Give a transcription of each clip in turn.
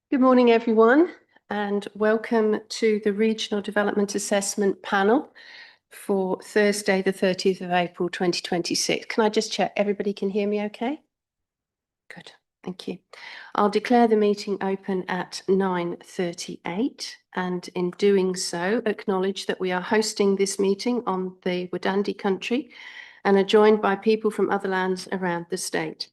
Good morning, everyone, and welcome to the Regional Development Assessment Panel for Thursday, the 30th of April, 2026. Can I just check everybody can hear me okay? Good, thank you. I'll declare the meeting open at 9:38, and in doing so, acknowledge that we are hosting this meeting on the Wadandi country and are joined by people from other lands around the state.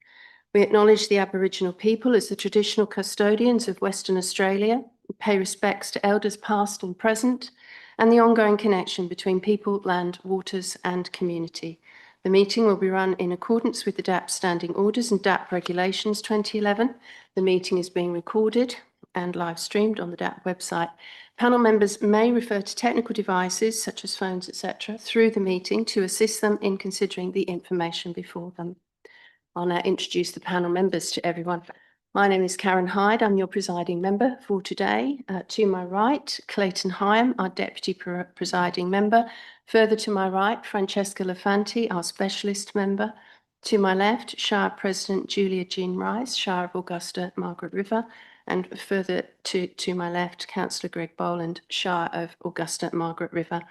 We acknowledge the Aboriginal people as the traditional custodians of Western Australia, pay respects to elders past and present, and the ongoing connection between people, land, waters, and community. The meeting will be run in accordance with the DAP Standing Orders and DAP Regulations 2011. The meeting is being recorded and live streamed on the DAP website. Panel members may refer to technical devices such as phones, etc., through the meeting to assist them in considering the information before them. I'll now introduce the panel members to everyone. My name is Karen Hyde. I'm your presiding member for today. To my right, Clayton Hyam, our deputy presiding member. Further to my right, Francesca Lafanti, our specialist member. To my left, Shire President Julia Jean Rice, Shire of Augusta-Margaret River. And further to my left, Councillor Greg Boland, Shire of Augusta-Margaret River.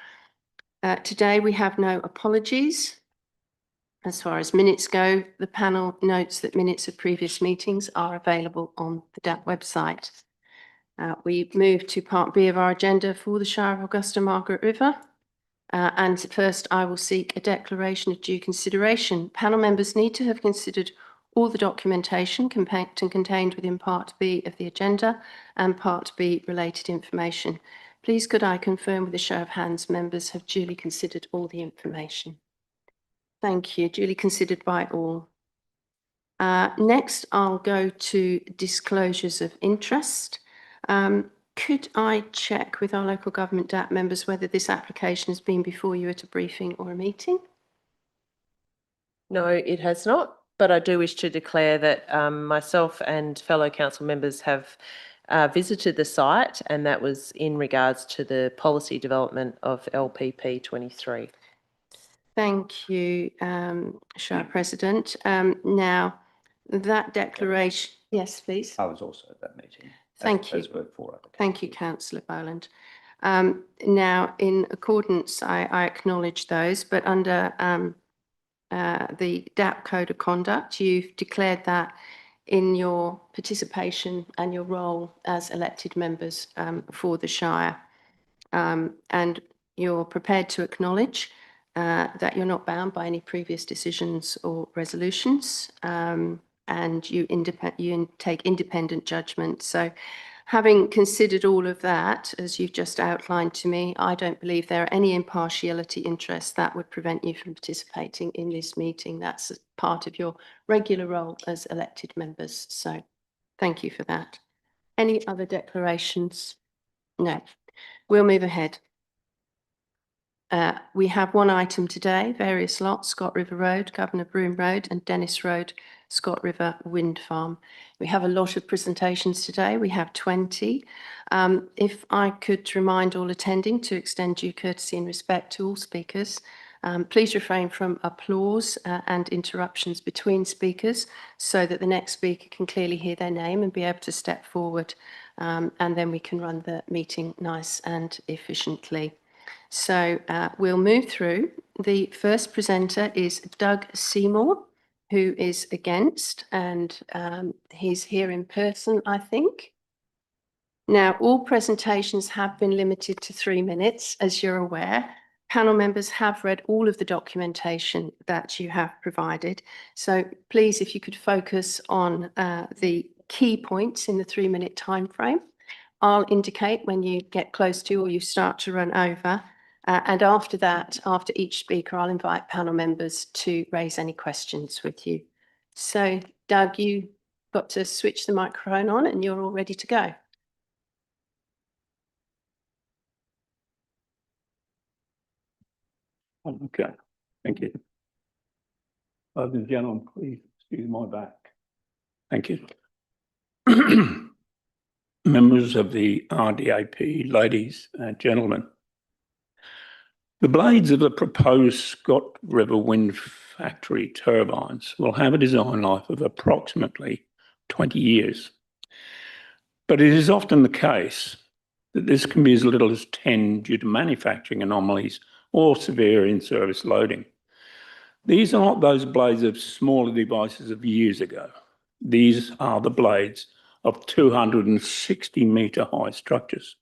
Today we have no apologies. As far as minutes go, the panel notes that minutes of previous meetings are available on the DAP website. We move to Part B of our agenda for the Shire of Augusta-Margaret River. And first, I will seek a declaration of due consideration. Panel members need to have considered all the documentation contained within Part B of the agenda and Part B related information. Please could I confirm with a show of hands members have duly considered all the information? Thank you. Duly considered by all. Next, I'll go to disclosures of interest. Could I check with our local government DAP members whether this application has been before you at a briefing or a meeting? No, it has not, but I do wish to declare that myself and fellow council members have visited the site, and that was in regards to the policy development of LPP 23. Thank you, Shire President. Now, that declaration, yes, please. I was also at that meeting. Thank you. Thank you, Councillor Boland. Now, in accordance, I acknowledge those, but under the DAP Code of Conduct, you've declared that in your participation and your role as elected members for the Shire, and you're prepared to acknowledge that you're not bound by any previous decisions or resolutions, and you take independent judgment. So having considered all of that, as you've just outlined to me, I don't believe there are any impartiality interests that would prevent you from participating in this meeting. That's part of your regular role as elected members. So thank you for that. Any other declarations? No. We'll move ahead. We have one item today, various lots, Scott River Road, Governor Broome Road and Dennis Road, Scott River Wind Farm. We have a lot of presentations today. We have 20. If I could remind all attending to extend due courtesy and respect to all speakers, please refrain from applause and interruptions between speakers so that the next speaker can clearly hear their name and be able to step forward, and then we can run the meeting nice and efficiently. So we'll move through. The first presenter is Doug Seymour, who is against, and he's here in person, I think. Now, all presentations have been limited to 3 minutes, as you're aware. Panel members have read all of the documentation that you have provided. So please, if you could focus on the key points in the 3-minute time frame. I'll indicate when you get close to or you start to run over. And after that, after each speaker, I'll invite panel members to raise any questions with you. So, Doug, you've got to switch the microphone on and you're all ready to go. Okay, thank you. Ladies and gentlemen, please excuse my back. Thank you. Members of the RDAP, ladies and gentlemen. The blades of the proposed Scott River Wind Factory turbines will have a design life of approximately 20 years. But it is often the case that this can be as little as 10 due to manufacturing anomalies or severe in-service loading. These are not those blades of smaller devices of years ago. These are the blades of 260-metre high structures.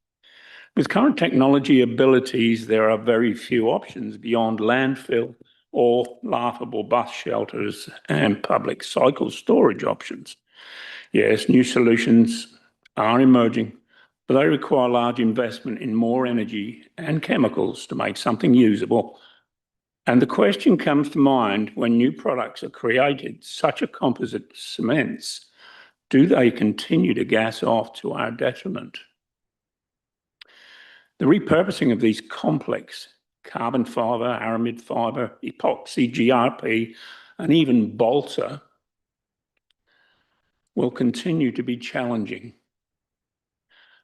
With current technology abilities, there are very few options beyond landfill or laughable bus shelters and public cycle storage options. Yes, new solutions are emerging, but they require large investment in more energy and chemicals to make something usable. And the question comes to mind when new products are created, such as composite cements, do they continue to gas off to our detriment? The repurposing of these complex carbon fibre, aramid fibre, epoxy, GRP, and even balsa will continue to be challenging.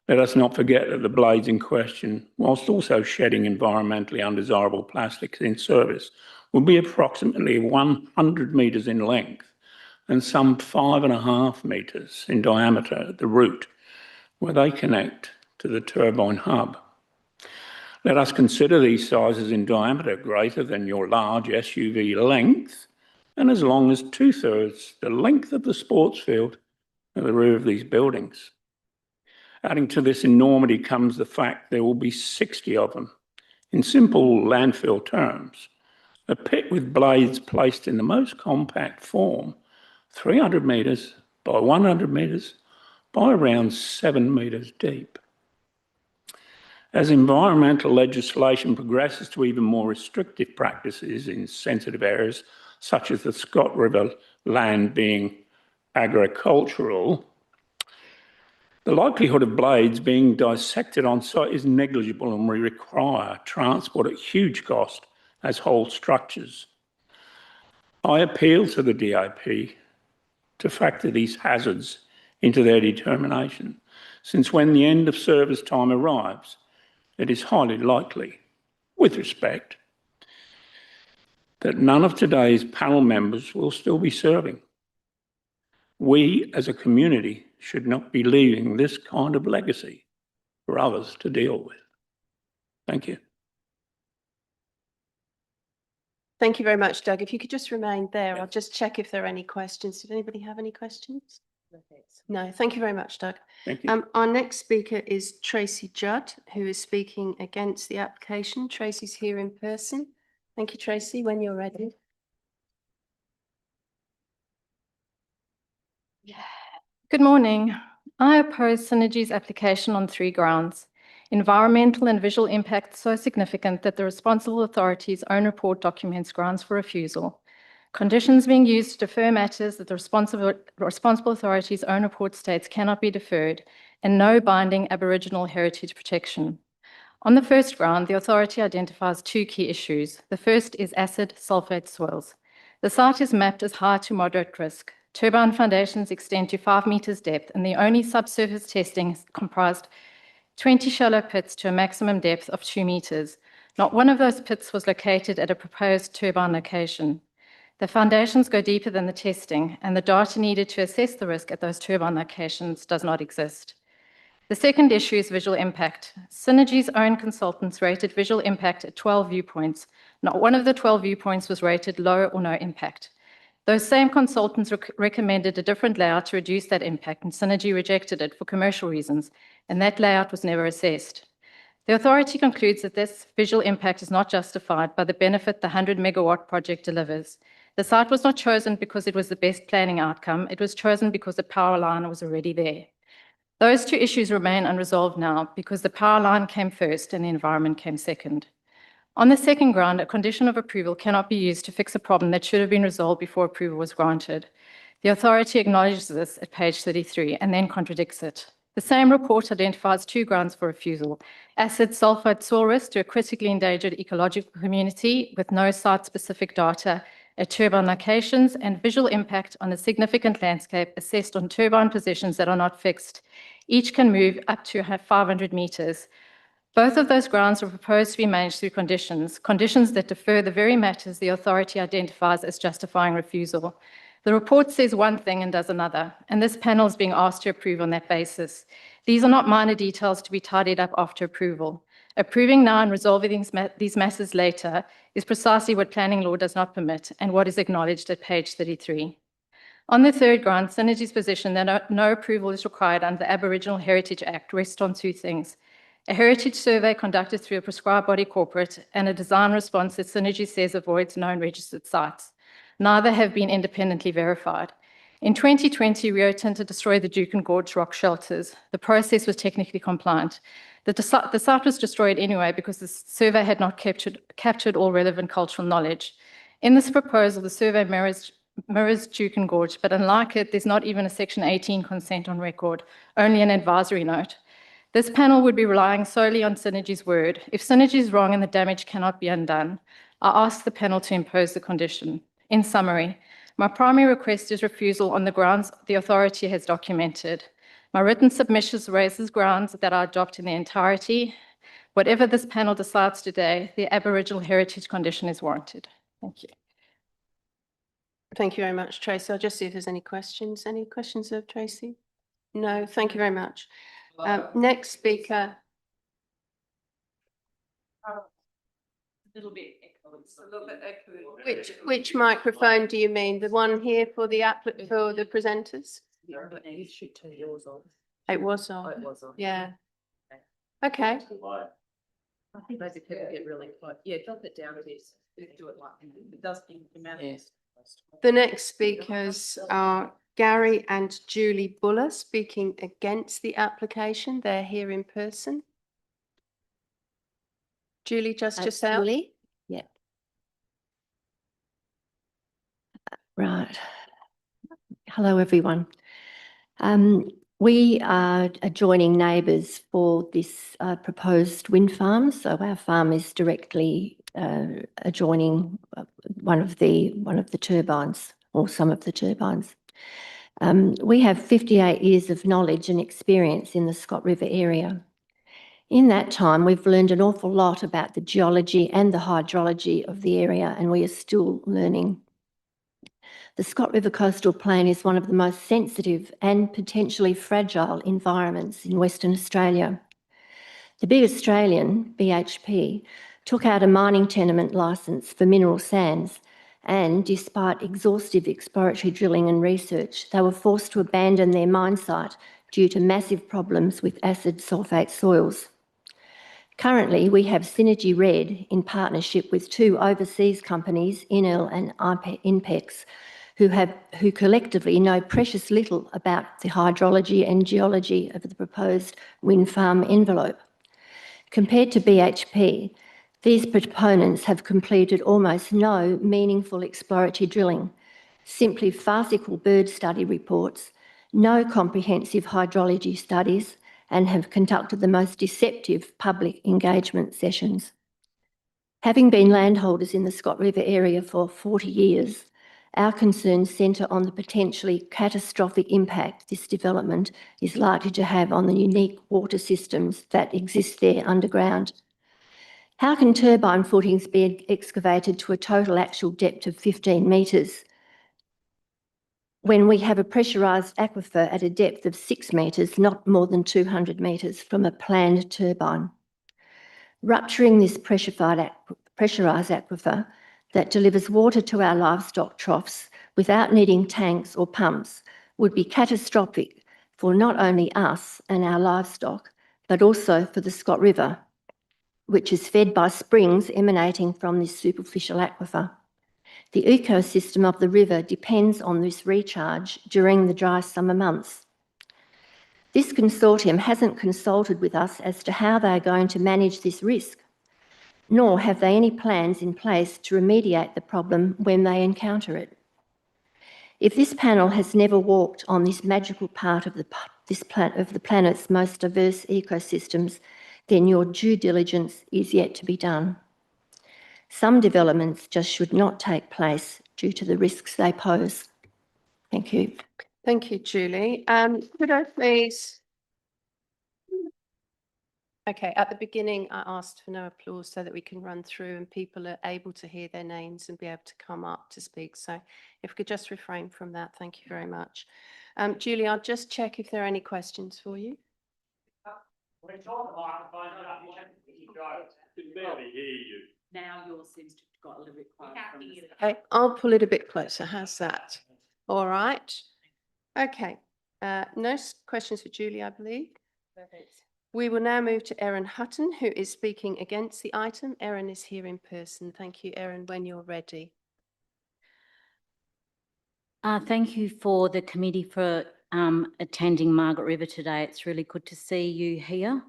Let us not forget that the blades in question, whilst also shedding environmentally undesirable plastics in service, will be approximately 100 metres in length and some 5.5 metres in diameter at the root, where they connect to the turbine hub. Let us consider these sizes in diameter greater than your large SUV length and as long as 2/3 the length of the sports field at the rear of these buildings. Adding to this enormity comes the fact there will be 60 of them. In simple landfill terms, a pit with blades placed in the most compact form, 300 metres by 100 metres by around 7 metres deep. As environmental legislation progresses to even more restrictive practices in sensitive areas, such as the Scott River land being agricultural, the likelihood of blades being dissected on site is negligible and we require transport at huge cost as whole structures. I appeal to the DAP to factor these hazards into their determination, since when the end of service time arrives, it is highly likely, with respect, that none of today's panel members will still be serving. We as a community should not be leaving this kind of legacy for others to deal with. Thank you. Thank you very much, Doug. If you could just remain there, I'll just check if there are any questions. Did anybody have any questions? No, thank you very much, Doug. Thank you. Our next speaker is Tracy Judd, who is speaking against the application. Tracy's here in person. Thank you, Tracy, when you're ready. Good morning. I oppose Synergy's application on 3 grounds. Environmental and visual impact so significant that the responsible authority's own report documents grounds for refusal. Conditions being used to defer matters that the responsible authority's own report states cannot be deferred, and no binding Aboriginal heritage protection. On the first ground, the authority identifies 2 key issues. The first is acid sulfate soils. The site is mapped as high to moderate risk. Turbine foundations extend to 5 metres depth, and the only subsurface testing comprised 20 shallow pits to a maximum depth of 2 metres. Not one of those pits was located at a proposed turbine location. The foundations go deeper than the testing, and the data needed to assess the risk at those turbine locations does not exist. The second issue is visual impact. Synergy's own consultants rated visual impact at 12 viewpoints. Not one of the 12 viewpoints was rated low or no impact. Those same consultants recommended a different layout to reduce that impact, and Synergy rejected it for commercial reasons, and that layout was never assessed. The authority concludes that this visual impact is not justified by the benefit the 100 megawatt project delivers. The site was not chosen because it was the best planning outcome. It was chosen because the power line was already there. Those 2 issues remain unresolved now because the power line came first and the environment came second. On the second ground, a condition of approval cannot be used to fix a problem that should have been resolved before approval was granted. The authority acknowledges this at page 33 and then contradicts it. The same report identifies 2 grounds for refusal: acid sulfate soil risk to a critically endangered ecological community with no site-specific data at turbine locations, and visual impact on a significant landscape assessed on turbine positions that are not fixed. Each can move up to 500 metres. Both of those grounds are proposed to be managed through conditions that defer the very matters the authority identifies as justifying refusal. The report says one thing and does another, and this panel is being asked to approve on that basis. These are not minor details to be tidied up after approval. Approving now and resolving these messes later is precisely what planning law does not permit and what is acknowledged at page 33. On the third ground, Synergy's position that no approval is required under the Aboriginal Heritage Act rests on two things: a heritage survey conducted through a prescribed body corporate and a design response that Synergy says avoids known registered sites. Neither have been independently verified. In 2020, Rio Tinto destroyed the Duke and Gorge rock shelters. The process was technically compliant. The site was destroyed anyway because the survey had not captured all relevant cultural knowledge. In this proposal, the survey mirrors Duke and Gorge, but unlike it, there's not even a Section 18 consent on record, only an advisory note. This panel would be relying solely on Synergy's word. If Synergy is wrong and the damage cannot be undone, I ask the panel to impose the condition. In summary, my primary request is refusal on the grounds the authority has documented. My written submissions raises grounds that I adopt in their entirety. Whatever this panel decides today, the Aboriginal heritage condition is warranted. Thank you. Thank you very much, Tracy. I'll just see if there's any questions. Any questions of Tracy? No, thank you very much. Next speaker. A little bit echoey. Which microphone do you mean? The one here for the for the presenters? You should turn yours on. It was on. Oh, it was on. Yeah. Okay. I think maybe people get really close. Yeah, drop it down a bit. Do it like it does come out. Yes. The next speakers are Gary and Julie Buller speaking against the application. They're here in person. Julie, just yourself. Julie? Yeah. Right. Hello, everyone. We are adjoining neighbours for this proposed wind farm. So our farm is directly adjoining one of the turbines, or some of the turbines. We have 58 years of knowledge and experience in the Scott River area. In that time, we've learned an awful lot about the geology and the hydrology of the area, and we are still learning. The Scott River Coastal Plain is one of the most sensitive and potentially fragile environments in Western Australia. The big Australian, BHP, took out a mining tenement licence for mineral sands, and despite exhaustive exploratory drilling and research, they were forced to abandon their mine site due to massive problems with acid sulphate soils. Currently, we have Synergy Red in partnership with two overseas companies, Enel and Inpex, who collectively know precious little about the hydrology and geology of the proposed wind farm envelope. Compared to BHP, these proponents have completed almost no meaningful exploratory drilling, simply farcical bird study reports, no comprehensive hydrology studies, and have conducted the most deceptive public engagement sessions. Having been landholders in the Scott River area for 40 years, our concerns centre on the potentially catastrophic impact this development is likely to have on the unique water systems that exist there underground. How can turbine footings be excavated to a total actual depth of 15 metres when we have a pressurised aquifer at a depth of 6 metres, not more than 200 metres from a planned turbine? Rupturing this pressurised aquifer that delivers water to our livestock troughs without needing tanks or pumps would be catastrophic for not only us and our livestock, but also for the Scott River, which is fed by springs emanating from this superficial aquifer. The ecosystem of the river depends on this recharge during the dry summer months. This consortium hasn't consulted with us as to how they are going to manage this risk, nor have they any plans in place to remediate the problem when they encounter it. If this panel has never walked on this magical part of the planet's most diverse ecosystems, then your due diligence is yet to be done. Some developments just should not take place due to the risks they pose. Thank you. Thank you, Julie. Could I please? Okay, at the beginning, I asked for no applause so that we can run through and people are able to hear their names and be able to come up to speak. So if we could just refrain from that, thank you very much. Julie, I'll just check if there are any questions for you. Now yours seems to have got a little bit quieter. Okay, I'll pull it a bit closer. How's that? All right. Okay, no questions for Julie, I believe. We will now move to Erin Hutton, who is speaking against the item. Erin is here in person. Thank you, Erin, when you're ready. Thank you for the committee for attending Margaret River today. It's really good to see you here,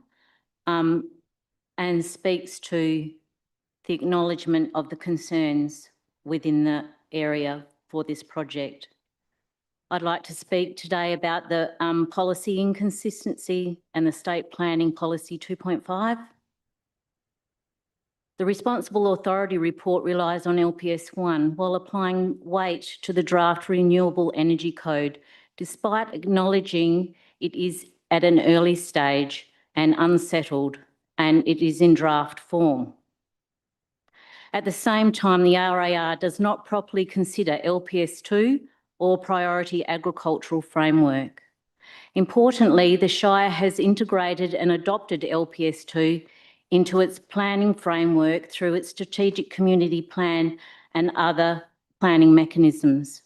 and speaks to the acknowledgement of the concerns within the area for this project. I'd like to speak today about the policy inconsistency and the State Planning Policy 2.5. The Responsible Authority report relies on LPS 1 while applying weight to the draft Renewable Energy Code, despite acknowledging it is at an early stage and unsettled, and it is in draft form. At the same time, the RAR does not properly consider LPS 2 or Priority Agricultural Framework. Importantly, the Shire has integrated and adopted LPS 2 into its planning framework through its Strategic Community Plan and other planning mechanisms.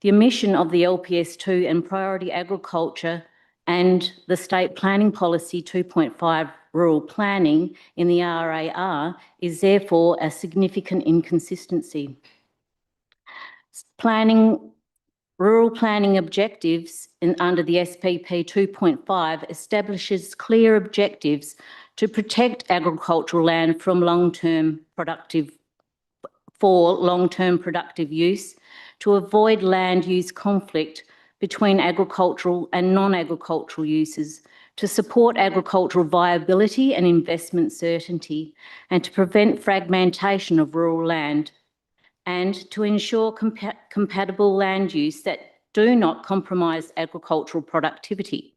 The omission of the LPS 2 and Priority Agriculture and the State Planning Policy 2.5 rural planning in the RAR is therefore a significant inconsistency. Rural planning objectives under the SPP 2.5 establishes clear objectives to protect agricultural land from long-term productive use, to avoid land use conflict between agricultural and non-agricultural uses, to support agricultural viability and investment certainty, and to prevent fragmentation of rural land, and to ensure compatible land use that do not compromise agricultural productivity.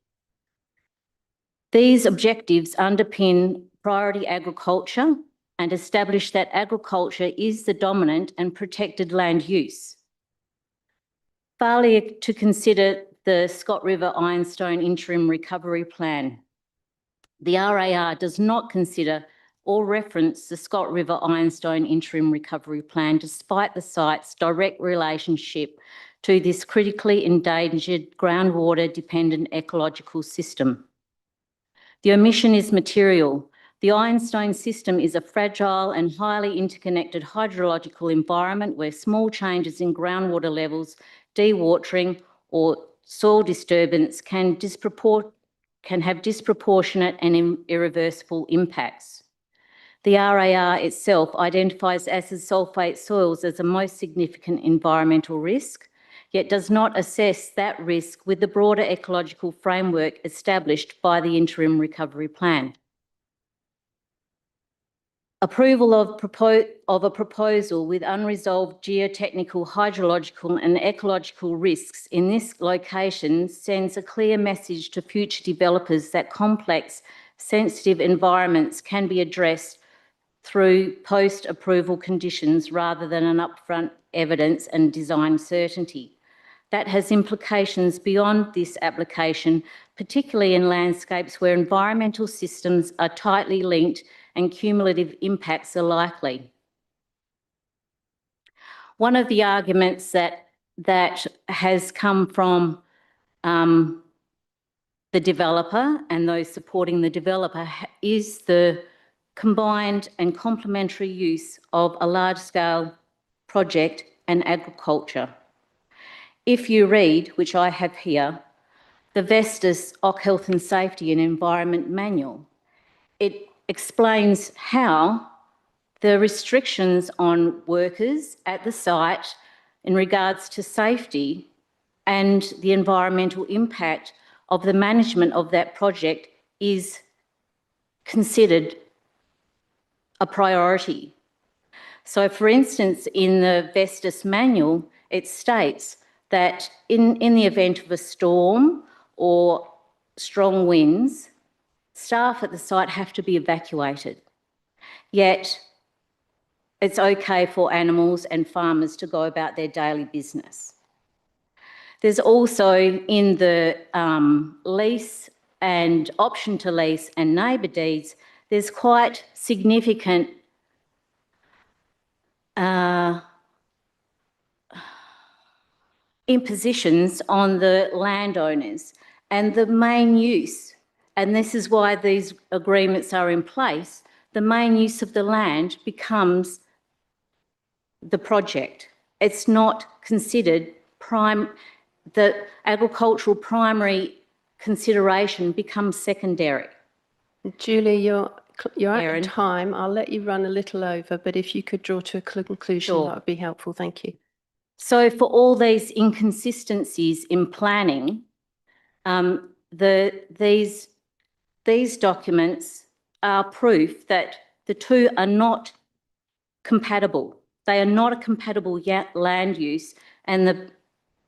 These objectives underpin priority agriculture and establish that agriculture is the dominant and protected land use. Failure to consider the Scott River Ironstone Interim Recovery Plan. The RAR does not consider or reference the Scott River Ironstone Interim Recovery Plan, despite the site's direct relationship to this critically endangered groundwater-dependent ecological system. The omission is material. The Ironstone system is a fragile and highly interconnected hydrological environment where small changes in groundwater levels, dewatering or soil disturbance can have disproportionate and irreversible impacts. The RAR itself identifies acid sulphate soils as the most significant environmental risk, yet does not assess that risk with the broader ecological framework established by the Interim Recovery Plan. Approval of a proposal with unresolved geotechnical, hydrological and ecological risks in this location sends a clear message to future developers that complex, sensitive environments can be addressed through post-approval conditions rather than an upfront evidence and design certainty. That has implications beyond this application, particularly in landscapes where environmental systems are tightly linked and cumulative impacts are likely. One of the arguments that has come from the developer and those supporting the developer is the combined and complementary use of a large-scale project and agriculture. If you read, which I have here, the Vestas Oc Health and Safety and Environment Manual, it explains how the restrictions on workers at the site in regards to safety and the environmental impact of the management of that project is considered a priority. So, for instance, in the Vestas manual, it states that in the event of a storm or strong winds, staff at the site have to be evacuated. Yet, it's okay for animals and farmers to go about their daily business. There's also in the lease and option to lease and neighbour deeds, there's quite significant impositions on the landowners, and the main use, and this is why these agreements are in place, the main use of the land becomes the project. It's not considered the agricultural primary consideration becomes secondary. Julie, you're out Erin. of time. I'll let you run a little over, but if you could draw to a conclusion, Sure. that would be helpful. Thank you. So for all these inconsistencies in planning, these documents are proof that the two are not compatible. They are not a compatible land use, and the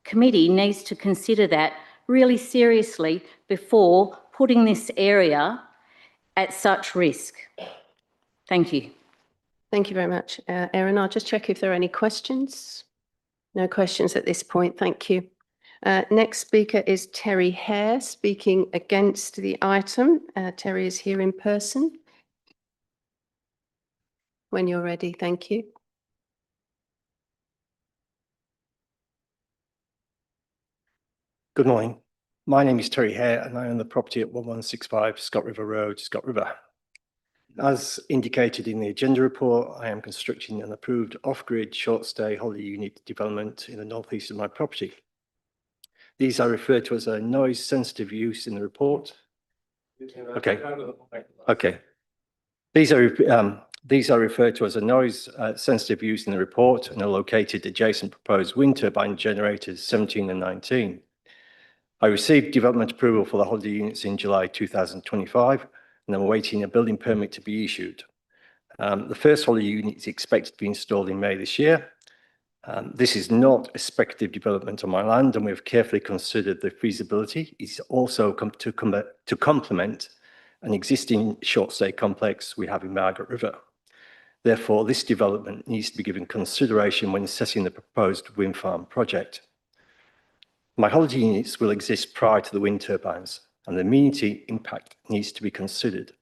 committee needs to consider that really seriously before putting this area at such risk. Thank you. Thank you very much, Erin. I'll just check if there are any questions. No questions at this point. Thank you. Next speaker is Terry Hare, speaking against the item. Terry is here in person. When you're ready, thank you. Good morning. My name is Terry Hare and I own the property at 1165 Scott River Road, Scott River. As indicated in the agenda report, I am constructing an approved off-grid short-stay holiday unit development in the northeast of my property. These are referred to as a noise-sensitive use in the report. Okay. These are referred to as a noise-sensitive use in the report and are located adjacent proposed wind turbine generators 17 and 19. I received development approval for the holiday units in July 2025, and I'm awaiting a building permit to be issued. The first holiday unit is expected to be installed in May this year. This is not a speculative development on my land, and we have carefully considered the feasibility. It's also to complement an existing short stay complex we have in Margaret River. Therefore, this development needs to be given consideration when assessing the proposed wind farm project. My holiday units will exist prior to the wind turbines, and the amenity impact needs to be considered.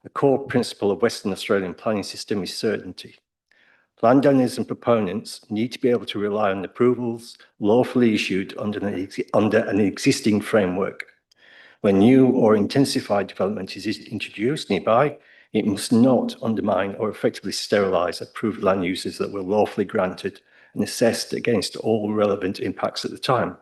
A core principle of Western Australian planning system is certainty. Landowners and proponents need to be able to rely on approvals lawfully issued under an existing framework. When new or intensified development is introduced nearby, it must not undermine or effectively sterilise approved land uses that were lawfully granted and assessed against all relevant impacts at the time.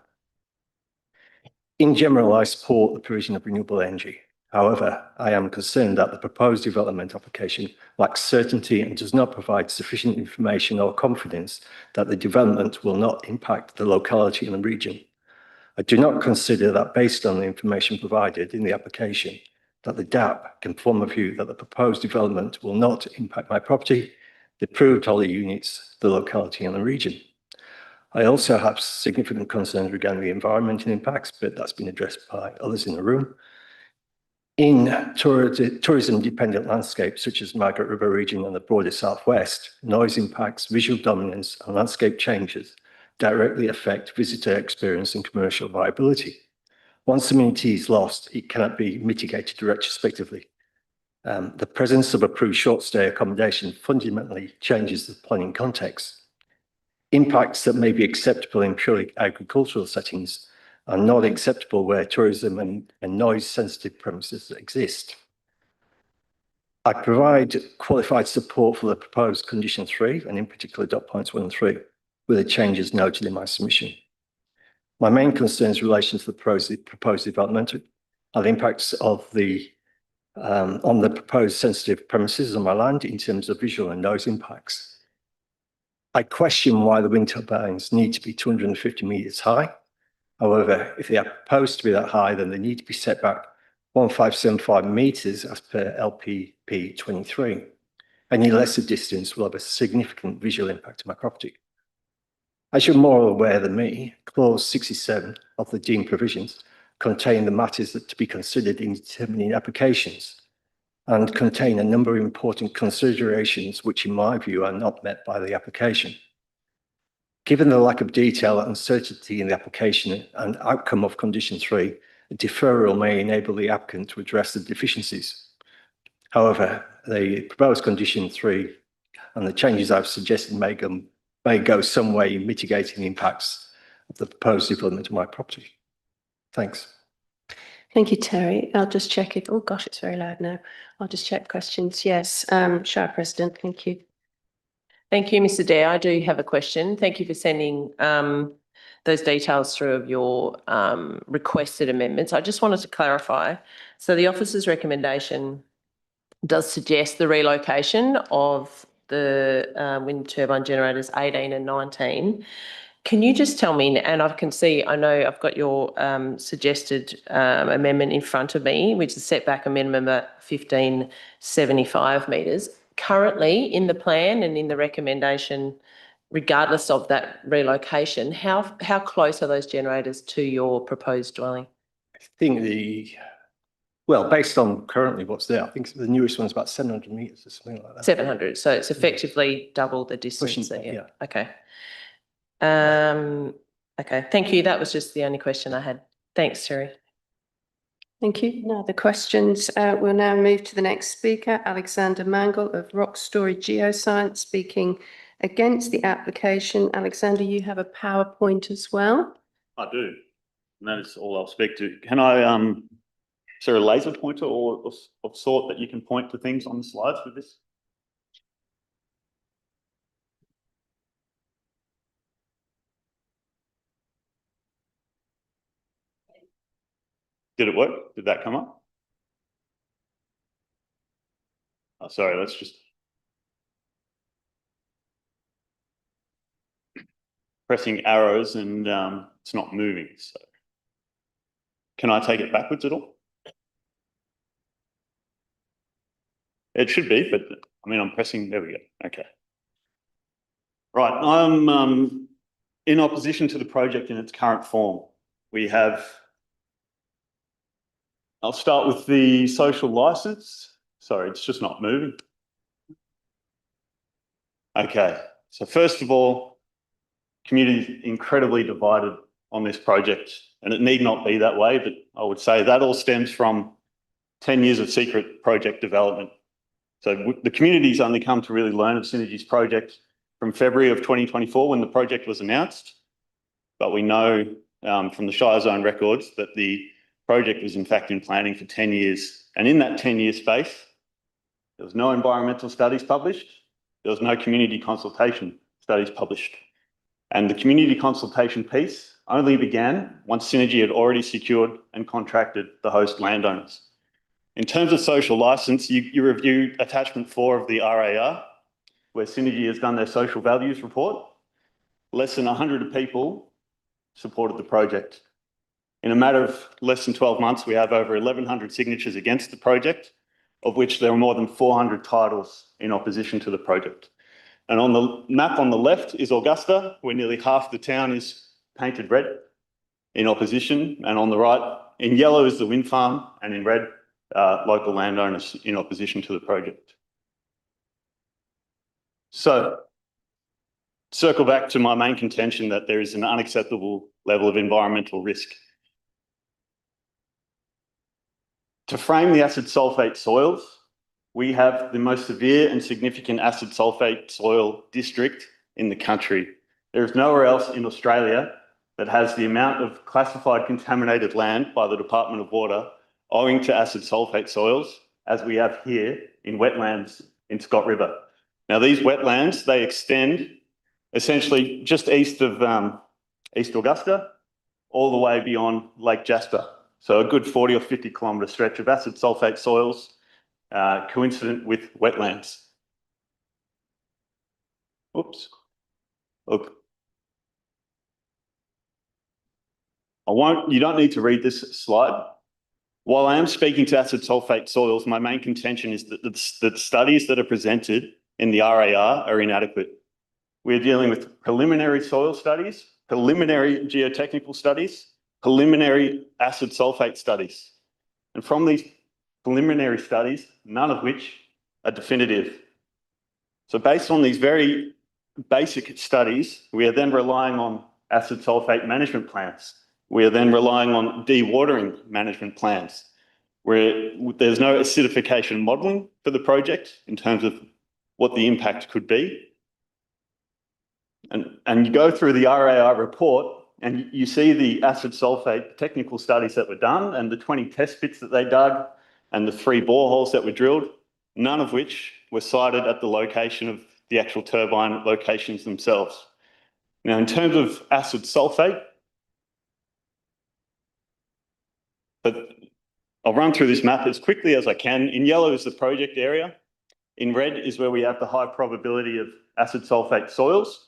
In general, I support the provision of renewable energy. However, I am concerned that the proposed development application lacks certainty and does not provide sufficient information or confidence that the development will not impact the locality and the region. I do not consider that, based on the information provided in the application, that the RDAP can form a view that the proposed development will not impact my property, the approved holiday units, the locality and the region. I also have significant concerns regarding the environmental impacts, but that's been addressed by others in the room. In tourism-dependent landscapes such as Margaret River region and the broader southwest, noise impacts, visual dominance and landscape changes directly affect visitor experience and commercial viability. Once amenity is lost, it cannot be mitigated retrospectively. The presence of approved short-stay accommodation fundamentally changes the planning context. Impacts that may be acceptable in purely agricultural settings are not acceptable where tourism and noise-sensitive premises exist. I provide qualified support for the proposed condition 3, and in particular dot points 1 and 3, with the changes noted in my submission. My main concerns in relation to the proposed development are the impacts of on the proposed sensitive premises on my land in terms of visual and noise impacts. I question why the wind turbines need to be 250 metres high. However, if they are proposed to be that high, then they need to be set back 1575 metres as per LPP 23. Any lesser distance will have a significant visual impact on my property. As you're more aware than me, clause 67 of the deemed provisions contain the matters that to be considered in determining applications and contain a number of important considerations which in my view are not met by the application. Given the lack of detail and uncertainty in the application and outcome of condition 3, A deferral may enable the applicant to address the deficiencies. However, the proposed condition 3 and the changes I've suggested may go some way in mitigating the impacts of the proposed development of my property. Thanks. Thank you, Terry. I'll just check if, oh gosh, it's very loud now. I'll just check questions. Yes, Shire President, thank you. Thank you, Mr. Dare. I do have a question. Thank you for sending those details through of your requested amendments. I just wanted to clarify. So the officer's recommendation does suggest the relocation of the wind turbine generators 18 and 19. Can you just tell me, and I can see, I know I've got your suggested amendment in front of me, which is set back a minimum of 1575 metres. Currently, in the plan and in the recommendation, regardless of that relocation, how close are those generators to your proposed dwelling? I think well, based on currently what's there, I think the newest one's about 700 metres or something like that. 700, so it's effectively double the distance Pushing, there. yeah. Okay. Okay, thank you. That was just the only question I had. Thanks, Terry. Thank you. No other questions. We'll now move to the next speaker, Alexander Mangle of Rock Story Geoscience, speaking against the application. Alexander, you have a PowerPoint as well. I do, and that is all I'll speak to. Can I, is there a laser pointer or of sort that you can point to things on the slides with this? Did it work? Did that come up? Oh, sorry, let's just. Pressing arrows and it's not moving, so. Can I take it backwards at all? It should be, but I mean, I'm pressing, there we go, okay. Right, I'm in opposition to the project in its current form. We have, I'll start with the social license. Sorry, it's just not moving. Okay, so first of all, community is incredibly divided on this project, and it need not be that way, but I would say that all stems from 10 years of secret project development. So the community's only come to really learn of Synergy's project from February of 2024 when the project was announced. But we know from the Shire Zone records that the project was in fact in planning for 10 years. And in that 10-year space, there was no environmental studies published. There was no community consultation studies published. And the community consultation piece only began once Synergy had already secured and contracted the host landowners. In terms of social licence, you review attachment 4 of the RAR, where Synergy has done their social values report. Less than 100 people supported the project. In a matter of less than 12 months, we have over 1,100 signatures against the project, of which there are more than 400 titles in opposition to the project. And on the map on the left is Augusta, where nearly half the town is painted red in opposition. And on the right, in yellow is the wind farm, and in red, local landowners in opposition to the project. So, circle back to my main contention that there is an unacceptable level of environmental risk. To frame the acid sulfate soils, we have the most severe and significant acid sulfate soil district in the country. There is nowhere else in Australia that has the amount of classified contaminated land by the Department of Water owing to acid sulfate soils as we have here in wetlands in Scott River. Now, these wetlands, they extend essentially just east of East Augusta, all the way beyond Lake Jasper. So a good 40 or 50 kilometre stretch of acid sulfate soils coincident with wetlands. Oops. Look. You don't need to read this slide. While I am speaking to acid sulfate soils, my main contention is that the studies that are presented in the RAR are inadequate. We're dealing with preliminary soil studies, preliminary geotechnical studies, preliminary acid sulfate studies. And from these preliminary studies, none of which are definitive. So based on these very basic studies, we are then relying on acid sulfate management plans. We are then relying on dewatering management plans, where there's no acidification modelling for the project in terms of what the impact could be. And you go through the RAI report and you see the acid sulfate technical studies that were done and the 20 test pits that they dug and the 3 boreholes that were drilled, none of which were sited at the location of the actual turbine locations themselves. Now, in terms of acid sulfate, but I'll run through this map as quickly as I can. In yellow is the project area. In red is where we have the high probability of acid sulfate soils.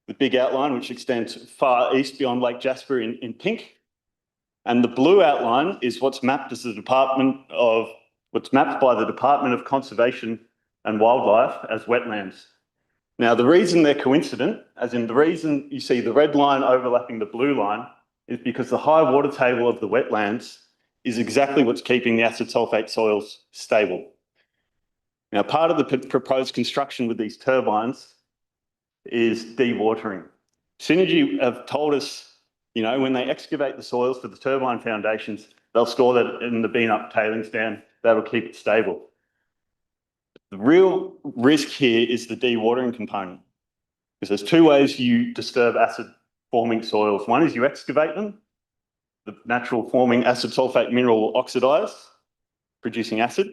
The big outline, which extends far east beyond Lake Jasper in pink. And the blue outline is what's mapped by the Department of Conservation and Wildlife as wetlands. Now, the reason they're coincident, as in the reason you see the red line overlapping the blue line, is because the high water table of the wetlands is exactly what's keeping the acid sulfate soils stable. Now, part of the proposed construction with these turbines is dewatering. Synergy have told us, when they excavate the soils for the turbine foundations, they'll store that in the bean-up tailings dam. That'll keep it stable. The real risk here is the dewatering component, because there's 2 ways you disturb acid-forming soils. One is you excavate them. The natural forming acid sulfate mineral will oxidise, producing acid.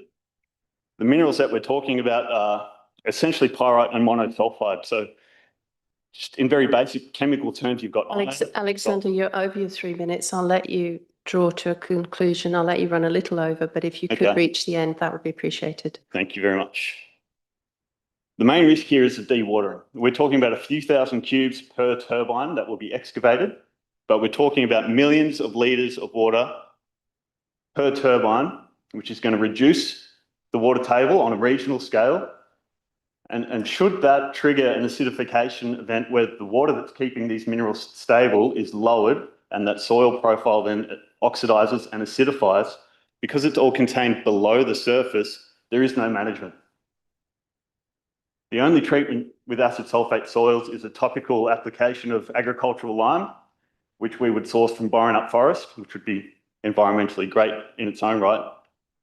The minerals that we're talking about are essentially pyrite and monosulfide. So just in very basic chemical terms, you've got Alexander, you're over your 3 minutes. I'll let you draw to a conclusion. I'll let you run a little over, but if you could reach the end, that would be appreciated. Thank you very much. The main risk here is the dewatering. We're talking about a few thousand cubes per turbine that will be excavated, but we're talking about millions of litres of water per turbine, which is going to reduce the water table on a regional scale. And should that trigger an acidification event where the water that's keeping these minerals stable is lowered and that soil profile then oxidises and acidifies, because it's all contained below the surface, there is no management. The only treatment with acid sulfate soils is a topical application of agricultural lime, which we would source from Borenup Forest, which would be environmentally great in its own right.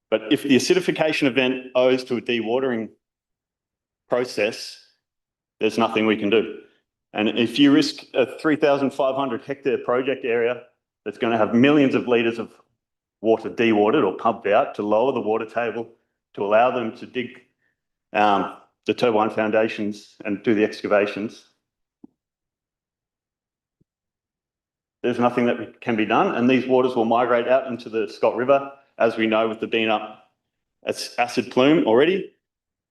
But if the acidification event owes to a dewatering process, there's nothing we can do. And if you risk a 3,500 hectare project area that's going to have millions of litres of water dewatered or pumped out to lower the water table, to allow them to dig the turbine foundations and do the excavations, there's nothing that can be done. And these waters will migrate out into the Scott River, as we know with the Bean-up acid plume already,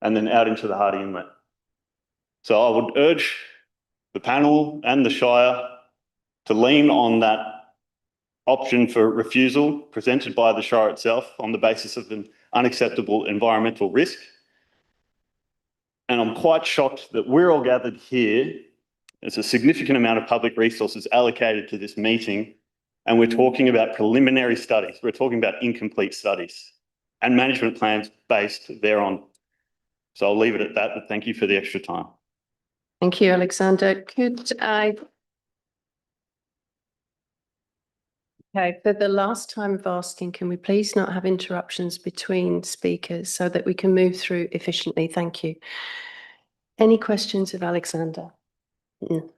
and then out into the Hardy Inlet. So I would urge the panel and the Shire to lean on that option for refusal presented by the Shire itself on the basis of an unacceptable environmental risk. And I'm quite shocked that we're all gathered here. There's a significant amount of public resources allocated to this meeting, and we're talking about preliminary studies. We're talking about incomplete studies and management plans based thereon. So I'll leave it at that, but thank you for the extra time. Thank you, Alexander. Could I... Okay, for the last time of asking, can we please not have interruptions between speakers so that we can move through efficiently? Thank you. Any questions of Alexander? No.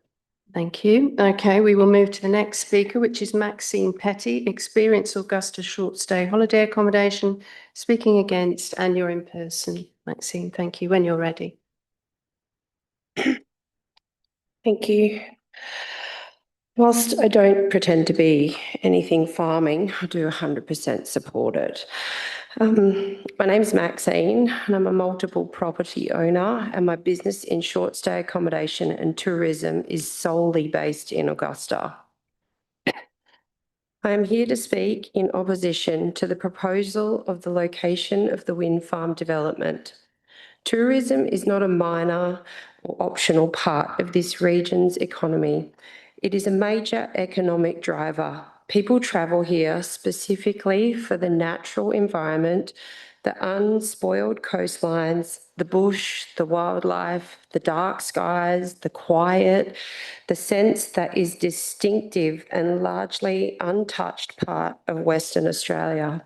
Thank you. Okay, we will move to the next speaker, which is Maxine Petty, Experience Augusta Short Stay Holiday Accommodation, speaking against, and you're in person. Maxine, thank you. When you're ready. Thank you. Whilst I don't pretend to be anything farming, I do 100% support it. My name's Maxine and I'm a multiple property owner, and my business in short stay accommodation and tourism is solely based in Augusta. I am here to speak in opposition to the proposal of the location of the wind farm development. Tourism is not a minor or optional part of this region's economy. It is a major economic driver. People travel here specifically for the natural environment, The unspoiled coastlines, the bush, the wildlife, the dark skies, the quiet, the sense that is distinctive and largely untouched part of Western Australia.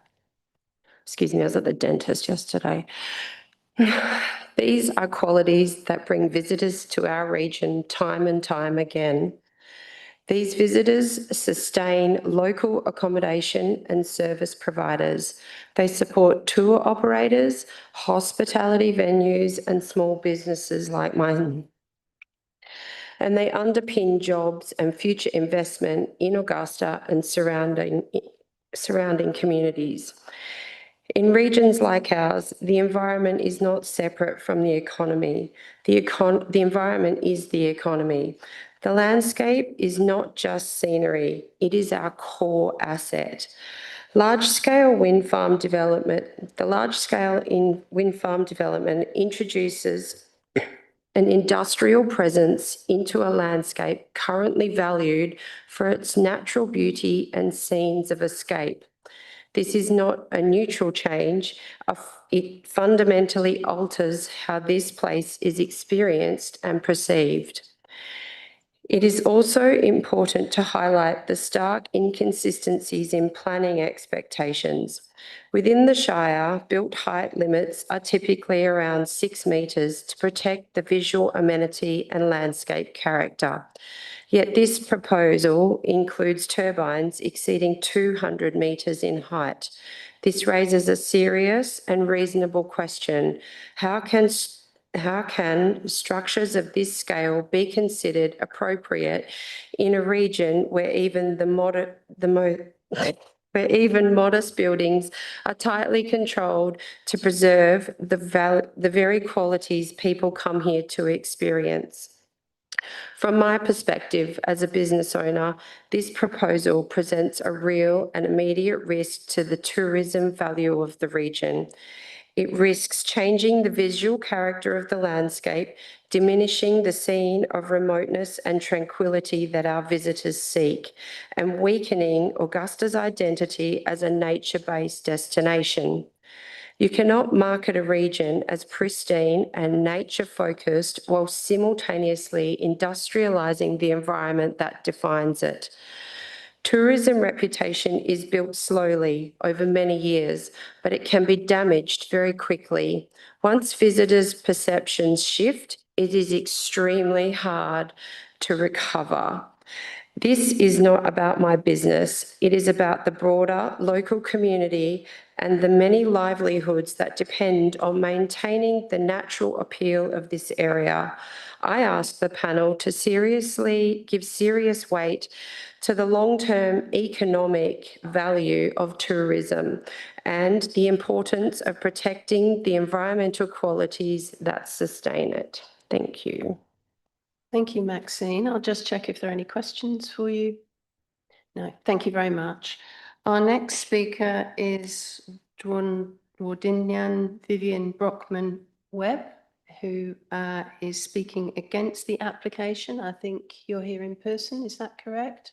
Excuse me, I was at the dentist yesterday. These are qualities that bring visitors to our region time and time again. These visitors sustain local accommodation and service providers. They support tour operators, hospitality venues, and small businesses like mine. And they underpin jobs and future investment in Augusta and surrounding communities. In regions like ours, the environment is not separate from the economy. The environment is the economy. The landscape is not just scenery, it is our core asset. Large-scale wind farm development, the large-scale wind farm development introduces an industrial presence into a landscape currently valued for its natural beauty and scenes of escape. This is not a neutral change. It fundamentally alters how this place is experienced and perceived. It is also important to highlight the stark inconsistencies in planning expectations. Within the Shire, built height limits are typically around 6 metres to protect the visual amenity and landscape character. Yet this proposal includes turbines exceeding 200 metres in height. This raises a serious and reasonable question. How can structures of this scale be considered appropriate in a region where even modest buildings are tightly controlled to preserve the very qualities people come here to experience? From my perspective as a business owner, this proposal presents a real and immediate risk to the tourism value of the region. It risks changing the visual character of the landscape, diminishing the scene of remoteness and tranquility that our visitors seek, and weakening Augusta's identity as a nature-based destination. You cannot market a region as pristine and nature-focused while simultaneously industrialising the environment that defines it. Tourism reputation is built slowly over many years, but it can be damaged very quickly. Once visitors' perceptions shift, it is extremely hard to recover. This is not about my business. It is about the broader local community and the many livelihoods that depend on maintaining the natural appeal of this area. I ask the panel to give serious weight to the long-term economic value of tourism and the importance of protecting the environmental qualities that sustain it. Thank you. Thank you, Maxine. I'll just check if there are any questions for you. No, thank you very much. Our next speaker is Dwardinian Vivian Brockman-Webb, who is speaking against the application. I think you're here in person, is that correct?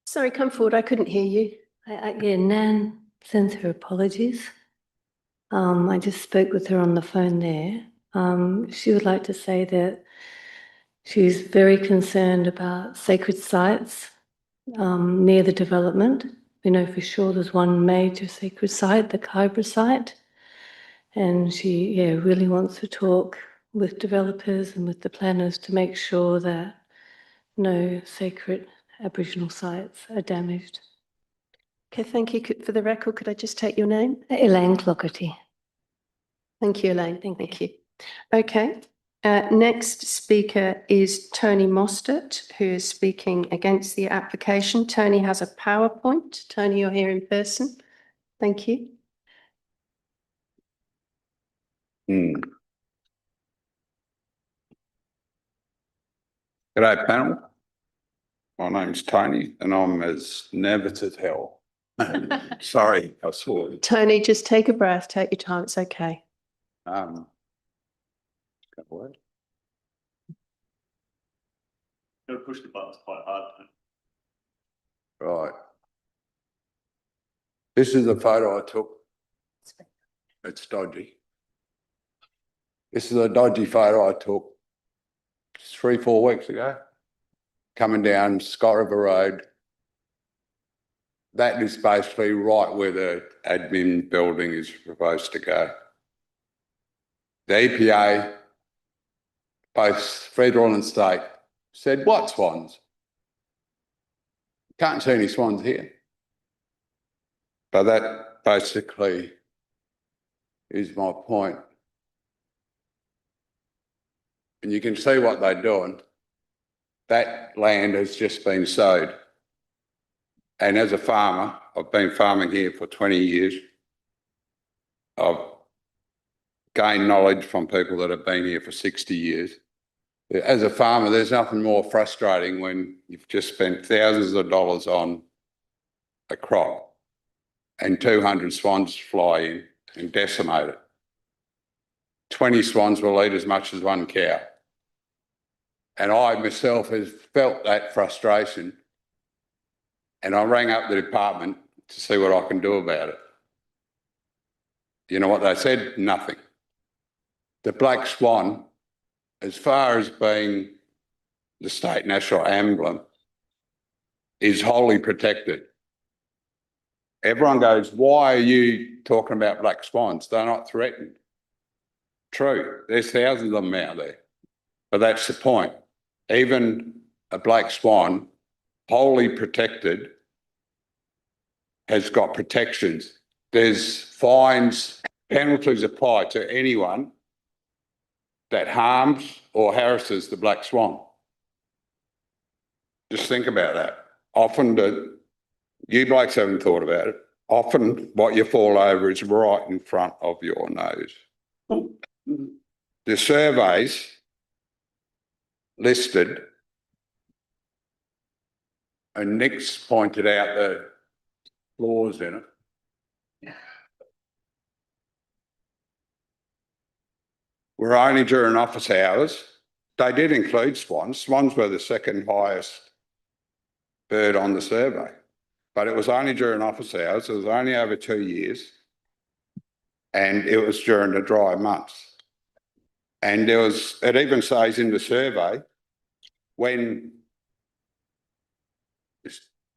Sorry, come forward, I couldn't hear you. Yeah, Nan sends her apologies. I just spoke with her on the phone there. She would like to say that she's very concerned about sacred sites near the development. We know for sure there's one major sacred site, the Kybra site, and she really wants to talk with developers and with the planners to make sure that no sacred Aboriginal sites are damaged. Okay, thank you. For the record, could I just take your name? Elaine Clockerty. Thank you, Elaine. Thank you. Okay. Next speaker is Tony Mostert, who is speaking against the application. Tony has a PowerPoint. Tony, you're here in person. Thank you. G'day, panel. My name's Tony and I'm as nervous as hell. Sorry, I saw it. Tony, just take a breath, take your time, it's okay. Gotta push the buttons quite hard. Right. This is a photo I took. It's dodgy. This is a dodgy photo I took 3-4 weeks ago, coming down Scott River Road. That is basically right where the admin building is proposed to go. The EPA, both federal and state, said, what swans? Can't see any swans here. But that basically is my point. And you can see what they're doing. That land has just been sowed. And as a farmer, I've been farming here for 20 years. I've gained knowledge from people that have been here for 60 years. As a farmer, there's nothing more frustrating when you've just spent thousands of dollars on a crop and 200 swans fly in and decimate it. 20 swans will eat as much as one cow. And I myself have felt that frustration. And I rang up the department to see what I can do about it. You know what they said? Nothing. The black swan, as far as being the state national emblem, is wholly protected. Everyone goes, why are you talking about black swans? They're not threatened. True, there's thousands of them out there. But that's the point. Even a black swan, wholly protected, has got protections. There's fines, penalties applied to anyone that harms or harasses the black swan. Just think about that. Often, you blokes haven't thought about it. Often what you fall over is right in front of your nose. The surveys listed, and Nick's pointed out the flaws in it, were only during office hours. They did include swans. Swans were the second highest bird on the survey, but it was only during office hours. It was only over 2 years, and it was during the dry months. And there was, it even says in the survey, when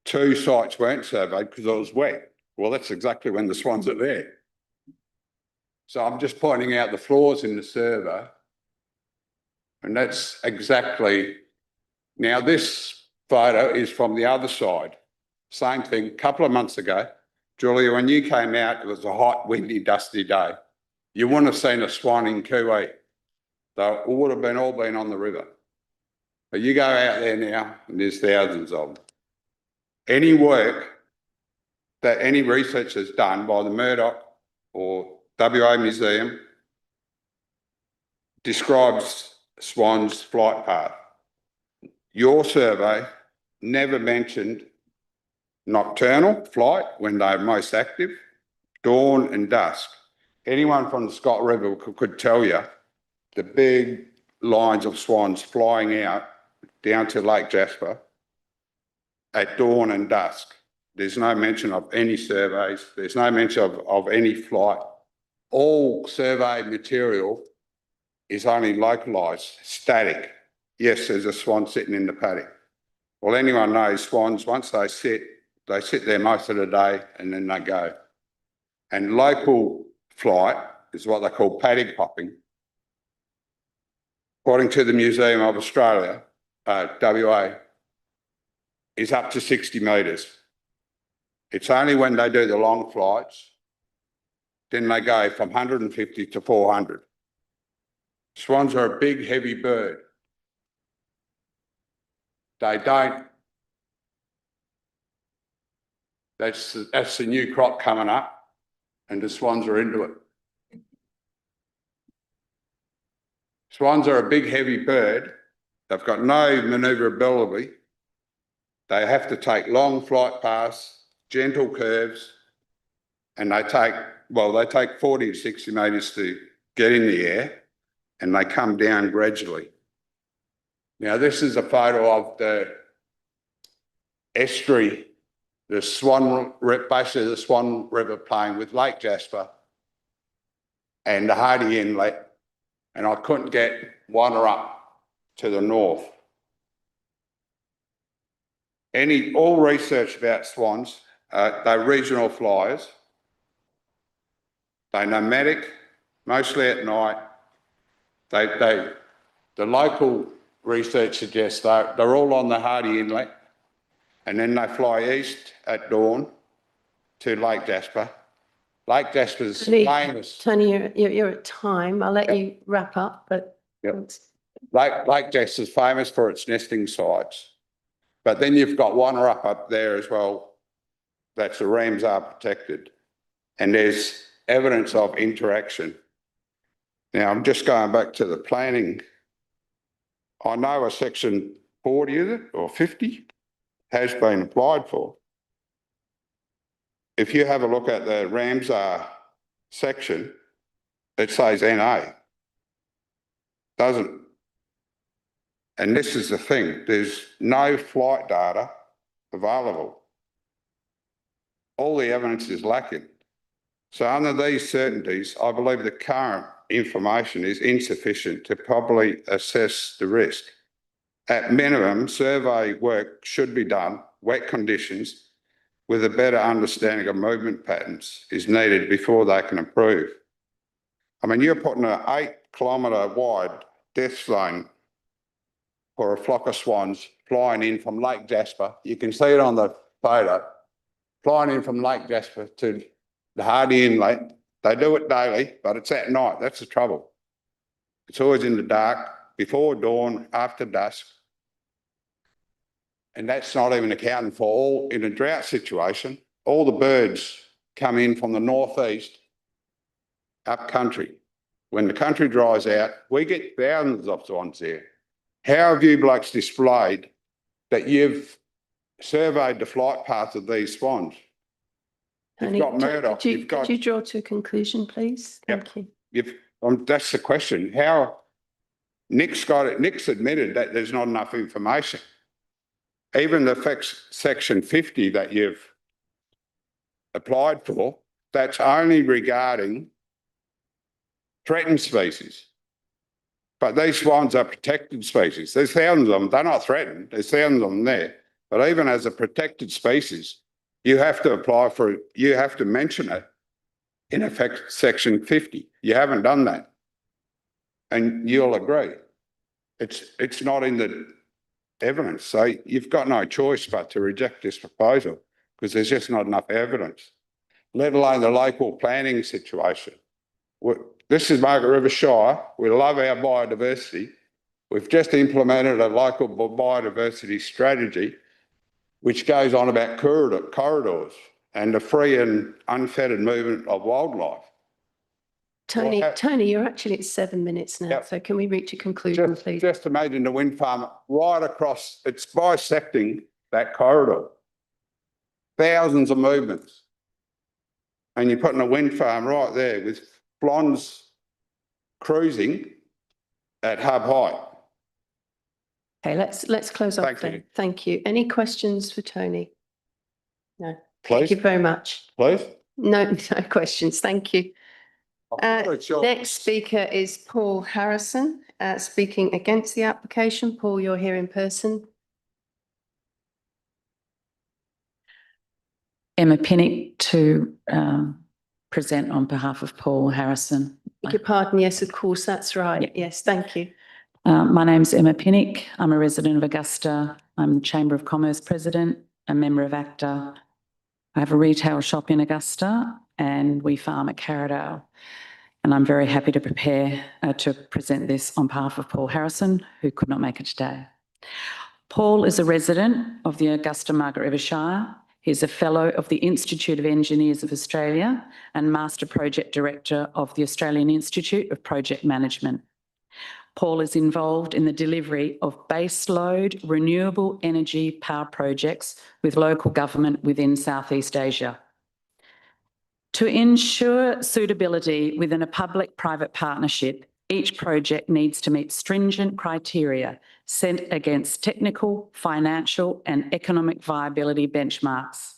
2 sites weren't surveyed because it was wet. Well, that's exactly when the swans are there. So I'm just pointing out the flaws in the survey. And that's exactly, now this photo is from the other side. Same thing, a couple of months ago. Julia, when you came out, it was a hot, windy, dusty day. You wouldn't have seen a swan in Kuwait. They would have all been on the river. But you go out there now, and there's thousands of them. Any work that any research has done by the Murdoch or WA Museum describes swans' flight path. Your survey never mentioned nocturnal flight when they're most active, dawn and dusk. Anyone from the Scott River could tell you the big lines of swans flying out down to Lake Jasper at dawn and dusk. There's no mention of any surveys. There's no mention of any flight. All survey material is only localised, static. Yes, there's a swan sitting in the paddock. Well, anyone knows swans, once they sit there most of the day and then they go. And local flight is what they call paddock hopping. According to the Museum of Australia, WA, is up to 60 metres. It's only when they do the long flights, then they go from 150 to 400. Swans are a big, heavy bird. That's the new crop coming up, and the swans are into it. Swans are a big, heavy bird. They've got no manoeuvrability. They have to take long flight paths, gentle curves, and they take 40 to 60 metres to get in the air, and they come down gradually. Now, this is a photo of the estuary basically the Swan River plain with Lake Jasper and the Hardy Inlet, and I couldn't get Wannerup to the north. All research about swans, they're regional flyers. They're nomadic, mostly at night. The local research suggests they're all on the Hardy Inlet, and then they fly east at dawn to Lake Jasper. Lake Jasper's famous. Tony, you're at time. I'll let you wrap up, but. Yep. Lake Jasper's famous for its nesting sites. But then you've got Wannerup up there as well. That's the Ramsar protected. And there's evidence of interaction. Now, I'm just going back to the planning. I know a section 40, is it, or 50, has been applied for. If you have a look at the Ramsar section, it says NA. Doesn't. And this is the thing, there's no flight data available. All the evidence is lacking. So under these certainties, I believe the current information is insufficient to properly assess the risk. At minimum, survey work should be done, wet conditions, with a better understanding of movement patterns is needed before they can approve. I mean, you're putting an 8-kilometre wide death zone for a flock of swans flying in from Lake Jasper. You can see it on the photo, flying in from Lake Jasper to the Hardy Inlet. They do it daily, but it's at night. That's the trouble. It's always in the dark, before dawn, after dusk. And that's not even accounting for all, in a drought situation, all the birds come in from the northeast up country. When the country dries out, we get thousands of swans there. How have you blokes displayed that you've surveyed the flight path of these swans? You've got Murdoch. Could you draw to a conclusion, please? Thank you. That's the question. How Nick's got it. Nick's admitted that there's not enough information. Even the section 50 that you've applied for, that's only regarding threatened species. But these swans are protected species. There's thousands of them. They're not threatened. There's thousands of them there. But even as a protected species, you have to apply for it. You have to mention it in effect, section 50. You haven't done that. And you'll agree. It's not in the evidence. So you've got no choice but to reject this proposal because there's just not enough evidence, let alone the local planning situation. This is Margaret River Shire. We love our biodiversity. We've just implemented a local biodiversity strategy, which goes on about corridors and the free and unfettered movement of wildlife. Tony, you're actually at 7 minutes now, Yep. So can we reach a conclusion, please? Just imagine the wind farm right across, it's bisecting that corridor. Thousands of movements. And you're putting a wind farm right there with blondes cruising at hub height. Okay, let's close off Thank then. you. Thank you. Any questions for Tony? No. Please. Thank you very much. Please. No questions. Thank you. Sure. Next speaker is Paul Harrison, speaking against the application. Paul, you're here in person. Emma Pinnock to present on behalf of Paul Harrison. Beg your pardon. Yes, of course, that's right. Yep. Yes, thank you. My name's Emma Pinnock. I'm a resident of Augusta. I'm the Chamber of Commerce President, a member of ACTA. I have a retail shop in Augusta and we farm at Carradale. And I'm very happy to present this on behalf of Paul Harrison, who could not make it today. Paul is a resident of the Augusta-Margaret River Shire. He's a fellow of the Institute of Engineers of Australia and Master Project Director of the Australian Institute of Project Management. Paul is involved in the delivery of baseload renewable energy power projects with local government within Southeast Asia. To ensure suitability within a public-private partnership, each project needs to meet stringent criteria set against technical, financial and economic viability benchmarks.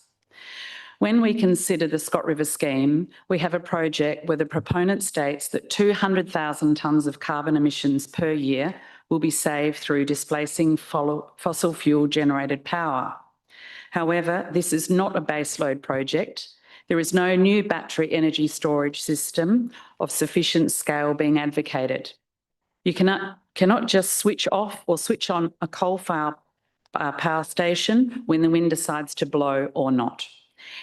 When we consider the Scott River scheme, we have a project where the proponent states that 200,000 tonnes of carbon emissions per year will be saved through displacing fossil fuel generated power. However, this is not a baseload project. There is no new battery energy storage system of sufficient scale being advocated. You cannot just switch off or switch on a coal-fired power station when the wind decides to blow or not.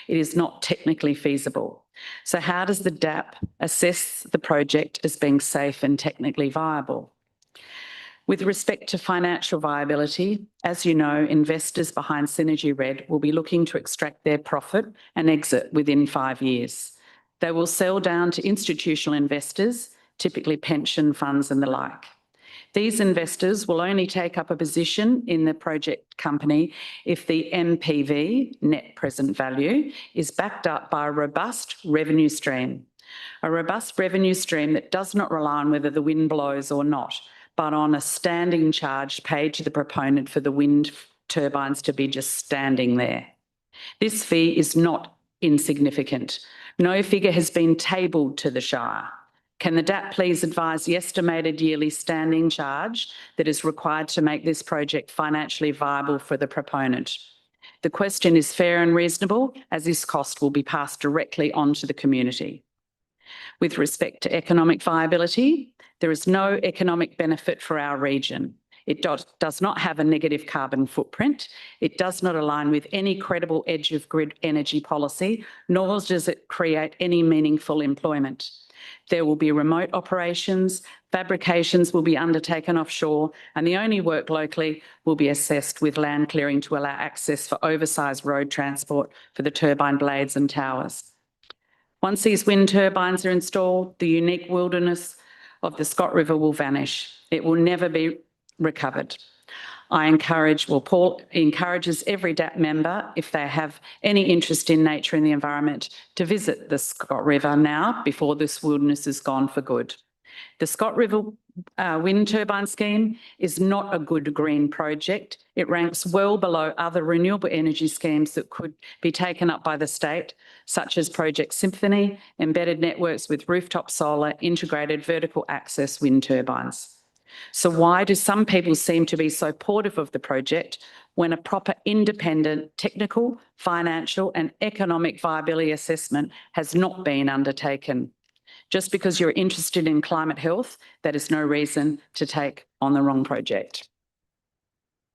It is not technically feasible. So how does the DAP assess the project as being safe and technically viable? With respect to financial viability, as you know, investors behind Synergy Red will be looking to extract their profit and exit within 5 years. They will sell down to institutional investors, typically pension funds and the like. These investors will only take up a position in the project company if the NPV, net present value, is backed up by a robust revenue stream. A robust revenue stream that does not rely on whether the wind blows or not, but on a standing charge paid to the proponent for the wind turbines to be just standing there. This fee is not insignificant. No figure has been tabled to the Shire. Can the DAP please advise the estimated yearly standing charge that is required to make this project financially viable for the proponent? The question is fair and reasonable, as this cost will be passed directly on to the community. With respect to economic viability, there is no economic benefit for our region. It does not have a negative carbon footprint. It does not align with any credible edge of grid energy policy, nor does it create any meaningful employment. There will be remote operations, fabrications will be undertaken offshore, and the only work locally will be assessed with land clearing to allow access for oversized road transport for the turbine blades and towers. Once these wind turbines are installed, the unique wilderness of the Scott River will vanish. It will never be recovered. Paul encourages every DAP member, if they have any interest in nature and the environment, to visit the Scott River now before this wilderness is gone for good. The Scott River wind turbine scheme is not a good green project. It ranks well below other renewable energy schemes that could be taken up by the state, such as Project Symphony, embedded networks with rooftop solar, integrated vertical access wind turbines. So why do some people seem to be so supportive of the project when a proper independent technical, financial and economic viability assessment has not been undertaken? Just because you're interested in climate health, that is no reason to take on the wrong project.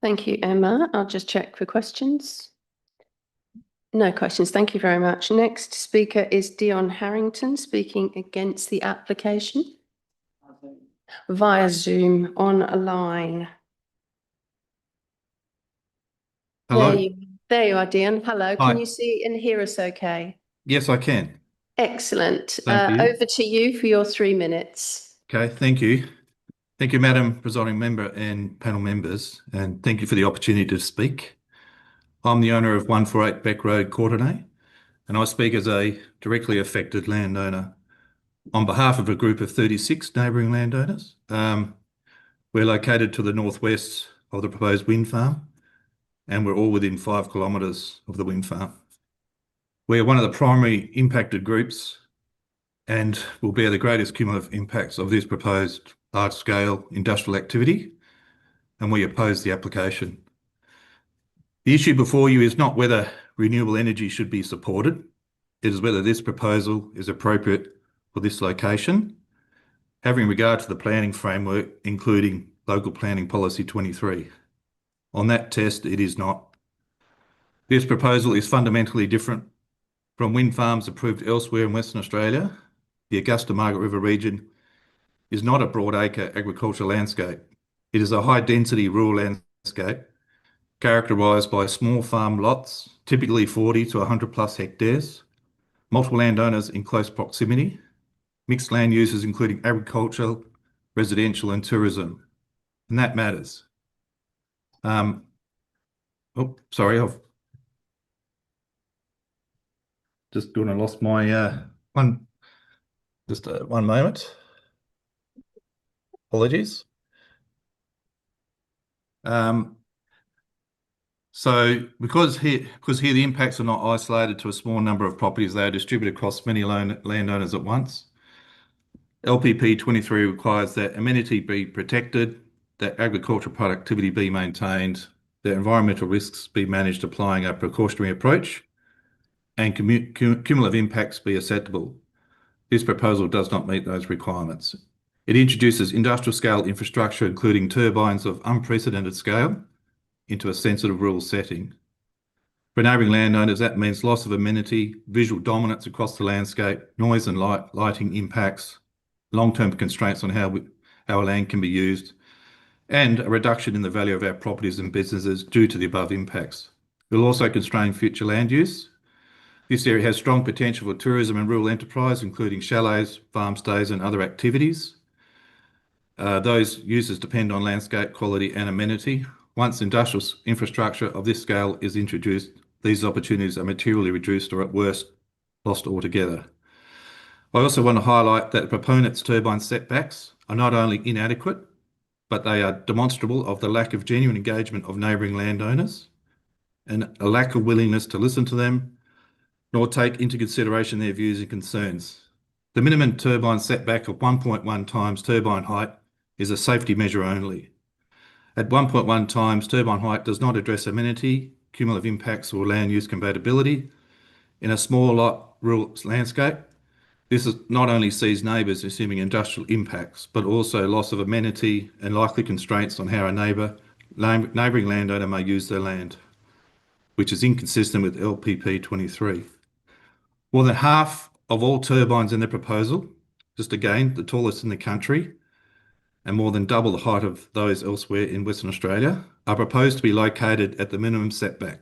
Thank you, Emma. I'll just check for questions. No questions. Thank you very much. Next speaker is Dion Harrington, speaking against the application via Zoom on a line. Hello. There you are, Dion. Hello. Hi. Can you see and hear us okay? Yes, I can. Excellent. Thank you. Over to you for your 3 minutes. Okay, thank you. Thank you, Madam Presiding Member and panel members, and thank you for the opportunity to speak. I'm the owner of 148 Beck Road, Courtenay, and I speak as a directly affected landowner on behalf of a group of 36 neighbouring landowners. We're located to the northwest of the proposed wind farm, and we're all within 5 kilometres of the wind farm. We're one of the primary impacted groups and will bear the greatest cumulative impacts of this proposed large-scale industrial activity, and we oppose the application. The issue before you is not whether renewable energy should be supported, it is whether this proposal is appropriate for this location, having regard to the planning framework, including Local Planning Policy 23. On that test, it is not. This proposal is fundamentally different from wind farms approved elsewhere in Western Australia. The Augusta-Margaret River region is not a broadacre agricultural landscape. It is a high-density rural landscape characterised by small farm lots, typically 40 to 100 plus hectares, multiple landowners in close proximity, mixed land uses including agriculture, residential and tourism, and that matters. Sorry, I've just gone and lost my one moment. Apologies. So because here the impacts are not isolated to a small number of properties, they are distributed across many landowners at once. LPP 23 requires that amenity be protected, that agricultural productivity be maintained, that environmental risks be managed applying a precautionary approach, and cumulative impacts be acceptable. This proposal does not meet those requirements. It introduces industrial scale infrastructure, including turbines of unprecedented scale, into a sensitive rural setting. For neighbouring landowners, that means loss of amenity, visual dominance across the landscape, noise and lighting impacts, long-term constraints on how our land can be used, and a reduction in the value of our properties and businesses due to the above impacts. It will also constrain future land use. This area has strong potential for tourism and rural enterprise, including chalets, farm stays and other activities. Those uses depend on landscape quality and amenity. Once industrial infrastructure of this scale is introduced, these opportunities are materially reduced or at worst, lost altogether. I also want to highlight that the proponents' turbine setbacks are not only inadequate, but they are demonstrable of the lack of genuine engagement of neighbouring landowners and a lack of willingness to listen to them, nor take into consideration their views and concerns. The minimum turbine setback of 1.1 times turbine height is a safety measure only. At 1.1 times, turbine height does not address amenity, cumulative impacts or land use compatibility. In a small rural landscape, this not only sees neighbours assuming industrial impacts, but also loss of amenity and likely constraints on how a neighbouring landowner may use their land, which is inconsistent with LPP 23. More than half of all turbines in the proposal, just again, the tallest in the country, and more than double the height of those elsewhere in Western Australia, are proposed to be located at the minimum setback.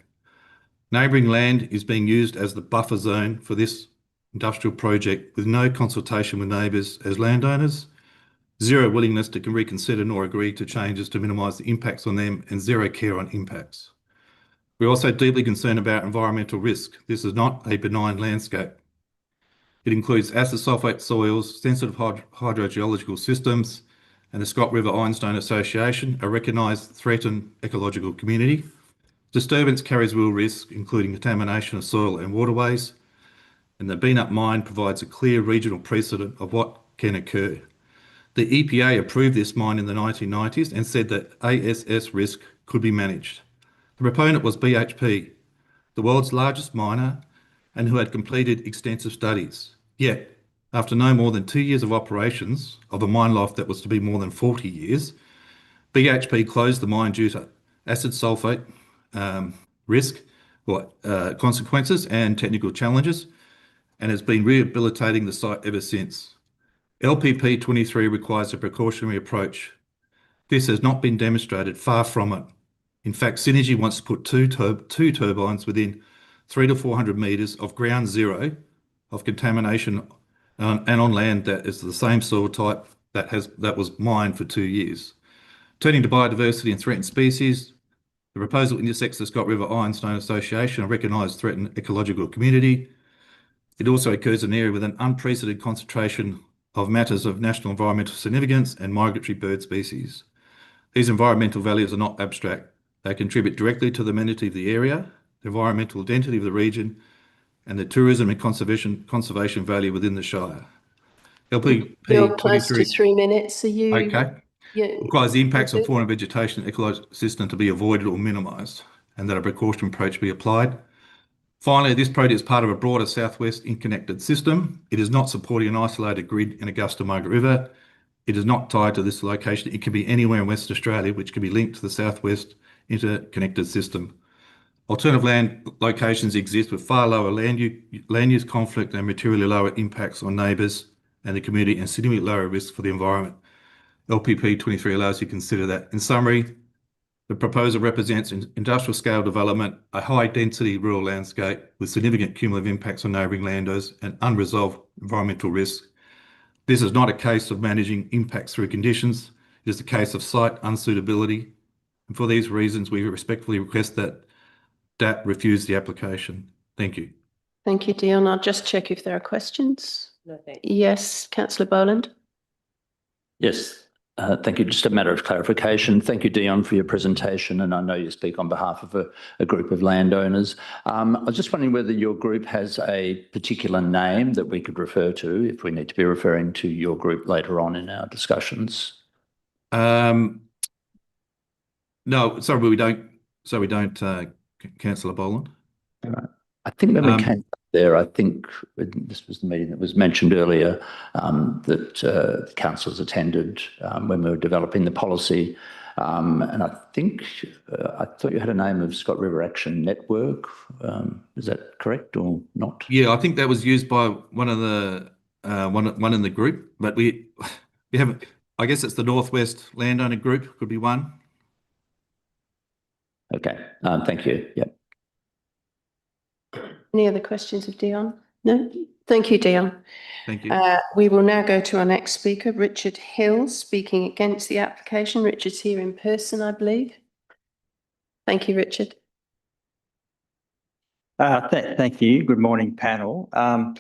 Neighbouring land is being used as the buffer zone for this industrial project with no consultation with neighbours as landowners, zero willingness to reconsider nor agree to changes to minimise the impacts on them, and zero care on impacts. We're also deeply concerned about environmental risk. This is not a benign landscape. It includes acid sulphate soils, sensitive hydrogeological systems, and the Scott River Ironstone Association, a recognised threatened ecological community. Disturbance carries real risk, including contamination of soil and waterways, and the Beanup mine provides a clear regional precedent of what can occur. The EPA approved this mine in the 1990s and said that ASS risk could be managed. The proponent was BHP, the world's largest miner, and who had completed extensive studies. Yet, after no more than 2 years of operations of a mine life that was to be more than 40 years, BHP closed the mine due to acid sulphate risk, consequences and technical challenges, and has been rehabilitating the site ever since. LPP 23 requires a precautionary approach. This has not been demonstrated, far from it. In fact, Synergy wants to put two turbines within 300 to 400 metres of ground zero of contamination and on land that is the same soil type that was mined for 2 years. Turning to biodiversity and threatened species, the proposal intersects the Scott River Ironstone Association, a recognised threatened ecological community. It also occurs in an area with an unprecedented concentration of matters of national environmental significance and migratory bird species. These environmental values are not abstract. They contribute directly to the amenity of the area, the environmental identity of the region, and the tourism and conservation value within the Shire. LPP You're close to 23 3 minutes. Are you? Okay. Yeah. Requires the impacts on fauna and vegetation and ecological system to be avoided or minimised, and that a precautionary approach be applied. Finally, this project is part of a broader southwest interconnected system. It is not supporting an isolated grid in Augusta-Margaret River. It is not tied to this location. It can be anywhere in Western Australia, which can be linked to the southwest interconnected system. Alternative land locations exist with far lower land use conflict and materially lower impacts on neighbours and the community, and significantly lower risk for the environment. LPP 23 allows you to consider that. In summary, the proposal represents industrial scale development, a high density rural landscape with significant cumulative impacts on neighbouring landowners and unresolved environmental risks. This is not a case of managing impacts through conditions. It is a case of site unsuitability. And for these reasons, we respectfully request that DAP refuse the application. Thank you. Thank you, Dion. I'll just check if there are questions. No, thanks. Yes, Councillor Boland. Yes, Thank you. Just a matter of clarification. Thank you, Dion, for your presentation, and I know you speak on behalf of a group of landowners. I was just wondering whether your group has a particular name that we could refer to if we need to be referring to your group later on in our discussions. No, sorry, we don't. So we don't, Councillor Boland. I think when we came up there, I think this was the meeting that was mentioned earlier, that the councillors attended when we were developing the policy. And I think, I thought you had a name of Scott River Action Network. Is that correct or not? Yeah, I think that was used by one of the one in the group, but we haven't. I guess it's the Northwest Landowner Group, could be one. Okay, thank you. Yep. Any other questions of Dion? No? Thank you, Dion. Thank you. We will now go to our next speaker, Richard Hill, speaking against the application. Richard's here in person, I believe. Thank you, Richard. Thank you. Good morning, panel. I'm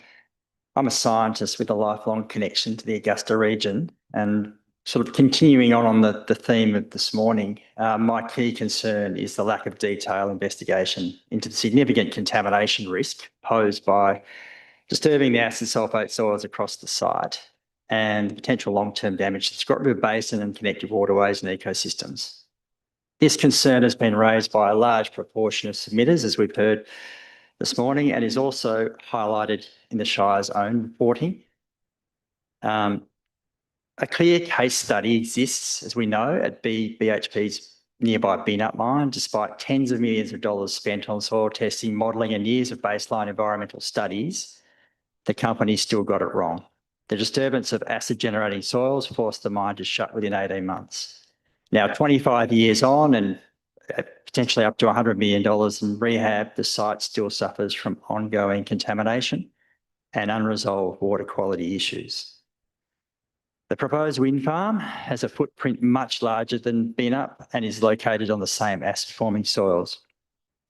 a scientist with a lifelong connection to the Augusta region, and sort of continuing on the theme of this morning, my key concern is the lack of detailed investigation into the significant contamination risk posed by disturbing the acid sulphate soils across the site and the potential long-term damage to the Scott River Basin and connected waterways and ecosystems. This concern has been raised by a large proportion of submitters, as we've heard this morning, and is also highlighted in the Shire's own reporting. A clear case study exists, as we know, at BHP's nearby Beanup mine. Despite tens of millions of dollars spent on soil testing, modelling and years of baseline environmental studies, the company still got it wrong. The disturbance of acid-generating soils forced the mine to shut within 18 months. Now, 25 years on and potentially up to $100 million in rehab, the site still suffers from ongoing contamination and unresolved water quality issues. The proposed wind farm has a footprint much larger than Beanup and is located on the same acid-forming soils.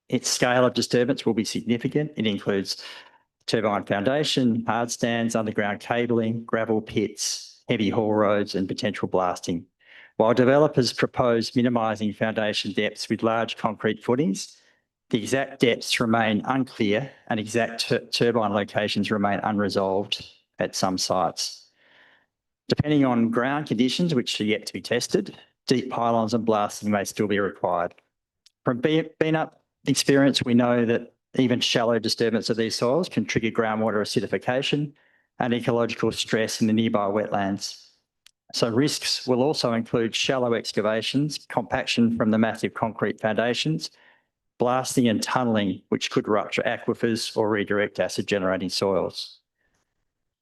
Its scale of disturbance will be significant. It includes turbine foundation, hard stands, underground cabling, gravel pits, heavy haul roads and potential blasting. While developers propose minimising foundation depths with large concrete footings, the exact depths remain unclear and exact turbine locations remain unresolved at some sites. Depending on ground conditions, which are yet to be tested, deep pylons and blasting may still be required. From Beanup experience, we know that even shallow disturbance of these soils can trigger groundwater acidification and ecological stress in the nearby wetlands. So risks will also include shallow excavations, compaction from the massive concrete foundations, blasting and tunnelling, which could rupture aquifers or redirect acid-generating soils.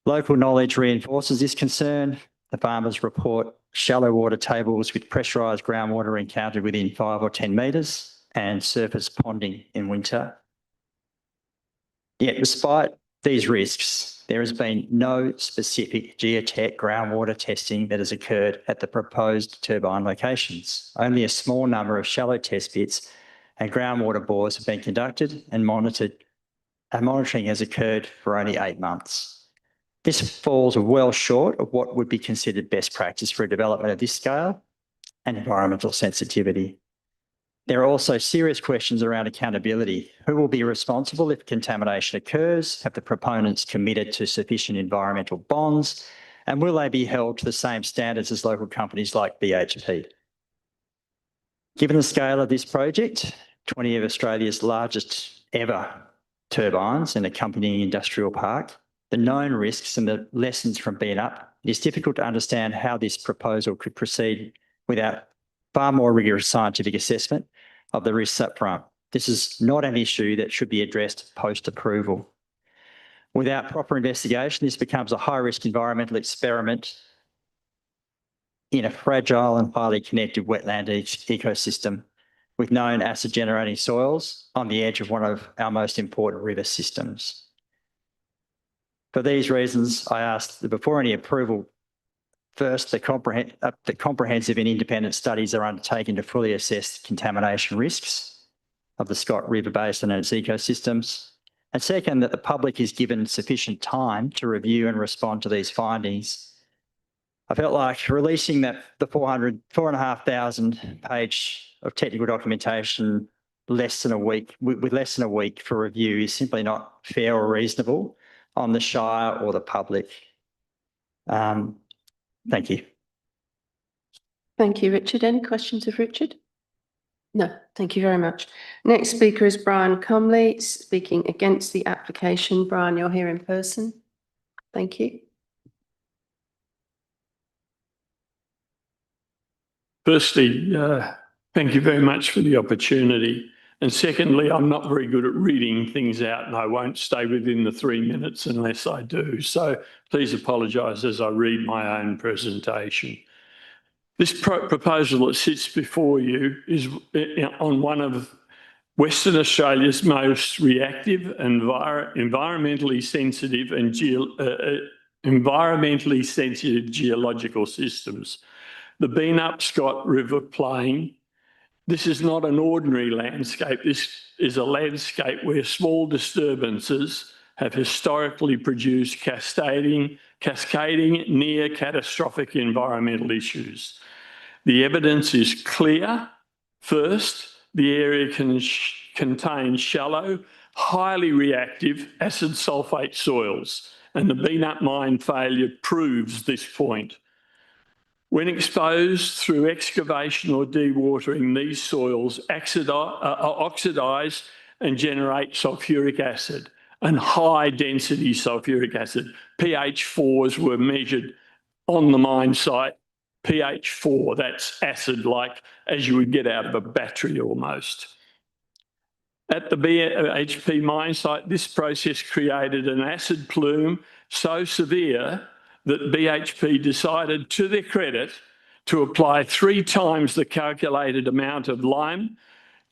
Local knowledge reinforces this concern. The farmers report shallow water tables with pressurised groundwater encountered within 5 or 10 metres and surface ponding in winter. Yet despite these risks, there has been no specific geotech groundwater testing that has occurred at the proposed turbine locations. Only a small number of shallow test pits and groundwater bores have been conducted and monitored, and monitoring has occurred for only 8 months. This falls well short of what would be considered best practice for a development of this scale and environmental sensitivity. There are also serious questions around accountability. Who will be responsible if contamination occurs? Have the proponents committed to sufficient environmental bonds? And will they be held to the same standards as local companies like BHP? Given the scale of this project, 20 of Australia's largest ever turbines and accompanying industrial park, the known risks and the lessons from Beanup, it is difficult to understand how this proposal could proceed without far more rigorous scientific assessment of the risks up front. This is not an issue that should be addressed post-approval. Without proper investigation, this becomes a high-risk environmental experiment in a fragile and highly connected wetland ecosystem with known acid-generating soils on the edge of one of our most important river systems. For these reasons, I ask that before any approval, first, the comprehensive and independent studies are undertaken to fully assess contamination risks of the Scott River Basin and its ecosystems. And second, that the public is given sufficient time to review and respond to these findings. I felt like releasing the 4,500 page of technical documentation with less than a week for review is simply not fair or reasonable on the Shire or the public. Thank you. Thank you, Richard. Any questions of Richard? No, thank you very much. Next speaker is Brian Comley, speaking against the application. Brian, you're here in person. Thank you. Firstly, thank you very much for the opportunity. And secondly, I'm not very good at reading things out, and I won't stay within the 3 minutes unless I do. So please apologise as I read my own presentation. This proposal that sits before you is on one of Western Australia's most reactive, environmentally sensitive geological systems. The Beenup-Scott River Plain. This is not an ordinary landscape. This is a landscape where small disturbances have historically produced cascading near catastrophic environmental issues. The evidence is clear. First, the area contains shallow, highly reactive acid sulfate soils, and the Beenup mine failure proves this point. When exposed through excavation or dewatering, these soils oxidise and generate sulfuric acid and high-density sulfuric acid. pH 4s were measured on the mine site. pH 4, that's acid like as you would get out of a battery almost. At the BHP mine site, this process created an acid plume so severe that BHP decided, to their credit, to apply 3 times the calculated amount of lime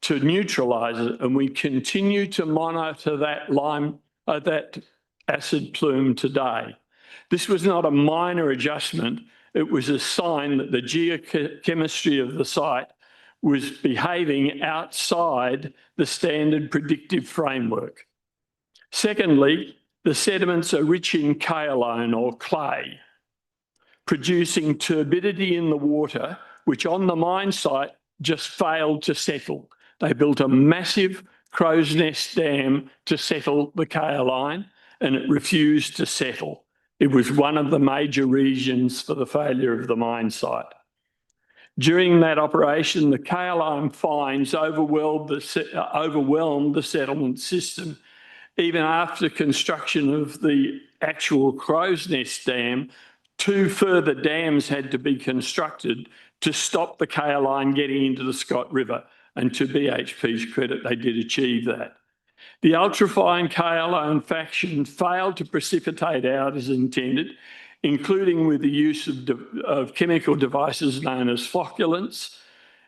to neutralise it, and we continue to monitor that acid plume today. This was not a minor adjustment. It was a sign that the geochemistry of the site was behaving outside the standard predictive framework. Secondly, the sediments are rich in kaolin or clay, producing turbidity in the water, which on the mine site just failed to settle. They built a massive crow's nest dam to settle the kaolin, and it refused to settle. It was one of the major reasons for the failure of the mine site. During that operation, the kaolin fines overwhelmed the settlement system. Even after construction of the actual crow's nest dam, 2 further dams had to be constructed to stop the kaolin getting into the Scott River. And to BHP's credit, they did achieve that. The ultrafine kaolin fraction failed to precipitate out as intended, including with the use of chemical devices known as flocculants.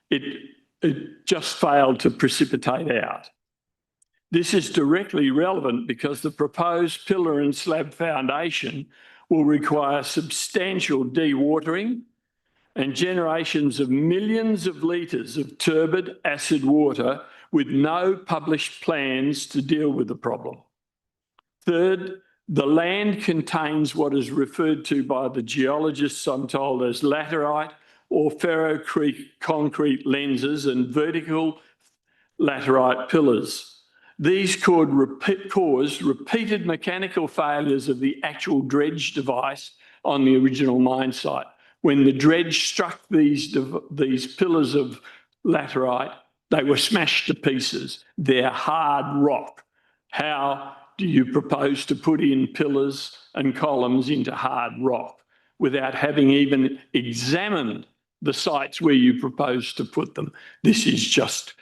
It just failed to precipitate out. This is directly relevant because the proposed pillar and slab foundation will require substantial dewatering and generations of millions of litres of turbid acid water with no published plans to deal with the problem. Third, the land contains what is referred to by the geologists, I'm told, as laterite or ferroconcrete lenses and vertical laterite pillars. These caused repeated mechanical failures of the actual dredge device on the original mine site. When the dredge struck these pillars of laterite, they were smashed to pieces. They're hard rock. How do you propose to put in pillars and columns into hard rock without having even examined the sites where you propose to put them? This is just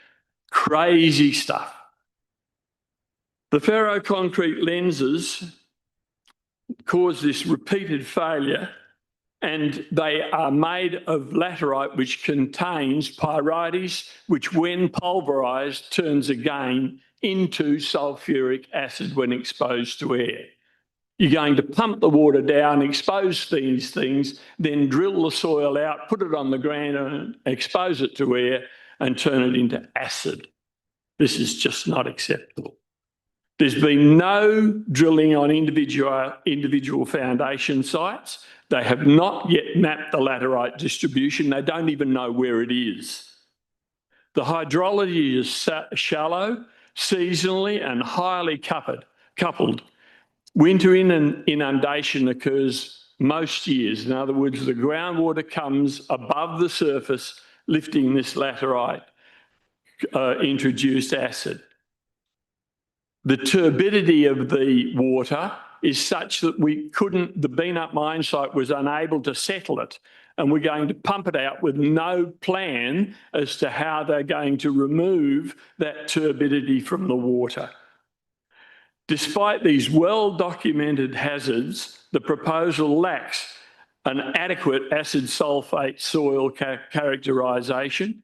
crazy stuff. The ferroconcrete lenses cause this repeated failure, and they are made of laterite, which contains pyrites, which when pulverised turns again into sulfuric acid when exposed to air. You're going to pump the water down, expose these things, then drill the soil out, put it on the ground and expose it to air and turn it into acid. This is just not acceptable. There's been no drilling on individual foundation sites. They have not yet mapped the laterite distribution. They don't even know where it is. The hydrology is shallow, seasonally and highly coupled. Winter inundation occurs most years. In other words, the groundwater comes above the surface, lifting this laterite introduced acid. The turbidity of the water is such that the Beanup mine site was unable to settle it, and we're going to pump it out with no plan as to how they're going to remove that turbidity from the water. Despite these well-documented hazards, the proposal lacks an adequate acid sulfate soil characterisation,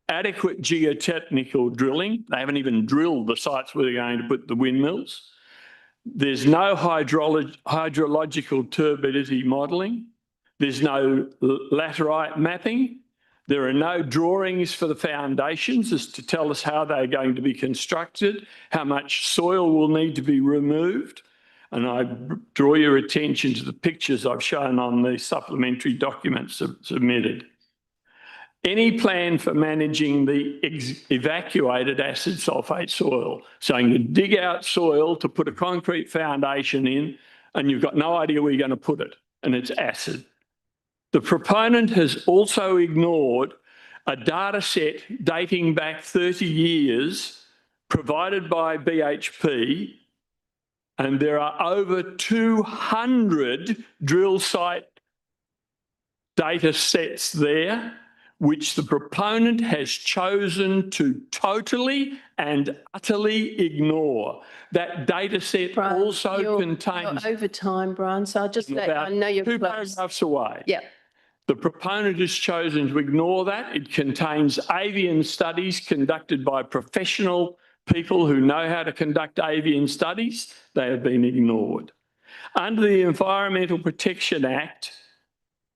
adequate geotechnical drilling. They haven't even drilled the sites where they're going to put the windmills. There's no hydrological turbidity modelling. There's no laterite mapping. There are no drawings for the foundations as to tell us how they're going to be constructed, how much soil will need to be removed. And I draw your attention to the pictures I've shown on the supplementary documents submitted. Any plan for managing the evacuated acid sulfate soil, so you dig out soil to put a concrete foundation in, and you've got no idea where you're going to put it, and it's acid. The proponent has also ignored a data set dating back 30 years provided by BHP, and there are over 200 drill site data sets there, which the proponent has chosen to totally and utterly ignore. That data set also contains... You're over time, Brian, so I'll just let I know you're two close. paragraphs away. Yeah. The proponent has chosen to ignore that. It contains avian studies conducted by professional people who know how to conduct avian studies. They have been ignored. Under the Environmental Protection Act,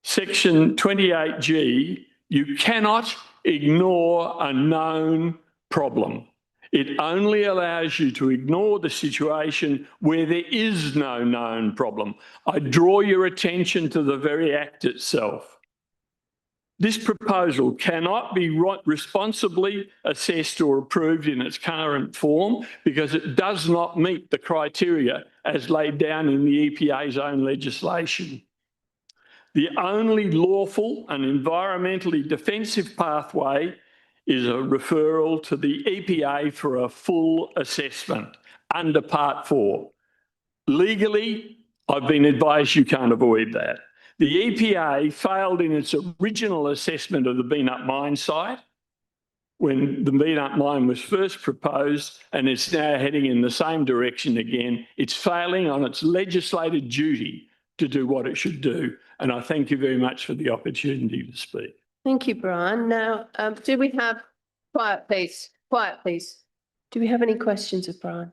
Section 28G, you cannot ignore a known problem. It only allows you to ignore the situation where there is no known problem. I draw your attention to the very act itself. This proposal cannot be responsibly assessed or approved in its current form because it does not meet the criteria as laid down in the EPA's own legislation. The only lawful and environmentally defensive pathway is a referral to the EPA for a full assessment under Part 4. Legally, I've been advised you can't avoid that. The EPA failed in its original assessment of the Beanup mine site when the Beanup mine was first proposed, and it's now heading in the same direction again. It's failing on its legislated duty to do what it should do. And I thank you very much for the opportunity to speak. Thank you, Brian. Now, do we have... Quiet, please. Quiet, please. Do we have any questions of Brian?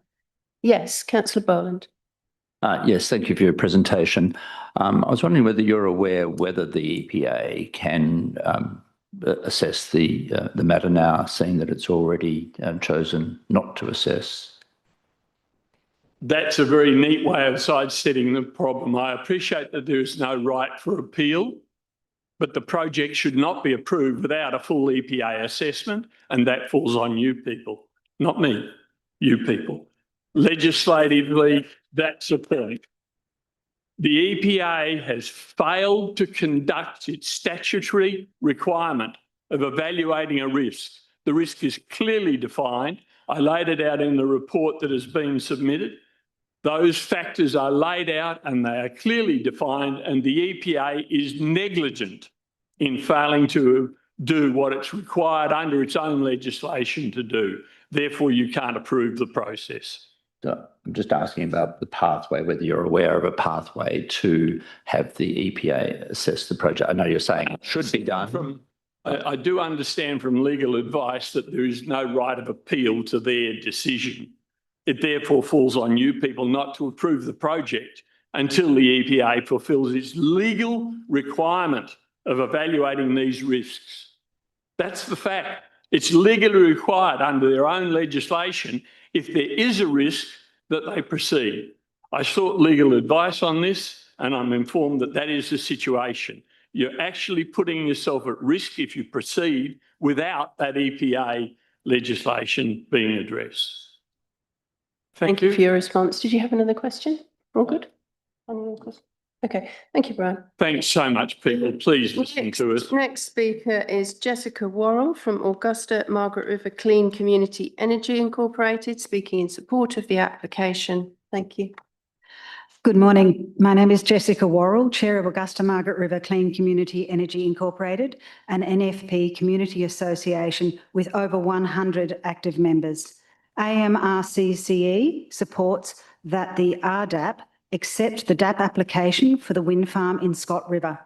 Yes, Councillor Boland. Yes, thank you for your presentation. I was wondering whether you're aware whether the EPA can assess the matter now, seeing that it's already chosen not to assess. That's a very neat way of sidestepping the problem. I appreciate that there is no right for appeal, but the project should not be approved without a full EPA assessment, and that falls on you people, not me, you people. Legislatively, that's the point. The EPA has failed to conduct its statutory requirement of evaluating a risk. The risk is clearly defined. I laid it out in the report that has been submitted. Those factors are laid out and they are clearly defined, and the EPA is negligent in failing to do what it's required under its own legislation to do. Therefore, you can't approve the process. So I'm just asking about the pathway, whether you're aware of a pathway to have the EPA assess the project. I know you're saying it should be done. I do understand from legal advice that there is no right of appeal to their decision. It therefore falls on you people not to approve the project until the EPA fulfills its legal requirement of evaluating these risks. That's the fact. It's legally required under their own legislation, if there is a risk, that they proceed. I sought legal advice on this. and I'm informed that that is the situation. You're actually putting yourself at risk if you proceed without that EPA legislation being addressed. Thank you for your response. Did you have another question? All good? Okay, thank you, Brian. Thanks so much, people. Please listen to us. Next speaker is Jessica Worrell from Augusta-Margaret River Clean Community Energy Incorporated, speaking in support of the application. Thank you. Good morning. My name is Jessica Worrell, Chair of Augusta-Margaret River Clean Community Energy Incorporated, an NFP community association with over 100 active members. AMRCCE supports that the RDAP accept the DAP application for the wind farm in Scott River.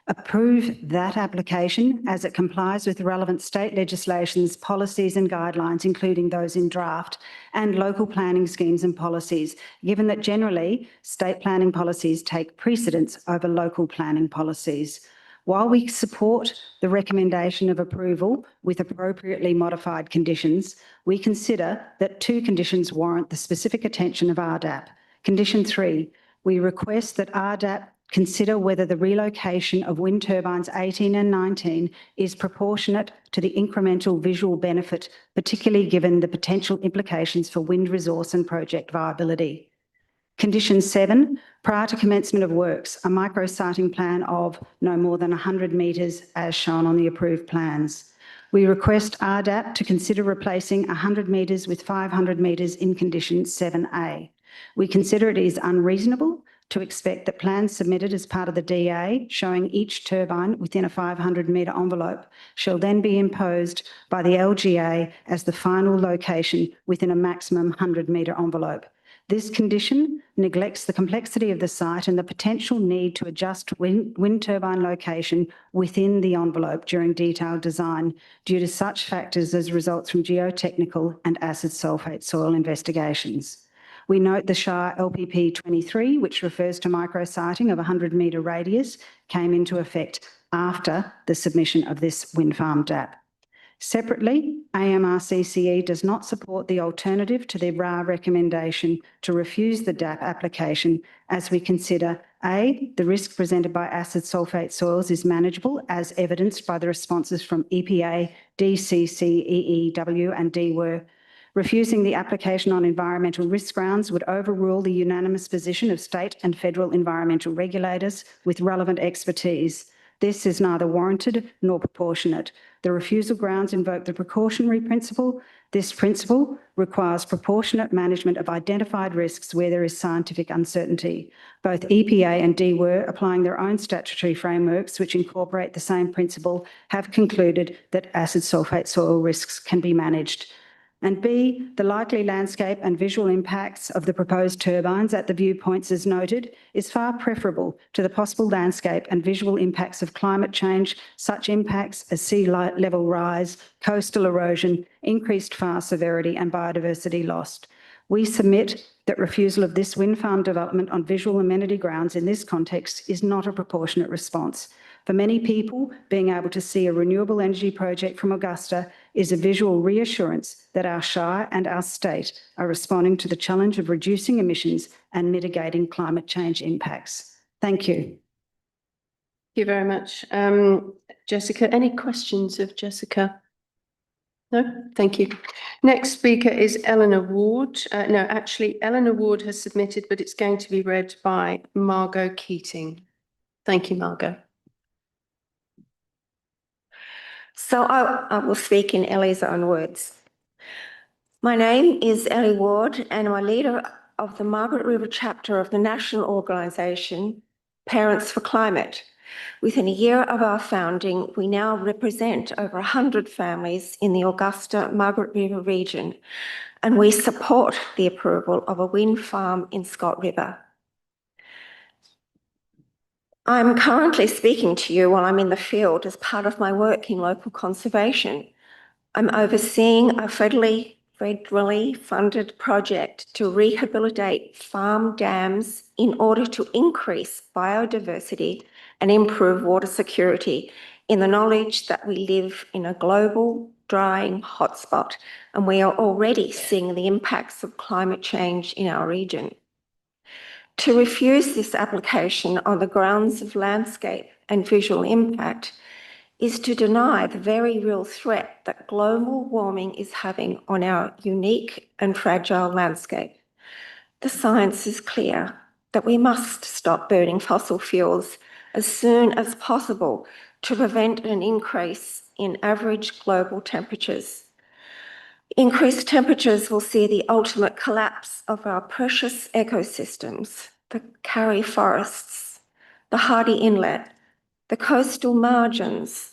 Approve that application as it complies with relevant state legislations, policies and guidelines, including those in draft, and local planning schemes and policies, given that generally state planning policies take precedence over local planning policies. While we support the recommendation of approval with appropriately modified conditions, we consider that two conditions warrant the specific attention of RDAP. Condition 3, we request that RDAP consider whether the relocation of wind turbines 18 and 19 is proportionate to the incremental visual benefit, particularly given the potential implications for wind resource and project viability. Condition 7, prior to commencement of works, a micro-siting plan of no more than 100 metres as shown on the approved plans. We request RDAP to consider replacing 100 metres with 500 metres in condition 7A. We consider it is unreasonable to expect that plans submitted as part of the DA showing each turbine within a 500-metre envelope shall then be imposed by the LGA as the final location within a maximum 100-metre envelope. This condition neglects the complexity of the site and the potential need to adjust wind turbine location within the envelope during detailed design due to such factors as results from geotechnical and acid sulphate soil investigations. We note the Shire LPP 23, which refers to micro-siting of a 100-metre radius, came into effect after the submission of this wind farm DAP. Separately, AMRCCE does not support the alternative to the RA recommendation to refuse the DAP application as we consider A, the risk presented by acid sulphate soils is manageable as evidenced by the responses from EPA, DCC, EEW and DWER. Refusing the application on environmental risk grounds would overrule the unanimous position of state and federal environmental regulators with relevant expertise. This is neither warranted nor proportionate. The refusal grounds invoke the precautionary principle. This principle requires proportionate management of identified risks where there is scientific uncertainty. Both EPA and DWER, applying their own statutory frameworks which incorporate the same principle, have concluded that acid sulphate soil risks can be managed. And B, the likely landscape and visual impacts of the proposed turbines at the viewpoints as noted is far preferable to the possible landscape and visual impacts of climate change, such impacts as sea level rise, coastal erosion, increased fire severity and biodiversity loss. We submit that refusal of this wind farm development on visual amenity grounds in this context is not a proportionate response. For many people, being able to see a renewable energy project from Augusta is a visual reassurance that our Shire and our state are responding to the challenge of reducing emissions and mitigating climate change impacts. Thank you. Thank you very much. Jessica, any questions of Jessica? No? Thank you. Next speaker is Eleanor Ward. No, actually, Eleanor Ward has submitted, but it's going to be read by Margot Keating. Thank you, Margot. So I will speak in Ellie's own words. My name is Ellie Ward and I'm a leader of the Margaret River chapter of the national organisation Parents for Climate. Within a year of our founding, we now represent over 100 families in the Augusta-Margaret River region, and we support the approval of a wind farm in Scott River. I'm currently speaking to you while I'm in the field as part of my work in local conservation. I'm overseeing a federally funded project to rehabilitate farm dams in order to increase biodiversity and improve water security in the knowledge that we live in a global drying hotspot and we are already seeing the impacts of climate change in our region. To refuse this application on the grounds of landscape and visual impact is to deny the very real threat that global warming is having on our unique and fragile landscape. The science is clear that we must stop burning fossil fuels as soon as possible to prevent an increase in average global temperatures. Increased temperatures will see the ultimate collapse of our precious ecosystems, the Karri forests, the Hardy Inlet, the coastal margins,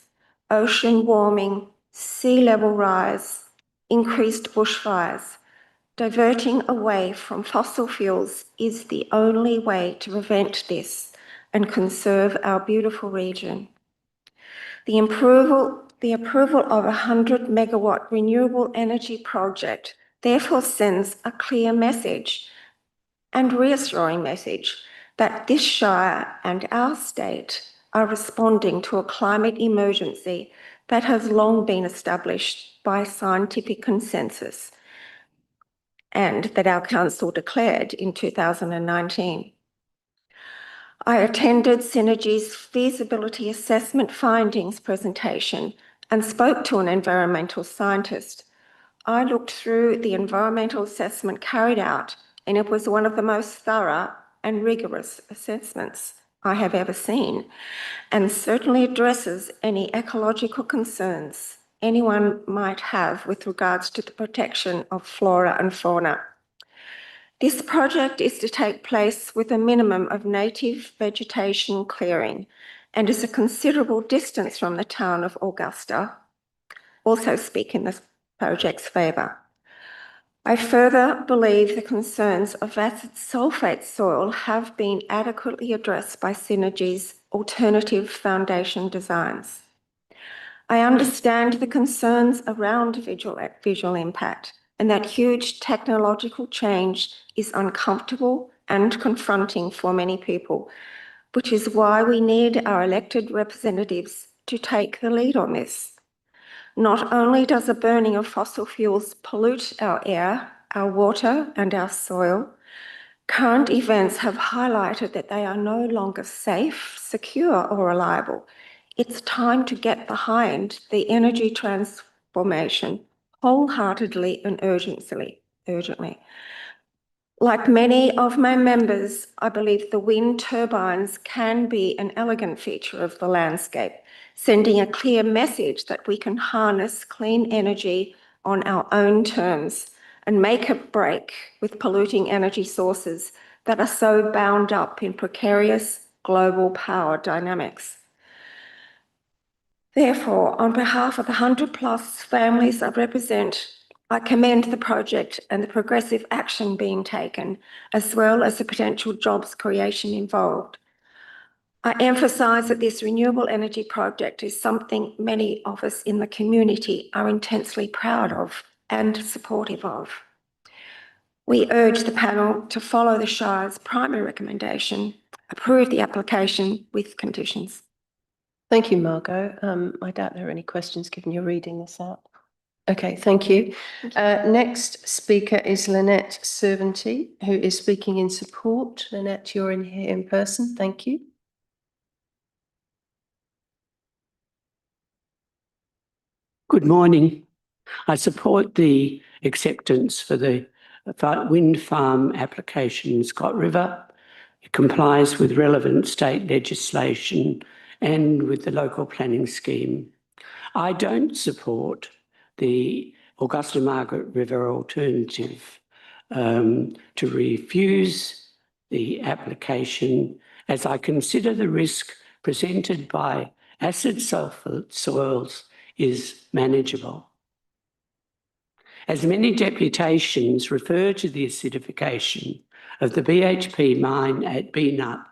ocean warming, sea level rise, increased bushfires. Diverting away from fossil fuels is the only way to prevent this and conserve our beautiful region. The approval of a 100 megawatt renewable energy project therefore sends a clear message and reassuring message that this Shire and our state are responding to a climate emergency that has long been established by scientific consensus and that our council declared in 2019. I attended Synergy's feasibility assessment findings presentation and spoke to an environmental scientist. I looked through the environmental assessment carried out, and it was one of the most thorough and rigorous assessments I have ever seen, and certainly addresses any ecological concerns anyone might have with regards to the protection of flora and fauna. This project is to take place with a minimum of native vegetation clearing and is a considerable distance from the town of Augusta, also speak in this project's favour. I further believe the concerns of acid sulphate soil have been adequately addressed by Synergy's alternative foundation designs. I understand the concerns around visual impact and that huge technological change is uncomfortable and confronting for many people, which is why we need our elected representatives to take the lead on this. Not only does the burning of fossil fuels pollute our air, our water, and our soil, current events have highlighted that they are no longer safe, secure, or reliable. It's time to get behind the energy transformation wholeheartedly and urgently. Like many of my members, I believe the wind turbines can be an elegant feature of the landscape, sending a clear message that we can harness clean energy on our own terms and make a break with polluting energy sources that are so bound up in precarious global power dynamics. Therefore, on behalf of the 100+ families I represent, I commend the project and the progressive action being taken, as well as the potential jobs creation involved. I emphasise that this renewable energy project is something many of us in the community are intensely proud of and supportive of. We urge the panel to follow the Shire's primary recommendation, approve the application with conditions. Thank you, Margot. I doubt there are any questions given you're reading this out. Okay, thank you. Next speaker is Lynette Servanty, who is speaking in support. Lynette, you're in here in person. Thank you. Good morning. I support the acceptance for the wind farm application in Scott River. It complies with relevant state legislation and with the local planning scheme. I don't support the Augusta-Margaret River alternative to refuse the application, as I consider the risk presented by acid sulphate soils is manageable. As many deputations refer to the acidification of the BHP mine at Beenup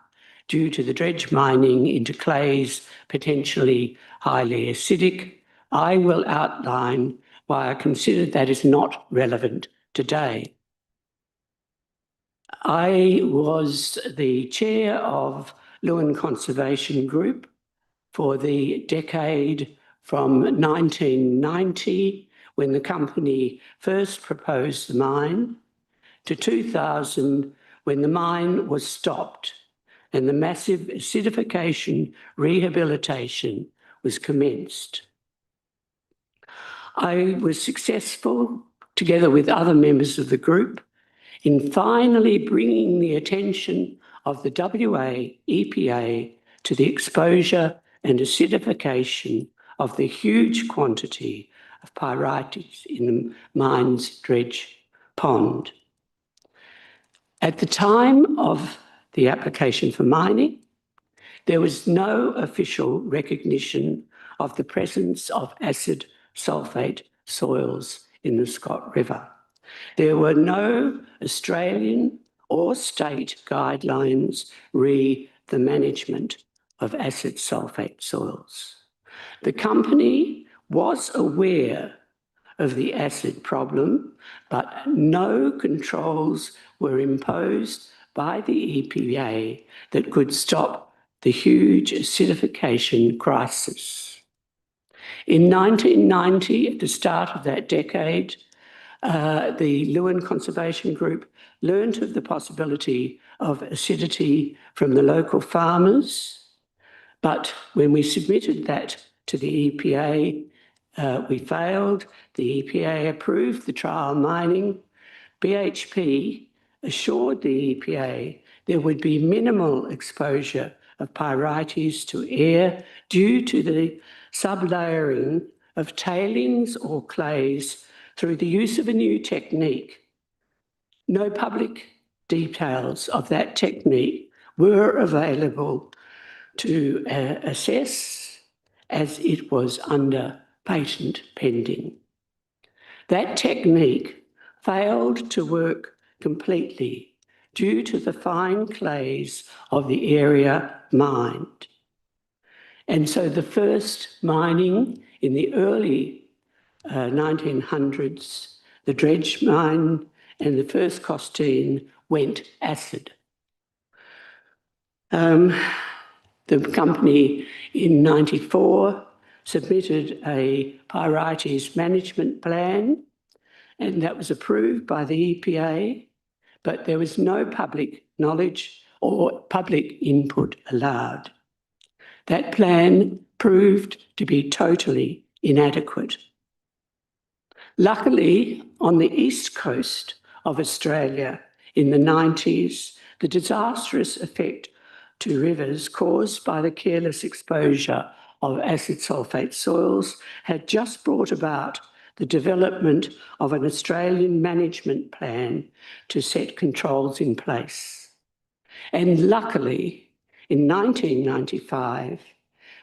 due to the dredge mining into clays potentially highly acidic, I will outline why I consider that is not relevant today. I was the chair of Lewin Conservation Group for the decade from 1990, when the company first proposed the mine, to 2000, when the mine was stopped and the massive acidification rehabilitation was commenced. I was successful, together with other members of the group, in finally bringing the attention of the WA EPA to the exposure and acidification of the huge quantity of pyrites in the mine's dredge pond. At the time of the application for mining, there was no official recognition of the presence of acid sulfate soils in the Scott River. There were no Australian or state guidelines re the management of acid sulfate soils. The company was aware of the acid problem, but no controls were imposed by the EPA that could stop the huge acidification crisis. In 1990, at the start of that decade, the Lewin Conservation Group learnt of the possibility of acidity from the local farmers, but when we submitted that to the EPA, we failed. The EPA approved the trial mining. BHP assured the EPA there would be minimal exposure of pyrites to air due to the sublayering of tailings or clays through the use of a new technique. No public details of that technique were available to assess as it was under patent pending. That technique failed to work completely due to the fine clays of the area mined. And so the first mining in the early 1900s, the dredge mine and the first costine went acid. The company in 1994 submitted a pyrites management plan, and that was approved by the EPA, but there was no public knowledge or public input allowed. That plan proved to be totally inadequate. Luckily, on the east coast of Australia in the 90s, the disastrous effect to rivers caused by the careless exposure of acid sulfate soils had just brought about the development of an Australian management plan to set controls in place. And luckily, in 1995,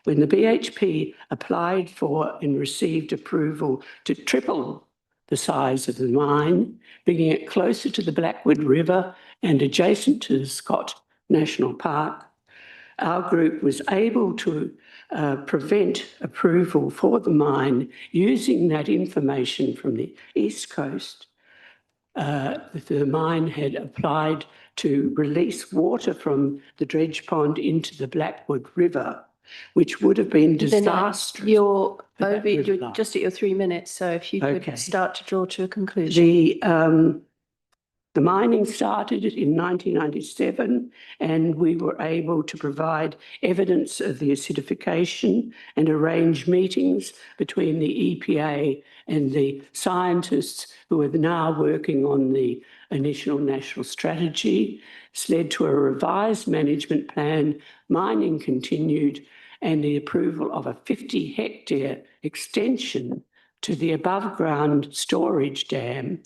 when the BHP applied for and received approval to triple the size of the mine, bringing it closer to the Blackwood River and adjacent to the Scott National Park, our group was able to prevent approval for the mine using that information from the East Coast. The mine had applied to release water from the dredge pond into the Blackwood River, which would have been disastrous. You're just at your 3 minutes, so if you could start to draw to a conclusion. The mining started in 1997, and we were able to provide evidence of the acidification and arrange meetings between the EPA and the scientists who are now working on the initial national strategy. It's led to a revised management plan, mining continued, and the approval of a 50-hectare extension to the above-ground storage dam,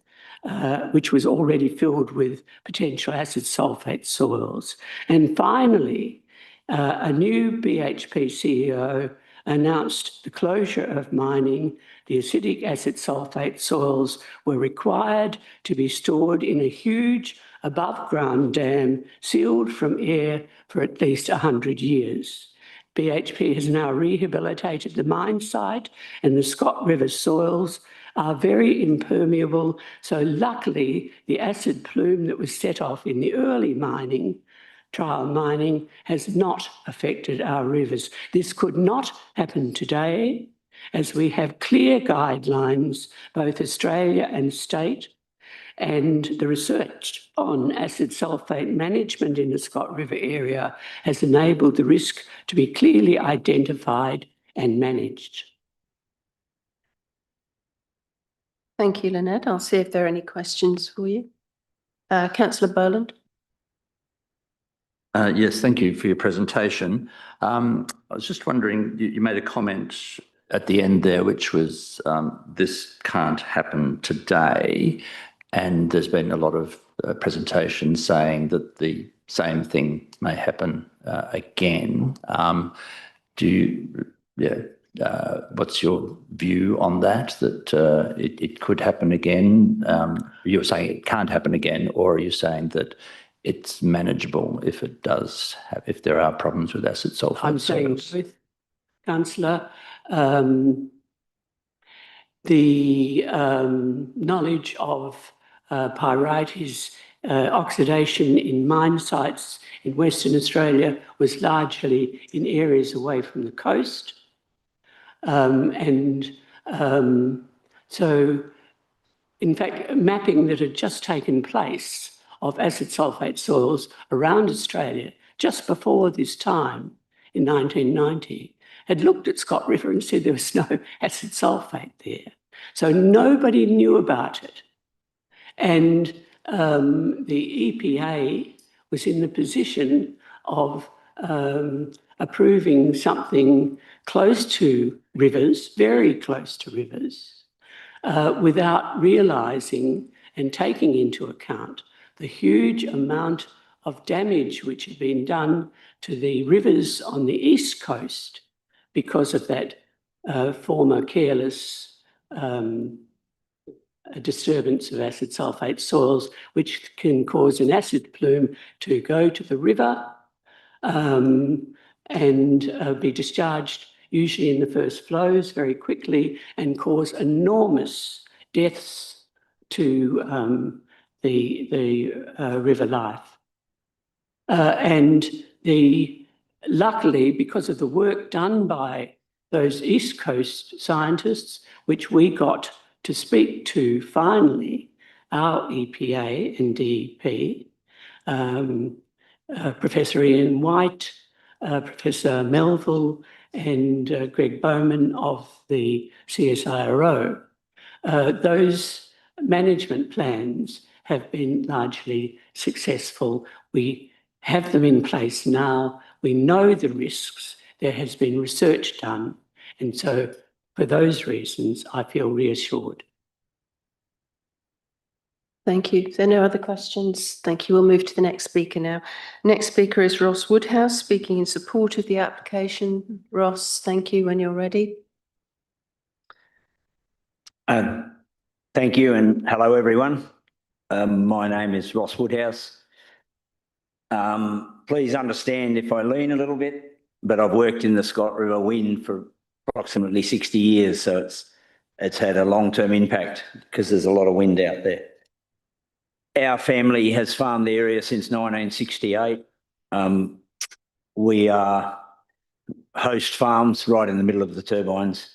which was already filled with potential acid sulfate soils. And finally, a new BHP CEO announced the closure of mining. The acidic acid sulfate soils were required to be stored in a huge above-ground dam sealed from air for at least 100 years. BHP has now rehabilitated the mine site, and the Scott River soils are very impermeable. So luckily, the acid plume that was set off in the early trial mining, has not affected our rivers. This could not happen today, as we have clear guidelines, both Australia and state, and the research on acid sulfate management in the Scott River area has enabled the risk to be clearly identified and managed. Thank you, Lynette. I'll see if there are any questions for you. Councillor Boland. Yes, thank you for your presentation. I was just wondering, you made a comment at the end there, which was this can't happen today, and there's been a lot of presentations saying that the same thing may happen again. What's your view on that, that it could happen again? You're saying it can't happen again, or are you saying that it's manageable if it does if there are problems with acid sulfate? I'm saying both, Councillor. The knowledge of pyrites oxidation in mine sites in Western Australia was largely in areas away from the coast. So, in fact, mapping that had just taken place of acid sulfate soils around Australia just before this time in 1990 had looked at Scott River and said there was no acid sulfate there. So nobody knew about it. And the EPA was in the position of approving something close to rivers, very close to rivers, without realising and taking into account the huge amount of damage which had been done to the rivers on the east coast because of that former careless disturbance of acid sulfate soils, which can cause an acid plume to go to the river and be discharged usually in the first flows very quickly and cause enormous deaths to the river life. Luckily, because of the work done by those East Coast scientists, which we got to speak to finally, our EPA and DEP, Professor Ian White, Professor Melville, and Greg Bowman of the CSIRO. Those management plans have been largely successful. We have them in place now. We know the risks. There has been research done. And so for those reasons, I feel reassured. Thank you. If there are no other questions, thank you. We'll move to the next speaker now. Next speaker is Ross Woodhouse, speaking in support of the application. Ross, thank you when you're ready. Thank you and hello everyone. My name is Ross Woodhouse. Please understand if I lean a little bit, but I've worked in the Scott River Wind for approximately 60 years, so it's had a long-term impact because there's a lot of wind out there. Our family has farmed the area since 1968. We are host farms right in the middle of the turbines.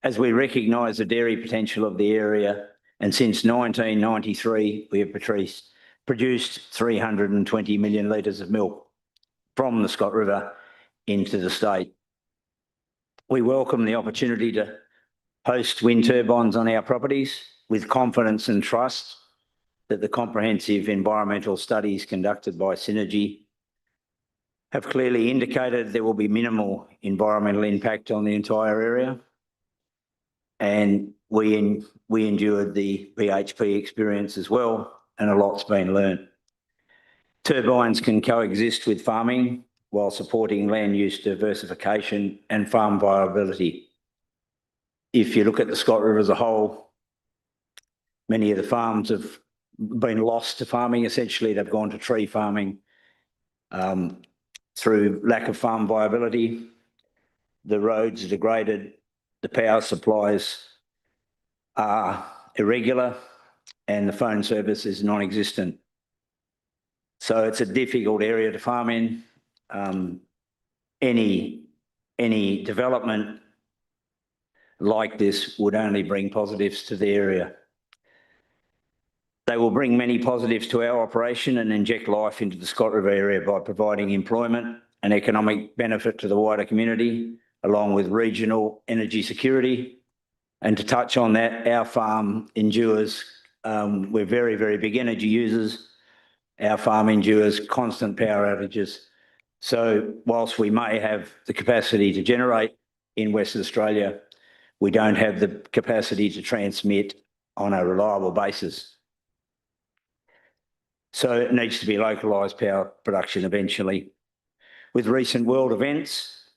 As we recognise the dairy potential of the area, and since 1993 we have produced 320 million litres of milk from the Scott River into the state. We welcome the opportunity to host wind turbines on our properties with confidence and trust that the comprehensive environmental studies conducted by Synergy have clearly indicated there will be minimal environmental impact on the entire area. And we endured the BHP experience as well, and a lot's been learned. Turbines can coexist with farming while supporting land use diversification and farm viability. If you look at the Scott River as a whole, many of the farms have been lost to farming. Essentially, they've gone to tree farming through lack of farm viability. The roads are degraded, the power supplies are irregular, and the phone service is non-existent. So it's a difficult area to farm in. Any development like this would only bring positives to the area. They will bring many positives to our operation and inject life into the Scott River area by providing employment and economic benefit to the wider community, along with regional energy security. And to touch on that, our farm endures, we're very, very big energy users. Our farm endures constant power outages. So whilst we may have the capacity to generate in Western Australia, we don't have the capacity to transmit on a reliable basis. So it needs to be localised power production eventually. With recent world events,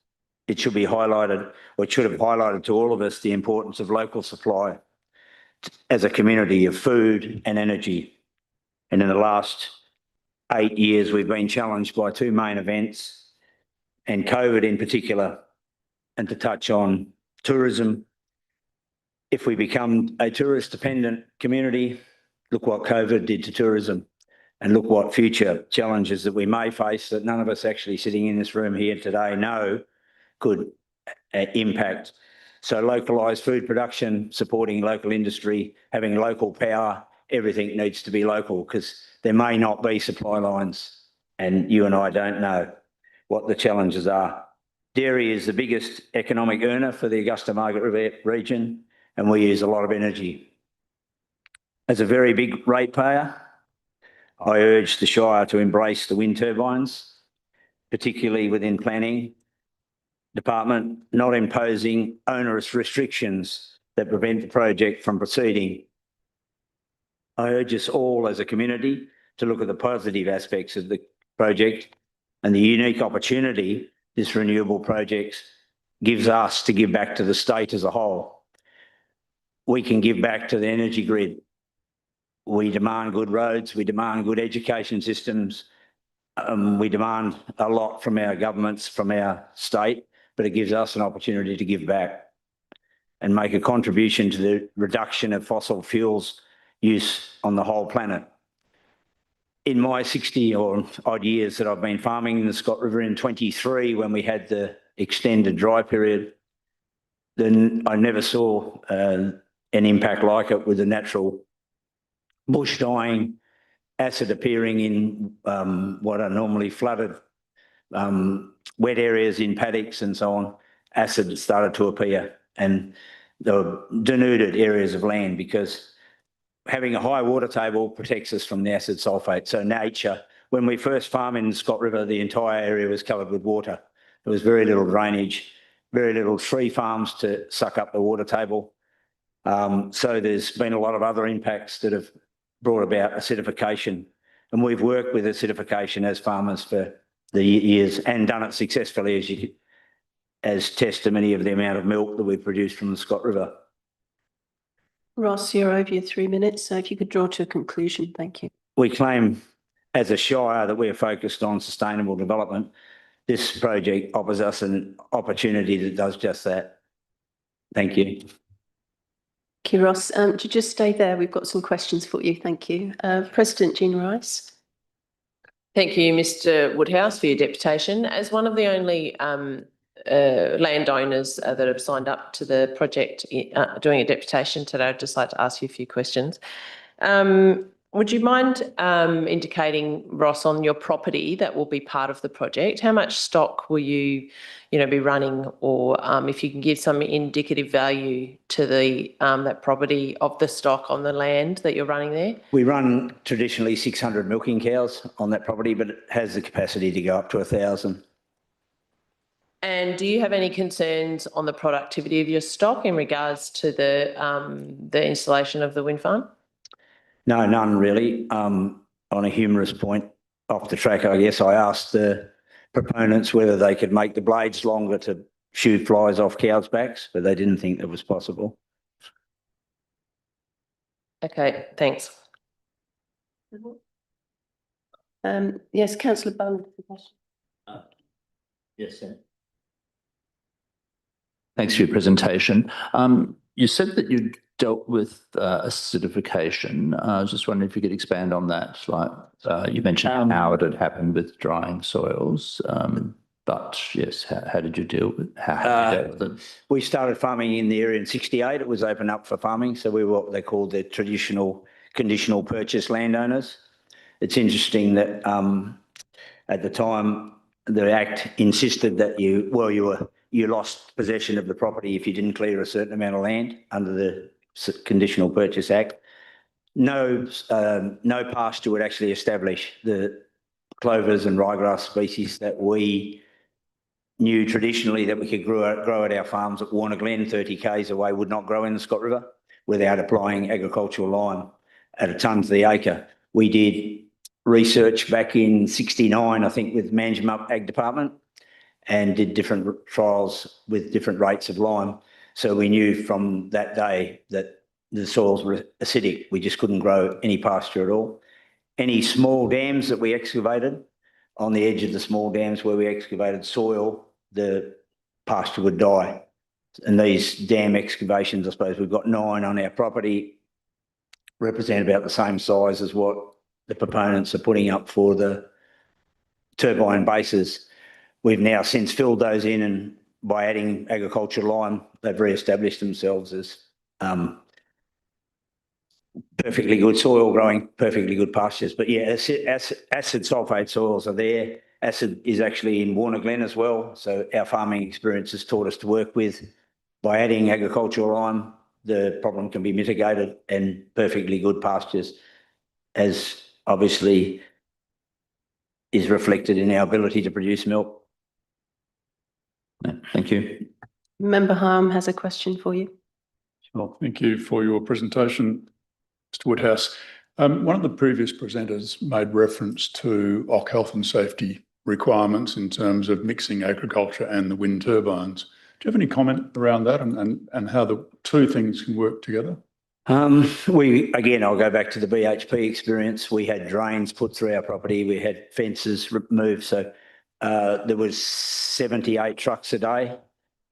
it should be highlighted, or it should have highlighted to all of us the importance of local supply as a community of food and energy. And in the last 8 years, we've been challenged by two main events, and COVID in particular. And to touch on tourism, if we become a tourist-dependent community, look what COVID did to tourism. And look what future challenges that we may face that none of us actually sitting in this room here today know could impact. So localised food production, supporting local industry, having local power, everything needs to be local because there may not be supply lines and you and I don't know what the challenges are. Dairy is the biggest economic earner for the Augusta-Margaret region and we use a lot of energy. As a very big ratepayer, I urge the Shire to embrace the wind turbines, particularly within planning department, not imposing onerous restrictions that prevent the project from proceeding. I urge us all as a community to look at the positive aspects of the project and the unique opportunity this renewable project gives us to give back to the state as a whole. We can give back to the energy grid. We demand good roads, we demand good education systems, we demand a lot from our governments, from our state, but it gives us an opportunity to give back and make a contribution to the reduction of fossil fuels use on the whole planet. In my 60 or odd years that I've been farming in the Scott River, in 23, when we had the extended dry period, then I never saw an impact like it with the natural bush dying, acid appearing in what are normally flooded wet areas in paddocks and so on. Acid started to appear and the denuded areas of land because having a high water table protects us from the acid sulphate. So nature, when we first farmed in the Scott River, the entire area was covered with water. There was very little drainage, very little tree farms to suck up the water table. So there's been a lot of other impacts that have brought about acidification. And we've worked with acidification as farmers for the years and done it successfully as testimony of the amount of milk that we've produced from the Scott River. Ross, you're over your 3 minutes, so if you could draw to a conclusion, thank you. We claim as a Shire that we're focused on sustainable development. This project offers us an opportunity that does just that. Thank you. Thank you, Ross. To just stay there, we've got some questions for you. Thank you. President Jean Rice. Thank you, Mr Woodhouse, for your deputation. As one of the only landowners that have signed up to the project doing a deputation today, I'd just like to ask you a few questions. Would you mind indicating, Ross, on your property that will be part of the project, how much stock will you be running, or if you can give some indicative value to the that property of the stock on the land that you're running there? We run traditionally 600 milking cows on that property, but it has the capacity to go up to 1,000. And do you have any concerns on the productivity of your stock in regards to the installation of the wind farm? No, none really. On a humorous point off the track, I guess I asked the proponents whether they could make the blades longer to shoo flies off cows' backs, but they didn't think that was possible. Okay, thanks. Yes, Councillor Bowen. Yes, sir. Thanks for your presentation. You said that you dealt with acidification. I was just wondering if you could expand on that. Like you mentioned how it had happened with drying soils, but yes, how did you deal with it? We started farming in the area in '68. It was open up for farming, so we were what they called the traditional conditional purchase landowners. It's interesting that at the time, the Act insisted that you lost possession of the property if you didn't clear a certain amount of land under the Conditional Purchase Act. No pasture would actually establish the clovers and ryegrass species that we knew traditionally that we could grow at our farms at Warner Glen, 30 k's away, would not grow in the Scott River without applying agricultural lime at a tonne to the acre. We did research back in 69, I think, with Manjimup Ag Department, and did different trials with different rates of lime. So we knew from that day that the soils were acidic. We just couldn't grow any pasture at all. Any small dams that we excavated, on the edge of the small dams where we excavated soil, the pasture would die. And these dam excavations, I suppose we've got 9 on our property, represent about the same size as what the proponents are putting up for the turbine bases. We've now since filled those in, and by adding agricultural lime, they've re-established themselves as perfectly good soil growing perfectly good pastures. But yeah, acid sulphate soils are there. Acid is actually in Warner Glen as well. So our farming experience has taught us to work with. By adding agricultural lime, the problem can be mitigated, and perfectly good pastures, as obviously is reflected in our ability to produce milk. Thank you. Member Harm has a question for you. Well, thank you for your presentation, Mr. Woodhouse. One of the previous presenters made reference to OC health and safety requirements in terms of mixing agriculture and the wind turbines. Do you have any comment around that and how the two things can work together? Again, I'll go back to the BHP experience. We had drains put through our property. We had fences removed. So there was 78 trucks a day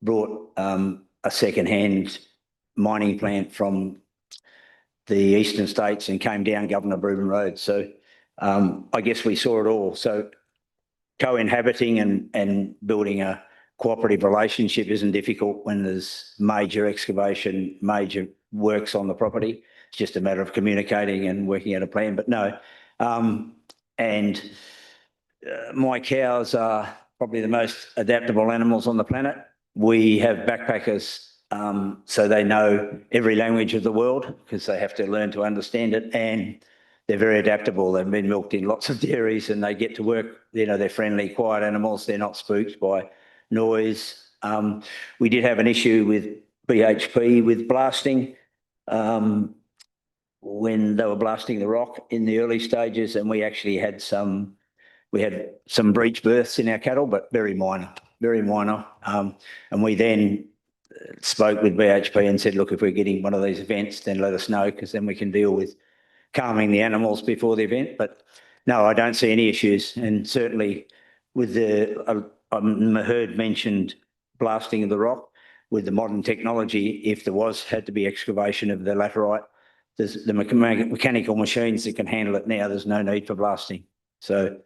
brought a second-hand mining plant from the eastern states and came down Governor Brewman Road. So I guess we saw it all. So co-inhabiting and building a cooperative relationship isn't difficult when there's major excavation, major works on the property. It's just a matter of communicating and working out a plan. But no, my cows are probably the most adaptable animals on the planet. We have backpackers, so they know every language of the world because they have to learn to understand it, and they're very adaptable. They've been milked in lots of dairies and they get to work. You know, they're friendly, quiet animals. They're not spooked by noise. We did have an issue with BHP with blasting when they were blasting the rock in the early stages, and we actually had some breech births in our cattle, but very minor. And we then spoke with BHP and said, look, if we're getting one of these events, then let us know, because then we can deal with calming the animals before the event. But no, I don't see any issues. And certainly with I heard mentioned blasting of the rock, with the modern technology, if there had to be excavation of the laterite, there's the mechanical machines that can handle it now. There's no need for blasting. So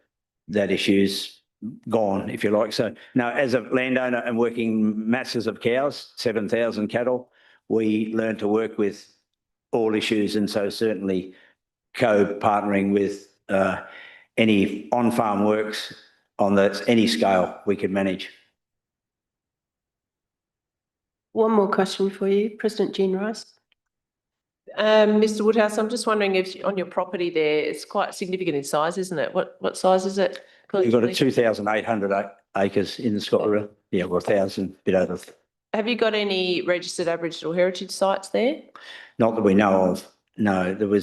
that issue's gone, if you like. So now, as a landowner and working masses of cows, 7,000 cattle, we learn to work with all issues. And so certainly co-partnering with any on-farm works on any scale we could manage. One more question for you, President Jean Rice. Mr. Woodhouse, I'm just wondering if on your property there, it's quite significant in size, isn't it? What size is it? We've got 2,800 acres in the Scott River. Yeah, we're 1,000, bit over. Have you got any registered Aboriginal heritage sites there? Not that we know of. No, there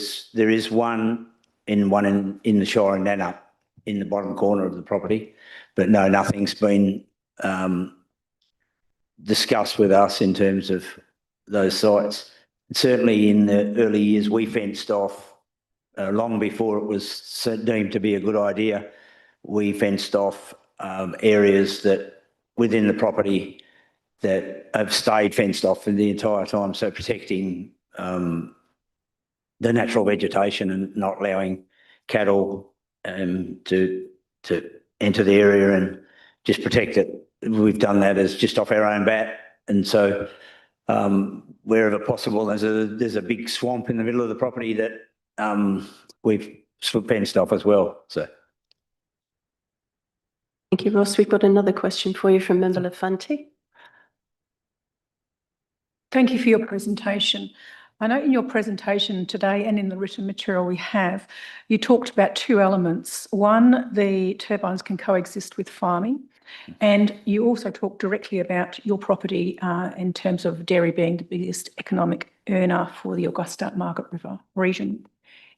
is one in the Shire and Nannup in the bottom corner of the property, but no, nothing's been discussed with us in terms of those sites. Certainly in the early years, we fenced off, long before it was deemed to be a good idea, we fenced off areas that within the property that have stayed fenced off for the entire time. So protecting the natural vegetation and not allowing cattle to enter the area and just protect it. We've done that as just off our own bat. And so wherever possible, there's a big swamp in the middle of the property that we've fenced off as well. So. Thank you, Ross. We've got another question for you from Member Lafanti. Thank you for your presentation. I know in your presentation today and in the written material we have, you talked about two elements. One, the turbines can coexist with farming, and you also talked directly about your property in terms of dairy being the biggest economic earner for the Augusta-Margaret River region.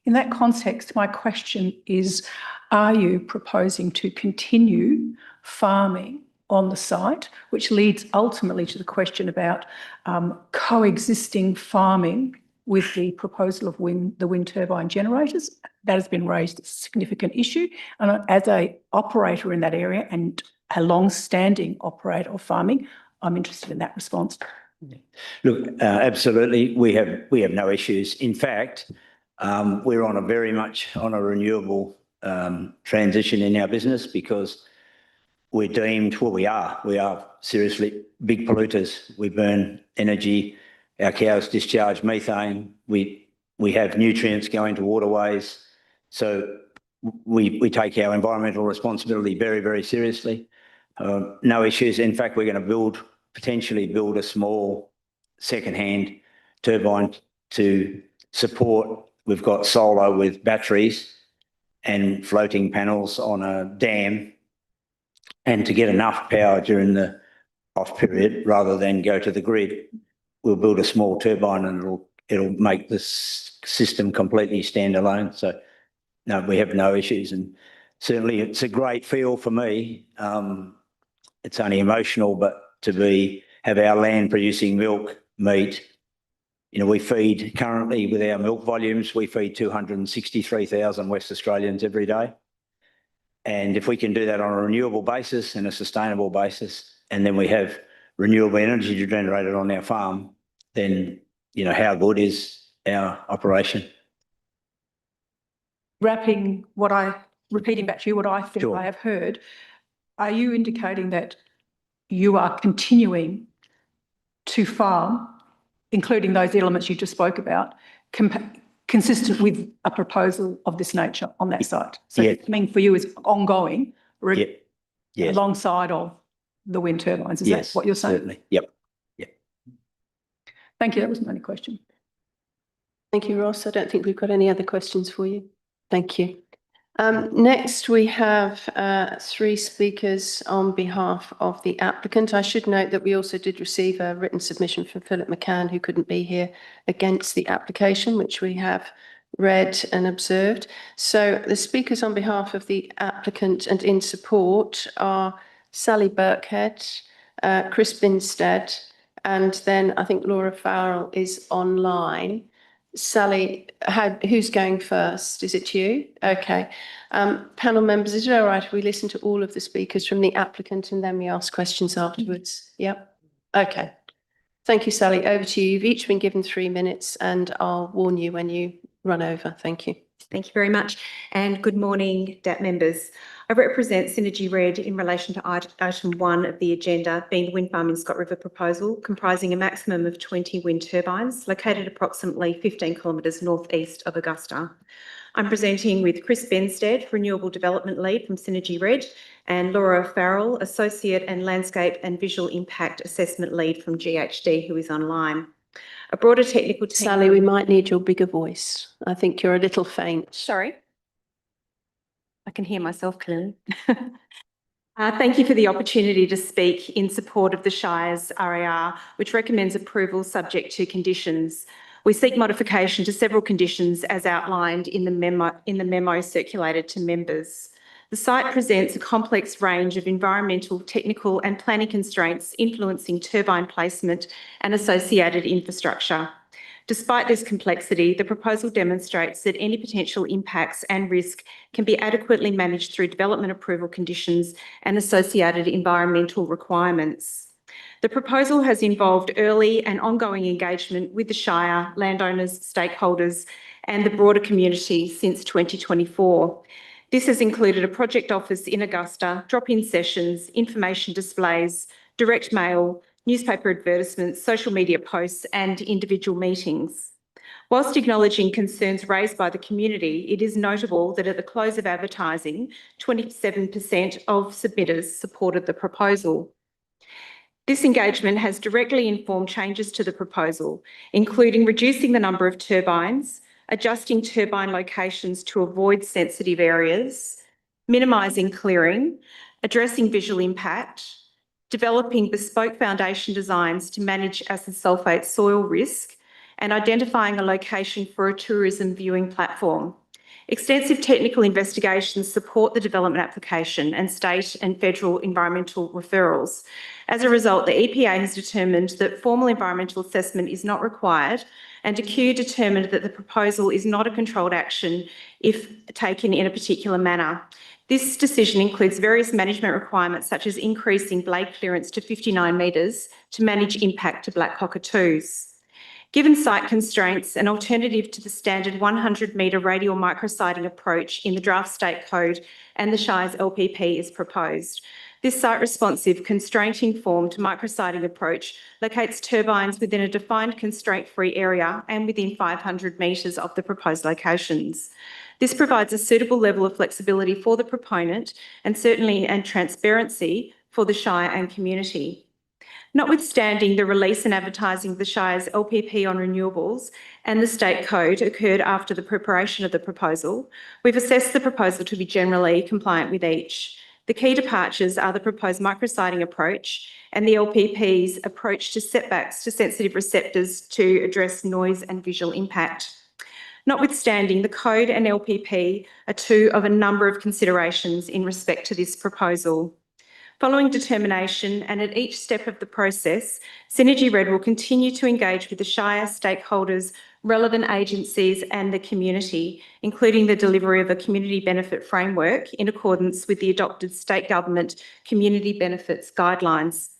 In that context, my question is, are you proposing to continue farming on the site, which leads ultimately to the question about coexisting farming with the proposal of the wind turbine generators? That has been raised as a significant issue. And as an operator in that area and a long-standing operator of farming, I'm interested in that response. Look, absolutely, we have no issues. In fact, we're on very much on a renewable transition in our business because we're deemed, well, we are seriously big polluters. We burn energy, our cows discharge methane, we have nutrients going to waterways. So we take our environmental responsibility very, very seriously. No issues. In fact, we're going to potentially build a small second-hand turbine to support. We've got solar with batteries and floating panels on a dam, and to get enough power during the off period rather than go to the grid, we'll build a small turbine and it'll make this system completely standalone. So no, we have no issues, and certainly it's a great feel for me. It's only emotional, but to have our land producing milk, meat. You know, we feed currently with our milk volumes, we feed 263,000 West Australians every day. And if we can do that on a renewable basis and a sustainable basis, and then we have renewable energy generated on our farm, then, you know, how good is our operation? Repeating back to you what I think I have heard, are you indicating that you are continuing to farm, including those elements you just spoke about, consistent with a proposal of this nature on that site? So farming for you is ongoing alongside of the wind turbines. Is that what you're saying? Certainly. Yep. Thank you. That was my only question. Thank you, Ross. I don't think we've got any other questions for you. Thank you. Next, we have 3 speakers on behalf of the applicant. I should note that we also did receive a written submission from Philip McCann, who couldn't be here, against the application, which we have read and observed. So the speakers on behalf of the applicant and in support are Sally Birkhead, Chris Binstead, and then I think Laura Farrell is online. Sally, who's going first? Is it you? Okay. Panel members, is it all right if we listen to all of the speakers from the applicant and then we ask questions afterwards? Yep. Okay. Thank you, Sally. Over to you. You've each been given 3 minutes and I'll warn you when you run over. Thank you. Thank you very much. And good morning, DAP members. I represent Synergy Red in relation to item 1 of the agenda, being the wind farm in Scott River proposal, comprising a maximum of 20 wind turbines located approximately 15 kilometres northeast of Augusta. I'm presenting with Chris Benstead, Renewable Development Lead from Synergy Red, and Laura Farrell, Associate and Landscape and Visual Impact Assessment Lead from GHD, who is online. A broader technical team... Sally, we might need your bigger voice. I think you're a little faint. Sorry. I can hear myself clearly. Thank you for the opportunity to speak in support of the Shire's RAR, which recommends approval subject to conditions. We seek modification to several conditions as outlined in the memo circulated to members. The site presents a complex range of environmental, technical and planning constraints influencing turbine placement and associated infrastructure. Despite this complexity, the proposal demonstrates that any potential impacts and risk can be adequately managed through development approval conditions and associated environmental requirements. The proposal has involved early and ongoing engagement with the Shire, landowners, stakeholders and the broader community since 2024. This has included a project office in Augusta, drop-in sessions, information displays, direct mail, newspaper advertisements, social media posts and individual meetings. Whilst acknowledging concerns raised by the community, it is notable that at the close of advertising, 27% of submitters supported the proposal. This engagement has directly informed changes to the proposal, including reducing the number of turbines, adjusting turbine locations to avoid sensitive areas, minimising clearing, addressing visual impact, developing bespoke foundation designs to manage acid sulphate soil risk, and identifying a location for a tourism viewing platform. Extensive technical investigations support the development application and state and federal environmental referrals. As a result, the EPA has determined that formal environmental assessment is not required, and ACCU determined that the proposal is not a controlled action if taken in a particular manner. This decision includes various management requirements, such as increasing blade clearance to 59 metres to manage impact to black cockatoos. Given site constraints, an alternative to the standard 100-metre radial micrositing approach in the draft state code and the Shire's LPP is proposed. This site-responsive, constraint-informed micrositing approach locates turbines within a defined constraint-free area and within 500 metres of the proposed locations. This provides a suitable level of flexibility for the proponent and transparency for the Shire and community. Notwithstanding the release and advertising of the Shire's LPP on renewables and the state code occurred after the preparation of the proposal, we've assessed the proposal to be generally compliant with each. The key departures are the proposed micrositing approach and the LPP's approach to setbacks to sensitive receptors to address noise and visual impact. Notwithstanding, the code and LPP are two of a number of considerations in respect to this proposal. Following determination and at each step of the process, Synergy Red will continue to engage with the Shire stakeholders, relevant agencies and the community, including the delivery of a community benefit framework in accordance with the adopted state government community benefits guidelines.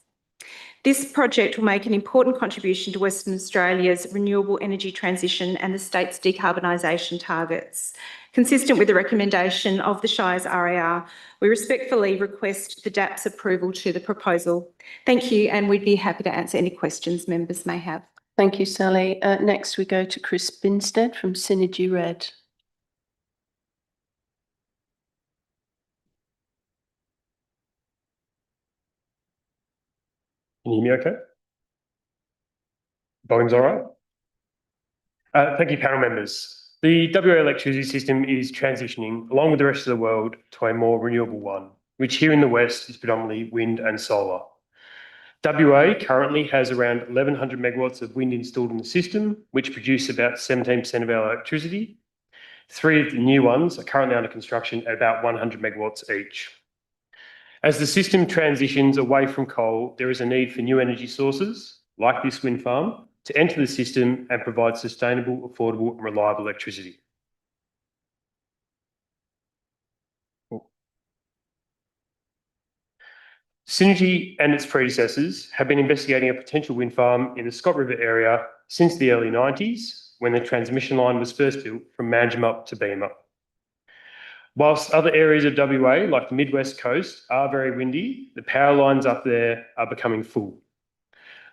This project will make an important contribution to Western Australia's renewable energy transition and the state's decarbonisation targets. Consistent with the recommendation of the Shire's RAR, we respectfully request the DAP's approval to the proposal. Thank you, and we'd be happy to answer any questions members may have. Thank you, Sally. Next, we go to Chris Binstead from Synergy Red. Can you hear me okay? Volume's all right? Thank you, panel members. The WA electricity system is transitioning, along with the rest of the world, to a more renewable one, which here in the West is predominantly wind and solar. WA currently has around 1,100 megawatts of wind installed in the system, which produce about 17% of our electricity. 3 of the new ones are currently under construction at about 100 megawatts each. As the system transitions away from coal, there is a need for new energy sources, like this wind farm, to enter the system and provide sustainable, affordable and reliable electricity. Synergy and its predecessors have been investigating a potential wind farm in the Scott River area since the early 90s, when the transmission line was first built from Manjimup to Beamer. Whilst other areas of WA, like the Mid-West Coast, are very windy, the power lines up there are becoming full.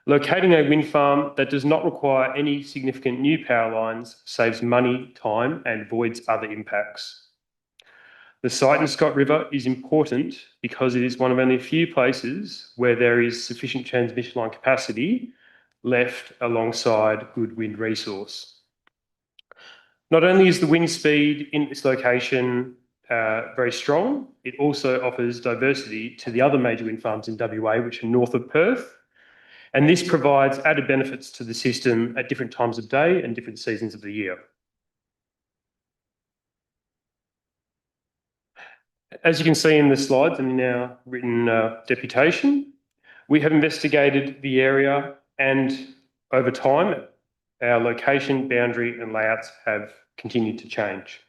Locating a wind farm that does not require any significant new power lines saves money, time, and avoids other impacts. The site in Scott River is important because it is one of only a few places where there is sufficient transmission line capacity left alongside good wind resource. Not only is the wind speed in this location very strong, it also offers diversity to the other major wind farms in WA, which are north of Perth. And this provides added benefits to the system at different times of day and different seasons of the year. As you can see in the slides and in our written deputation, we have investigated the area, and over time, our location, boundary and layouts have continued to change.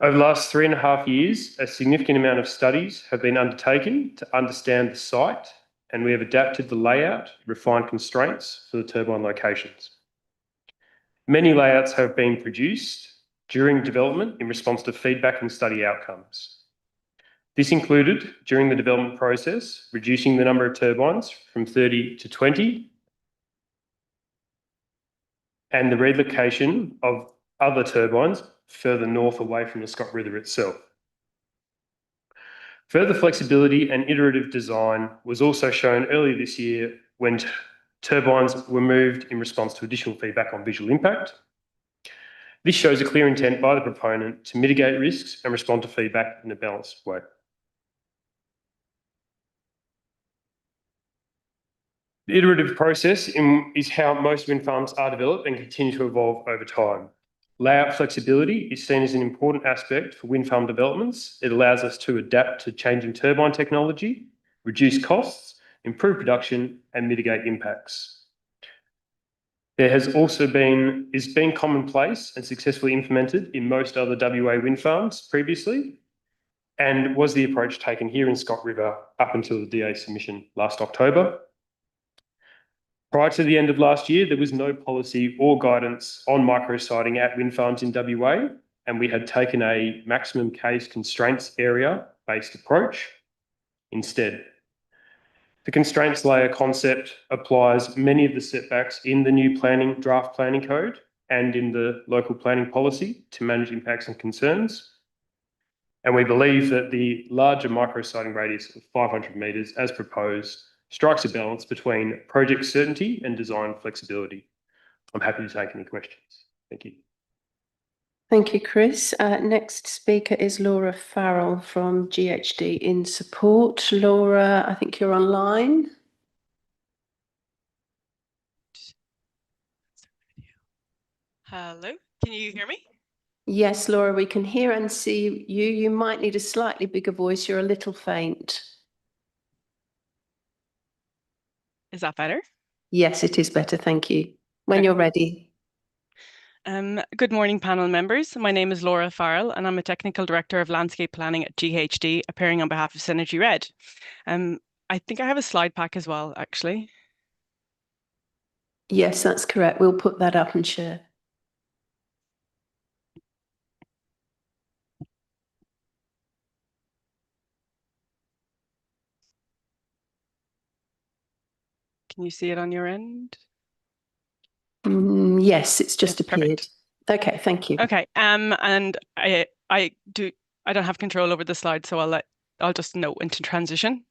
Over the last 3.5 years, a significant amount of studies have been undertaken to understand the site, and we have adapted the layout, refined constraints for the turbine locations. Many layouts have been produced during development in response to feedback and study outcomes. This included, during the development process, reducing the number of turbines from 30 to 20 and the relocation of other turbines further north away from the Scott River itself. Further flexibility and iterative design was also shown earlier this year when turbines were moved in response to additional feedback on visual impact. This shows a clear intent by the proponent to mitigate risks and respond to feedback in a balanced way. The iterative process is how most wind farms are developed and continue to evolve over time. Layout flexibility is seen as an important aspect for wind farm developments. It allows us to adapt to changing turbine technology, reduce costs, improve production, and mitigate impacts. There has also been commonplace and successfully implemented in most other WA wind farms previously, and was the approach taken here in Scott River up until the DA submission last October. Prior to the end of last year, there was no policy or guidance on micro-siting at wind farms in WA, and we had taken a maximum case constraints area-based approach instead. The constraints layer concept applies many of the setbacks in the new draft planning code and in the local planning policy to manage impacts and concerns. And we believe that the larger micro-siting radius of 500 metres, as proposed, strikes a balance between project certainty and design flexibility. I'm happy to take any questions. Thank you. Thank you, Chris. Next speaker is Laura Farrell from GHD in support. Laura, I think you're online. Hello, can you hear me? Yes, Laura, we can hear and see you. You might need a slightly bigger voice. You're a little faint. Is that better? Yes, it is better. Thank you. When you're ready. Good morning, panel members. My name is Laura Farrell, and I'm a Technical Director of Landscape Planning at GHD, appearing on behalf of Synergy Red. I think I have a slide pack as well, actually. Yes, that's correct. We'll put that up and share. Can you see it on your end? Yes, it's just appeared. Perfect. Okay, thank you. Okay, and I don't have control over the slide, so I'll just note into transition.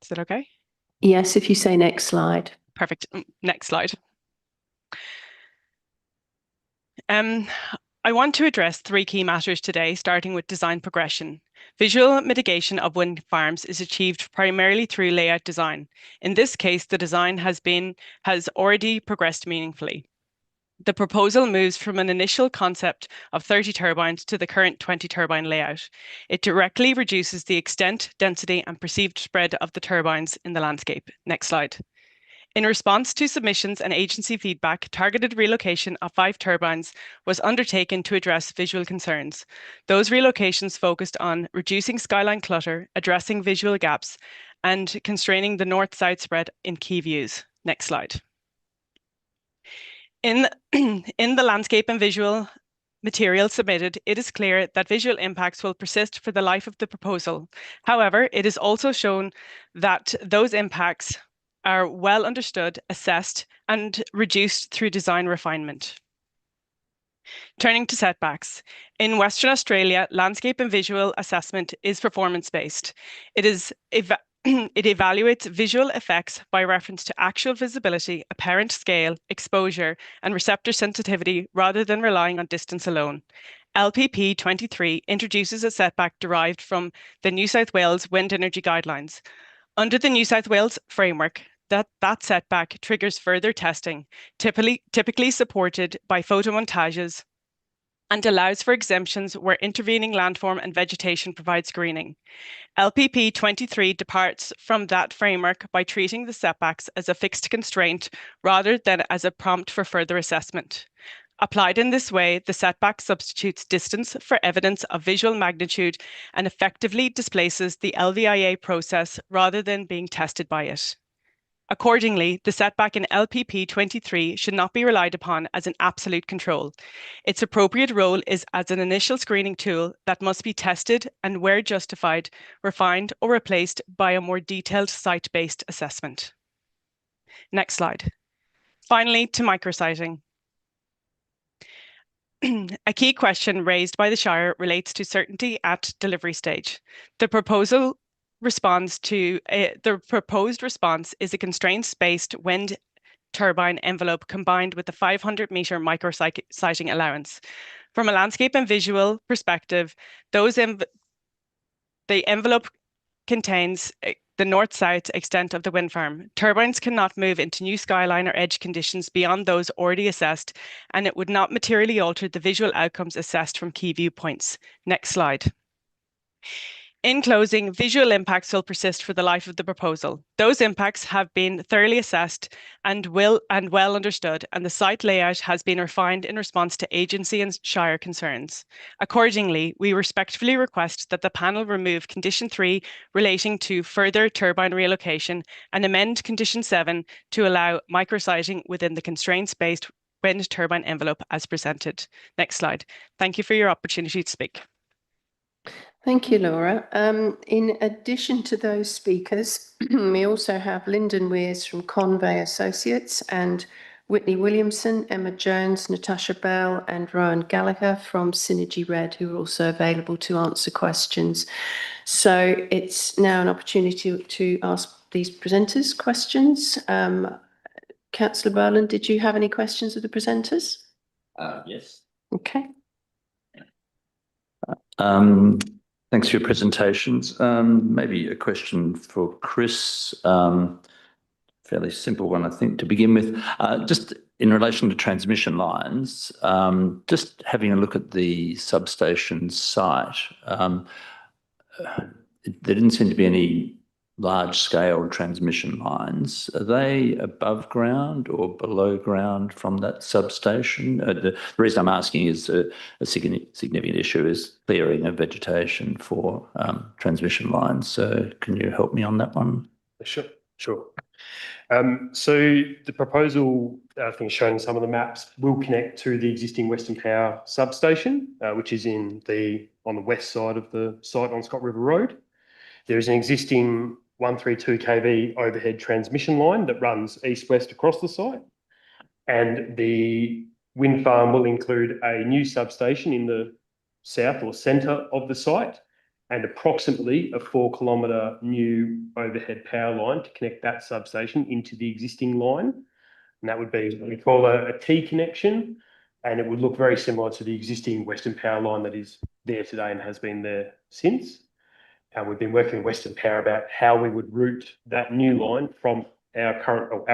Is that okay? Yes, if you say next slide. Perfect. Next slide. I want to address three key matters today, starting with design progression. Visual mitigation of wind farms is achieved primarily through layout design. In this case, the design has already progressed meaningfully. The proposal moves from an initial concept of 30 turbines to the current 20 turbine layout. It directly reduces the extent, density, and perceived spread of the turbines in the landscape. Next slide. In response to submissions and agency feedback, targeted relocation of 5 turbines was undertaken to address visual concerns. Those relocations focused on reducing skyline clutter, addressing visual gaps, and constraining the north-south spread in key views. Next slide. In the landscape and visual material submitted, it is clear that visual impacts will persist for the life of the proposal. However, it is also shown that those impacts are well understood, assessed, and reduced through design refinement. Turning to setbacks. In Western Australia, landscape and visual assessment is performance-based. It evaluates visual effects by reference to actual visibility, apparent scale, exposure, and receptor sensitivity rather than relying on distance alone. LPP 23 introduces a setback derived from the New South Wales Wind Energy Guidelines. Under the New South Wales framework, that setback triggers further testing, typically supported by photomontages, and allows for exemptions where intervening landform and vegetation provide screening. LPP 23 departs from that framework by treating the setbacks as a fixed constraint rather than as a prompt for further assessment. Applied in this way, the setback substitutes distance for evidence of visual magnitude and effectively displaces the LVIA process rather than being tested by it. Accordingly, the setback in LPP 23 should not be relied upon as an absolute control. Its appropriate role is as an initial screening tool that must be tested and, where justified, refined or replaced by a more detailed site-based assessment. Next slide. Finally, to micrositing. A key question raised by the Shire relates to certainty at delivery stage. The proposed response is a constraints-based wind turbine envelope combined with the 500-metre micrositing allowance. From a landscape and visual perspective, the envelope contains the north-south extent of the wind farm. Turbines cannot move into new skyline or edge conditions beyond those already assessed, and it would not materially alter the visual outcomes assessed from key viewpoints. Next slide. In closing, visual impacts will persist for the life of the proposal. Those impacts have been thoroughly assessed and well understood, and the site layout has been refined in response to agency and Shire concerns. Accordingly, we respectfully request that the panel remove Condition 3 relating to further turbine relocation and amend Condition 7 to allow micrositing within the constraints-based wind turbine envelope as presented. Next slide. Thank you for your opportunity to speak. Thank you, Laura. In addition to those speakers, we also have Lyndon Weirs from Convey Associates and Whitney Williamson, Emma Jones, Natasha Bell and Rowan Gallagher from Synergy Red, who are also available to answer questions. So it's now an opportunity to ask these presenters questions. Councillor Boland, did you have any questions of the presenters? Yes. Okay. Thanks for your presentations. Maybe a question for Chris. Fairly simple one, I think, to begin with. Just in relation to transmission lines, just having a look at the substation site, there didn't seem to be any large-scale transmission lines. Are they above ground or below ground from that substation? The reason I'm asking is a significant issue is clearing of vegetation for transmission lines. So can you help me on that one? Sure. So the proposal, I think shown in some of the maps, will connect to the existing Western Power substation, which is on the west side of the site on Scott River Road. There is an existing 132 kV overhead transmission line that runs east-west across the site. And the wind farm will include a new substation in the south or centre of the site and approximately a 4-kilometre new overhead power line to connect that substation into the existing line. And that would be what we call a T connection. And it would look very similar to the existing Western Power line that is there today and has been there since. We've been working with Western Power about how we would route that new line from our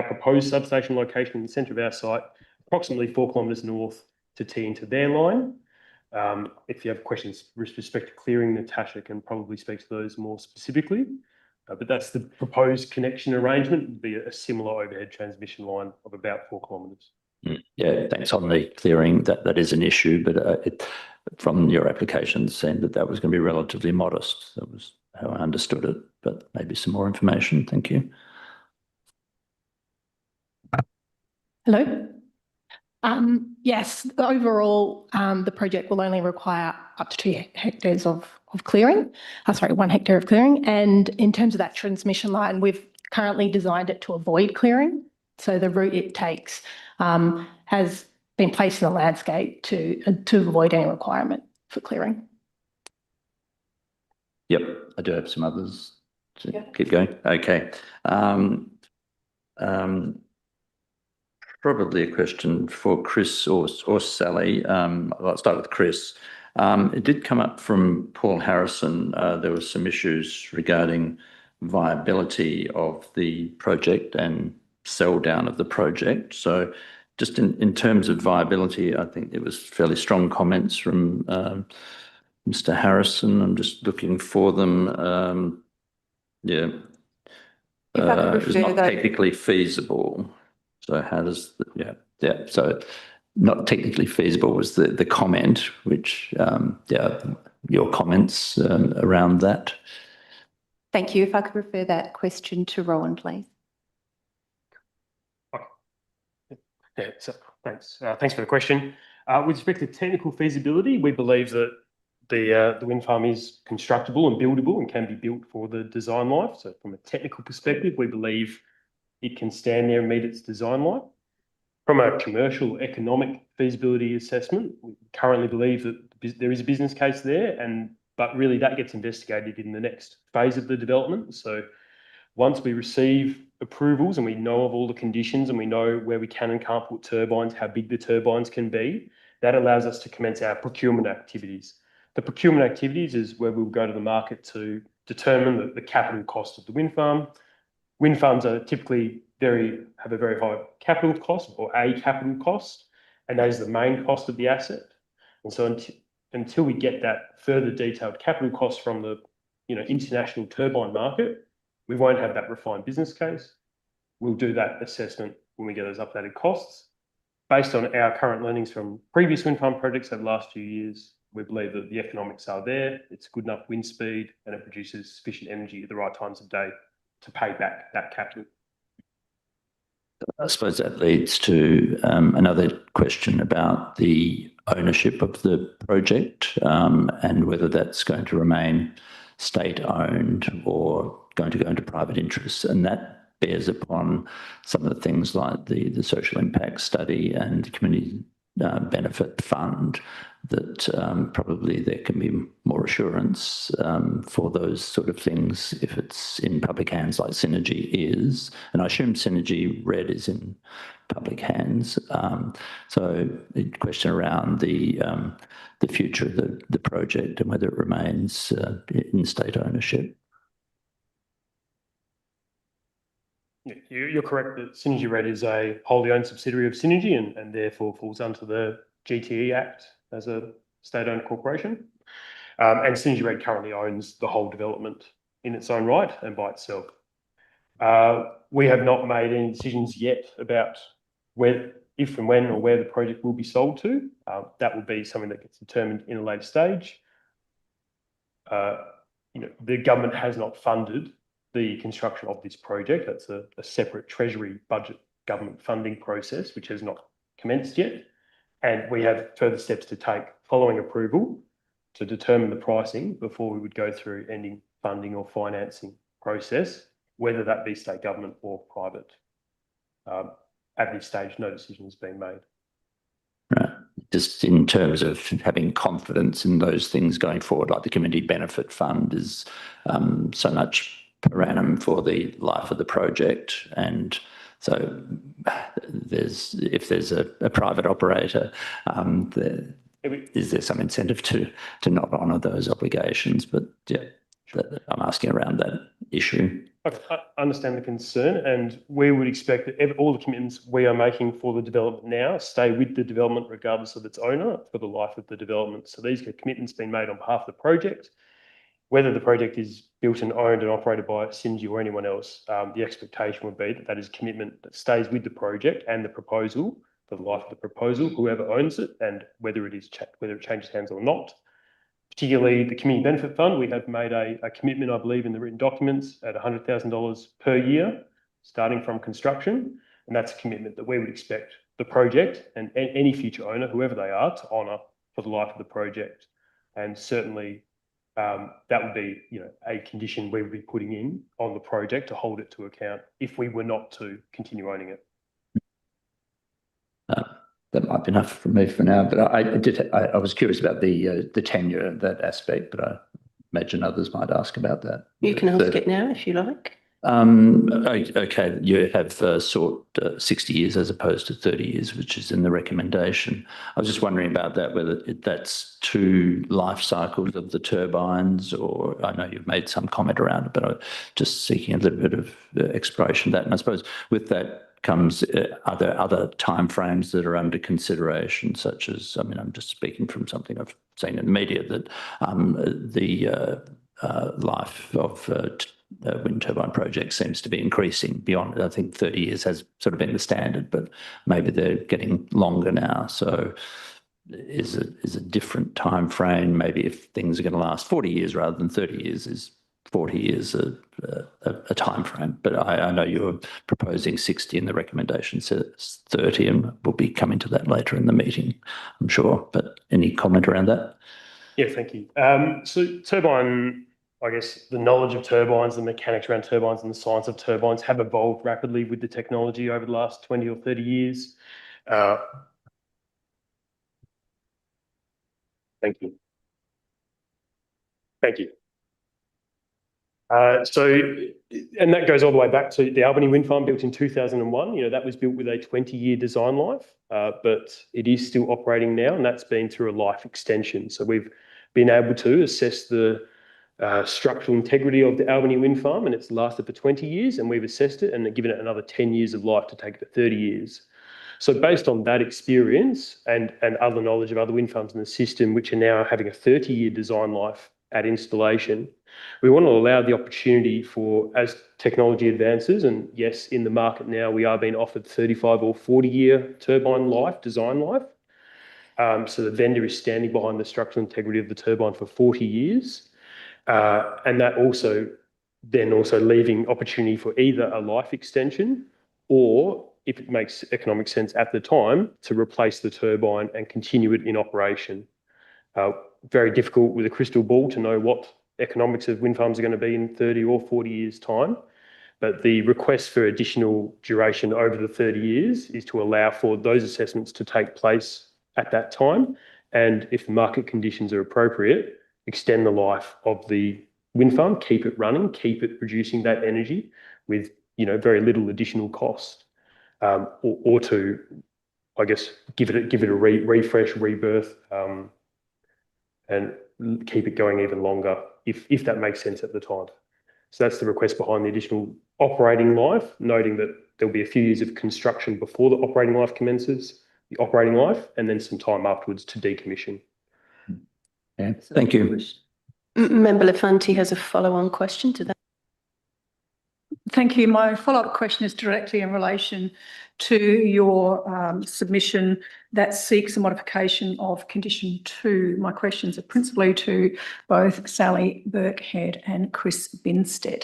proposed substation location in the centre of our site, approximately 4 kilometres north to tee into their line. If you have questions with respect to clearing, Natasha can probably speak to those more specifically. But that's the proposed connection arrangement, would be a similar overhead transmission line of about 4 kilometres. Yeah, thanks on the clearing. That is an issue, but from your application, it seemed that was going to be relatively modest. That was how I understood it, but maybe some more information. Thank you. Hello. Yes, overall, the project will only require up to 2 hectares of clearing. 1 hectare of clearing. And in terms of that transmission line, we've currently designed it to avoid clearing. So the route it takes has been placed in the landscape to avoid any requirement for clearing. Yep, I do have some others to keep going. Okay. Probably a question for Chris or Sally. I'll start with Chris. It did come up from Paul Harrison. There were some issues regarding viability of the project and sell down of the project. So just in terms of viability, I think there was fairly strong comments from Mr. Harrison. I'm just looking for them. It was not technically feasible. So how does, so not technically feasible was the comment, which, your comments around that. Thank you. If I could refer that question to Rowan, please. Yeah, so thanks. Thanks for the question. With respect to technical feasibility, we believe that the wind farm is constructible and buildable and can be built for the design life. So from a technical perspective, we believe it can stand there and meet its design life. From a commercial economic feasibility assessment, we currently believe that there is a business case there, but really that gets investigated in the next phase of the development. So once we receive approvals and we know of all the conditions and we know where we can and can't put turbines, how big the turbines can be, that allows us to commence our procurement activities. The procurement activities is where we'll go to the market to determine the capital cost of the wind farm. Wind farms are typically have a very high capital cost, or a capital cost, and that is the main cost of the asset. And so until we get that further detailed capital cost from the international turbine market, we won't have that refined business case. We'll do that assessment when we get those updated costs. Based on our current learnings from previous wind farm projects over the last few years, we believe that the economics are there, it's good enough wind speed, and it produces sufficient energy at the right times of day to pay back that capital. I suppose that leads to another question about the ownership of the project and whether that's going to remain state-owned or going to go into private interests. And that bears upon some of the things like the social impact study and the community benefit fund, that probably there can be more assurance for those sort of things if it's in public hands like Synergy is. And I assume Synergy Red is in public hands. So the question around the future of the project and whether it remains in state ownership. You're correct that Synergy Red is a wholly owned subsidiary of Synergy and therefore falls under the GTE Act as a state-owned corporation. And Synergy Red currently owns the whole development in its own right and by itself. We have not made any decisions yet about if and when or where the project will be sold to. That will be something that gets determined in a later stage. The government has not funded the construction of this project. That's a separate Treasury budget government funding process, which has not commenced yet. And we have further steps to take following approval to determine the pricing before we would go through any funding or financing process, whether that be state government or private. At this stage, no decision has been made. Right. Just in terms of having confidence in those things going forward, like the community benefit fund is so much per annum for the life of the project. And so if there's a private operator, is there some incentive to not honour those obligations? But yeah, I'm asking around that issue. I understand the concern, and we would expect that all the commitments we are making for the development now stay with the development regardless of its owner for the life of the development. So these are commitments being made on behalf of the project. Whether the project is built and owned and operated by Synergy or anyone else, the expectation would be that that is a commitment that stays with the project and the proposal for the life of the proposal, whoever owns it, and whether it changes hands or not. Particularly the Community Benefit Fund, we have made a commitment, I believe, in the written documents at $100,000 per year, starting from construction. And that's a commitment that we would expect the project and any future owner, whoever they are, to honour for the life of the project. And certainly that would be a condition we would be putting in on the project to hold it to account if we were not to continue owning it. That might be enough from me for now, but I was curious about the tenure of that aspect, but I imagine others might ask about that. You can ask it now if you like. Okay, you have sought 60 years as opposed to 30 years, which is in the recommendation. I was just wondering about that, whether that's 2 life cycles of the turbines, or I know you've made some comment around it, but I'm just seeking a little bit of exploration of that. And I suppose with that comes other timeframes that are under consideration, such as, I'm just speaking from something I've seen in the media, that the life of wind turbine projects seems to be increasing beyond, I think 30 years has sort of been the standard, but maybe they're getting longer now. So is a different time frame, maybe if things are going to last 40 years rather than 30 years, is 40 years a time frame? But I know you're proposing 60 and the recommendation says 30, and we'll be coming to that later in the meeting, I'm sure. But any comment around that? Yeah, thank you. So turbine, I guess the knowledge of turbines, the mechanics around turbines and the science of turbines have evolved rapidly with the technology over the last 20 or 30 years. Thank you. Thank you. And that goes all the way back to the Albany wind farm built in 2001. You know, that was built with a 20-year design life, but it is still operating now, and that's been through a life extension. So we've been able to assess the structural integrity of the Albany wind farm, and it's lasted for 20 years, and we've assessed it and given it another 10 years of life to take it to 30 years. So based on that experience and other knowledge of other wind farms in the system, which are now having a 30-year design life at installation, we want to allow the opportunity for, as technology advances, and yes, in the market now, we are being offered 35 or 40-year turbine life, design life. So the vendor is standing behind the structural integrity of the turbine for 40 years. And that also leaving opportunity for either a life extension or, if it makes economic sense at the time, to replace the turbine and continue it in operation. Very difficult with a crystal ball to know what economics of wind farms are going to be in 30 or 40 years' time. But the request for additional duration over the 30 years is to allow for those assessments to take place at that time. And if the market conditions are appropriate, extend the life of the wind farm, keep it running, keep it producing that energy with, you know, very little additional cost, or to, I guess, give it a refresh, rebirth, and keep it going even longer, if that makes sense at the time. So that's the request behind the additional operating life, noting that there'll be a few years of construction before the operating life commences, the operating life, and then some time afterwards to decommission. Yeah, thank you. Member Lafanti has a follow-on question to that. Thank you. My follow-up question is directly in relation to your submission that seeks a modification of condition 2. My questions are principally to both Sally Birkhead and Chris Binstead.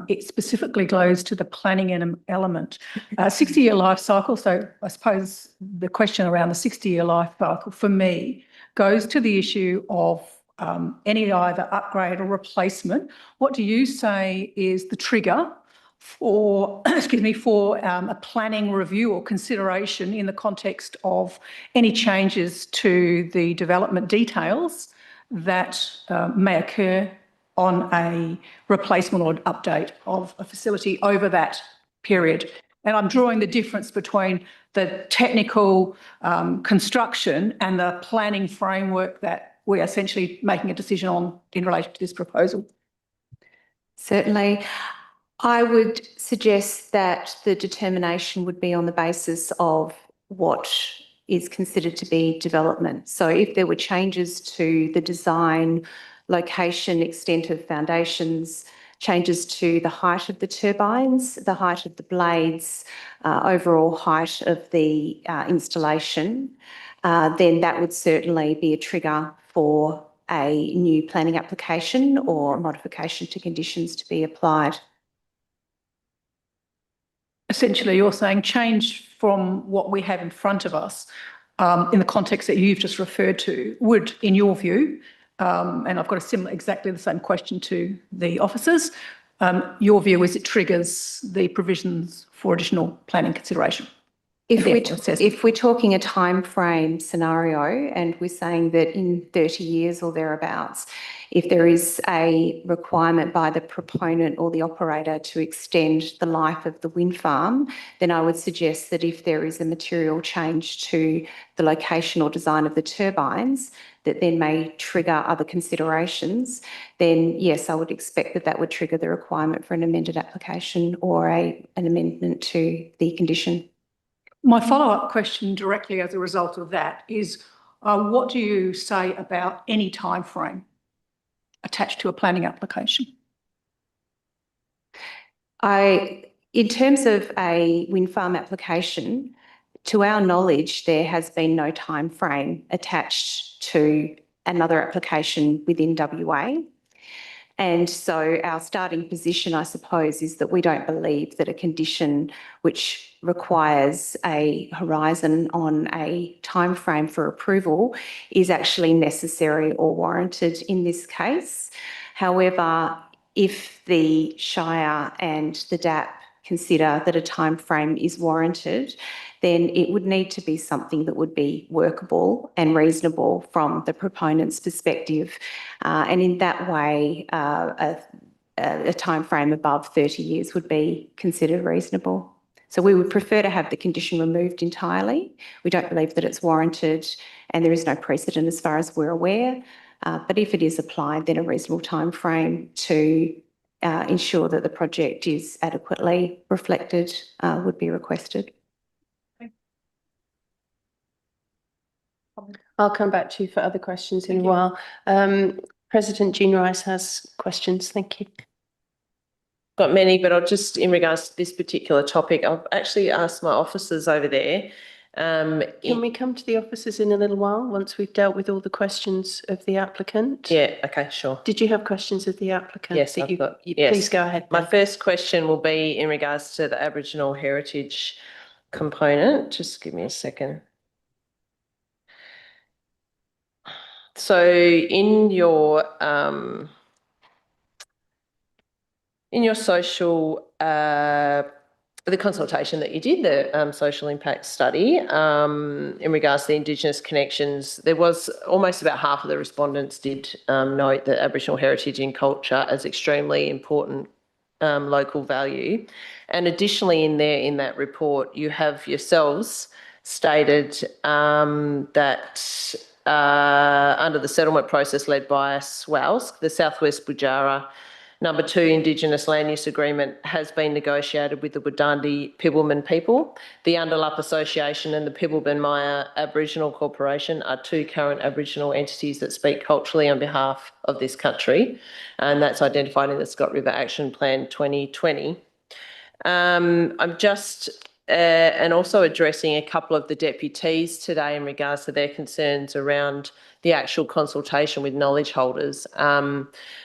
It specifically goes to the planning element. 60-year life cycle, so I suppose the question around the 60-year life cycle for me goes to the issue of any either upgrade or replacement. What do you say is the trigger for, for a planning review or consideration in the context of any changes to the development details that may occur on a replacement or update of a facility over that period? And I'm drawing the difference between the technical construction and the planning framework that we're essentially making a decision on in relation to this proposal. Certainly. I would suggest that the determination would be on the basis of what is considered to be development. So if there were changes to the design, location, extent of foundations, changes to the height of the turbines, the height of the blades, overall height of the installation, then that would certainly be a trigger for a new planning application or modification to conditions to be applied. Essentially, you're saying change from what we have in front of us in the context that you've just referred to would, in your view, and I've got exactly the same question to the officers, your view is it triggers the provisions for additional planning consideration? If we're talking a time frame scenario and we're saying that in 30 years or thereabouts, if there is a requirement by the proponent or the operator to extend the life of the wind farm, then I would suggest that if there is a material change to the location or design of the turbines that then may trigger other considerations, then yes, I would expect that that would trigger the requirement for an amended application or an amendment to the condition. My follow-up question directly as a result of that is, what do you say about any time frame attached to a planning application? In terms of a wind farm application, to our knowledge, there has been no time frame attached to another application within WA. And so our starting position, I suppose, is that we don't believe that a condition which requires a horizon on a timeframe for approval is actually necessary or warranted in this case. However, if the Shire and the DAP consider that a timeframe is warranted, then it would need to be something that would be workable and reasonable from the proponent's perspective. And in that way, a timeframe above 30 years would be considered reasonable. So we would prefer to have the condition removed entirely. We don't believe that it's warranted and there is no precedent as far as we're aware. But if it is applied, then a reasonable timeframe to ensure that the project is adequately reflected would be requested. I'll come back to you for other questions in a while. President Jean Rice has questions. Thank you. Got many, but I'll just, in regards to this particular topic, I've actually asked my officers over there. Can we come to the officers in a little while once we've dealt with all the questions of the applicant? Yeah, okay, sure. Did you have questions of the applicant? Yes, I've got, yes. Please go ahead. My first question will be in regards to the Aboriginal heritage component. Just give me a second. So in your social, the consultation that you did, the social impact study, in regards to the Indigenous connections, there was almost about half of the respondents did note that Aboriginal heritage and culture as extremely important local value. And additionally in that report, you have yourselves stated that under the settlement process led by SWALSC, the Southwest Bujara No. 2 Indigenous Land Use Agreement has been negotiated with the Wadandi Pibbleman people. The Underlup Association and the Pibbleman Maya Aboriginal Corporation are two current Aboriginal entities that speak culturally on behalf of this country, and that's identified in the Scott River Action Plan 2020. I'm just and also addressing a couple of the deputies today in regards to their concerns around the actual consultation with knowledge holders.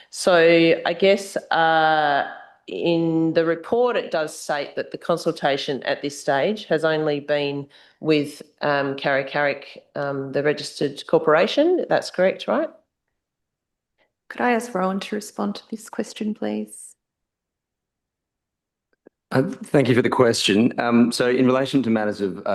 So I guess in the report, it does state that the consultation at this stage has only been with Carrick, the registered corporation. That's correct, right? Could I ask Rowan to respond to this question, please? Thank you for the question. So in relation to matters of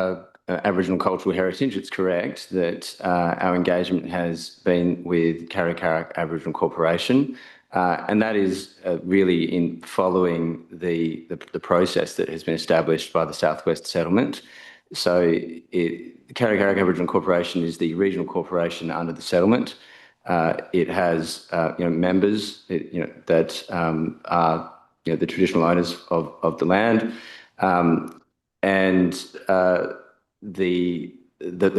Aboriginal cultural heritage, it's correct that our engagement has been with Carrick Aboriginal Corporation, and that is really in following the process that has been established by the Southwest Settlement. So Carrick Aboriginal Corporation is the regional corporation under the settlement. It has members that are the traditional owners of the land, and the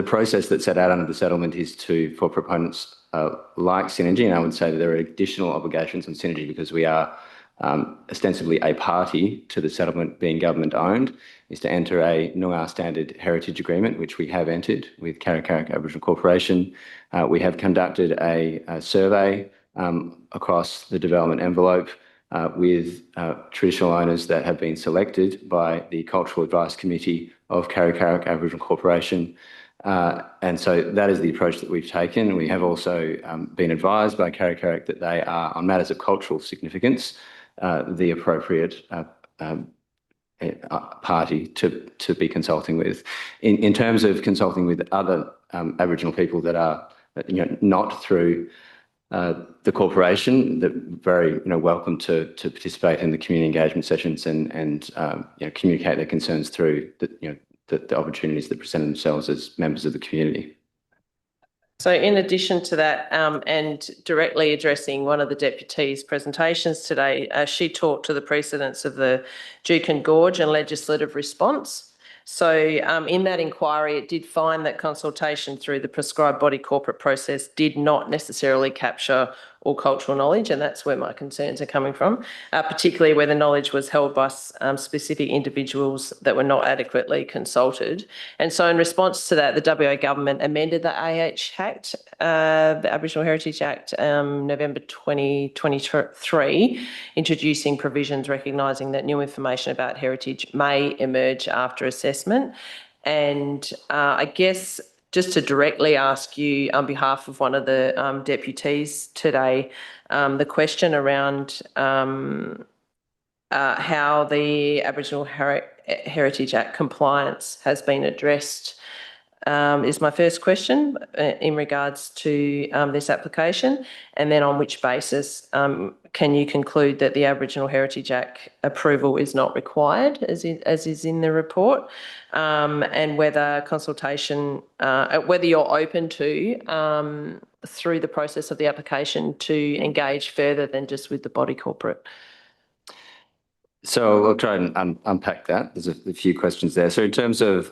process that's set out under the settlement is for proponents like Synergy, and I would say that there are additional obligations on Synergy because we are ostensibly a party to the settlement being government owned, is to enter a Noongar Standard Heritage Agreement, which we have entered with Carrick Aboriginal Corporation. We have conducted a survey across the development envelope with traditional owners that have been selected by the Cultural Advice Committee of Carrick Aboriginal Corporation. And so that is the approach that we've taken. We have also been advised by Carrick that they are, on matters of cultural significance, the appropriate party to be consulting with. In terms of consulting with other Aboriginal people that are not through the corporation, that very welcome to participate in the community engagement sessions and communicate their concerns through the opportunities that present themselves as members of the community. So in addition to that, and directly addressing one of the deputies' presentations today, she talked to the precedents of the Juukan Gorge and legislative response. So in that inquiry, it did find that consultation through the prescribed body corporate process did not necessarily capture all cultural knowledge, and that's where my concerns are coming from, particularly where the knowledge was held by specific individuals that were not adequately consulted. And so in response to that, the WA government amended the Act, the Aboriginal Heritage Act, November 2023, introducing provisions recognising that new information about heritage may emerge after assessment. And I guess just to directly ask you on behalf of one of the deputies today, the question around how the Aboriginal Heritage Act compliance has been addressed, is my first question in regards to this application. And then on which basis can you conclude that the Aboriginal Heritage Act approval is not required, as is in the report, and whether consultation, whether you're open to, through the process of the application, to engage further than just with the body corporate? So I'll try and unpack that. There's a few questions there. So in terms of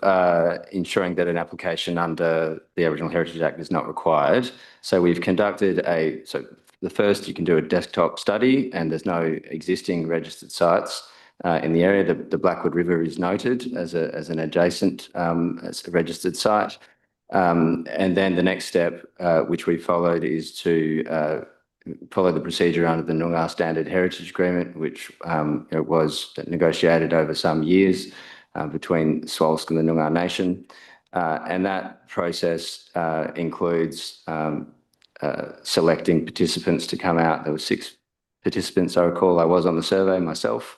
ensuring that an application under the Aboriginal Heritage Act is not required, so we've conducted so the first, you can do a desktop study, and there's no existing registered sites in the area. The Blackwood River is noted as an adjacent as a registered site. And then the next step, which we followed, is to follow the procedure under the Noongar Standard Heritage Agreement, which it was negotiated over some years between Swalsk and the Noongar Nation. And that process includes selecting participants to come out. There were 6 participants, I recall. I was on the survey myself.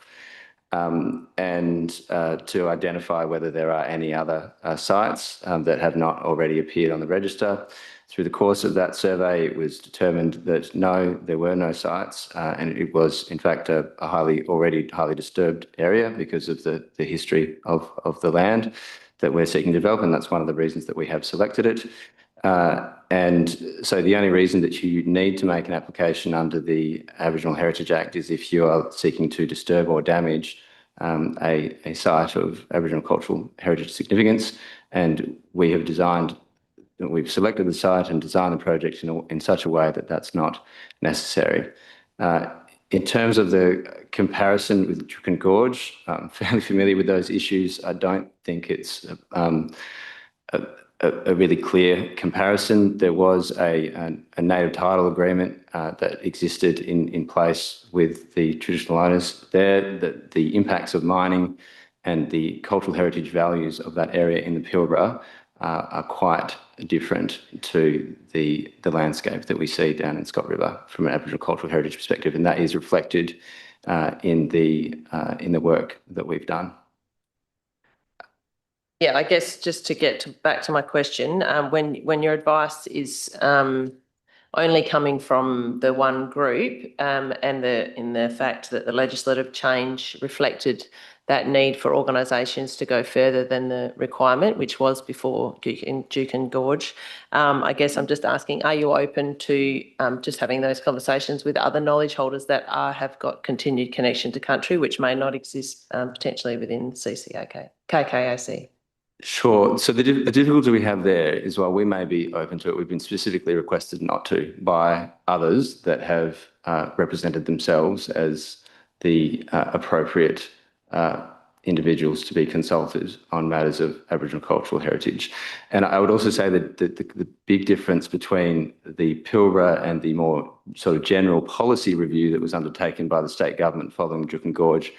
And to identify whether there are any other sites that have not already appeared on the register. Through the course of that survey, it was determined that no, there were no sites, and it was in fact a already highly disturbed area because of the history of the land that we're seeking to develop, and that's one of the reasons that we have selected it. And so the only reason that you need to make an application under the Aboriginal Heritage Act is if you are seeking to disturb or damage a site of Aboriginal cultural heritage significance. And we've selected the site and designed the project in such a way that that's not necessary. In terms of the comparison with Juukan Gorge, I'm fairly familiar with those issues. I don't think it's a really clear comparison. There was a native title agreement that existed in place with the traditional owners there. The impacts of mining and the cultural heritage values of that area in the Pilbara are quite different to the landscape that we see down in Scott River from an Aboriginal cultural heritage perspective, and that is reflected in the work that we've done. Yeah, I guess just to get back to my question, when your advice is only coming from the one group, and in the fact that the legislative change reflected that need for organisations to go further than the requirement, which was before Juukan Gorge, I guess I'm just asking, are you open to just having those conversations with other knowledge holders that have got continued connection to country, which may not exist potentially within KKAC? Sure. So the difficulty we have there is, while we may be open to it, we've been specifically requested not to by others that have represented themselves as the appropriate individuals to be consulted on matters of Aboriginal cultural heritage. And I would also say that the big difference between the Pilbara and the more sort of general policy review that was undertaken by the state government following Juukan Gorge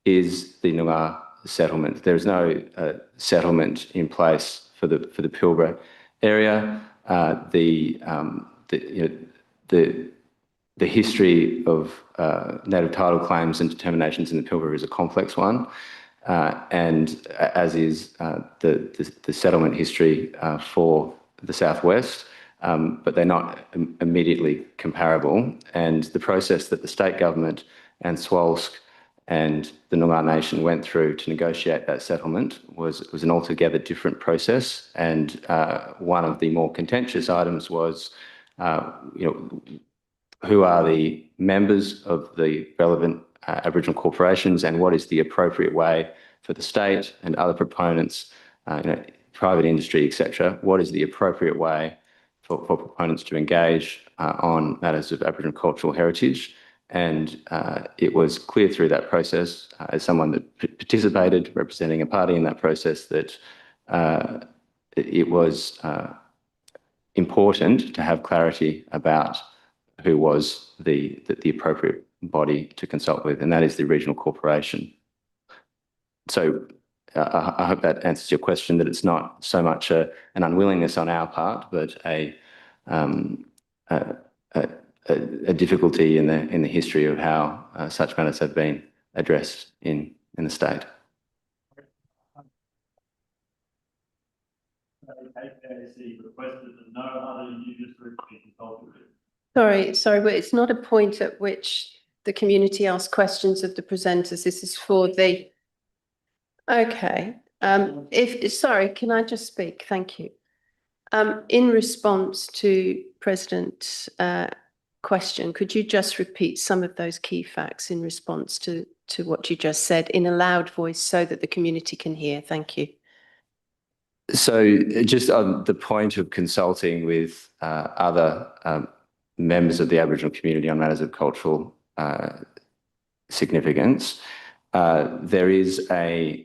is the Noongar settlement. There is no settlement in place for the Pilbara area. The history of native title claims and determinations in the Pilbara is a complex one, and as is the settlement history for the southwest, but they're not immediately comparable. And the process that the state government and Swalsk and the Noongar Nation went through to negotiate that settlement was an altogether different process. And one of the more contentious items was, who are the members of the relevant Aboriginal corporations, and what is the appropriate way for the state and other proponents, private industry, etc. What is the appropriate way for proponents to engage on matters of Aboriginal cultural heritage? And it was clear through that process, as someone that participated, representing a party in that process, that it was important to have clarity about who was the appropriate body to consult with, and that is the regional corporation. So I hope that answers your question, that it's not so much an unwillingness on our part, but a difficulty in the history of how such matters have been addressed in the state. requested that no other Indigenous group be consulted with. Sorry, but it's not a point at which the community asks questions of the presenters. This is for the. Okay. Sorry, can I just speak? Thank you. In response to President's question, could you just repeat some of those key facts in response to what you just said in a loud voice so that the community can hear? Thank you. So just on the point of consulting with other members of the Aboriginal community on matters of cultural significance, there is there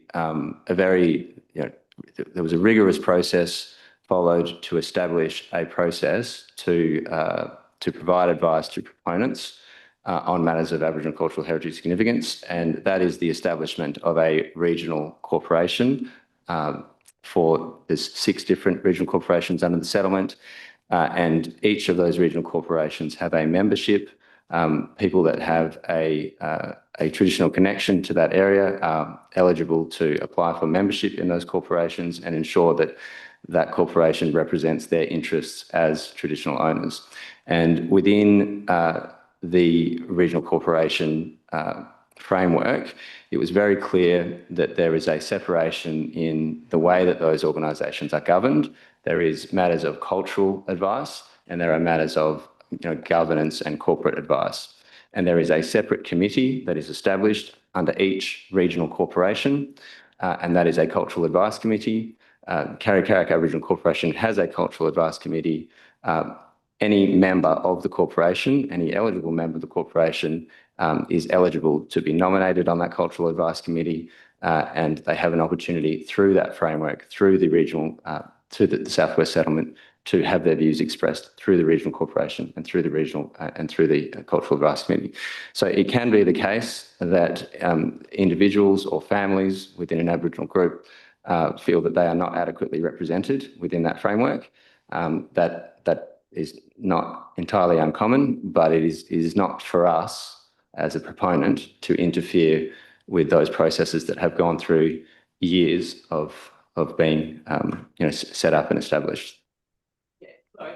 was a rigorous process followed to establish a process to provide advice to proponents on matters of Aboriginal cultural heritage significance, and that is the establishment of a regional corporation. There's 6 different regional corporations under the settlement, and each of those regional corporations have a membership. People that have a traditional connection to that area are eligible to apply for membership in those corporations and ensure that that corporation represents their interests as traditional owners. And within the regional corporation framework, it was very clear that there is a separation in the way that those organisations are governed. There is matters of cultural advice and there are matters of governance and corporate advice. And there is a separate committee that is established under each regional corporation, and that is a cultural advice committee. Carrick Aboriginal Corporation has a cultural advice committee. Any member of the corporation, any eligible member of the corporation is eligible to be nominated on that cultural advice committee, and they have an opportunity through that framework, through the regional, to the Southwest Settlement, to have their views expressed through the regional corporation and through the regional and through the cultural advice committee. So it can be the case that individuals or families within an Aboriginal group feel that they are not adequately represented within that framework. That is not entirely uncommon, but it is not for us as a proponent to interfere with those processes that have gone through years of being set up and established.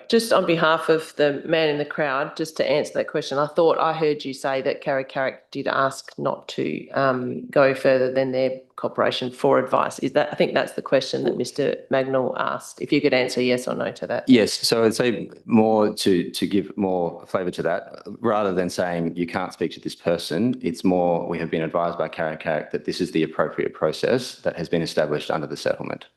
Just on behalf of the man in the crowd, just to answer that question, I thought I heard you say that Carrick did ask not to go further than their corporation for advice. Is that? I think that's the question that Mr. Magnell asked. If you could answer yes or no to that. Yes. So I'd say more to give more flavour to that, rather than saying you can't speak to this person, it's more we have been advised by Carrick that this is the appropriate process that has been established under the settlement.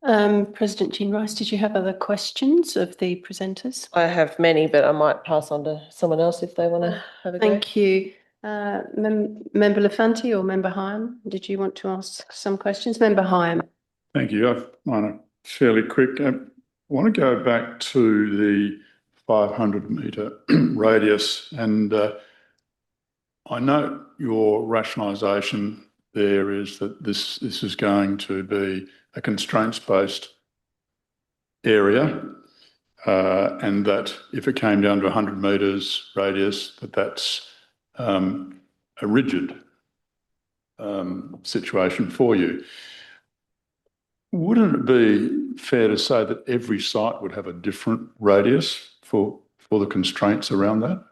President Jean Rice, did you have other questions of the presenters? I have many, but I might pass on to someone else if they want to have a go. Thank you. Member Lafanti or Member Hyam, did you want to ask some questions? Member Hyam. Thank you. Mine are fairly quick. I want to go back to the 500-metre radius, and I note your rationalisation there is that this is going to be a constraints-based area, and that if it came down to 100 metres radius, that's a rigid situation for you. Wouldn't it be fair to say that every site would have a different radius for the constraints around that?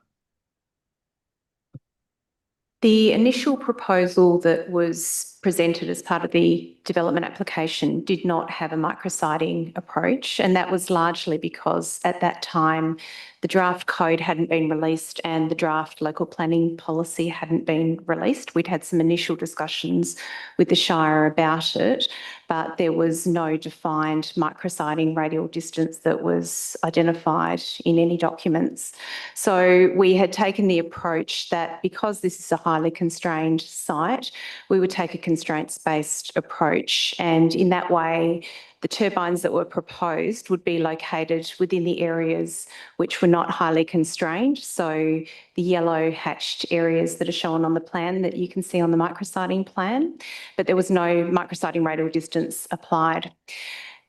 The initial proposal that was presented as part of the development application did not have a micrositing approach, and that was largely because at that time the draft code hadn't been released and the draft local planning policy hadn't been released. We'd had some initial discussions with the Shire about it, but there was no defined micrositing radial distance that was identified in any documents. So we had taken the approach that because this is a highly constrained site, we would take a constraints-based approach, and in that way the turbines that were proposed would be located within the areas which were not highly constrained. So the yellow hatched areas that are shown on the plan that you can see on the micrositing plan, but there was no micrositing radial distance applied.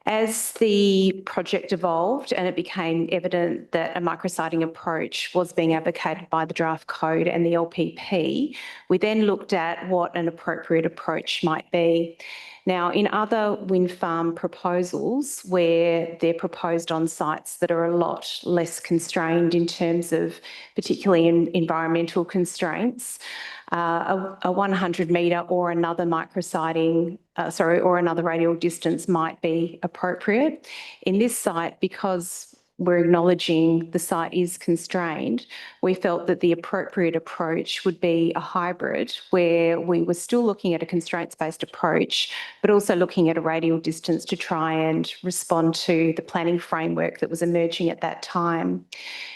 As the project evolved and it became evident that a micrositing approach was being advocated by the draft code and the LPP, we then looked at what an appropriate approach might be. Now, in other wind farm proposals where they're proposed on sites that are a lot less constrained in terms of particularly in environmental constraints, a 100 metre or another micrositing, or another radial distance might be appropriate. In this site, because we're acknowledging the site is constrained, we felt that the appropriate approach would be a hybrid where we were still looking at a constraints-based approach, but also looking at a radial distance to try and respond to the planning framework that was emerging at that time.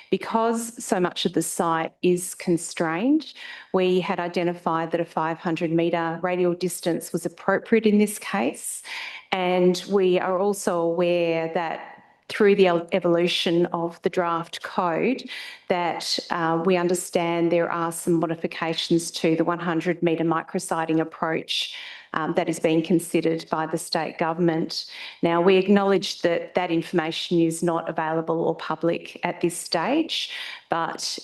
Because so much of the site is constrained, we had identified that a 500 metre radial distance was appropriate in this case. And we are also aware that through the evolution of the draft code that we understand there are some modifications to the 100 metre micrositing approach that is being considered by the state government. Now, we acknowledge that that information is not available or public at this stage, but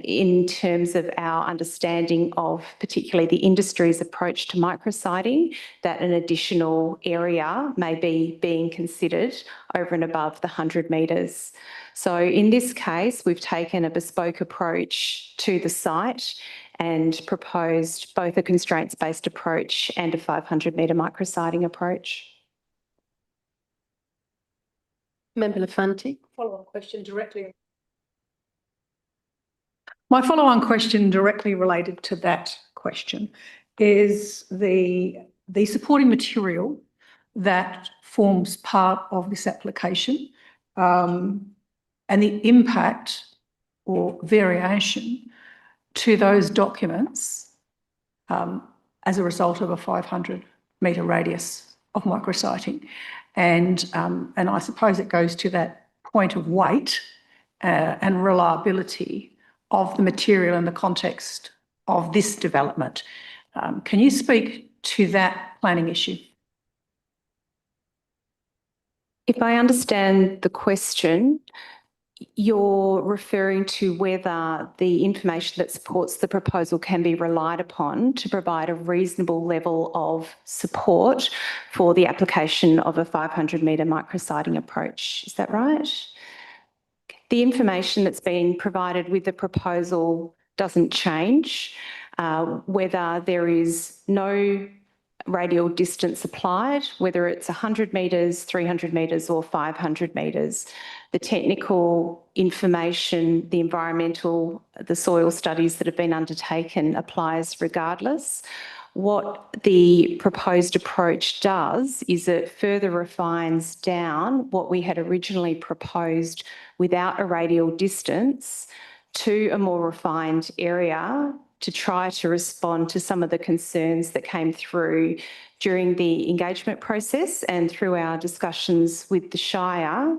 in terms of our understanding of particularly the industry's approach to micrositing, that an additional area may be being considered over and above the 100 metres. So in this case, we've taken a bespoke approach to the site and proposed both a constraints-based approach and a 500 metre micrositing approach. Member Lafanti. Follow-on question directly. My follow-on question directly related to that question is the supporting material that forms part of this application and the impact or variation to those documents as a result of a 500 metre radius of micrositing. And I suppose it goes to that point of weight and reliability of the material in the context of this development. Can you speak to that planning issue? If I understand the question, you're referring to whether the information that supports the proposal can be relied upon to provide a reasonable level of support for the application of a 500 metre micrositing approach. Is that right? The information that's been provided with the proposal doesn't change. Whether there is no radial distance applied, whether it's 100 metres, 300 metres or 500 metres. The technical information, the environmental, the soil studies that have been undertaken applies regardless. What the proposed approach does is it further refines down what we had originally proposed without a radial distance to a more refined area to try to respond to some of the concerns that came through during the engagement process and through our discussions with the Shire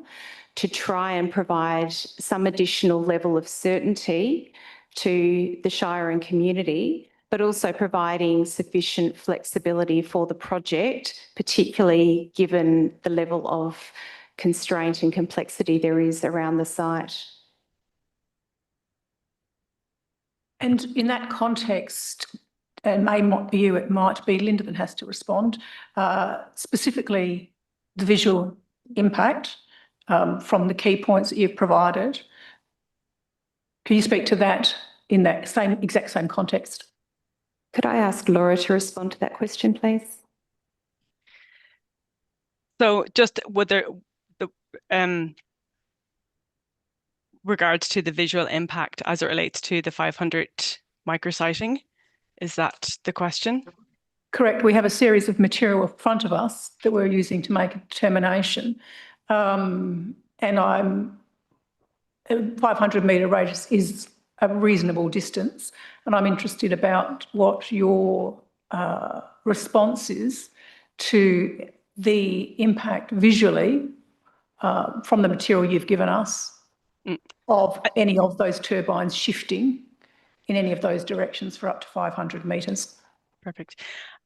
to try and provide some additional level of certainty to the Shire and community, but also providing sufficient flexibility for the project, particularly given the level of constraint and complexity there is around the site. And in that context, and may not be you, it might be Linda that has to respond, specifically the visual impact from the key points that you've provided. Can you speak to that in that exact same context? Could I ask Laura to respond to that question, please? So just whether the regards to the visual impact as it relates to the 500 micrositing, is that the question? Correct. We have a series of material in front of us that we're using to make a determination. And 500 metre radius is a reasonable distance. And I'm interested about what your response is to the impact visually from the material you've given us of any of those turbines shifting in any of those directions for up to 500 metres. Perfect.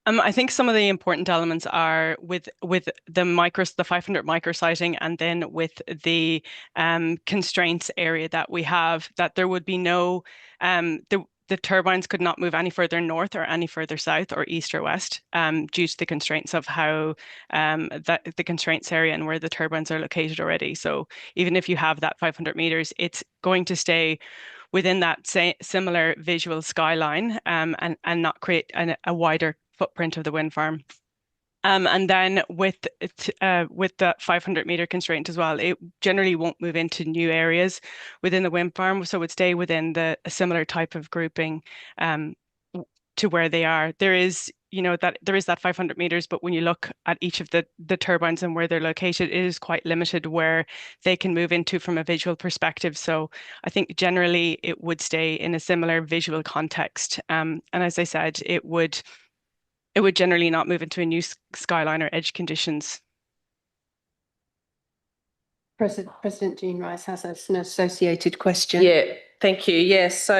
I think some of the important elements are with the 500 micrositing and then with the constraints area that we have, that there would be no the turbines could not move any further north or any further south or east or west due to the constraints of how the constraints area and where the turbines are located already. So even if you have that 500 meters, it's going to stay within that similar visual skyline and not create a wider footprint of the wind farm. And then with the 500-meter constraint as well, it generally won't move into new areas within the wind farm, so it would stay within a similar type of grouping to where they are. There is that 500 meters, but when you look at each of the turbines and where they're located, it is quite limited where they can move into from a visual perspective. So I think generally it would stay in a similar visual context. And as I said, it would generally not move into a new skyline or edge conditions. President Jean Rice has an associated question. Yeah, thank you. Yes, so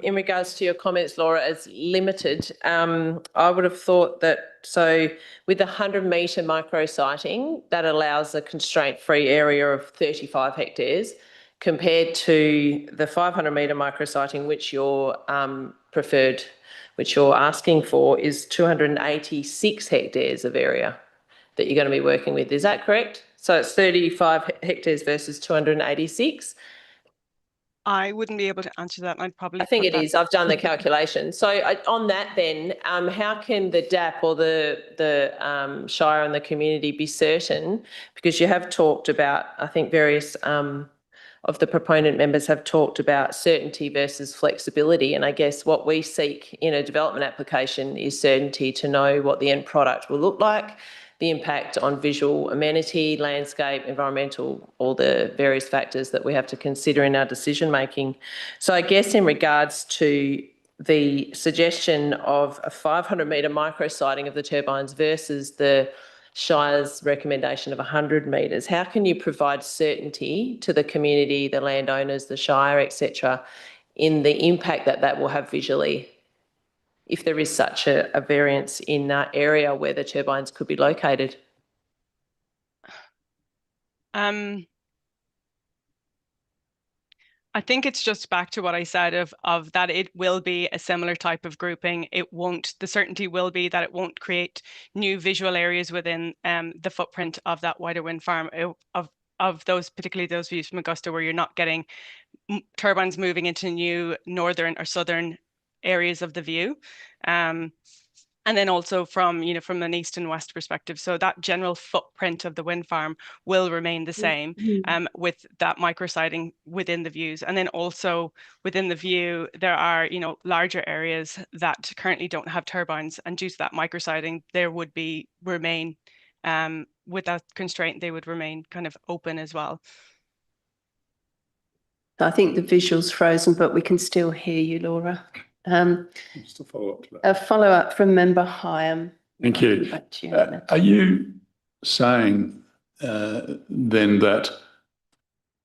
in regards to your comments, Laura, as limited, I would have thought that, so with the 100-metre micro siting, that allows a constraint-free area of 35 hectares compared to the 500-metre micro siting, which you're which you're asking for, is 286 hectares of area that you're going to be working with. Is that correct? So it's 35 hectares versus 286? I wouldn't be able to answer that. I think it is. I've done the calculation. So on that then, how can the DAP or the Shire and the community be certain? Because you have talked about, I think various of the proponent members have talked about certainty versus flexibility. And I guess what we seek in a development application is certainty to know what the end product will look like, the impact on visual amenity, landscape, environmental, all the various factors that we have to consider in our decision making. So I guess in regards to the suggestion of a 500-metre micro siting of the turbines versus the Shire's recommendation of 100 metres, how can you provide certainty to the community, the landowners, the Shire, etc., in the impact that will have visually, if there is such a variance in that area where the turbines could be located? I think it's just back to what I said of that it will be a similar type of grouping. The certainty will be that it won't create new visual areas within the footprint of that wider wind farm, of those, particularly those views from Augusta, where you're not getting turbines moving into new northern or southern areas of the view. And then also from an east and west perspective. So that general footprint of the wind farm will remain the same with that micro siting within the views. And then also within the view, there are, larger areas that currently don't have turbines. And due to that micro siting, there would remain, with that constraint, they would remain kind of open as well. I think the visual's frozen, but we can still hear you, Laura. Just a follow-up to that. A follow-up from Member Hyam. Thank you. Are you saying then that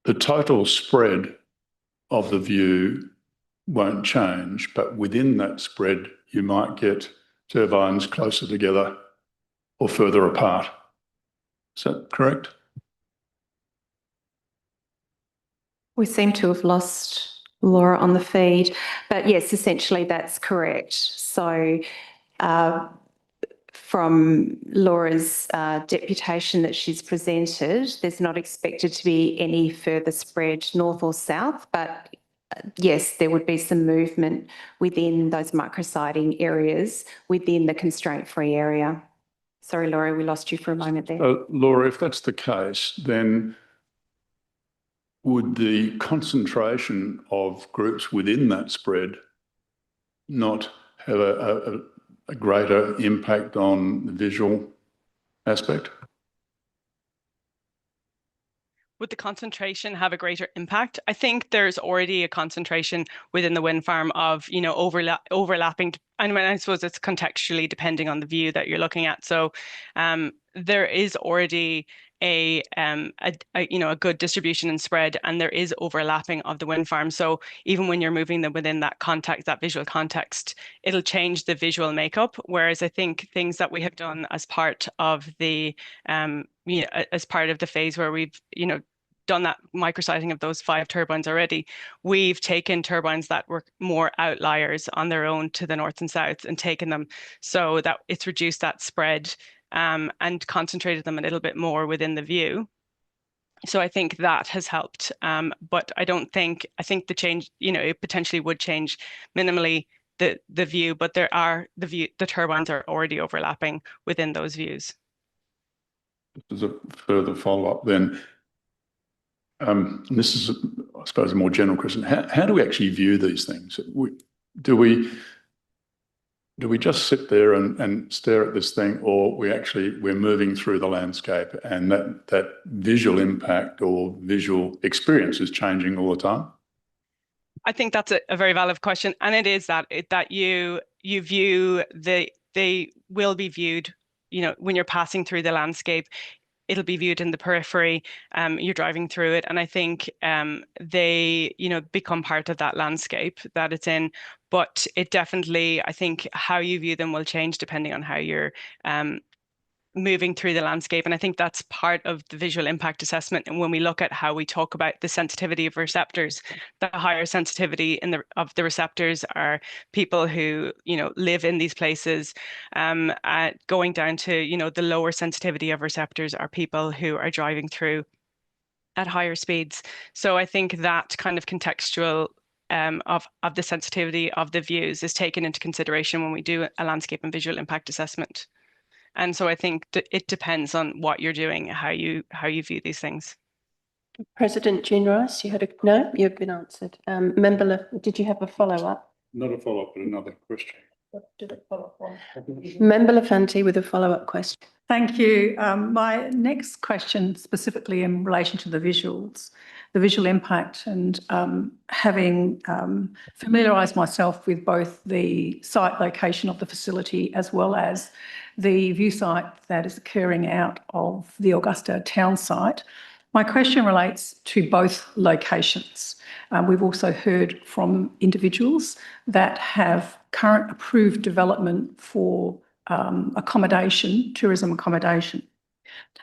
the total spread of the view won't change, but within that spread you might get turbines closer together or further apart? Is that correct? We seem to have lost Laura on the feed, but yes, essentially that's correct. So from Laura's deputation that she's presented, there's not expected to be any further spread north or south, but yes, there would be some movement within those micrositing areas within the constraint-free area. Sorry, Laura, we lost you for a moment there. Laura, if that's the case, then would the concentration of groups within that spread not have a greater impact on the visual aspect? Would the concentration have a greater impact? I think there's already a concentration within the wind farm of, overlapping. I suppose it's contextually depending on the view that you're looking at. So there is already a good distribution and spread, and there is overlapping of the wind farm. So even when you're moving them within that context, that visual context, it'll change the visual makeup. Whereas I think things that we have done as part of the as part of the phase where we've done that micrositing of those 5 turbines already. We've taken turbines that were more outliers on their own to the north and south and taken them so that it's reduced that spread and concentrated them a little bit more within the view. So I think that has helped, but I think the change, it potentially would change minimally the view, but the turbines are already overlapping within those views. As a further follow-up then, and this is, I suppose, a more general question. How do we actually view these things? Do we just sit there and stare at this thing, or we're moving through the landscape and that visual impact or visual experience is changing all the time? I think that's a very valid question, and it is that you view they will be viewed, when you're passing through the landscape. It'll be viewed in the periphery. You're driving through it, and I think they, become part of that landscape that it's in. But it definitely, I think, how you view them will change depending on how you're moving through the landscape. And I think that's part of the visual impact assessment. And when we look at how we talk about the sensitivity of receptors, the higher sensitivity of the receptors are people who, live in these places. Going down to, the lower sensitivity of receptors are people who are driving through at higher speeds. So I think that kind of contextual of the sensitivity of the views is taken into consideration when we do a landscape and visual impact assessment. And so I think it depends on what you're doing, how you view these things. President Jean Rice, no, you've been answered. Member, did you have a follow-up? Not a follow-up, but another question. What did it follow up on? Member Lafanti with a follow-up question. Thank you. My next question specifically in relation to the visuals, the visual impact, and having familiarised myself with both the site location of the facility as well as the view site that is occurring out of the Augusta town site. My question relates to both locations. We've also heard from individuals that have current approved development for accommodation, tourism accommodation.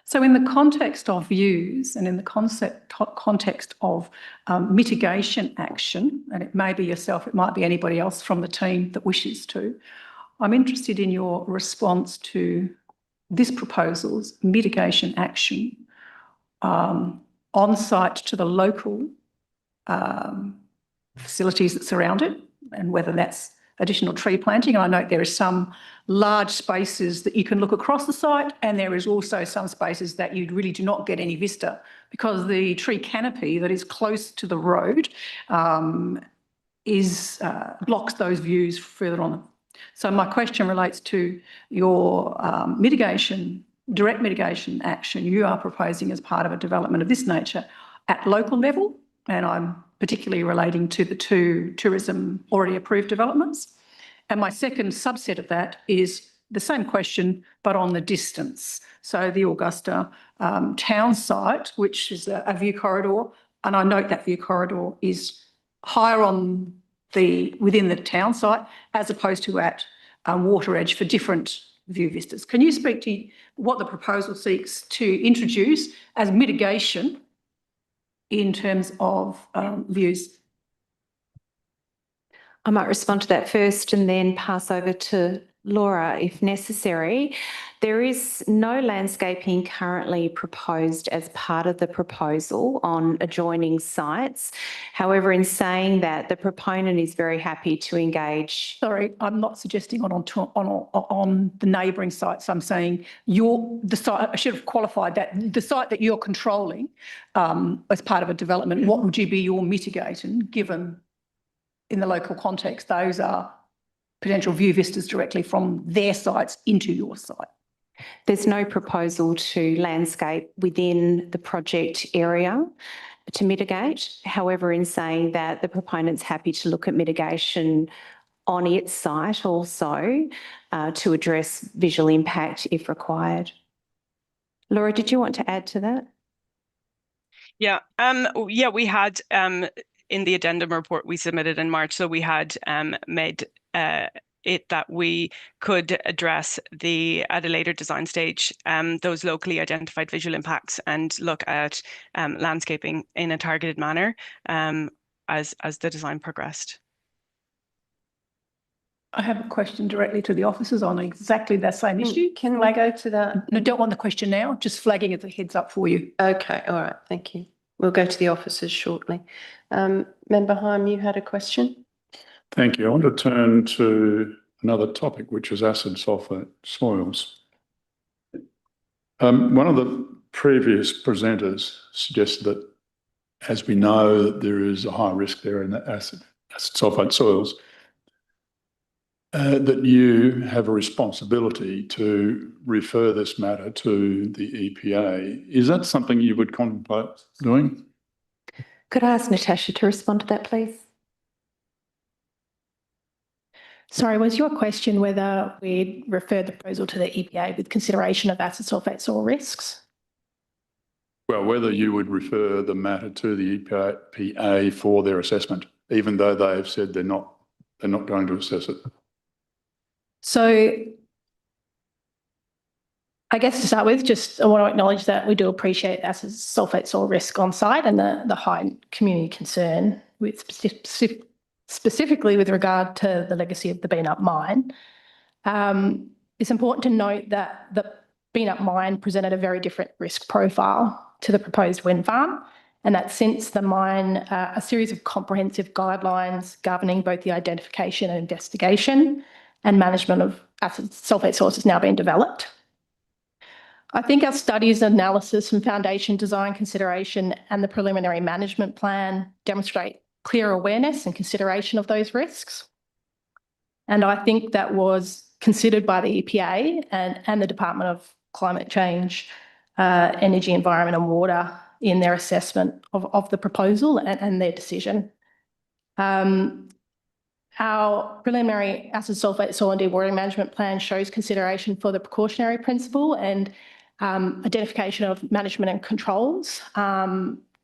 So in the context of views and in the context of mitigation action, and it may be yourself, it might be anybody else from the team that wishes to, I'm interested in your response to this proposal's mitigation action on site to the local facilities that surround it, and whether that's additional tree planting. And I note there are some large spaces that you can look across the site, and there is also some spaces that you really do not get any vista because the tree canopy that is close to the road blocks those views further on. So my question relates to your direct mitigation action you are proposing as part of a development of this nature at local level, and I'm particularly relating to the 2 tourism already approved developments. And my second subset of that is the same question, but on the distance. So the Augusta town site, which is a view corridor, and I note that view corridor is higher on within the town site as opposed to at water edge for different view vistas. Can you speak to what the proposal seeks to introduce as mitigation in terms of views? I might respond to that first and then pass over to Laura if necessary. There is no landscaping currently proposed as part of the proposal on adjoining sites. However, in saying that, the proponent is very happy to engage. Sorry, I'm not suggesting on the neighbouring sites. I'm saying the site. I should have qualified that the site that you're controlling as part of a development. What would you be your mitigating, given in the local context those are potential view vistas directly from their sites into your site? There's no proposal to landscape within the project area to mitigate. However, in saying that, the proponent's happy to look at mitigation on its site also to address visual impact if required. Laura, did you want to add to that? Yeah, we had in the addendum report we submitted in March, so we had made it that we could address at a later design stage those locally identified visual impacts and look at landscaping in a targeted manner as the design progressed. I have a question directly to the officers on exactly that same issue. Can we go to that? No, don't want the question now, just flagging as a heads up for you. Okay, all right, thank you. We'll go to the officers shortly. Member Heim, you had a question? Thank you. I want to turn to another topic, which is acid sulfate soils. One of the previous presenters suggested that, as we know, that there is a high risk there in the acid sulfate soils, that you have a responsibility to refer this matter to the EPA. Is that something you would contemplate doing? Could I ask Natasha to respond to that, please? Sorry, was your question whether we'd refer the proposal to the EPA with consideration of acid sulfate soil risks? Well, whether you would refer the matter to the EPA for their assessment, even though they have said they're not going to assess it. So I guess to start with, just I want to acknowledge that we do appreciate acid sulfate soil risk on site and the high community concern with specifically with regard to the legacy of the Beanup mine. It's important to note that the Beanup mine presented a very different risk profile to the proposed wind farm, and that since the mine, a series of comprehensive guidelines governing both the identification and investigation and management of acid sulfate soils has now been developed. I think our studies, analysis and foundation design consideration and the preliminary management plan demonstrate clear awareness and consideration of those risks. And I think that was considered by the EPA and the Department of Climate Change, Energy, Environment and Water in their assessment of the proposal and their decision. Our preliminary acid sulfate soil and dewatering management plan shows consideration for the precautionary principle and identification of management and controls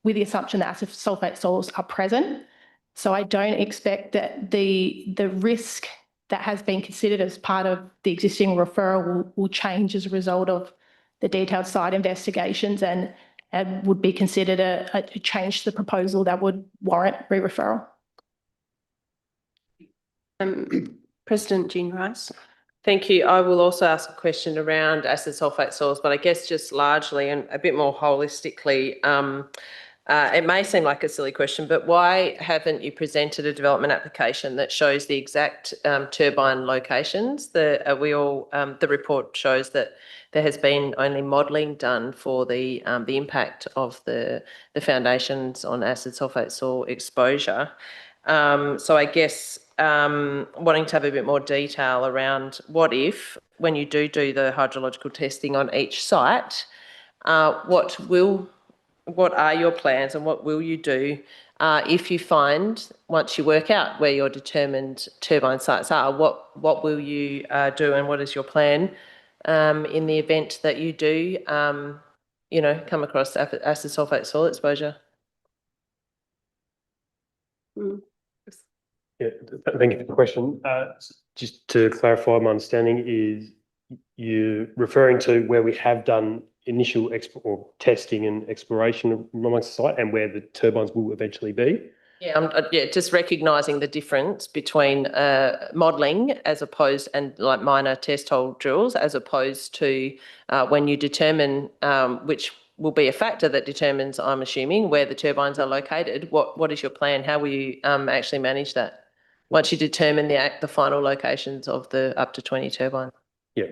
with the assumption that acid sulfate soils are present. So I don't expect that the risk that has been considered as part of the existing referral will change as a result of the detailed site investigations and would be considered a change to the proposal that would warrant re-referral. President Jean Rice. Thank you. I will also ask a question around acid sulfate soils, but I guess just largely and a bit more holistically, it may seem like a silly question, but why haven't you presented a development application that shows the exact turbine locations? The report shows that there has been only modelling done for the impact of the foundations on acid sulfate soil exposure. So I guess wanting to have a bit more detail around what if, when you do the hydrological testing on each site, what are your plans and what will you do if you find, once you work out where your determined turbine sites are, what will you do and what is your plan in the event that you do, come across acid sulfate soil exposure? Yeah, thank you for the question. Just to clarify, my understanding is you're referring to where we have done initial testing and exploration amongst the site and where the turbines will eventually be? Yeah, just recognising the difference between modelling as opposed and like minor test hole drills as opposed to when you determine which will be a factor that determines, I'm assuming, where the turbines are located. What is your plan? How will you actually manage that once you determine the final locations of the up to 20 turbines? Yeah.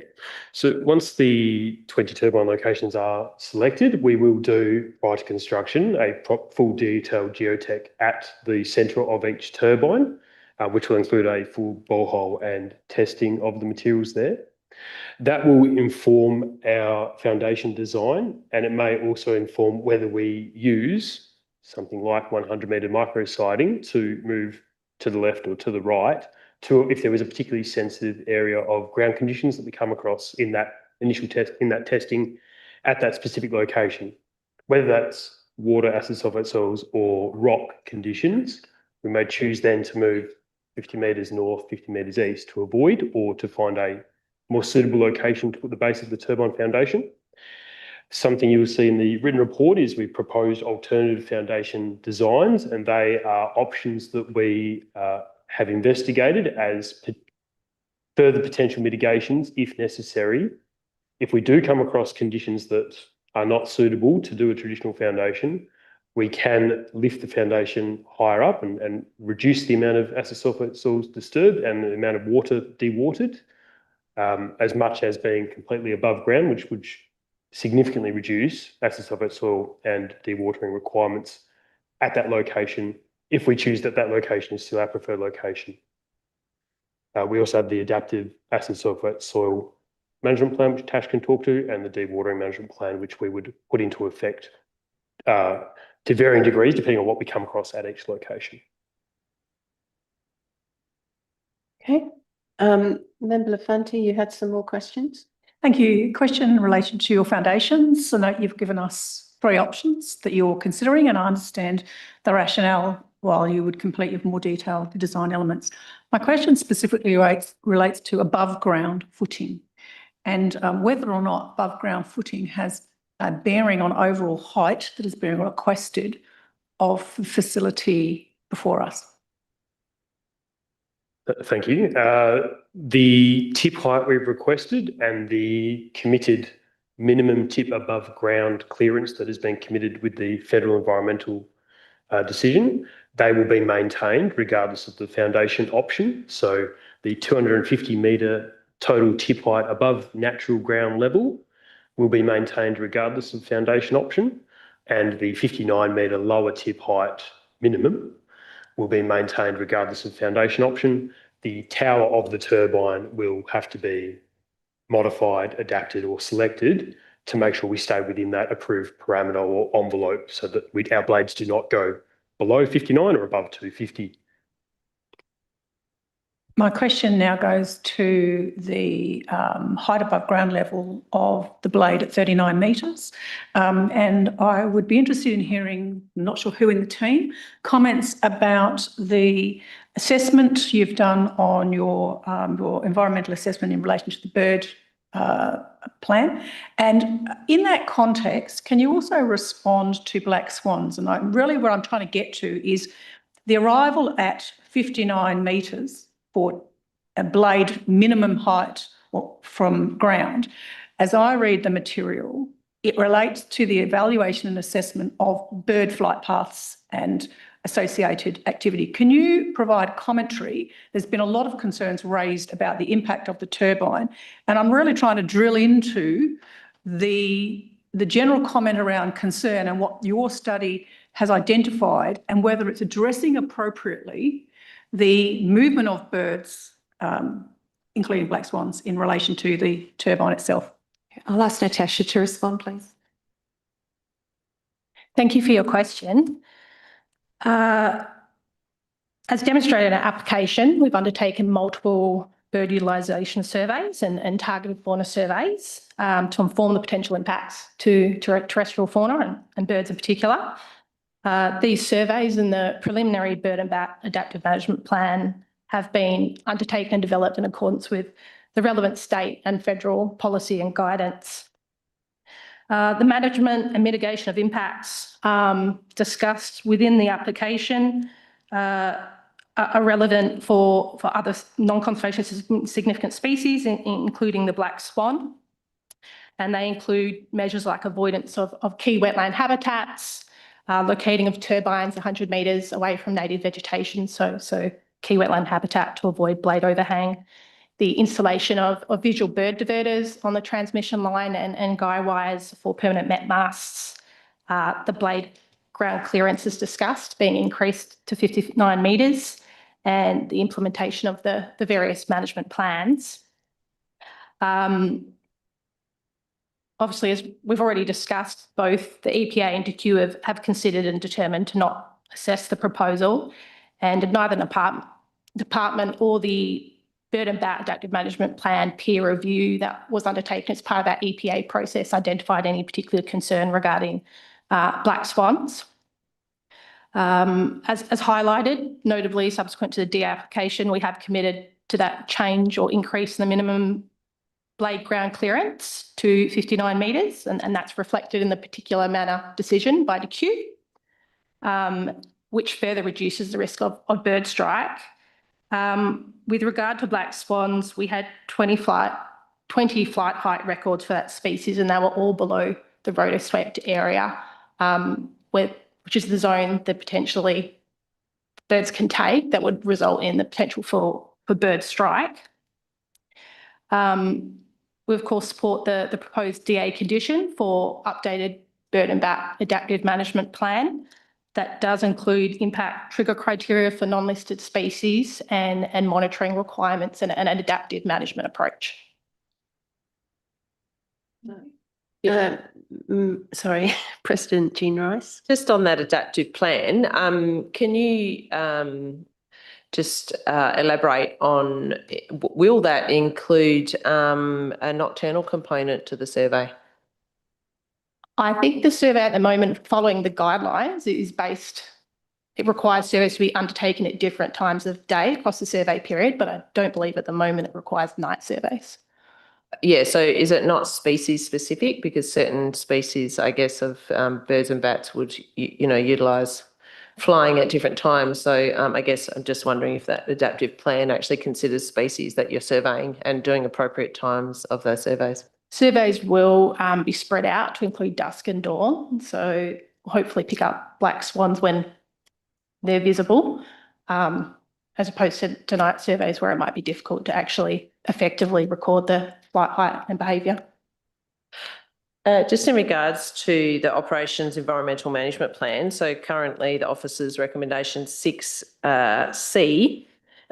So once the 20 turbine locations are selected, we will do, prior to construction, a full detailed geotech at the centre of each turbine, which will include a full borehole and testing of the materials there. That will inform our foundation design, and it may also inform whether we use something like 100-metre micro-siding to move to the left or to the right, if there was a particularly sensitive area of ground conditions that we come across in that initial test, in that testing at that specific location. Whether that's water, acid sulfate soils or rock conditions, we may choose then to move 50 metres north, 50 metres east to avoid or to find a more suitable location to put the base of the turbine foundation. Something you will see in the written report is we proposed alternative foundation designs, and they are options that we have investigated as further potential mitigations if necessary. If we do come across conditions that are not suitable to do a traditional foundation, we can lift the foundation higher up and reduce the amount of acid sulfate soils disturbed and the amount of water dewatered, as much as being completely above ground, which would significantly reduce acid sulfate soil and dewatering requirements at that location, if we choose that that location is still our preferred location. We also have the adaptive acid sulfate soil management plan, which Tash can talk to, and the dewatering management plan, which we would put into effect to varying degrees, depending on what we come across at each location. Okay. Member Lafanti, you had some more questions? Thank you. Question in relation to your foundations. I know you've given us 3 options that you're considering, and I understand the rationale while you would complete with more detailed design elements. My question specifically relates to above ground footing and whether or not above ground footing has a bearing on overall height that is being requested of the facility before us. Thank you. The tip height we've requested and the committed minimum tip above ground clearance that has been committed with the federal environmental decision, they will be maintained regardless of the foundation option. So the 250 metre total tip height above natural ground level will be maintained regardless of foundation option, and the 59 metre lower tip height minimum will be maintained regardless of foundation option. The tower of the turbine will have to be modified, adapted or selected to make sure we stay within that approved parameter or envelope so that our blades do not go below 59 or above 250. My question now goes to the height above ground level of the blade at 39 metres. And I would be interested in hearing, I'm not sure who in the team, comments about the assessment you've done on your environmental assessment in relation to the bird plan. And in that context, can you also respond to black swans? And really what I'm trying to get to is the arrival at 59 metres for a blade minimum height from ground. As I read the material, it relates to the evaluation and assessment of bird flight paths and associated activity. Can you provide commentary? There's been a lot of concerns raised about the impact of the turbine, and I'm really trying to drill into the general comment around concern and what your study has identified and whether it's addressing appropriately the movement of birds, including black swans, in relation to the turbine itself. I'll ask Natasha to respond, please. Thank you for your question. As demonstrated in our application, we've undertaken multiple bird utilisation surveys and targeted fauna surveys to inform the potential impacts to terrestrial fauna and birds in particular. These surveys and the preliminary bird and bat adaptive management plan have been undertaken and developed in accordance with the relevant state and federal policy and guidance. The management and mitigation of impacts discussed within the application are relevant for other non-conservation significant species, including the black swan. And they include measures like avoidance of key wetland habitats, locating of turbines 100 metres away from native vegetation, so key wetland habitat to avoid blade overhang, the installation of visual bird diverters on the transmission line and guy wires for permanent met masts, the blade ground clearance is discussed being increased to 59 metres, and the implementation of the various management plans. Obviously, as we've already discussed, both the EPA and DEQ have considered and determined to not assess the proposal, and neither department or the Bird and Bat Adaptive Management Plan peer review that was undertaken as part of that EPA process identified any particular concern regarding black swans. As highlighted, notably subsequent to the DA application, we have committed to that change or increase in the minimum blade ground clearance to 59 metres, and that's reflected in the particular manner decision by DQ, which further reduces the risk of bird strike. With regard to black swans, we had 20 flight height records for that species, and they were all below the rotoswept area, which is the zone that potentially birds can take that would result in the potential for bird strike. We, of course, support the proposed DA condition for updated bird and bat adaptive management plan. That does include impact trigger criteria for non-listed species and monitoring requirements and an adaptive management approach. Sorry, President Jean Rice. Just on that adaptive plan, can you just elaborate on, will that include a nocturnal component to the survey? I think the survey at the moment, following the guidelines, it requires surveys to be undertaken at different times of day across the survey period, but I don't believe at the moment it requires night surveys. Yeah, so is it not species specific? Because certain species, I guess, of birds and bats would, utilise flying at different times. So I guess I'm just wondering if that adaptive plan actually considers species that you're surveying and doing appropriate times of those surveys. Surveys will be spread out to include dusk and dawn, so hopefully pick up black swans when they're visible, as opposed to night surveys where it might be difficult to actually effectively record the flight height and behaviour. Just in regards to the operations environmental management plan, so currently the officer's recommendation 6C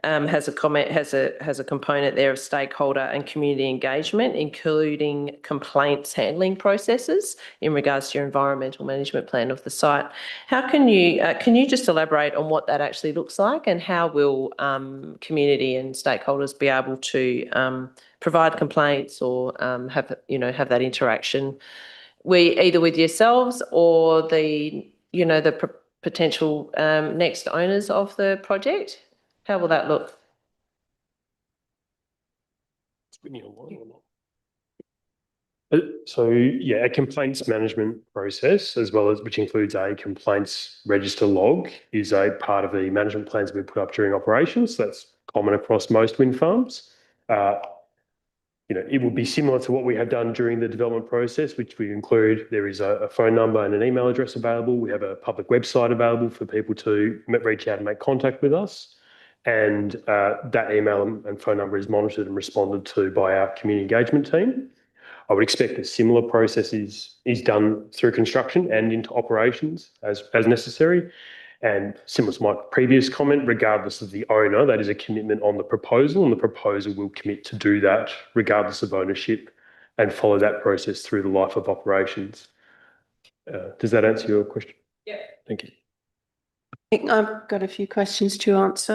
has a component there of stakeholder and community engagement, including complaints handling processes in regards to your environmental management plan of the site. How can you just elaborate on what that actually looks like, and how will community and stakeholders be able to provide complaints or have that interaction, either with yourselves or the potential next owners of the project? How will that look? So yeah, a complaints management process, which includes a complaints register log, is a part of the management plans we put up during operations. That's common across most wind farms. It will be similar to what we have done during the development process, which we include, there is a phone number and an email address available. We have a public website available for people to reach out and make contact with us. And that email and phone number is monitored and responded to by our community engagement team. I would expect a similar process is done through construction and into operations as necessary. And similar to my previous comment, regardless of the owner, that is a commitment on the proposal, and the proposal will commit to do that regardless of ownership and follow that process through the life of operations. Does that answer your question? Yeah. Thank you. I think I've got a few questions to ask.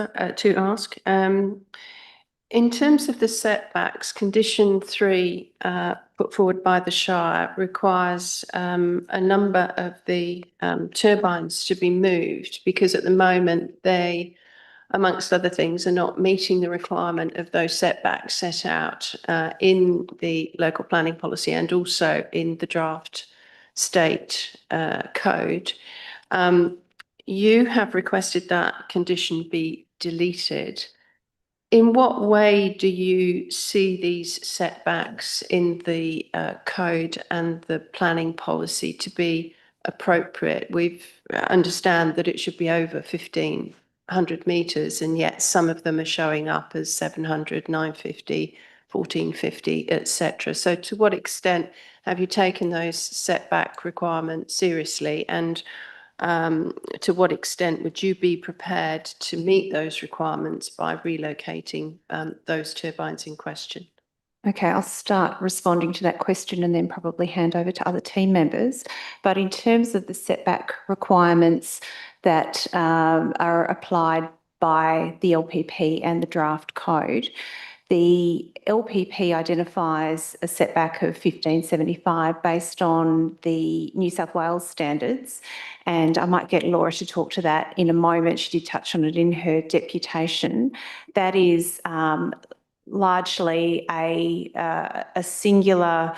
In terms of the setbacks, condition 3 put forward by the Shire requires a number of the turbines to be moved, because at the moment they, amongst other things, are not meeting the requirement of those setbacks set out in the local planning policy and also in the draft state code. You have requested that condition be deleted. In what way do you see these setbacks in the code and the planning policy to be appropriate? We understand that it should be over 1,500 metres, and yet some of them are showing up as 700, 950, 1450, etc. So to what extent have you taken those setback requirements seriously, and to what extent would you be prepared to meet those requirements by relocating those turbines in question? Okay, I'll start responding to that question and then probably hand over to other team members. But in terms of the setback requirements that are applied by the LPP and the draft code, The LPP identifies a setback of 1575 based on the New South Wales standards, and I might get Laura to talk to that in a moment. She did touch on it in her deputation. That is largely a singular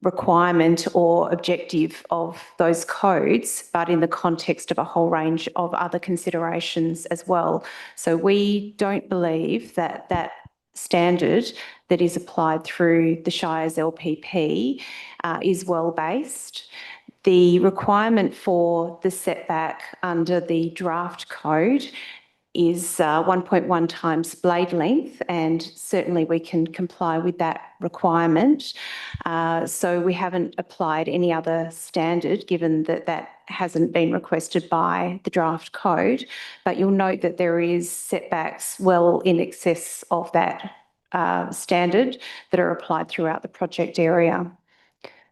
requirement or objective of those codes, but in the context of a whole range of other considerations as well. So we don't believe that that standard that is applied through the Shire's LPP is well-based. The requirement for the setback under the draft code is 1.1 times blade length, and certainly we can comply with that requirement. So we haven't applied any other standard, given that that hasn't been requested by the draft code. But you'll note that there is setbacks well in excess of that standard that are applied throughout the project area.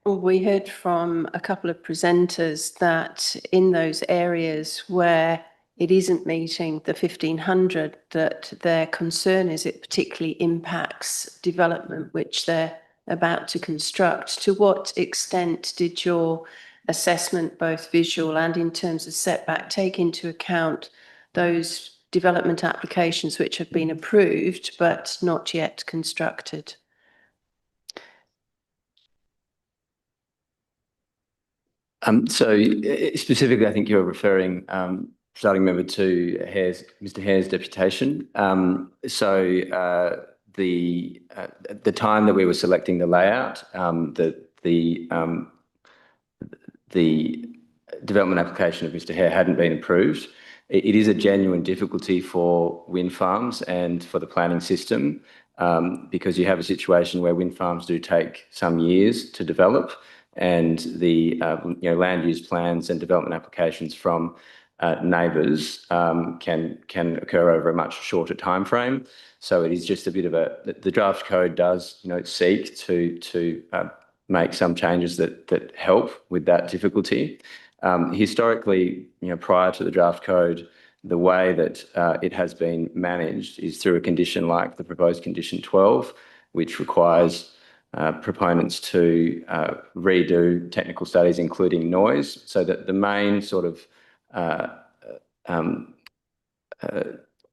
Well, we heard from a couple of presenters that in those areas where it isn't meeting the 1500, that their concern is it particularly impacts development which they're about to construct. To what extent did your assessment, both visual and in terms of setback, take into account those development applications which have been approved but not yet constructed? So specifically, I think you're referring, starting member, to Mr. Hare's deputation. The time that we were selecting the layout, the development application of Mr. Hare hadn't been approved. It is a genuine difficulty for wind farms and for the planning system, because you have a situation where wind farms do take some years to develop, and the land use plans and development applications from neighbours can occur over a much shorter time frame. So it is just a bit of the draft code does seek to make some changes that help with that difficulty. Historically, prior to the draft code, the way that it has been managed is through a condition like the proposed condition 12, which requires proponents to redo technical studies, including noise, so that the main sort of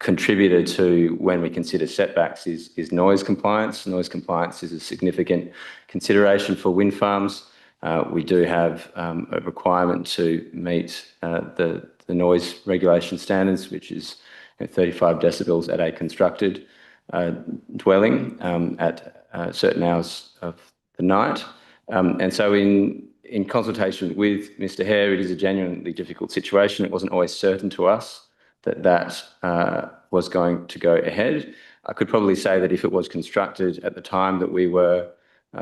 contributor to when we consider setbacks is noise compliance. Noise compliance is a significant consideration for wind farms. We do have a requirement to meet the noise regulation standards, which is 35 decibels at a constructed dwelling at certain hours of the night. And so in consultation with Mr. Hare, it is a genuinely difficult situation. It wasn't always certain to us that was going to go ahead. I could probably say that if it was constructed at the time that we were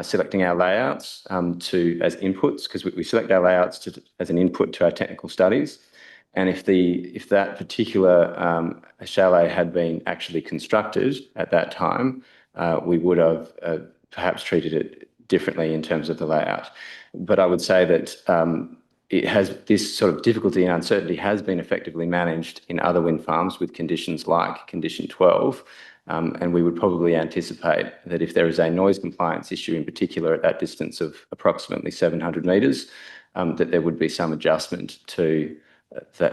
selecting our layouts as inputs, because we select our layouts as an input to our technical studies, and if that particular chalet had been actually constructed at that time, we would have perhaps treated it differently in terms of the layout. But I would say that this sort of difficulty and uncertainty has been effectively managed in other wind farms with conditions like condition 12. And we would probably anticipate that if there is a noise compliance issue in particular at that distance of approximately 700 metres, that there would be some adjustment to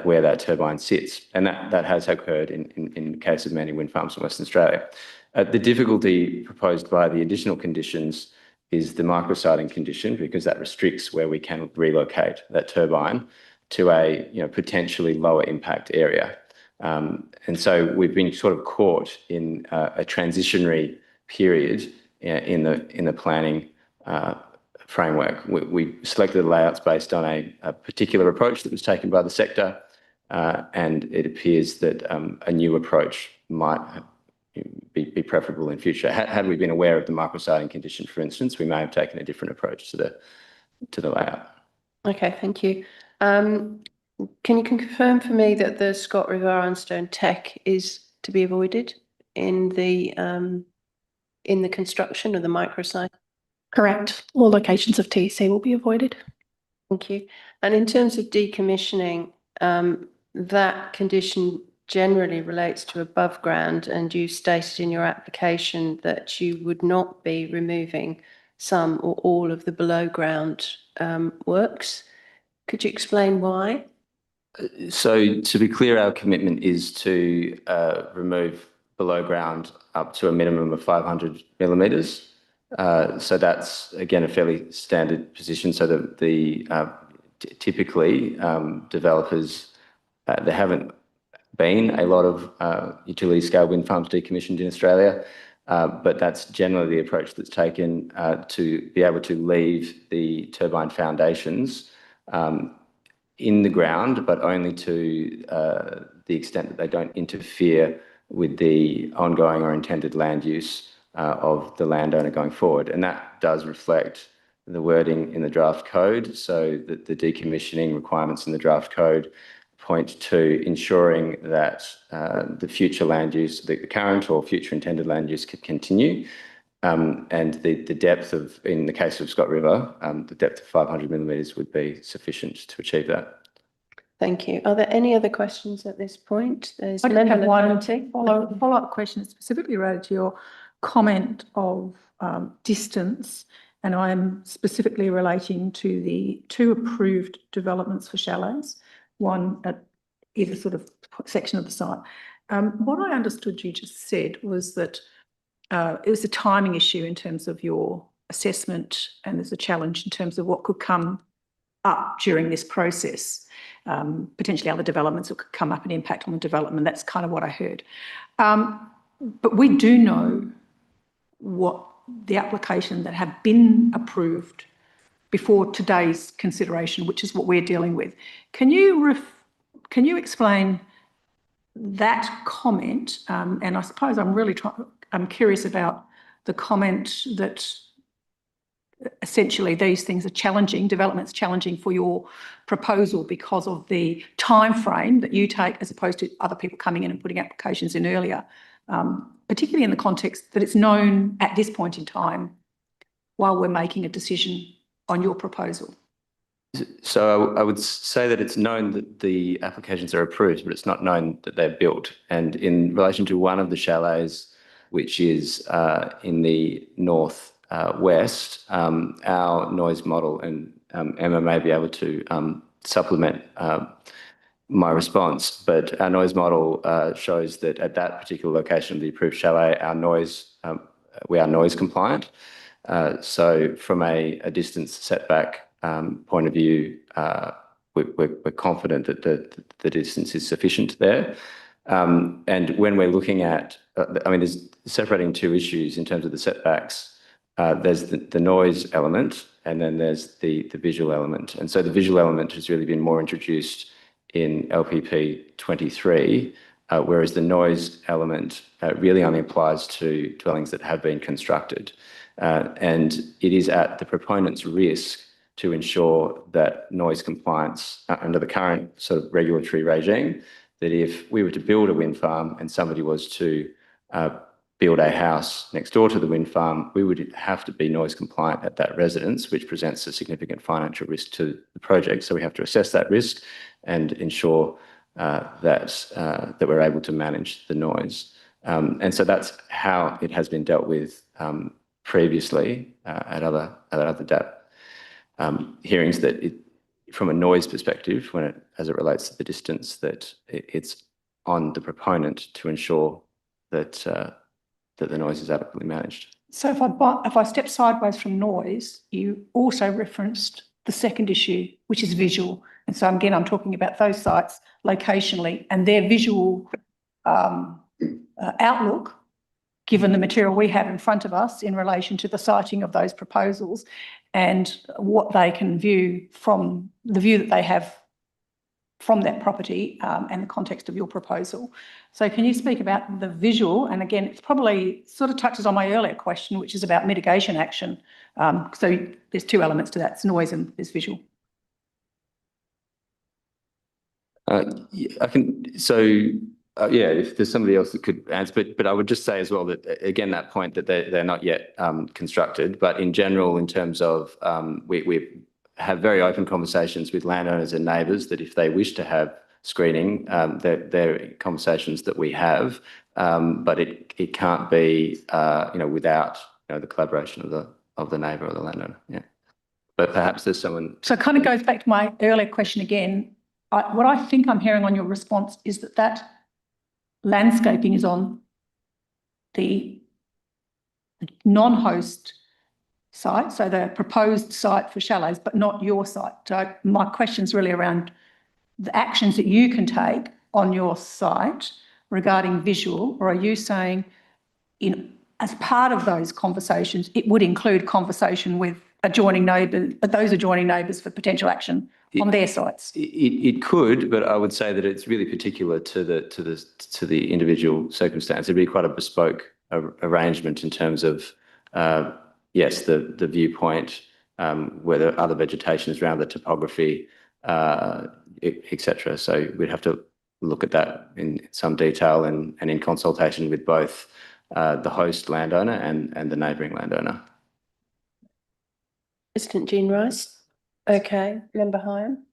where that turbine sits. And that has occurred in the case of many wind farms in Western Australia. The difficulty proposed by the additional conditions is the micrositing condition, because that restricts where we can relocate that turbine to a potentially lower impact area. And so we've been sort of caught in a transitionary period in the planning framework. We selected the layouts based on a particular approach that was taken by the sector, and it appears that a new approach might be preferable in future. Had we been aware of the micrositing condition, for instance, we may have taken a different approach to the layout. Okay, thank you. Can you confirm for me that the Scott River Ironstone Tech is to be avoided in the construction of the microsite? Correct. All locations of TEC will be avoided. Thank you. And in terms of decommissioning, that condition generally relates to above ground, and you stated in your application that you would not be removing some or all of the below ground works. Could you explain why? So to be clear, our commitment is to remove below ground up to a minimum of 500 millimetres. So that's, again, a fairly standard position. So typically developers, there haven't been a lot of utility scale wind farms decommissioned in Australia, but that's generally the approach that's taken to be able to leave the turbine foundations in the ground, but only to the extent that they don't interfere with the ongoing or intended land use of the landowner going forward. And that does reflect the wording in the draft code, so that the decommissioning requirements in the draft code point to ensuring that the future land use, the current or future intended land use, can continue. And the depth of, in the case of Scott River, the depth of 500 millimetres would be sufficient to achieve that. Thank you. Are there any other questions at this point? There's I just have one Laverty. follow-up question specifically related to your comment of distance, and I'm specifically relating to the 2 approved developments for chalets, one at either sort of section of the site. What I understood you just said was that it was a timing issue in terms of your assessment, and there's a challenge in terms of what could come up during this process. Potentially other developments that could come up and impact on the development. That's kind of what I heard. But we do know what the applications that have been approved before today's consideration, which is what we're dealing with. Can you explain that comment? And I suppose I'm curious about the comment that essentially these things are challenging, development's challenging for your proposal because of the time frame that you take as opposed to other people coming in and putting applications in earlier, particularly in the context that it's known at this point in time while we're making a decision on your proposal. So I would say that it's known that the applications are approved, but it's not known that they're built. And in relation to one of the chalets, which is in the north west, our noise model, and Emma may be able to supplement my response, but our noise model shows that at that particular location of the approved chalet, we are noise compliant. So from a distance setback point of view, we're confident that the distance is sufficient there. And when we're looking at, there's separating 2 issues in terms of the setbacks. There's the noise element, and then there's the visual element. And so the visual element has really been more introduced in LPP 23, whereas the noise element really only applies to dwellings that have been constructed. And it is at the proponent's risk to ensure that noise compliance under the current sort of regulatory regime, that if we were to build a wind farm and somebody was to build a house next door to the wind farm, we would have to be noise compliant at that residence, which presents a significant financial risk to the project. So we have to assess that risk and ensure that we're able to manage the noise. And so that's how it has been dealt with previously at other DAP hearings, that from a noise perspective, as it relates to the distance, that it's on the proponent to ensure that that the noise is adequately managed. So if I step sideways from noise, you also referenced the second issue, which is visual. And so again, I'm talking about those sites locationally and their visual outlook, given the material we have in front of us in relation to the siting of those proposals and what they can view from the view that they have from that property and the context of your proposal. So can you speak about the visual? And again, it's probably sort of touches on my earlier question, which is about mitigation action. So there's 2 elements to that, it's noise and there's visual. If there's somebody else that could answer, but I would just say as well that, again, that point that they're not yet constructed, but in general, in terms of we have very open conversations with landowners and neighbours that if they wish to have screening. They're conversations that we have, but it can't be without the collaboration of the neighbour or the landowner. Yeah, but perhaps there's someone. So it kind of goes back to my earlier question again. What I think I'm hearing on your response is that landscaping is on the non-host site, so the proposed site for chalets, but not your site. So my question is really around the actions that you can take on your site regarding visual, or are you saying as part of those conversations, it would include conversation with adjoining neighbours, those adjoining neighbours for potential action on their sites? It could, but I would say that it's really particular to the individual circumstance. It'd be quite a bespoke arrangement in terms of yes, the viewpoint, whether other vegetation is around the topography, etc. So we'd have to look at that in some detail and in consultation with both the host landowner and the neighbouring landowner. President Jean Rice. Okay, Member Hyam.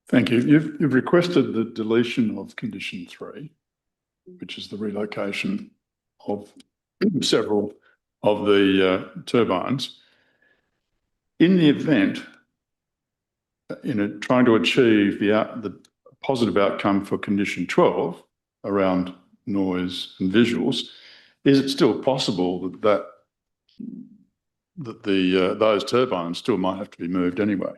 Thank you. You've requested the deletion of condition 3, which is the relocation of several of the turbines. In the event, trying to achieve the positive outcome for condition 12 around noise and visuals, is it still possible that those turbines still might have to be moved anyway?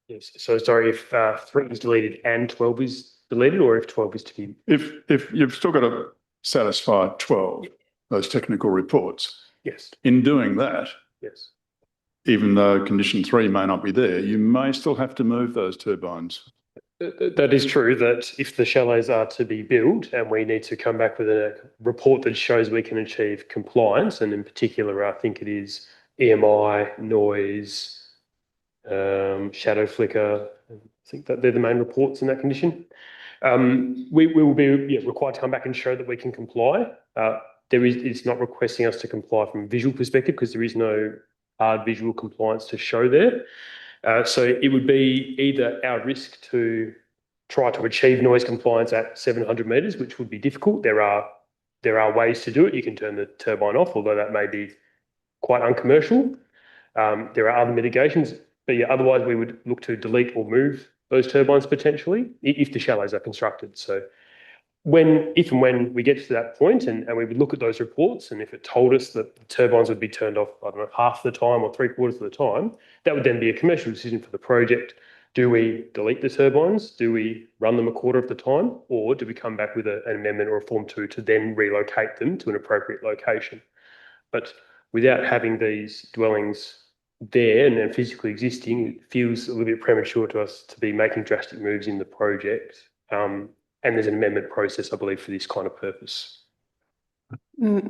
Yes. So sorry, if 3 is deleted and 12 is deleted, or if 12 is to be. If you've still got to satisfy 12, those technical reports. Yes. In doing that. Yes. Even though condition 3 may not be there, you may still have to move those turbines. That is true, that if the chalets are to be built and we need to come back with a report that shows we can achieve compliance, and in particular, I think it is EMI, noise, shadow flicker, I think that they're the main reports in that condition. We will be required to come back and show that we can comply. It's not requesting us to comply from a visual perspective because there is no hard visual compliance to show there. So it would be either our risk to try to achieve noise compliance at 700 metres, which would be difficult. There are ways to do it. You can turn the turbine off, although that may be quite uncommercial. There are other mitigations, but yeah, otherwise we would look to delete or move those turbines potentially if the chalets are constructed. So if and when we get to that point and we would look at those reports, and if it told us that the turbines would be turned off, I don't know, half the time or 3/4 of the time, that would then be a commercial decision for the project. Do we delete the turbines? Do we run them 1/4 of the time? Or do we come back with an amendment or a Form 2 to then relocate them to an appropriate location? But without having these dwellings there and physically existing, it feels a little bit premature to us to be making drastic moves in the project. And there's an amendment process, I believe, for this kind of purpose.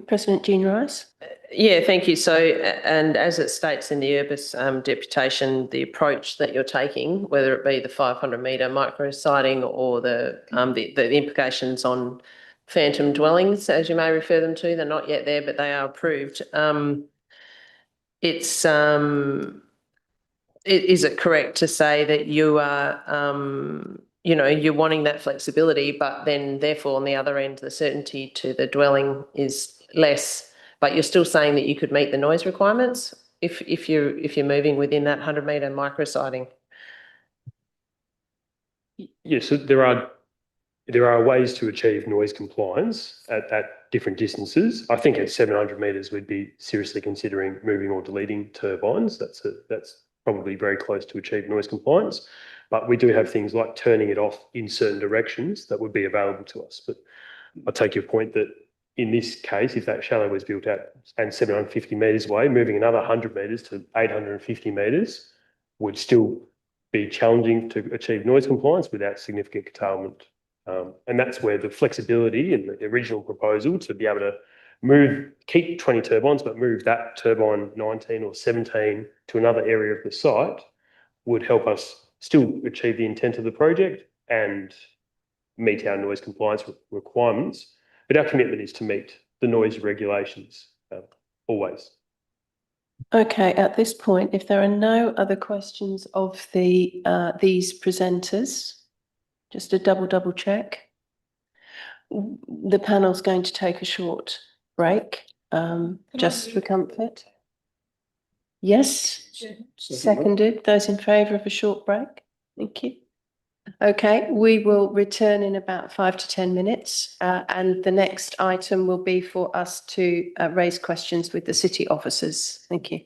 President Jean Rice. Yeah, thank you. So, and as it states in the Urbis deputation, the approach that you're taking, whether it be the 500-metre micro-siting or the implications on phantom dwellings, as you may refer them to, they're not yet there, but they are approved. Is it correct to say that you are you're wanting that flexibility, but then therefore on the other end, the certainty to the dwelling is less, but you're still saying that you could meet the noise requirements if you're moving within that 100-metre micro-siting? Yes, so there are ways to achieve noise compliance at different distances. I think at 700 metres we'd be seriously considering moving or deleting turbines. That's probably very close to achieve noise compliance. But we do have things like turning it off in certain directions that would be available to us. But I take your point that in this case, if that chalet was built at and 750 metres away, moving another 100 metres to 850 metres would still be challenging to achieve noise compliance without significant curtailment. And that's where the flexibility in the original proposal to be able to keep 20 turbines, but move that turbine 19 or 17 to another area of the site would help us still achieve the intent of the project and meet our noise compliance requirements. But our commitment is to meet the noise regulations always. Okay, at this point, if there are no other questions of these presenters, just a double check. The panel's going to take a short break, just for comfort. Yes, seconded. Those in favour of a short break? Thank you. Okay, we will return in about 5 to 10 minutes, and the next item will be for us to raise questions with the city officers. Thank you.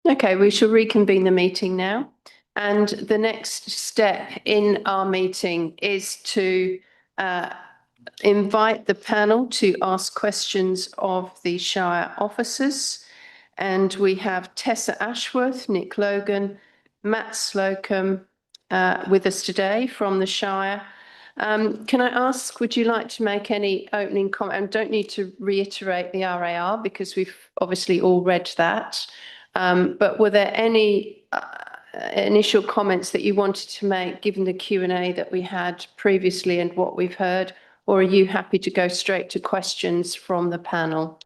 Okay, we shall reconvene the meeting now. And the next step in our meeting is to invite the panel to ask questions of the Shire officers. And we have Tessa Ashworth, Nick Logan, Matt Slocum with us today from the Shire. Can I ask, would you like to make any opening comment? I don't need to reiterate the RAR because we've obviously all read that. But were there any initial comments that you wanted to make given the Q&A that we had previously and what we've heard? Or are you happy to go straight to questions from the panel?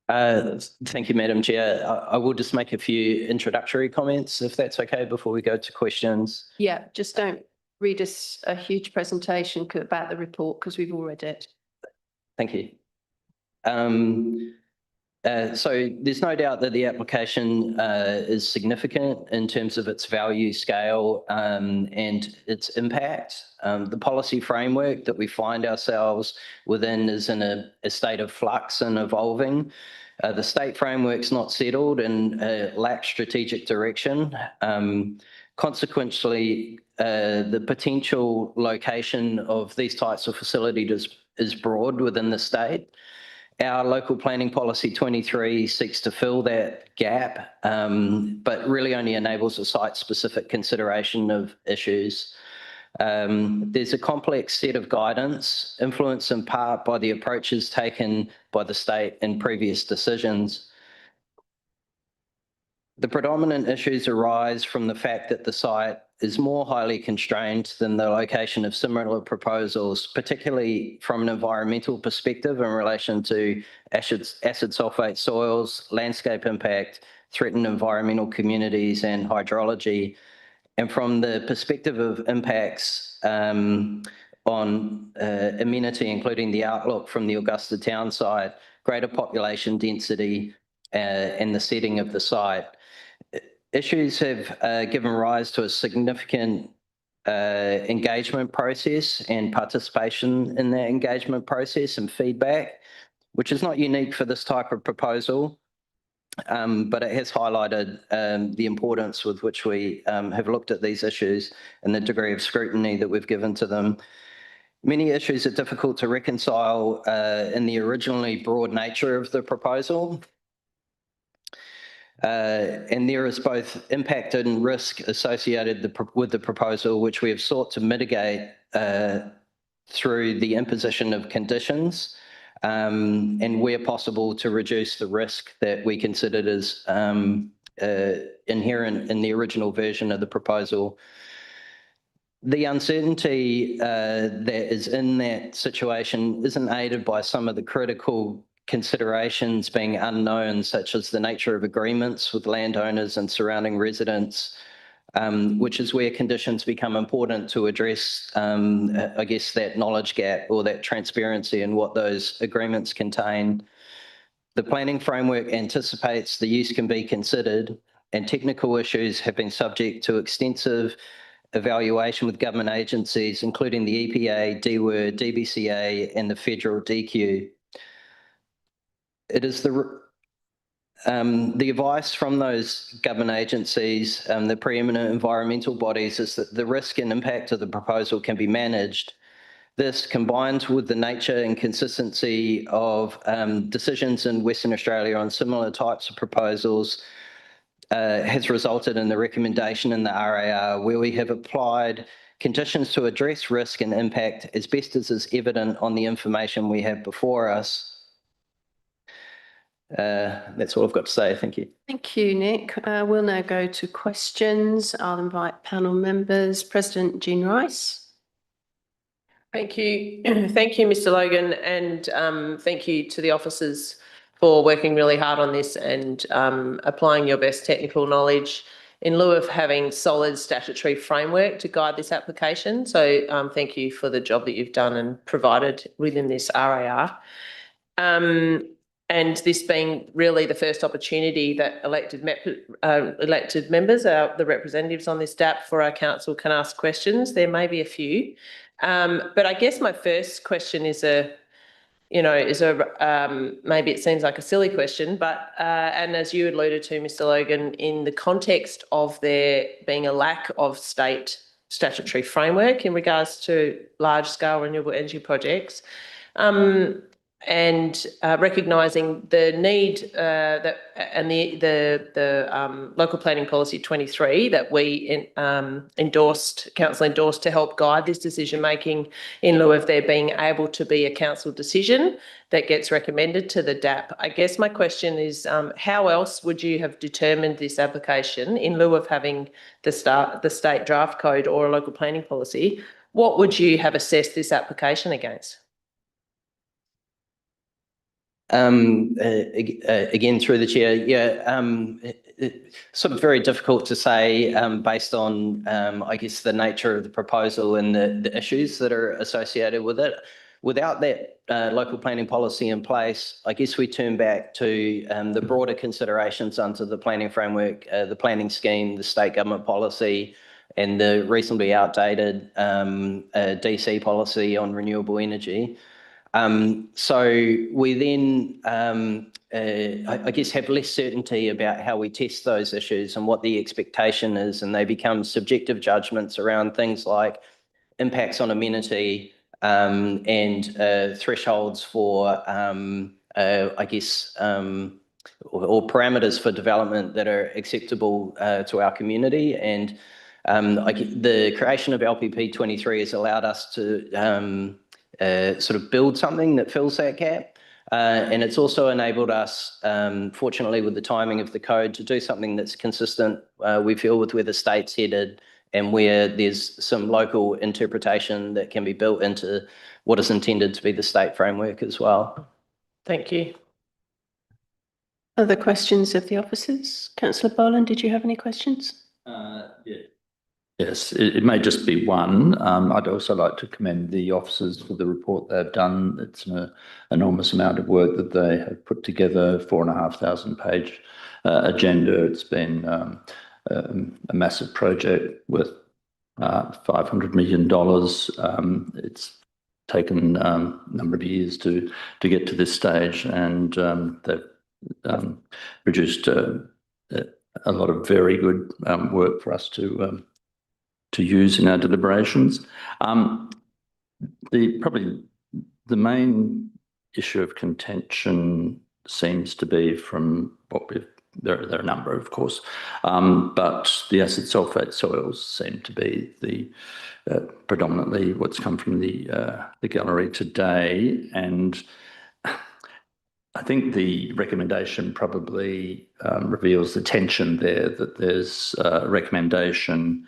Thank you, Madam Chair. I will just make a few introductory comments, if that's okay, before we go to questions. Yeah, just don't read us a huge presentation about the report because we've all read it. Thank you. So there's no doubt that the application is significant in terms of its value, scale, and its impact. The policy framework that we find ourselves within is in a state of flux and evolving. The state framework's not settled and lacks strategic direction. Consequently, the potential location of these types of facilities is broad within the state. Our local planning policy 23 seeks to fill that gap, but really only enables a site-specific consideration of issues. There's a complex set of guidance, influenced in part by the approaches taken by the state in previous decisions. The predominant issues arise from the fact that the site is more highly constrained than the location of similar proposals, particularly from an environmental perspective in relation to acid sulfate soils, landscape impact, threatened environmental communities and hydrology. And from the perspective of impacts on amenity, including the outlook from the Augusta town site, greater population density and the setting of the site. Issues have given rise to a significant engagement process and participation in that engagement process and feedback, which is not unique for this type of proposal, but it has highlighted the importance with which we have looked at these issues and the degree of scrutiny that we've given to them. Many issues are difficult to reconcile in the originally broad nature of the proposal. And there is both impact and risk associated with the proposal, which we have sought to mitigate through the imposition of conditions and where possible to reduce the risk that we considered as inherent in the original version of the proposal. The uncertainty that is in that situation isn't aided by some of the critical considerations being unknown, such as the nature of agreements with landowners and surrounding residents, which is where conditions become important to address, I guess, that knowledge gap or that transparency in what those agreements contain. The planning framework anticipates the use can be considered, and technical issues have been subject to extensive evaluation with government agencies, including the EPA, DWER, DBCA, and the federal DQ. It is the advice from those government agencies, the preeminent environmental bodies, is that the risk and impact of the proposal can be managed. This, combined with the nature and consistency of decisions in Western Australia on similar types of proposals, has resulted in the recommendation in the RAR, where we have applied conditions to address risk and impact as best as is evident on the information we have before us. That's all I've got to say. Thank you. Thank you, Nick. We'll now go to questions. I'll invite panel members. President Jean Rice. Thank you. Thank you, Mr. Logan, and thank you to the officers for working really hard on this and applying your best technical knowledge in lieu of having solid statutory framework to guide this application. So thank you for the job that you've done and provided within this RAR. And this being really the first opportunity that elected members, the representatives on this DAP for our council can ask questions. There may be a few. But I guess my first question is maybe it seems like a silly question, but and as you alluded to, Mr. Logan, in the context of there being a lack of state statutory framework in regards to large-scale renewable energy projects, and recognising the need and the local planning policy 23 that we council endorsed to help guide this decision making in lieu of there being able to be a council decision that gets recommended to the DAP. I guess my question is, how else would you have determined this application in lieu of having the state draft code or a local planning policy? What would you have assessed this application against? Again, through the chair, it's sort of very difficult to say based on, I guess, the nature of the proposal and the issues that are associated with it. Without that local planning policy in place, I guess we turn back to the broader considerations under the planning framework, the planning scheme, the state government policy, and the reasonably outdated DC policy on renewable energy. So we then, I guess, have less certainty about how we test those issues and what the expectation is, and they become subjective judgments around things like impacts on amenity and thresholds for, I guess, or parameters for development that are acceptable to our community. And the creation of LPP 23 has allowed us to sort of build something that fills that gap. And it's also enabled us, fortunately with the timing of the code, to do something that's consistent, we feel, with where the state's headed and where there's some local interpretation that can be built into what is intended to be the state framework as well. Thank you. Other questions of the officers? Councillor Boland, did you have any questions? Yes, it may just be one. I'd also like to commend the officers for the report they've done. It's an enormous amount of work that they have put together, 4,500-page agenda. It's been a massive project with $500 million. It's taken a number of years to get to this stage, and they've produced a lot of very good work for us to use in our deliberations. Probably the main issue of contention seems to be from what there are a number, of course, but the acid sulfate soils seem to be the predominantly what's come from the gallery today. And I think the recommendation probably reveals the tension there, that there's a recommendation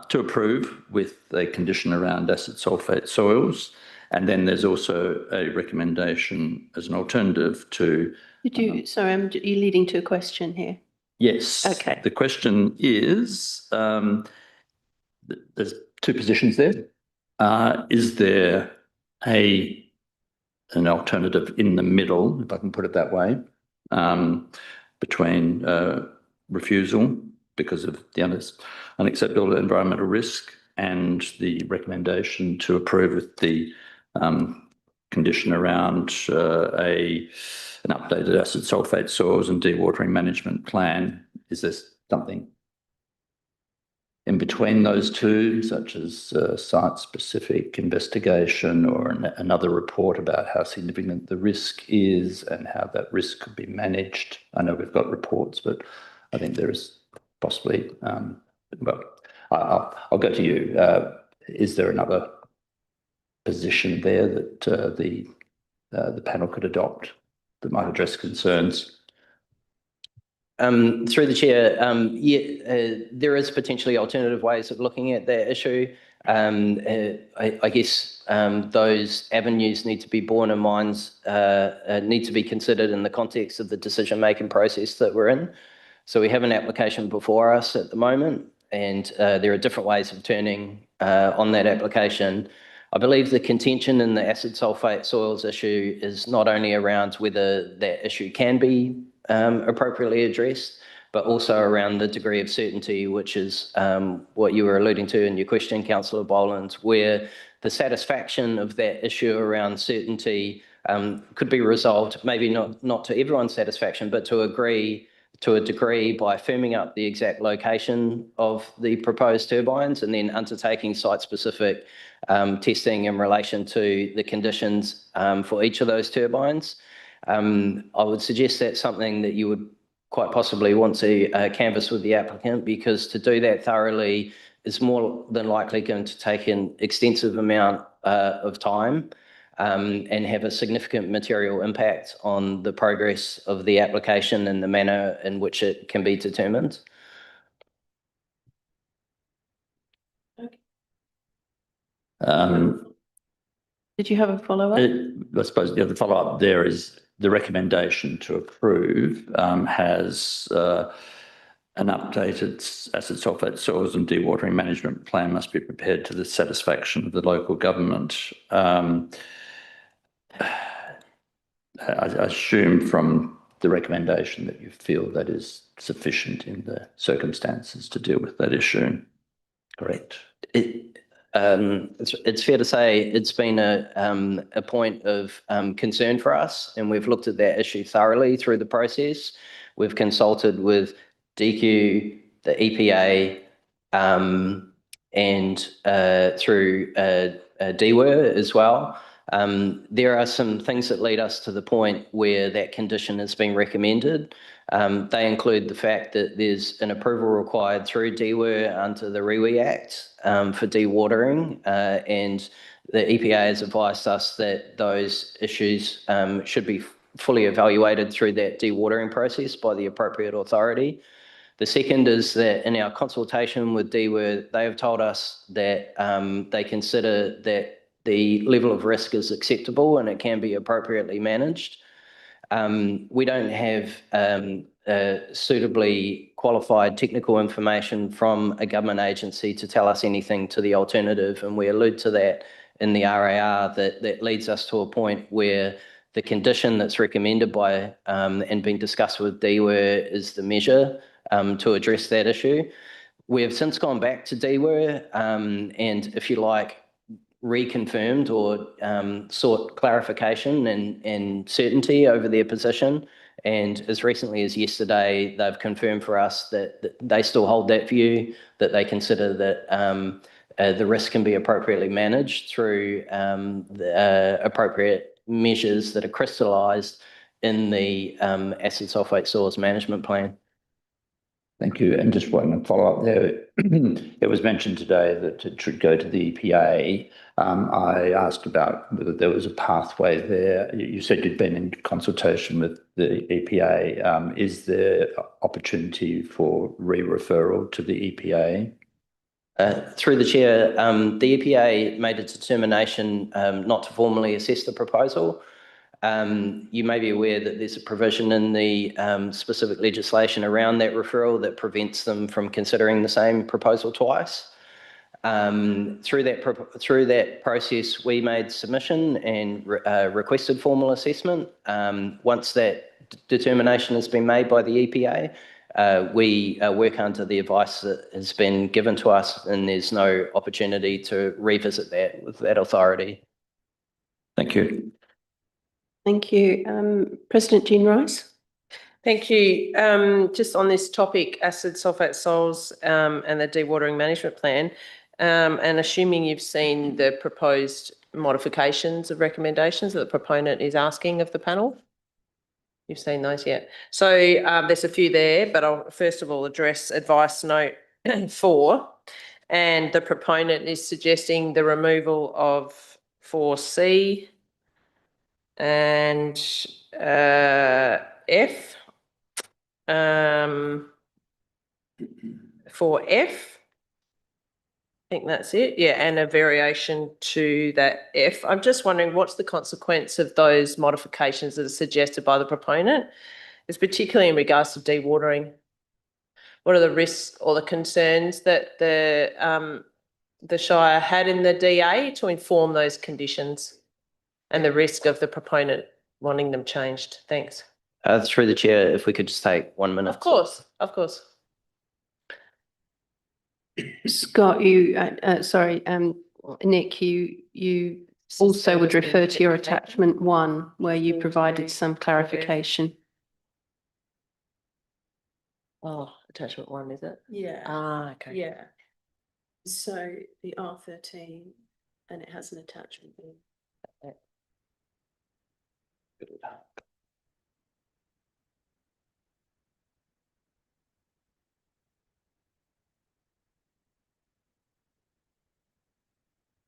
to approve with a condition around acid sulfate soils. And then there's also a recommendation as an alternative to... Sorry, you're leading to a question here. Yes. Okay. The question is, there's two positions there. Is there an alternative in the middle, if I can put it that way, between refusal because of the unacceptable environmental risk and the recommendation to approve with the condition around an updated acid sulfate soils and dewatering management plan? Is there something in between those two, such as site-specific investigation or another report about how significant the risk is and how that risk could be managed? I know we've got reports, but I think there is possibly, well, I'll go to you. Is there another position there that the panel could adopt that might address concerns? Through the chair, there is potentially alternative ways of looking at that issue. I guess those avenues need to be borne in mind, need to be considered in the context of the decision-making process that we're in. So we have an application before us at the moment, and there are different ways of turning on that application. I believe the contention in the acid sulfate soils issue is not only around whether that issue can be appropriately addressed, but also around the degree of certainty, which is what you were alluding to in your question, Councillor Boland, where the satisfaction of that issue around certainty could be resolved, maybe not to everyone's satisfaction, but to a degree by firming up the exact location of the proposed turbines and then undertaking site-specific testing in relation to the conditions for each of those turbines. I would suggest that's something that you would quite possibly want to canvass with the applicant, because to do that thoroughly is more than likely going to take an extensive amount of time and have a significant material impact on the progress of the application and the manner in which it can be determined. Did you have a follow-up? I suppose the other follow-up there is the recommendation to approve has an updated acid sulfate soils and dewatering management plan must be prepared to the satisfaction of the local government. I assume from the recommendation that you feel that is sufficient in the circumstances to deal with that issue. Correct. It's fair to say it's been a point of concern for us, and we've looked at that issue thoroughly through the process. We've consulted with DQ, the EPA, and through DWER as well. There are some things that lead us to the point where that condition has been recommended. They include the fact that there's an approval required through DWER under the REWE Act for dewatering, and the EPA has advised us that those issues should be fully evaluated through that dewatering process by the appropriate authority. The second is that in our consultation with DWER, they have told us that they consider that the level of risk is acceptable and it can be appropriately managed. We don't have suitably qualified technical information from a government agency to tell us anything to the alternative, and we allude to that in the RAR, that leads us to a point where the condition that's recommended by and being discussed with DWER is the measure to address that issue. We have since gone back to DWER and, if you like, reconfirmed or sought clarification and certainty over their position. And as recently as yesterday, they've confirmed for us that they still hold that view, that they consider that the risk can be appropriately managed through the appropriate measures that are crystallised in the acid sulfate soils management plan. Thank you. And just one follow-up there. It was mentioned today that it should go to the EPA. I asked about whether there was a pathway there. You said you'd been in consultation with the EPA. Is there opportunity for re-referral to the EPA? Through the chair, the EPA made a determination not to formally assess the proposal. You may be aware that there's a provision in the specific legislation around that referral that prevents them from considering the same proposal twice. Through that process, we made submission and requested formal assessment. Once that determination has been made by the EPA, we work under the advice that has been given to us, and there's no opportunity to revisit that with that authority. Thank you. Thank you. President Jean Rice. Thank you. Just on this topic, acid sulfate soils and the dewatering management plan, and assuming you've seen the proposed modifications of recommendations that the proponent is asking of the panel. You've seen those yet? So there's a few there, but I'll first of all address advice note 4. And the proponent is suggesting the removal of 4C and F. 4F. I think that's it. Yeah, and a variation to that F. I'm just wondering what's the consequence of those modifications that are suggested by the proponent, is particularly in regards to dewatering. What are the risks or the concerns that the the Shire had in the DA to inform those conditions and the risk of the proponent wanting them changed. Thanks. Through the chair, if we could just take 1 minute. Of course, of course. Scott, Nick, you also would refer to your attachment 1 where you provided some clarification. Oh, attachment 1, is it? Yeah. Ah, okay. Yeah. So the R13, and it has an attachment B.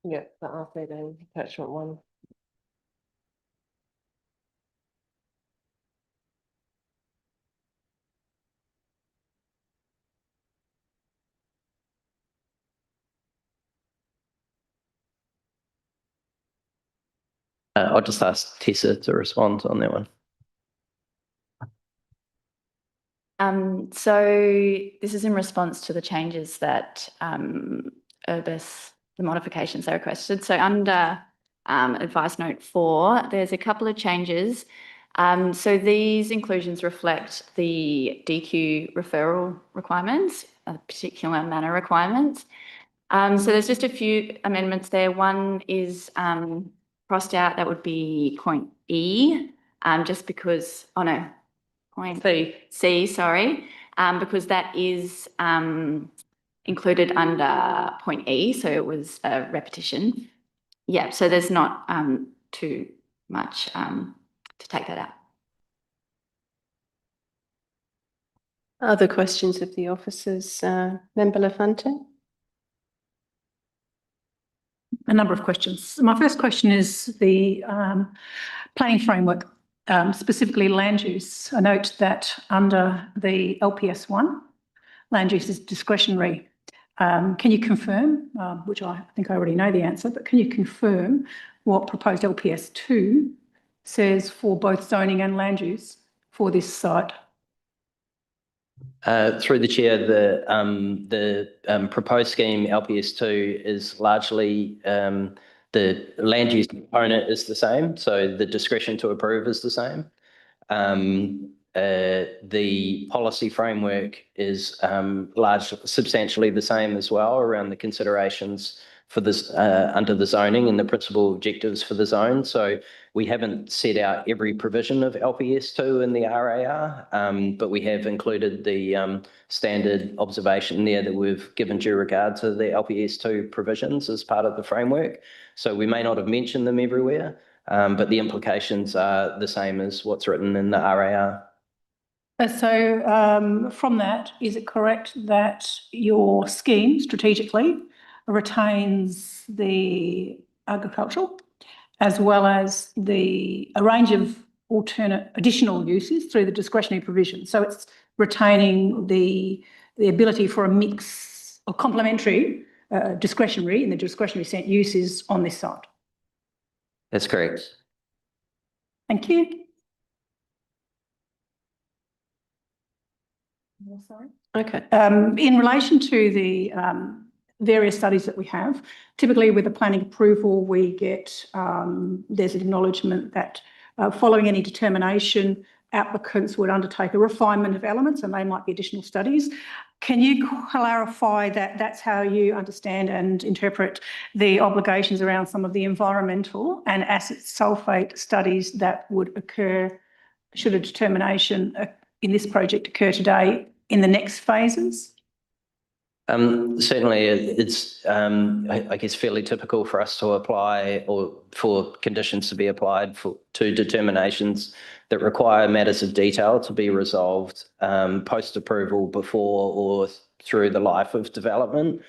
Yeah, the R13, attachment 1. I'll just ask Tessa to respond on that one. So this is in response to the changes that Urbis, the modifications they requested. So under advice note 4, there's a couple of changes. So these inclusions reflect the DQ referral requirements, a particular manner requirements. So there's just a few amendments there. One is crossed out, that would be point E, just because, oh no, point C, sorry, because that is included under point E, so it was a repetition. Yeah, so there's not too much to take that out. Other questions of the officers? Member Lafante? A number of questions. My first question is the planning framework, specifically land use. I note that under the LPS 1, land use is discretionary. Can you confirm, which I think I already know the answer, but can you confirm what proposed LPS 2 says for both zoning and land use for this site? Through the chair, the proposed scheme LPS 2 is largely the land use component is the same, so the discretion to approve is the same. The policy framework is substantially the same as well around the considerations for this under the zoning and the principal objectives for the zone. So we haven't set out every provision of LPS 2 in the RAR, but we have included the standard observation there that we've given due regard to the LPS 2 provisions as part of the framework. So we may not have mentioned them everywhere, but the implications are the same as what's written in the RAR. So from that, is it correct that your scheme strategically retains the agricultural as well as a range of alternate additional uses through the discretionary provision? So it's retaining the ability for a mix of complementary discretionary, in the discretionary sense, uses on this site. That's correct. Thank you. Sorry. Okay. In relation to the various studies that we have, typically with the planning approval, we get, there's an acknowledgement that following any determination, applicants would undertake a refinement of elements and they might be additional studies. Can you clarify that that's how you understand and interpret the obligations around some of the environmental and acid sulfate studies that would occur should a determination in this project occur today in the next phases? Certainly, it's, I guess, fairly typical for us to apply or for conditions to be applied to determinations that require matters of detail to be resolved post-approval before or through the life of development.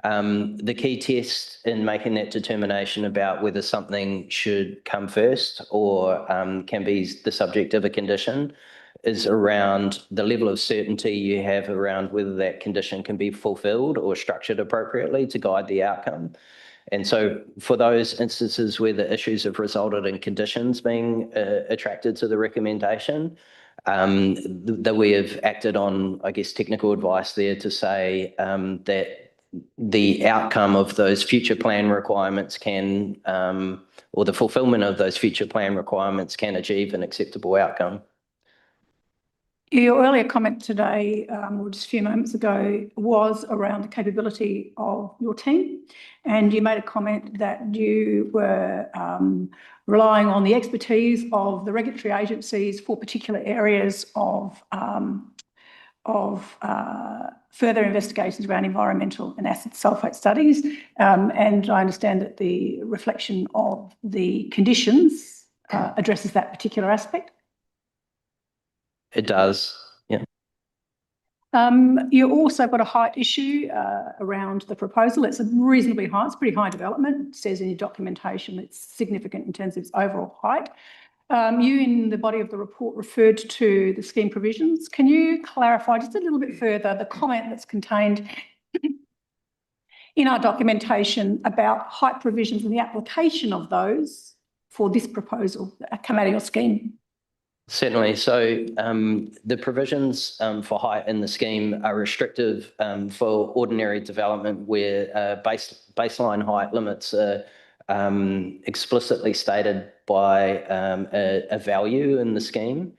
The key test in making that determination about whether something should come first or can be the subject of a condition is around the level of certainty you have around whether that condition can be fulfilled or structured appropriately to guide the outcome. And so for those instances where the issues have resulted in conditions being attracted to the recommendation, that we have acted on, I guess, technical advice there to say that the outcome of those future plan requirements can, or the fulfilment of those future plan requirements can achieve an acceptable outcome. Your earlier comment today, or just a few moments ago, was around the capability of your team. And you made a comment that you were relying on the expertise of the regulatory agencies for particular areas of further investigations around environmental and acid sulfate studies. And I understand that the reflection of the conditions addresses that particular aspect. It does, yeah. You also got a height issue around the proposal. It's a reasonably high, it's pretty high development. It says in your documentation it's significant in terms of its overall height. You, in the body of the report, referred to the scheme provisions. Can you clarify just a little bit further the comment that's contained in our documentation about height provisions and the application of those for this proposal that come out of your scheme? Certainly. So the provisions for height in the scheme are restrictive for ordinary development where baseline height limits are explicitly stated by a value in the scheme.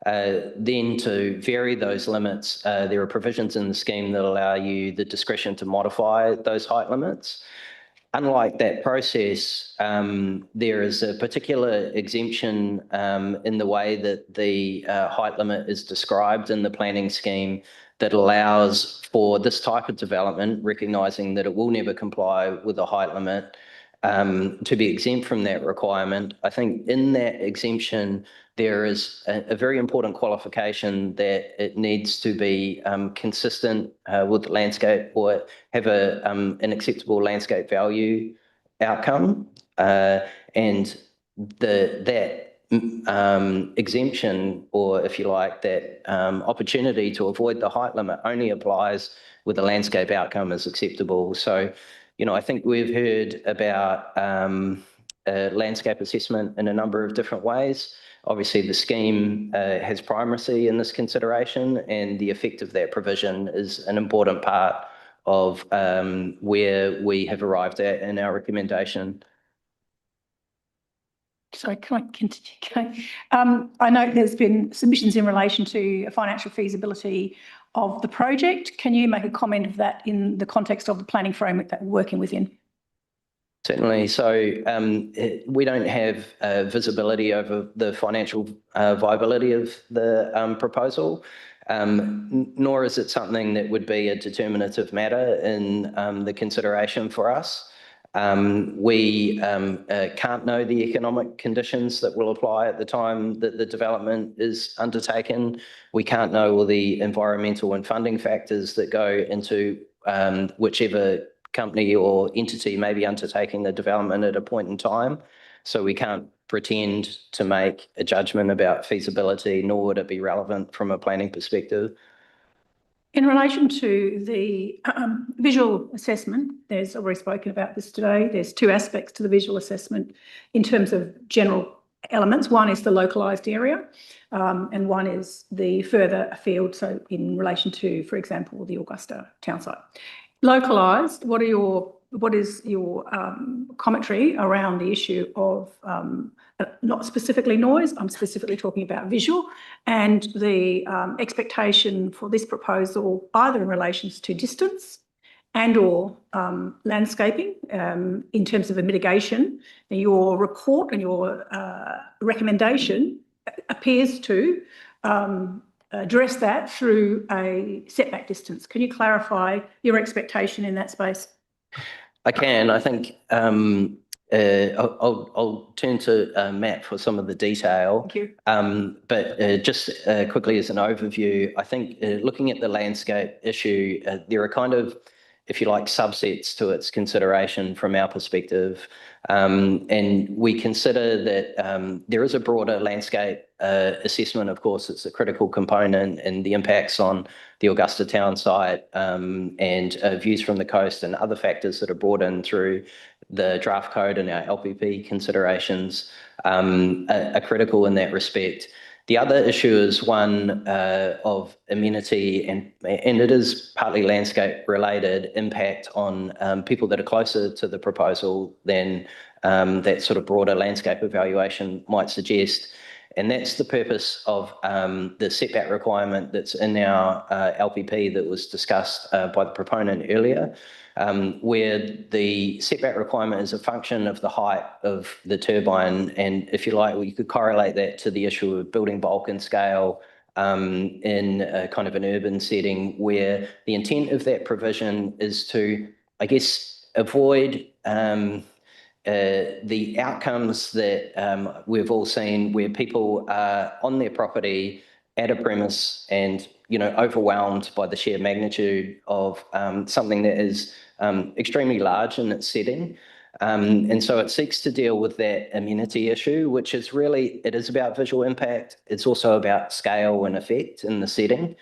Then to vary those limits, there are provisions in the scheme that allow you the discretion to modify those height limits. Unlike that process, there is a particular exemption in the way that the height limit is described in the planning scheme that allows for this type of development, recognising that it will never comply with a height limit, to be exempt from that requirement. I think in that exemption, there is a very important qualification that it needs to be consistent with the landscape or have an acceptable landscape value outcome. And that exemption, or if you like, that opportunity to avoid the height limit only applies with the landscape outcome is acceptable. So, I think we've heard about landscape assessment in a number of different ways. Obviously, the scheme has primacy in this consideration, and the effect of that provision is an important part of where we have arrived at in our recommendation. Sorry, can I continue? I know there's been submissions in relation to a financial feasibility of the project. Can you make a comment of that in the context of the planning framework that we're working within? Certainly. So we don't have visibility over the financial viability of the proposal, nor is it something that would be a determinative matter in the consideration for us. We can't know the economic conditions that will apply at the time that the development is undertaken. We can't know all the environmental and funding factors that go into whichever company or entity may be undertaking the development at a point in time. So we can't pretend to make a judgment about feasibility, nor would it be relevant from a planning perspective. In relation to the visual assessment, there's already spoken about this today. There's two aspects to the visual assessment in terms of general elements. One is the localised area, and one is the further afield, so in relation to, for example, the Augusta town site. Localised, what is your commentary around the issue of not specifically noise, I'm specifically talking about visual, and the expectation for this proposal, either in relation to distance and or landscaping in terms of a mitigation? Your report and your recommendation appears to address that through a setback distance. Can you clarify your expectation in that space? I can. I think I'll turn to Matt for some of the detail. Thank you. But just quickly as an overview, I think looking at the landscape issue, there are kind of, if you like, subsets to its consideration from our perspective. And we consider that there is a broader landscape assessment. Of course, it's a critical component, and the impacts on the Augusta town site and views from the coast and other factors that are brought in through the draft code and our LPP considerations are critical in that respect. The other issue is one of amenity and it is partly landscape related impact on people that are closer to the proposal than that sort of broader landscape evaluation might suggest. And that's the purpose of the setback requirement that's in our LPP that was discussed by the proponent earlier, where the setback requirement is a function of the height of the turbine. And if you like, well, you could correlate that to the issue of building bulk and scale in a kind of an urban setting, where the intent of that provision is to, I guess, avoid the outcomes that we've all seen where people are on their property at a premise and, you know, overwhelmed by the sheer magnitude of something that is extremely large in its setting. And so it seeks to deal with that amenity issue, which is really, it is about visual impact. It's also about scale and effect in the setting.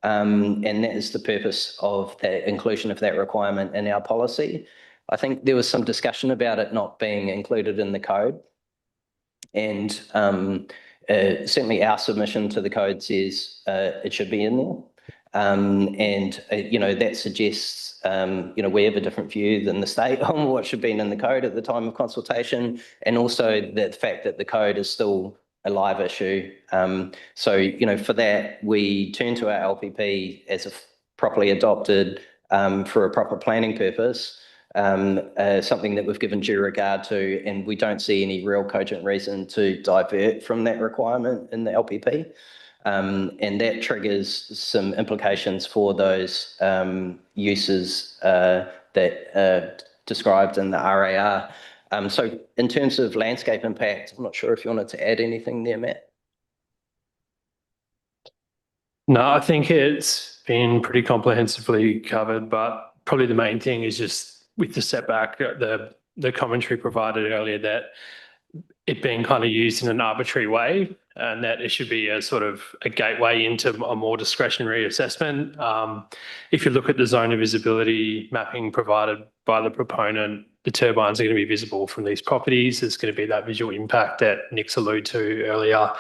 And that is the purpose of the inclusion of that requirement in our policy. I think there was some discussion about it not being included in the code. And certainly our submission to the code says it should be in there. You know, that suggests, you know, we have a different view than the state on what should be in the code at the time of consultation. And also the fact that the code is still a live issue. So, you know, for that, we turn to our LPP as a properly adopted for a proper planning purpose. Something that we've given due regard to, and we don't see any real cogent reason to divert from that requirement in the LPP. And that triggers some implications for those uses that are described in the RAR. So in terms of landscape impact, I'm not sure if you wanted to add anything there, Matt. No, I think it's been pretty comprehensively covered, but probably the main thing is just with the setback, the commentary provided earlier that it being kind of used in an arbitrary way, and that it should be a sort of a gateway into a more discretionary assessment. If you look at the zone of visibility mapping provided by the proponent, the turbines are going to be visible from these properties. There's going to be that visual impact that Nick's alluded to earlier.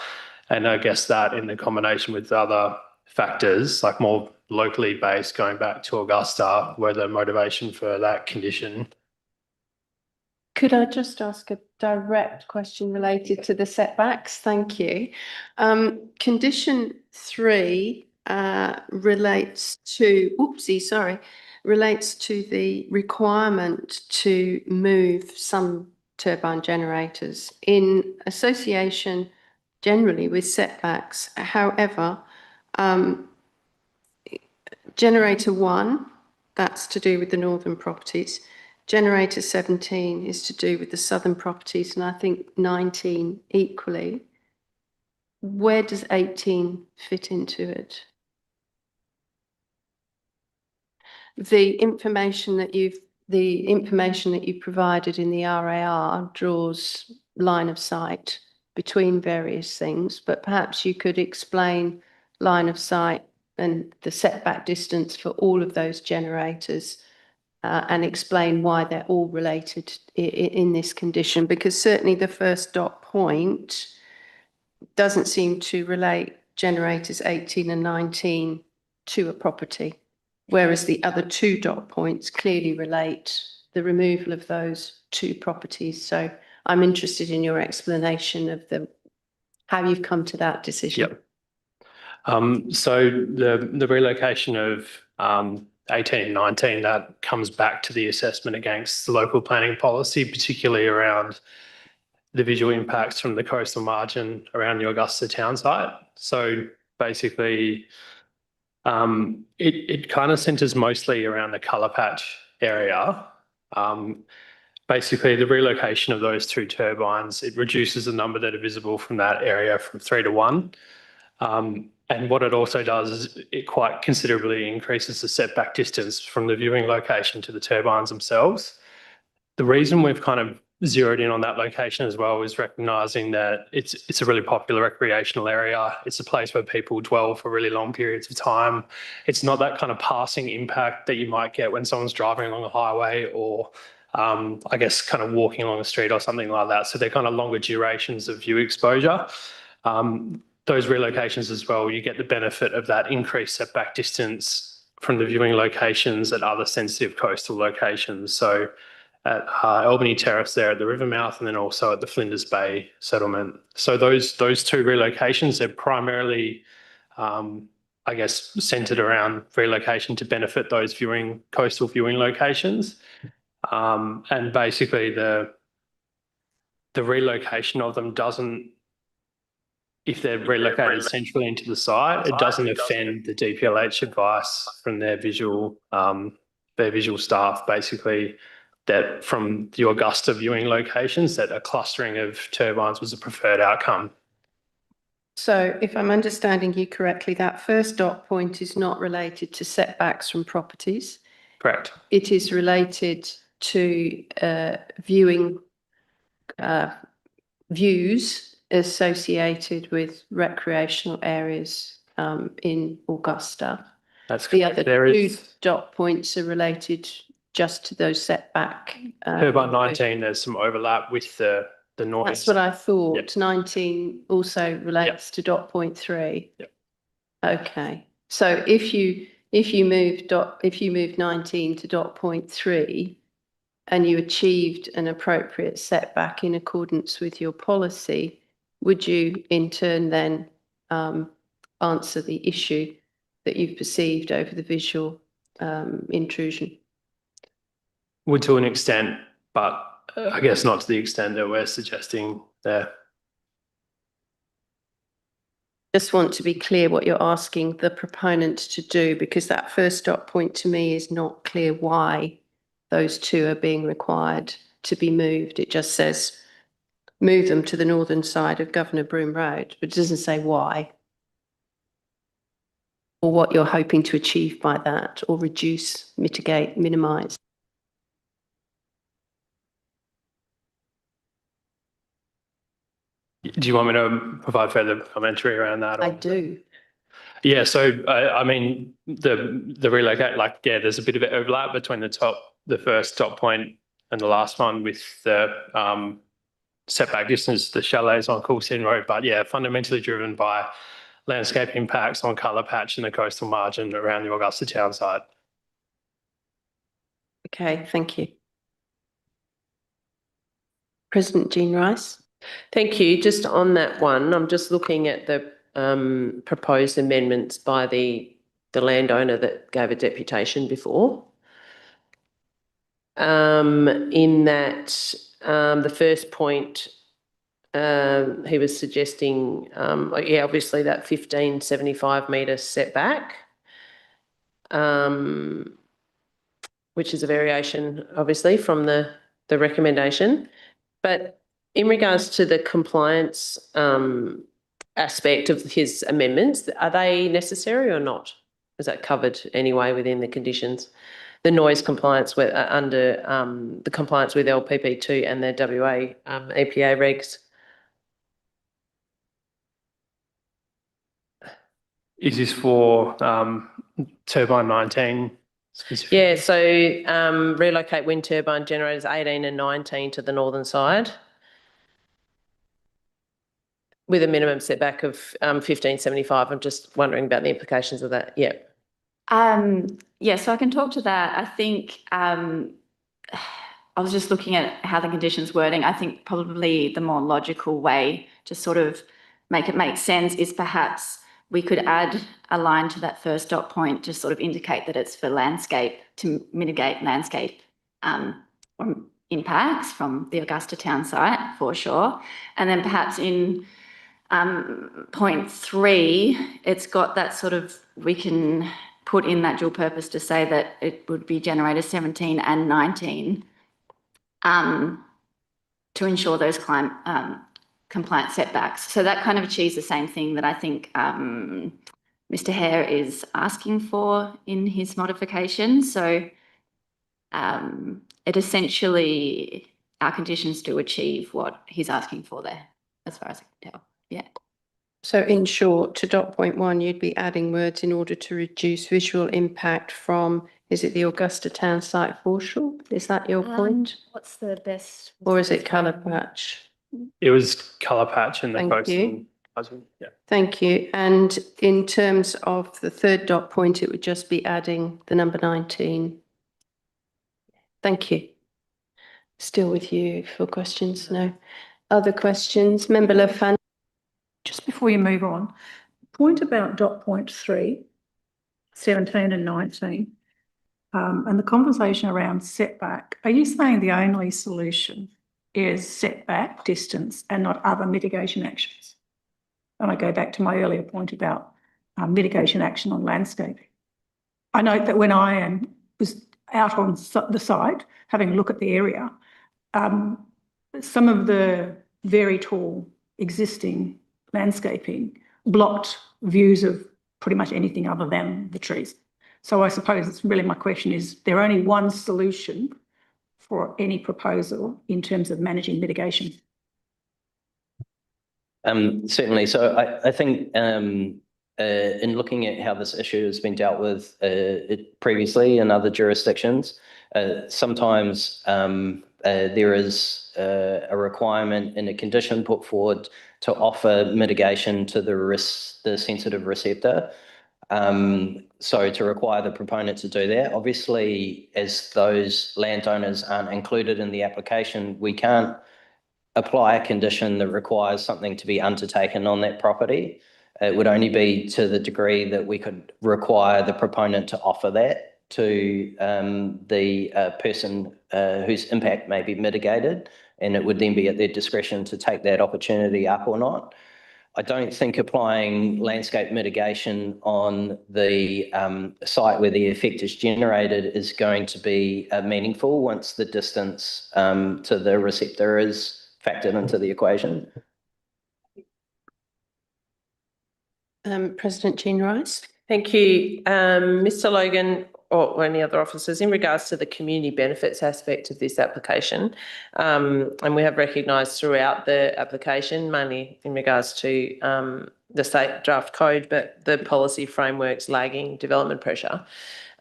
And I guess that in the combination with other factors, like more locally based, going back to Augusta, were the motivation for that condition. Could I just ask a direct question related to the setbacks? Thank you. Condition 3 relates to, relates to the requirement to move some turbine generators in association generally with setbacks. However, generator 1, that's to do with the northern properties. Generator 17 is to do with the southern properties, and I think 19 equally. Where does 18 fit into it? The information that you provided in the RAR draws line of sight between various things, but perhaps you could explain line of sight and the setback distance for all of those generators and explain why they're all related in this condition, because certainly the first dot point doesn't seem to relate generators 18 and 19 to a property, whereas the other 2 dot points clearly relate the removal of those 2 properties. So I'm interested in your explanation of how you've come to that decision. Yep. So the relocation of 18 and 19, that comes back to the assessment against the local planning policy, particularly around the visual impacts from the coastal margin around the Augusta town site. So basically, it kind of centres mostly around the colour patch area. Basically, the relocation of those 2 turbines, it reduces the number that are visible from that area from 3 to 1. And what it also does is it quite considerably increases the setback distance from the viewing location to the turbines themselves. The reason we've kind of zeroed in on that location as well is recognising that it's a really popular recreational area. It's a place where people dwell for really long periods of time. It's not that kind of passing impact that you might get when someone's driving along a highway or I guess kind of walking along a street or something like that. So they're kind of longer durations of view exposure. those relocations as well, you get the benefit of that increased setback distance from the viewing locations at other sensitive coastal locations. So at Albany Terrace there at the river mouth, and then also at the Flinders Bay settlement. So those two relocations, they're primarily, I guess, centred around relocation to benefit those coastal viewing locations. And basically the relocation of them doesn't, if they're relocated centrally into the site, it doesn't offend the DPLH advice from their visual staff, basically, that from the Augusta viewing locations, that a clustering of turbines was a preferred outcome. So if I'm understanding you correctly, that first dot point is not related to setbacks from properties. Correct. It is related to viewing views associated with recreational areas in Augusta. That's the correct. other two dot points are related just to those setback. Turbine 19, there's some overlap with the noise. That's what I thought. Yep. 19 also relates to dot point 3. Yep. Okay. So if you move 19 to dot point 3 and you achieved an appropriate setback in accordance with your policy, would you in turn then answer the issue that you've perceived over the visual intrusion? Would to an extent, but I guess not to the extent that we're suggesting there. Just want to be clear what you're asking the proponent to do, because that first dot point to me is not clear why those two are being required to be moved. It just says move them to the northern side of Governor Broome Road, but it doesn't say why or what you're hoping to achieve by that, or reduce, mitigate, minimise. Do you want me to provide further commentary around that? I do. Yeah, so I mean, the relocate, like, yeah, there's a bit of an overlap between the first dot point and the last one with the setback distance, the chalets on Coulson Road, but yeah, fundamentally driven by landscape impacts on colour patch and the coastal margin around the Augusta town site. Okay, thank you. President Jean Rice. Thank you. Just on that one, I'm just looking at the proposed amendments by the landowner that gave a deputation before. In that, the first point, he was suggesting, yeah, obviously that 1575 metre setback, which is a variation, obviously, from the recommendation. But in regards to the compliance aspect of his amendments, are they necessary or not? Is that covered anyway within the conditions? The noise compliance with under the compliance with LPP2 and the WA EPA regs. Is this for turbine 19 specifically? Yeah, so relocate wind turbine generators 18 and 19 to the northern side with a minimum setback of 1575. I'm just wondering about the implications of that. Yeah. Yeah, so I can talk to that. I think I was just looking at how the conditions wording. I think probably the more logical way to sort of make it make sense is perhaps we could add a line to that first dot point to sort of indicate that it's for landscape, to mitigate landscape impacts from the Augusta town site, for sure. And then perhaps in point 3, it's got that sort of, we can put in that dual purpose to say that it would be generators 17 and 19 to ensure those compliant setbacks. So that kind of achieves the same thing that I think Mr. Hare is asking for in his modification. So it essentially, our conditions do achieve what he's asking for there, as far as I can tell. Yeah. So in short, to dot point 1, you'd be adding words in order to reduce visual impact from, is it the Augusta town site foreshore? Is that your point? What's the best? Or is it colour patch? It was colour patch and the Thank coastal you. Yeah. Thank you. And in terms of the third dot point, it would just be adding the number 19. Thank you. Still with you for questions? No. Other questions? Member Lefan. Just before you move on, point about dot point 3, 17 and 19, and the conversation around setback. Are you saying the only solution is setback distance and not other mitigation actions? And I go back to my earlier point about mitigation action on landscaping. I note that when I was out on the site, having a look at the area, some of the very tall existing landscaping blocked views of pretty much anything other than the trees. So I suppose it's really my question is there only one solution for any proposal in terms of managing mitigation? Certainly. So I think in looking at how this issue has been dealt with previously in other jurisdictions, sometimes there is a requirement in a condition put forward to offer mitigation to the sensitive receptor. So to require the proponent to do that, obviously, as those landowners aren't included in the application, we can't apply a condition that requires something to be undertaken on that property. It would only be to the degree that we could require the proponent to offer that to the person whose impact may be mitigated, and it would then be at their discretion to take that opportunity up or not. I don't think applying landscape mitigation on the site where the effect is generated is going to be meaningful once the distance to the receptor is factored into the equation. President Jean Rice. Thank you. Mr. Logan or any other officers, in regards to the community benefits aspect of this application, and we have recognised throughout the application, mainly in regards to the state draft code, but the policy framework's lagging development pressure.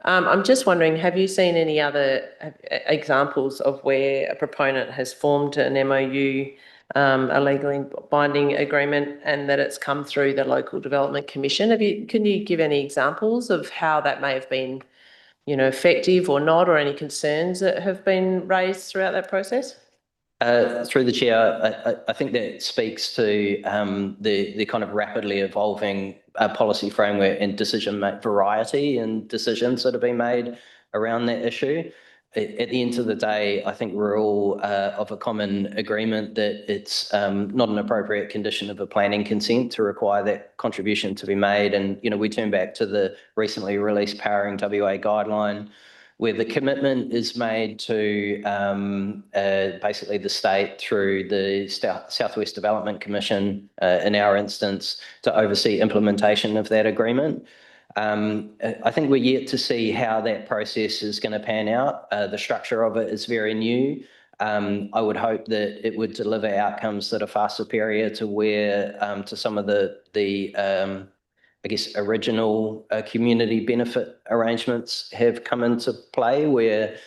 I'm just wondering, have you seen any other examples of where a proponent has formed an MOU, a legally binding agreement, and that it's come through the local development commission? Can you give any examples of how that may have been, effective or not, or any concerns that have been raised throughout that process? Through the chair, I think that speaks to the kind of rapidly evolving policy framework and variety and decisions that have been made around that issue. At the end of the day, I think we're all of a common agreement that it's not an appropriate condition of a planning consent to require that contribution to be made. And, we turn back to the recently released Powering WA guideline, where the commitment is made to basically the state through the Southwest Development Commission, in our instance, to oversee implementation of that agreement. I think we're yet to see how that process is going to pan out. The structure of it is very new. I would hope that it would deliver outcomes that are far superior to where to some of the I guess, original community benefit arrangements have come into play, where,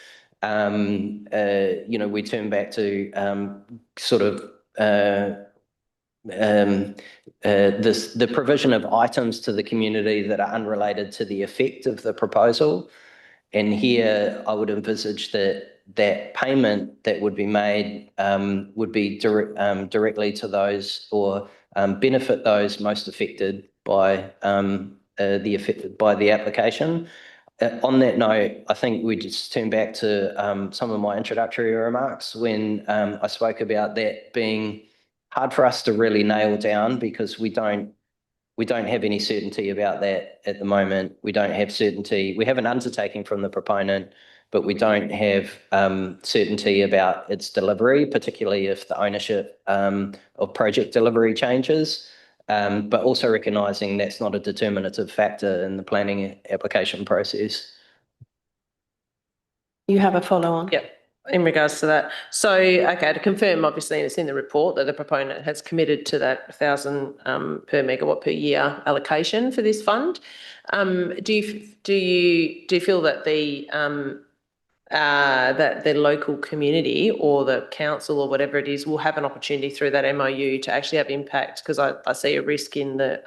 we turn back to sort of the provision of items to the community that are unrelated to the effect of the proposal. And here I would envisage that payment that would be made would be directly to those or benefit those most affected by the application. On that note, I think we just turn back to some of my introductory remarks when I spoke about that being hard for us to really nail down, because we don't have any certainty about that at the moment. We don't have certainty. We have an undertaking from the proponent, but we don't have certainty about its delivery, particularly if the ownership of project delivery changes, but also recognising that's not a determinative factor in the planning application process. You have a follow-on? Yep. In regards to that. So, okay, to confirm, obviously, it's in the report that the proponent has committed to that 1,000 per megawatt per year allocation for this fund. Do you feel that that the local community or the council or whatever it is will have an opportunity through that MOU to actually have impact, because I see a risk in the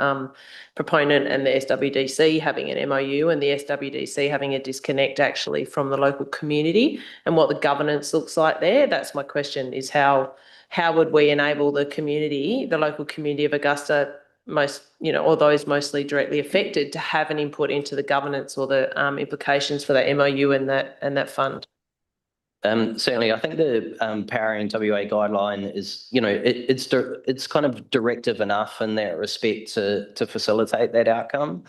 proponent and the SWDC having an MOU and the SWDC having a disconnect actually from the local community and what the governance looks like there. That's my question, is how would we enable the community, the local community of Augusta, or those mostly directly affected, to have an input into the governance or the implications for that MOU and that fund? Certainly, I think the Powering WA guideline is, it's kind of directive enough in that respect to facilitate that outcome.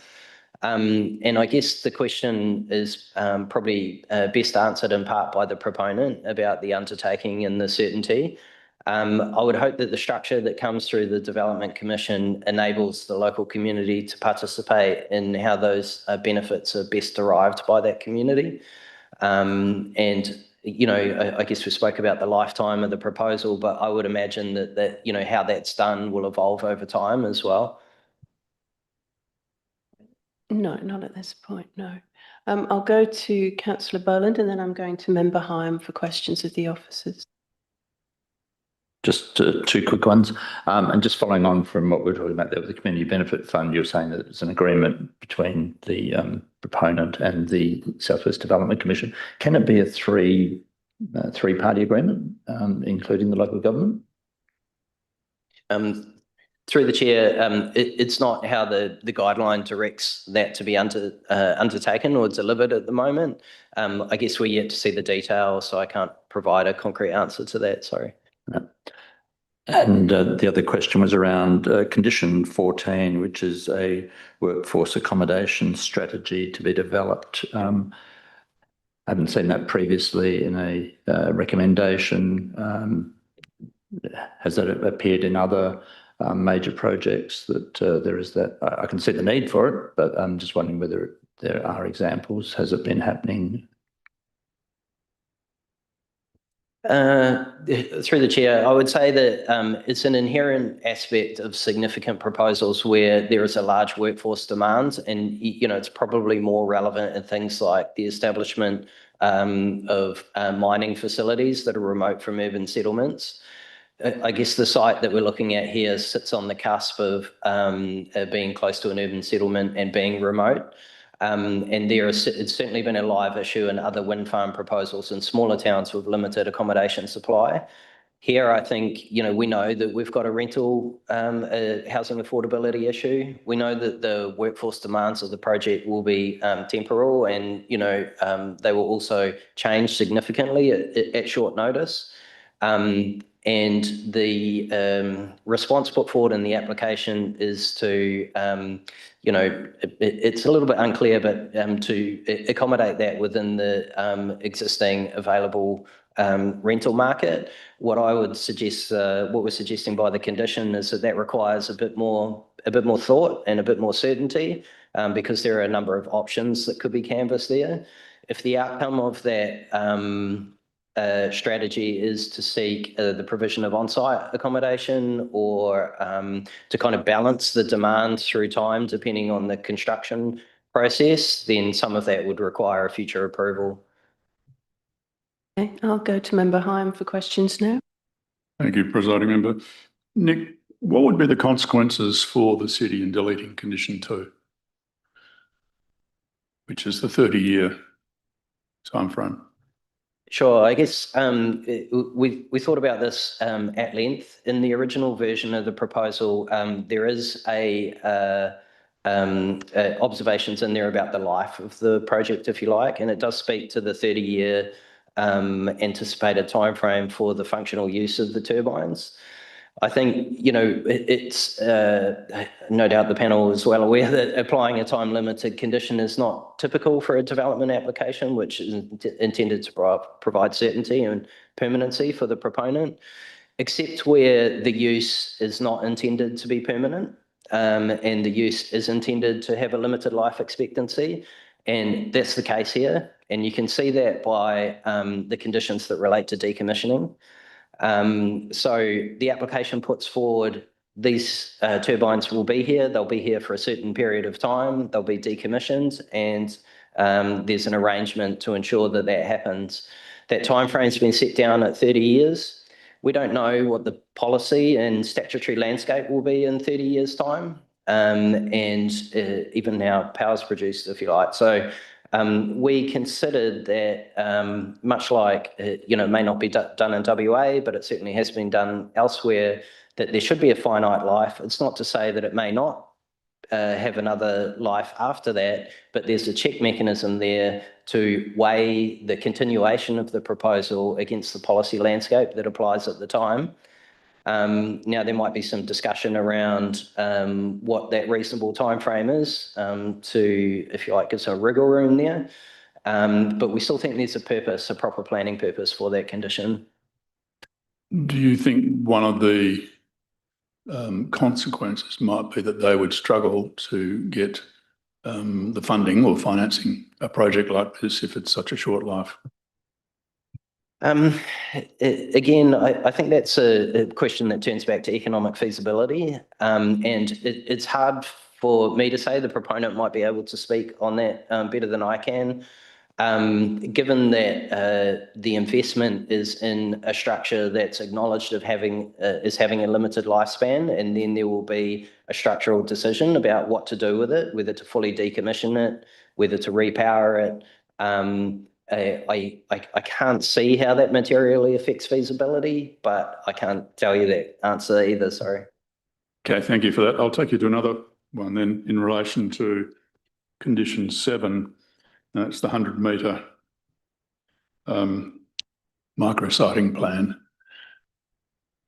And I guess the question is probably best answered in part by the proponent about the undertaking and the certainty. I would hope that the structure that comes through the Development Commission enables the local community to participate in how those benefits are best derived by that community. And, I guess we spoke about the lifetime of the proposal, but I would imagine that how that's done will evolve over time as well. No, not at this point, no. I'll go to Councillor Boland and then I'm going to Member Hyam for questions of the officers. Just two quick ones. And just following on from what we were talking about there with the Community Benefit Fund, you were saying that it's an agreement between the proponent and the South West Development Commission. Can it be a three-party agreement, including the local government? Through the chair, it's not how the guideline directs that to be undertaken or delivered at the moment. I guess we're yet to see the detail, so I can't provide a concrete answer to that, sorry. No. And the other question was around condition 14, which is a workforce accommodation strategy to be developed. I haven't seen that previously in a recommendation. Has that appeared in other major projects that there is that? I can see the need for it, but I'm just wondering whether there are examples. Has it been happening? Through the chair, I would say that it's an inherent aspect of significant proposals where there is a large workforce demand, and it's probably more relevant in things like the establishment of mining facilities that are remote from urban settlements. I guess the site that we're looking at here sits on the cusp of being close to an urban settlement and being remote. And it's certainly been a live issue in other wind farm proposals in smaller towns with limited accommodation supply. Here, I think, we know that we've got a rental housing affordability issue. We know that the workforce demands of the project will be temporal, and, they will also change significantly at short notice. And the response put forward in the application is to, it's a little bit unclear, but to accommodate that within the existing available rental market. What I would suggest, what we're suggesting by the condition, is that requires a bit more thought and a bit more certainty, because there are a number of options that could be canvassed there. If the outcome of that strategy is to seek the provision of on-site accommodation, or to kind of balance the demand through time depending on the construction process, then some of that would require a future approval. Okay, I'll go to Member Hyam for questions now. Thank you, Presiding Member. Nick, what would be the consequences for the city in deleting condition 2, which is the 30-year timeframe? Sure. I guess we thought about this at length. In the original version of the proposal, there is observations in there about the life of the project, if you like, and it does speak to the 30-year anticipated timeframe for the functional use of the turbines. I think, it's no doubt the panel is well aware that applying a time-limited condition is not typical for a development application, which is intended to provide certainty and permanency for the proponent, except where the use is not intended to be permanent, and the use is intended to have a limited life expectancy. And that's the case here. And you can see that by the conditions that relate to decommissioning. So the application puts forward these turbines will be here. They'll be here for a certain period of time. They'll be decommissioned, and there's an arrangement to ensure that that happens. That timeframe's been set down at 30 years. We don't know what the policy and statutory landscape will be in 30 years' time, and even how power's produced, if you like. So we considered that, much like, it may not be done in WA, but it certainly has been done elsewhere, that there should be a finite life. It's not to say that it may not have another life after that, but there's a check mechanism there to weigh the continuation of the proposal against the policy landscape that applies at the time. Now, there might be some discussion around what that reasonable timeframe is to, if you like, give some wriggle room there. But we still think there's a purpose, a proper planning purpose for that condition. Do you think one of the consequences might be that they would struggle to get the funding or financing a project like this if it's such a short life? Again, I think that's a question that turns back to economic feasibility, and it's hard for me to say. The proponent might be able to speak on that better than I can. Given that the investment is in a structure that's acknowledged of having a limited lifespan, and then there will be a structural decision about what to do with it, whether to fully decommission it, whether to repower it. I can't see how that materially affects feasibility, but I can't tell you that answer either, sorry. Okay, thank you for that. I'll take you to another one then in relation to condition 7. That's the 100-metre micrositing plan.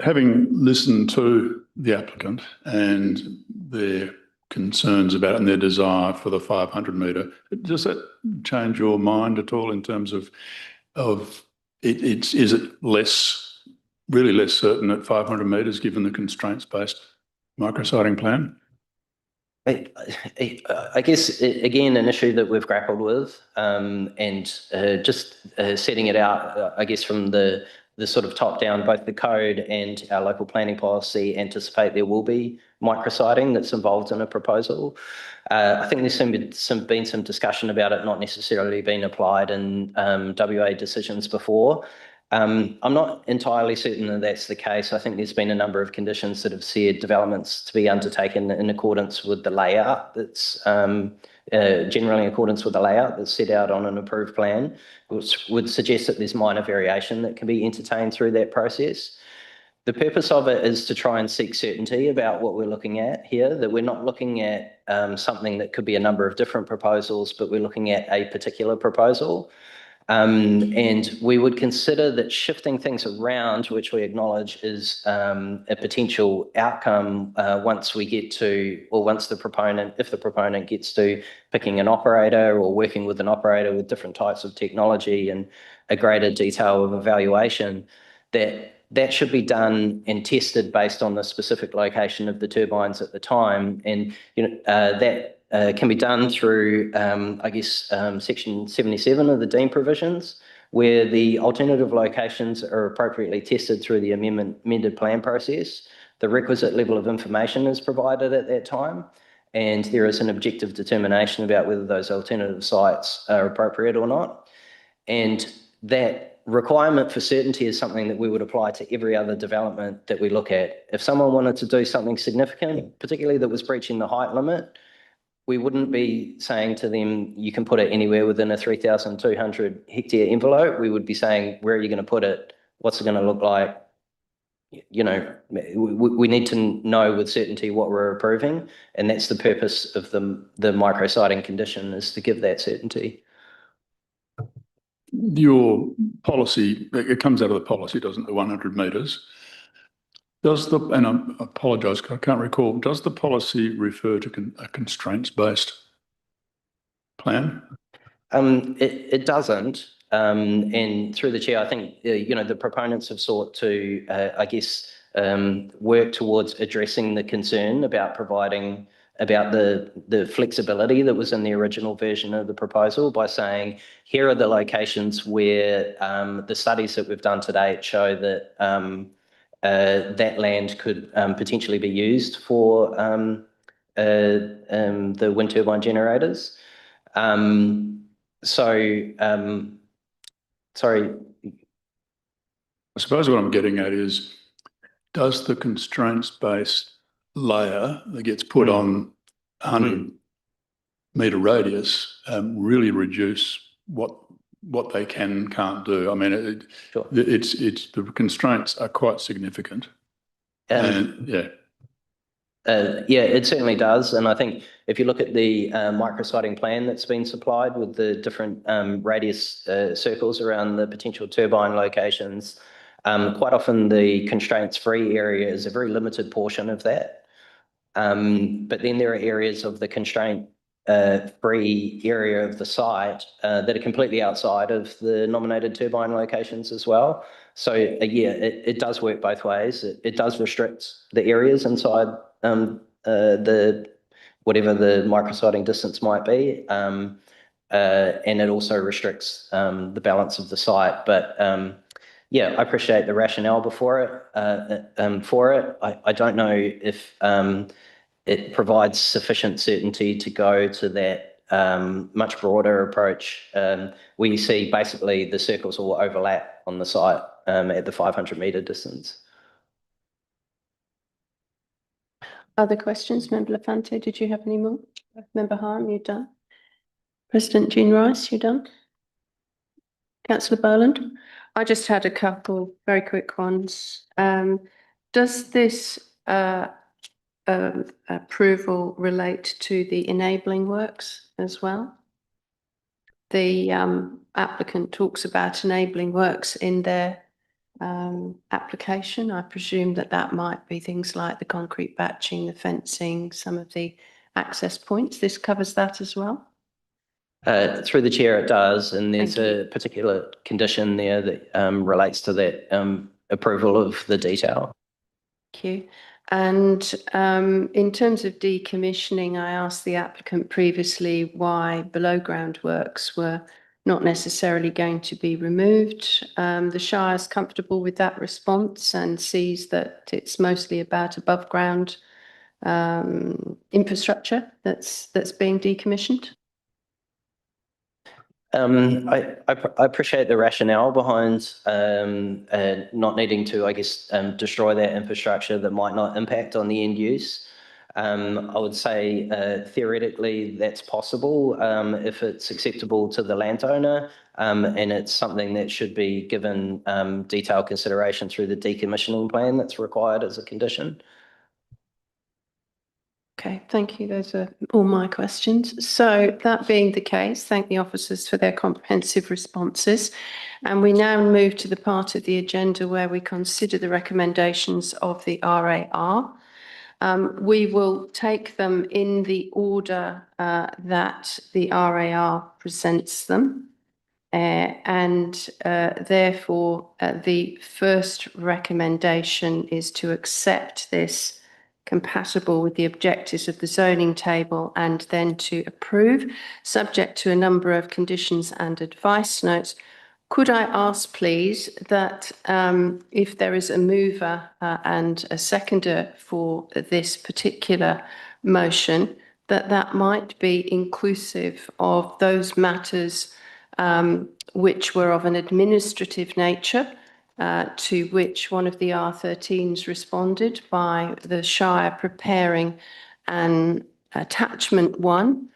Having listened to the applicant and their concerns about it and their desire for the 500-metre, does that change your mind at all in terms of is it really less certain at 500 metres given the constraints-based micrositing plan? I guess, again, an issue that we've grappled with, and just setting it out, I guess, from the sort of top down, both the code and our local planning policy anticipate there will be micrositing that's involved in a proposal. I think there's been some discussion about it not necessarily being applied in WA decisions before. I'm not entirely certain that that's the case. I think there's been a number of conditions that have said developments to be undertaken in accordance with the layout that's generally in accordance with the layout that's set out on an approved plan, which would suggest that there's minor variation that can be entertained through that process. The purpose of it is to try and seek certainty about what we're looking at here, that we're not looking at something that could be a number of different proposals, but we're looking at a particular proposal. And we would consider that shifting things around, which we acknowledge is a potential outcome once we get to, or once the proponent, if the proponent gets to picking an operator or working with an operator with different types of technology and a greater detail of evaluation, that should be done and tested based on the specific location of the turbines at the time. And that can be done through, I guess, Section 77 of the Dean provisions, where the alternative locations are appropriately tested through the amended plan process. The requisite level of information is provided at that time, and there is an objective determination about whether those alternative sites are appropriate or not. And that requirement for certainty is something that we would apply to every other development that we look at. If someone wanted to do something significant, particularly that was breaching the height limit, we wouldn't be saying to them, you can put it anywhere within a 3,200 hectare envelope. We would be saying, where are you going to put it? What's it going to look like? We need to know with certainty what we're approving. And that's the purpose of the micrositing condition, is to give that certainty. Your policy, it comes out of the policy, doesn't it, the 100 metres? And I apologise, I can't recall, does the policy refer to a constraints-based plan? It doesn't. And through the chair, I think, the proponents have sought to, I guess, work towards addressing the concern about providing about the flexibility that was in the original version of the proposal by saying, here are the locations where the studies that we've done to date show that that land could potentially be used for the wind turbine generators. So, sorry. I suppose what I'm getting at is, does the constraints-based layer that gets put on 100-metre radius really reduce what they can and can't do? I mean, it's the constraints are quite significant. Yeah, it certainly does. And I think if you look at the micrositing plan that's been supplied with the different radius circles around the potential turbine locations, quite often the constraints-free area is a very limited portion of that. But then there are areas of the constraint-free area of the site that are completely outside of the nominated turbine locations as well. So yeah, it does work both ways. It does restrict the areas inside the whatever the micrositing distance might be, and it also restricts the balance of the site. But yeah, I appreciate the rationale before it. For it, I don't know if it provides sufficient certainty to go to that much broader approach, where you see basically the circles all overlap on the site at the 500-metre distance. Other questions? Member Lafante, did you have any more? Member Harm, you done? President Jean Rice, you done? Councillor Boland? I just had a couple very quick ones. Does this approval relate to the enabling works as well? The applicant talks about enabling works in their application. I presume that that might be things like the concrete batching, the fencing, some of the access points. This covers that as well? Through the chair, it does, and there's a particular condition there that relates to that approval of the detail. Thank you. And in terms of decommissioning, I asked the applicant previously why below ground works were not necessarily going to be removed. The Shire is comfortable with that response and sees that it's mostly about above ground infrastructure that's being decommissioned. I appreciate the rationale behind not needing to, I guess, destroy that infrastructure that might not impact on the end use. I would say theoretically that's possible if it's acceptable to the landowner, and it's something that should be given detailed consideration through the decommissioning plan that's required as a condition. Okay, thank you. Those are all my questions. So that being the case, thank the officers for their comprehensive responses. And we now move to the part of the agenda where we consider the recommendations of the RAR. We will take them in the order that the RAR presents them. Therefore, the first recommendation is to accept this compatible with the objectives of the zoning table and then to approve, subject to a number of conditions and advice notes. Could I ask, please, that if there is a mover and a seconder for this particular motion, that might be inclusive of those matters which were of an administrative nature, to which one of the R13s responded by the Shire preparing an attachment 1,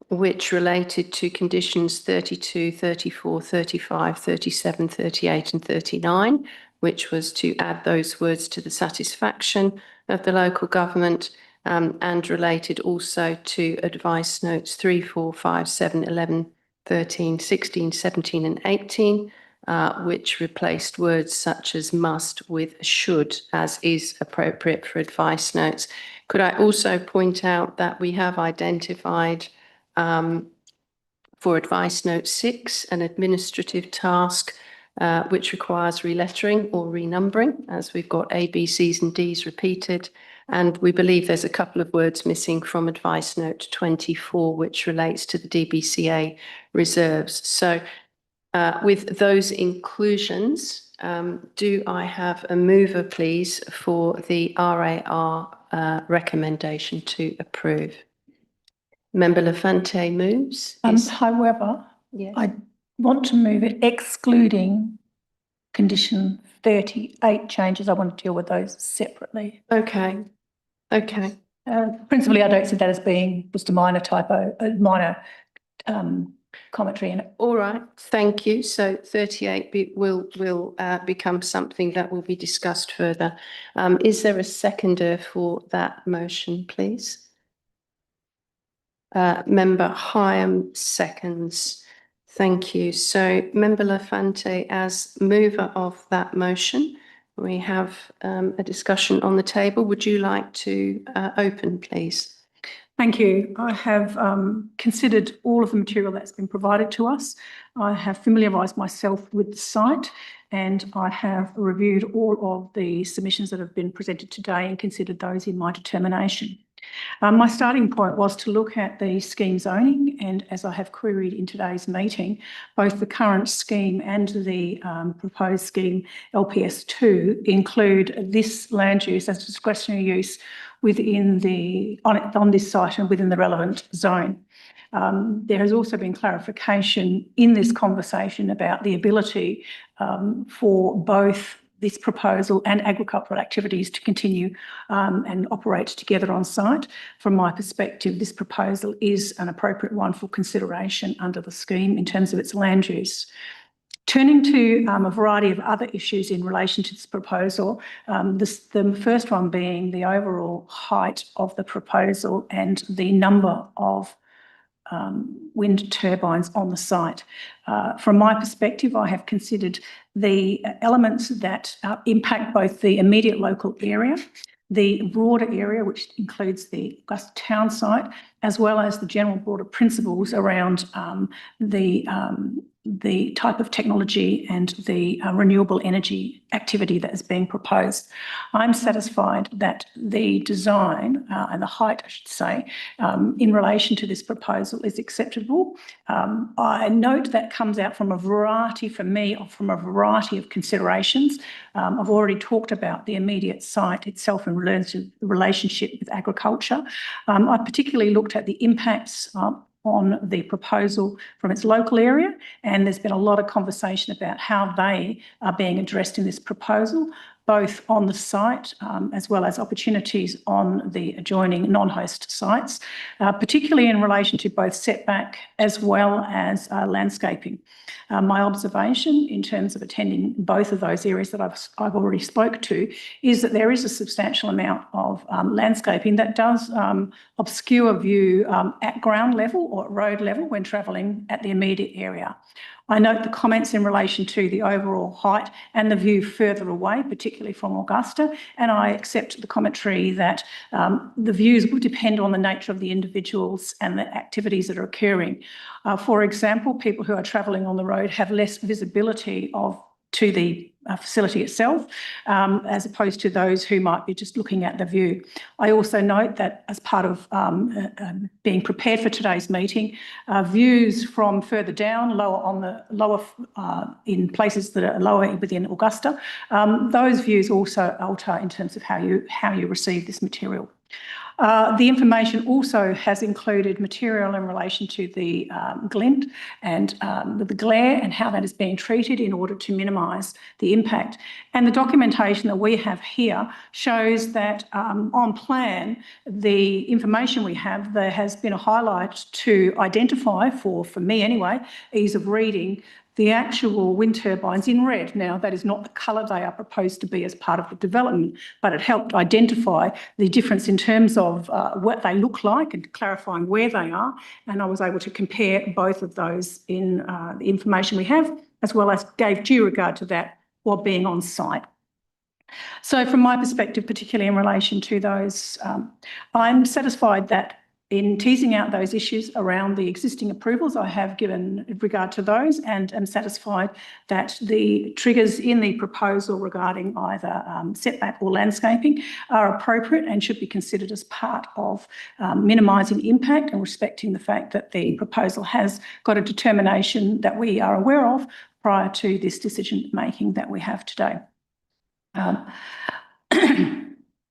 which related to conditions 32, 34, 35, 37, 38 and 39, which was to add those words to the satisfaction of the local government, and related also to advice notes 3, 4, 5, 7, 11, 13, 16, 17 and 18, which replaced words such as must with should, as is appropriate for advice notes. Could I also point out that we have identified for advice note 6 an administrative task which requires relettering or renumbering, as we've got A, B, C's and D's repeated. And we believe there's a couple of words missing from advice note 24, which relates to the DBCA reserves. So with those inclusions, do I have a mover, please, for the RAR recommendation to approve? Member Lafante moves. However, Yes. I want to move it excluding condition 38 changes. I want to deal with those separately. Okay. Okay. Principally, I don't see that as being just a minor typo, a minor commentary in it. All right. Thank you. So 38 will become something that will be discussed further. Is there a seconder for that motion, please? Member Hyam seconds. Thank you. So Member Lafante, as mover of that motion, we have a discussion on the table. Would you like to open, please? Thank you. I have considered all of the material that's been provided to us. I have familiarised myself with the site, and I have reviewed all of the submissions that have been presented today and considered those in my determination. My starting point was to look at the scheme zoning, and as I have queried in today's meeting, both the current scheme and the proposed scheme LPS2 include this land use as discretionary use within on this site and within the relevant zone. There has also been clarification in this conversation about the ability for both this proposal and agricultural activities to continue and operate together on site. From my perspective, this proposal is an appropriate one for consideration under the scheme in terms of its land use. Turning to a variety of other issues in relation to this proposal, the first one being the overall height of the proposal and the number of wind turbines on the site. From my perspective, I have considered the elements that impact both the immediate local area, the broader area, which includes the Augusta town site, as well as the general broader principles around the type of technology and the renewable energy activity that is being proposed. I'm satisfied that the design and the height, I should say, in relation to this proposal is acceptable. I note that comes out from a variety, for me, from a variety of considerations. I've already talked about the immediate site itself in relationship with agriculture. I particularly looked at the impacts on the proposal from its local area, and there's been a lot of conversation about how they are being addressed in this proposal, both on the site as well as opportunities on the adjoining non-host sites, particularly in relation to both setback as well as landscaping. My observation in terms of attending both of those areas that I've already spoke to is that there is a substantial amount of landscaping that does obscure view at ground level or at road level when travelling at the immediate area. I note the comments in relation to the overall height and the view further away, particularly from Augusta, and I accept the commentary that the views will depend on the nature of the individuals and the activities that are occurring. For example, people who are travelling on the road have less visibility to the facility itself, as opposed to those who might be just looking at the view. I also note that as part of being prepared for today's meeting, views from further down, in places that are lower within Augusta, those views also alter in terms of how you receive this material. The information also has included material in relation to the glint and the glare and how that is being treated in order to minimise the impact. And the documentation that we have here shows that on plan, the information we have, there has been a highlight to identify, for me anyway, ease of reading, the actual wind turbines in red. Now, that is not the colour they are proposed to be as part of the development, but it helped identify the difference in terms of what they look like and clarifying where they are. And I was able to compare both of those in the information we have, as well as gave due regard to that while being on site. So from my perspective, particularly in relation to those, I'm satisfied that in teasing out those issues around the existing approvals, I have given regard to those and am satisfied that the triggers in the proposal regarding either setback or landscaping are appropriate and should be considered as part of minimising impact and respecting the fact that the proposal has got a determination that we are aware of prior to this decision making that we have today.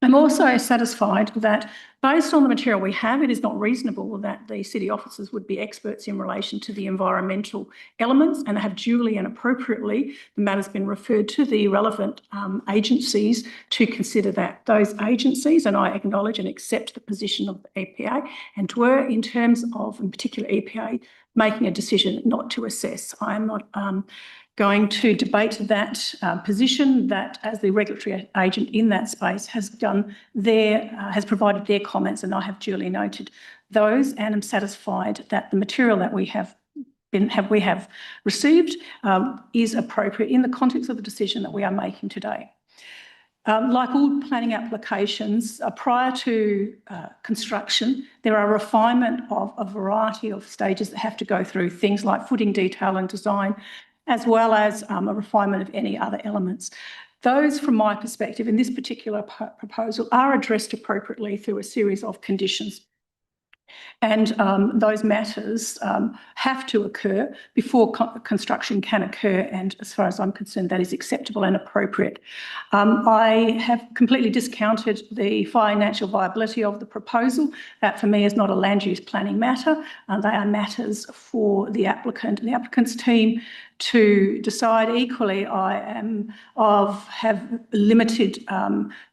I'm also satisfied that based on the material we have, it is not reasonable that the city officers would be experts in relation to the environmental elements and have duly and appropriately the matter's been referred to the relevant agencies to consider that. Those agencies, and I acknowledge and accept the position of the EPA, and were in terms of, in particular EPA, making a decision not to assess. I am not going to debate that position that, as the regulatory agent in that space, has provided their comments, and I have duly noted those, and am satisfied that the material that we have received is appropriate in the context of the decision that we are making today. Like all planning applications, prior to construction, there are refinement of a variety of stages that have to go through, things like footing detail and design, as well as a refinement of any other elements. Those, from my perspective, in this particular proposal, are addressed appropriately through a series of conditions. And those matters have to occur before construction can occur, and as far as I'm concerned, that is acceptable and appropriate. I have completely discounted the financial viability of the proposal. That, for me, is not a land use planning matter. They are matters for the applicant and the applicant's team to decide. Equally, I have limited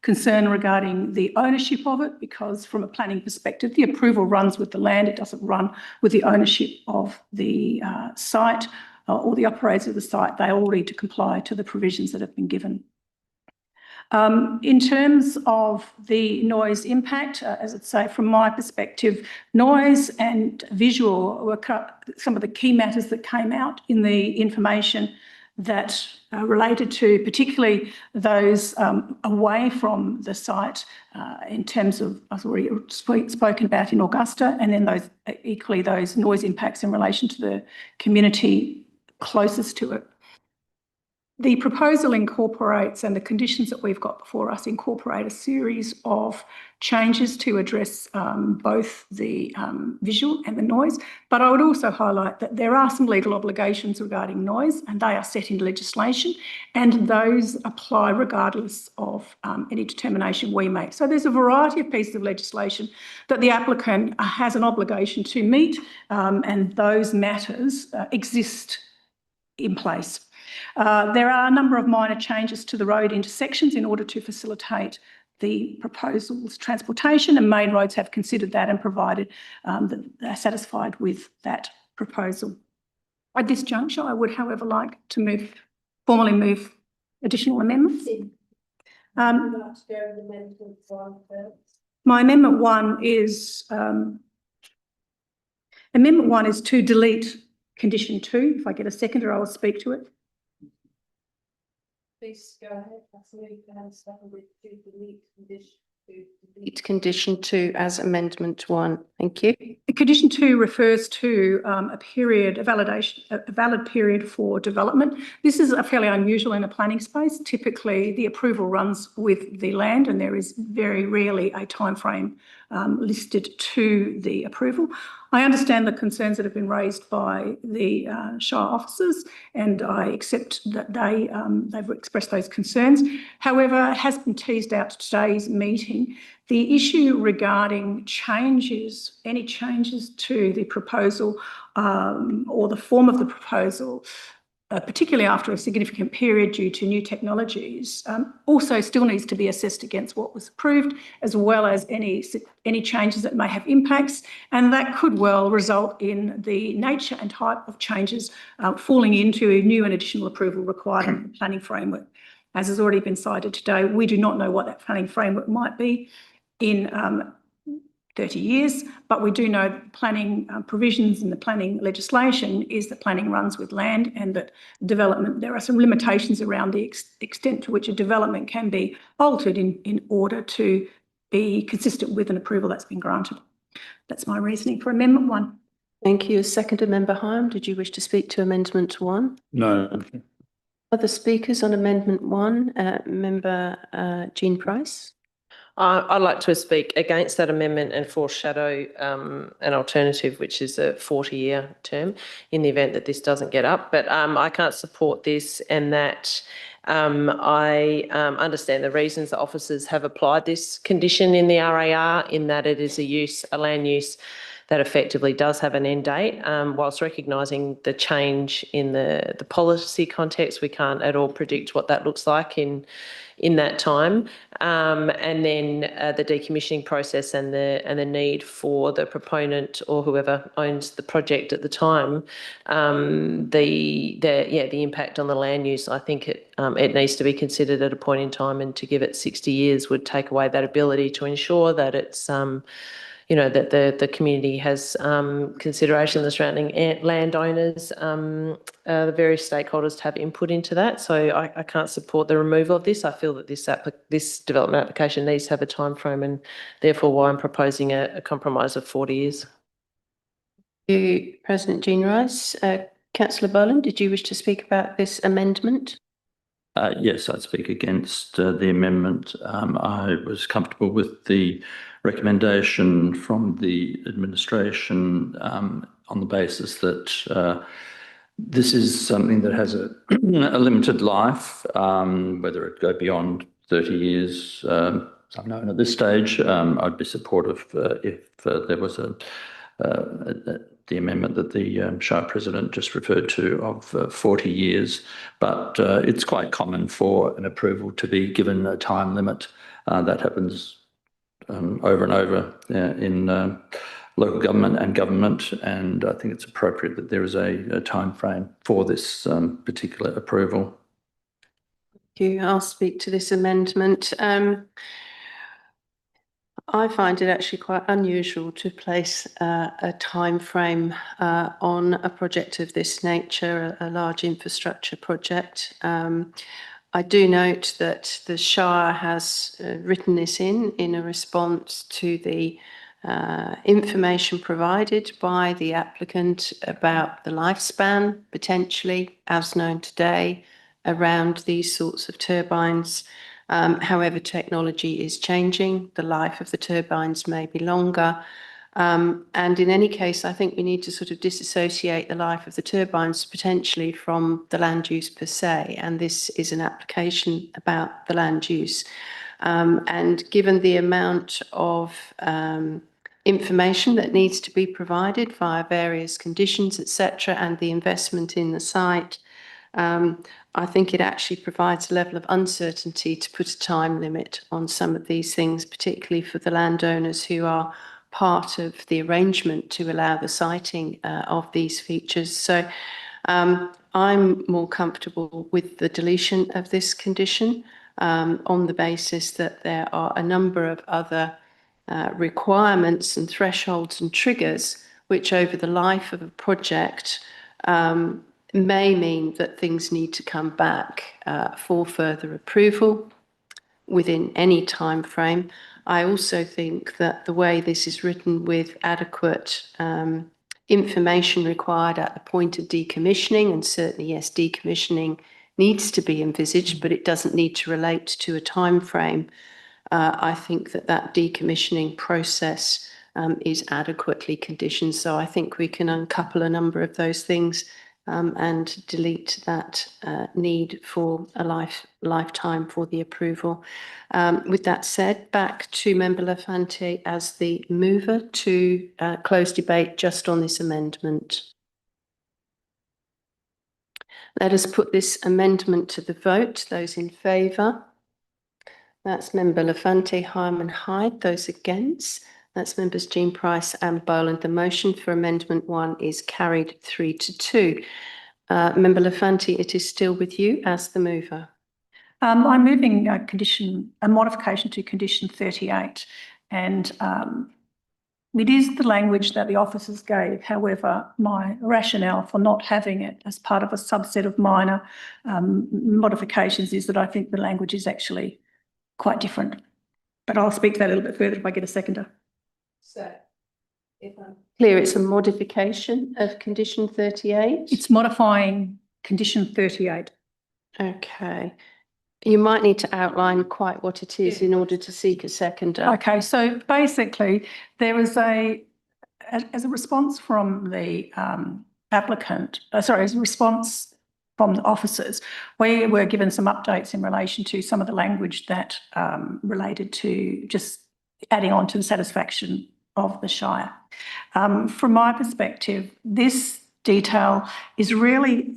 concern regarding the ownership of it, because from a planning perspective, the approval runs with the land. It doesn't run with the ownership of the site or the operators of the site. They all need to comply to the provisions that have been given. In terms of the noise impact, as I say, from my perspective, noise and visual were some of the key matters that came out in the information that related to particularly those away from the site, in terms of, I've already spoken about in Augusta, and then those equally those noise impacts in relation to the community closest to it. The proposal incorporates, and the conditions that we've got before us incorporate, a series of changes to address both the visual and the noise. But I would also highlight that there are some legal obligations regarding noise, and they are set in legislation, and those apply regardless of any determination we make. So there's a variety of pieces of legislation that the applicant has an obligation to meet, and those matters exist in place. There are a number of minor changes to the road intersections in order to facilitate the proposal's transportation, and Main Roads have considered that and provided that they're satisfied with that proposal. At this juncture, I would, however, like to formally move additional amendments. My Amendment 1 is to delete condition 2. If I get a seconder, I will speak to it. Please go ahead. Delete condition 2 as Amendment 1. Thank you. Condition 2 refers to a valid period for development. This is fairly unusual in a planning space. Typically, the approval runs with the land, and there is very rarely a timeframe listed to the approval. I understand the concerns that have been raised by the Shire officers, and I accept that they've expressed those concerns. However, it has been teased out at today's meeting. The issue regarding any changes to the proposal or the form of the proposal, particularly after a significant period due to new technologies, also still needs to be assessed against what was approved, as well as any changes that may have impacts, and that could well result in the nature and type of changes falling into a new and additional approval required in the planning framework. As has already been cited today, we do not know what that planning framework might be in 30 years, but we do know that planning provisions in the planning legislation is that planning runs with land, and that development, there are some limitations around the extent to which a development can be altered in order to be consistent with an approval that's been granted. That's my reasoning for Amendment 1. Thank you. Seconder Member Hyam, did you wish to speak to Amendment 1? No. Other speakers on Amendment 1? Member Jean Price. I'd like to speak against that amendment and foreshadow an alternative, which is a 40-year term in the event that this doesn't get up. But I can't support this, and that I understand the reasons that officers have applied this condition in the RAR, in that it is a land use that effectively does have an end date. Whilst recognising the change in the policy context, we can't at all predict what that looks like in that time. And then the decommissioning process and the need for the proponent or whoever owns the project at the time, the impact on the land use, I think it needs to be considered at a point in time, and to give it 60 years would take away that ability to ensure that it's that the community has consideration of the surrounding landowners, the various stakeholders to have input into that. So I can't support the removal of this. I feel that this development application needs to have a time frame, and therefore why I'm proposing a compromise of 40 years. Thank you, President Jean Rice. Councillor Boland, did you wish to speak about this amendment? Yes, I'd speak against the amendment. I was comfortable with the recommendation from the administration on the basis that this is something that has a limited life, whether it go beyond 30 years. As I've known at this stage, I'd be supportive if there was the amendment that the Shire President just referred to of 40 years. But it's quite common for an approval to be given a time limit. That happens over and over in local government and government, and I think it's appropriate that there is a time frame for this particular approval. Thank you. I'll speak to this amendment. I find it actually quite unusual to place a time frame on a project of this nature, a large infrastructure project. I do note that the Shire has written this in a response to the information provided by the applicant about the lifespan, potentially, as known today, around these sorts of turbines. However, technology is changing. The life of the turbines may be longer. And in any case, I think we need to sort of disassociate the life of the turbines potentially from the land use per se. And this is an application about the land use. And given the amount of information that needs to be provided via various conditions, etc., and the investment in the site, I think it actually provides a level of uncertainty to put a time limit on some of these things, particularly for the landowners who are part of the arrangement to allow the siting of these features. So I'm more comfortable with the deletion of this condition on the basis that there are a number of other requirements and thresholds and triggers which over the life of a project may mean that things need to come back for further approval within any time frame. I also think that the way this is written with adequate information required at the point of decommissioning, and certainly, yes, decommissioning needs to be envisaged, but it doesn't need to relate to a time frame. I think that decommissioning process is adequately conditioned. So I think we can uncouple a number of those things and delete that need for a lifetime for the approval. With that said, back to Member Lafante as the mover to close debate just on this amendment. Let us put this amendment to the vote. Those in favour? That's Member Lafante, Hyman, Hyde. Those against? That's Members Jean Price and Boland. The motion for Amendment 1 is carried 3-2. Member Lafante, it is still with you as the mover. I'm moving a modification to condition 38, and it is the language that the officers gave. However, my rationale for not having it as part of a subset of minor modifications is that I think the language is actually quite different. But I'll speak to that a little bit further if I get a seconder. So, if I'm clear, it's a modification of condition 38? It's modifying condition 38. Okay. You might need to outline quite what it is in order to seek a seconder. Okay, so basically there was as a response from the applicant, as a response from the officers. We were given some updates in relation to some of the language that related to just adding on to the satisfaction of the Shire. From my perspective, this detail is really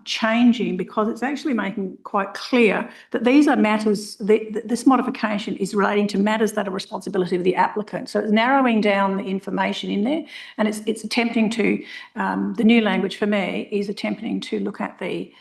changing because it's actually making quite clear that these are matters, this modification is relating to matters that are responsibility of the applicant. So it's narrowing down the information in there, and it's attempting to, the new language for me is attempting to look at the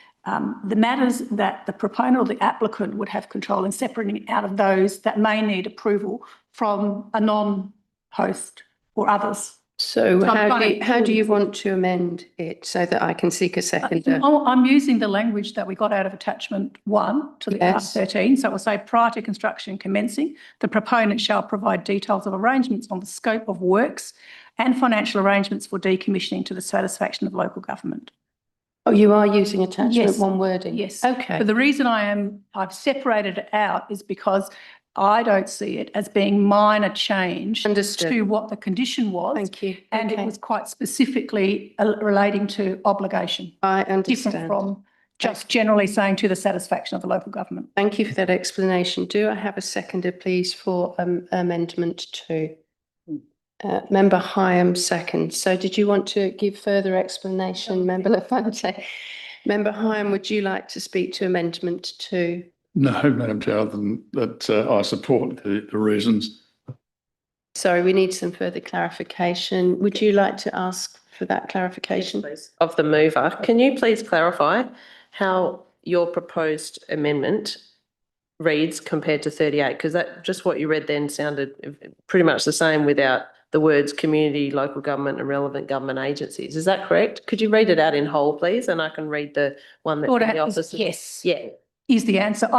matters that the proponent or the applicant would have control and separating out of those that may need approval from a non-host or others. So how do you want to amend it so that I can seek a seconder? I'm using the language that we got out of attachment 1 to the R13. So it will say prior to construction commencing, the proponent shall provide details of arrangements on the scope of works and financial arrangements for decommissioning to the satisfaction of local government. Oh, you are using attachment 1 wording? Yes. Okay. But the reason I've separated it out is because I don't see it as being minor change to what the condition was. Thank you. And it was quite specifically relating to obligation. I understand. Different from just generally saying to the satisfaction of the local government. Thank you for that explanation. Do I have a seconder, please, for amendment 2? Member Hyam, second. So did you want to give further explanation, Member Lafante? Member Hyam, would you like to speak to amendment 2? No, Madam Chair, other than that I support the reasons. Sorry, we need some further clarification. Would you like to ask for that clarification? Yes, please. Of the mover, can you please clarify how your proposed amendment reads compared to 38? Because that just what you read then sounded pretty much the same without the words community, local government and relevant government agencies. Is that correct? Could you read it out in whole, please? And I can read the one that the office. Yes. Yeah. Is the answer.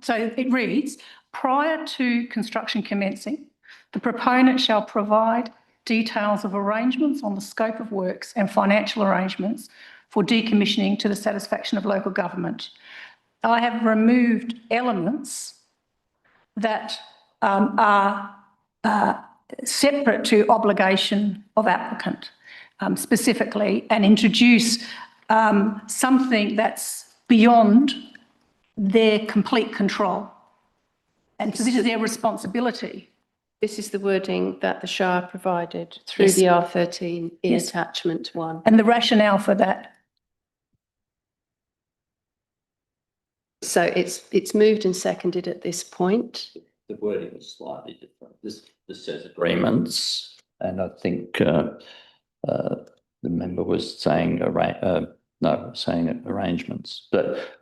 So it reads, prior to construction commencing, the proponent shall provide details of arrangements on the scope of works and financial arrangements for decommissioning to the satisfaction of local government. I have removed elements that are separate to obligation of applicant specifically, and introduce something that's beyond their complete control. And so this is their responsibility. This is the wording that the Shire provided through the R13 in attachment 1. And the rationale for that. So it's moved and seconded at this point. The wording is slightly different. This says agreements, and I think the member was saying saying arrangements. But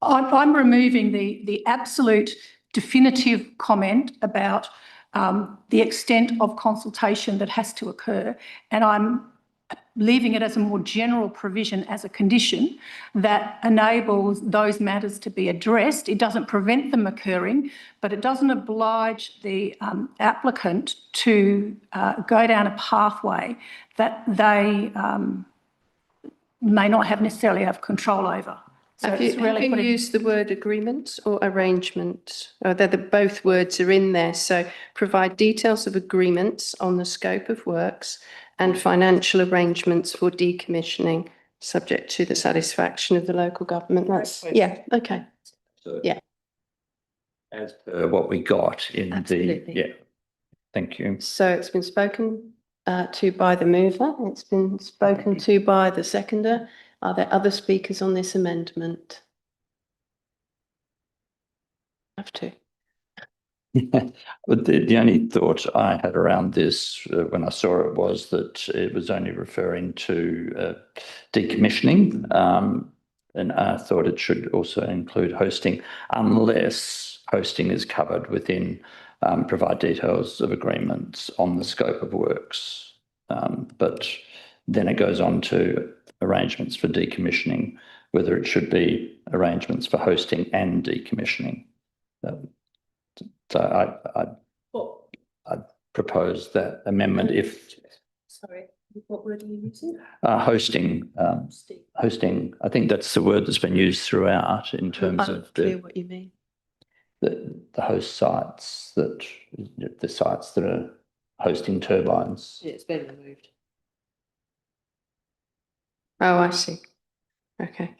I'm removing the absolute definitive comment about the extent of consultation that has to occur, and I'm leaving it as a more general provision as a condition that enables those matters to be addressed. It doesn't prevent them occurring, but it doesn't oblige the applicant to go down a pathway that they may not have necessarily have control over. So have you used the word agreement or arrangement? Both words are in there. So provide details of agreements on the scope of works and financial arrangements for decommissioning, subject to the satisfaction of the local government. That's okay. So, as per what we got in thank you. So it's been spoken to by the mover. It's been spoken to by the seconder. Are there other speakers on this amendment? Have to. But the only thought I had around this when I saw it was that it was only referring to decommissioning, and I thought it should also include hosting, unless hosting is covered within provide details of agreements on the scope of works. But then it goes on to arrangements for decommissioning, whether it should be arrangements for hosting and decommissioning. So I propose that amendment if... Sorry, what word are you using? Hosting. Hosting. I think that's the word that's been used throughout in terms of what you mean. The host sites, the sites that are hosting turbines. Yeah, it's been removed. Oh, I see. Okay.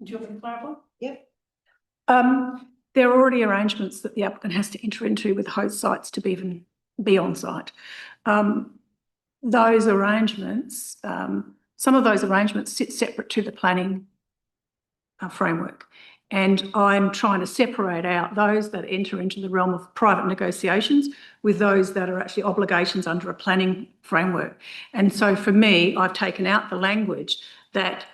Do you want me to clarify? Yep. There are already arrangements that the applicant has to enter into with host sites to even be on site. Those arrangements, some of those arrangements sit separate to the planning framework. And I'm trying to separate out those that enter into the realm of private negotiations with those that are actually obligations under a planning framework. And so for me, I've taken out the language that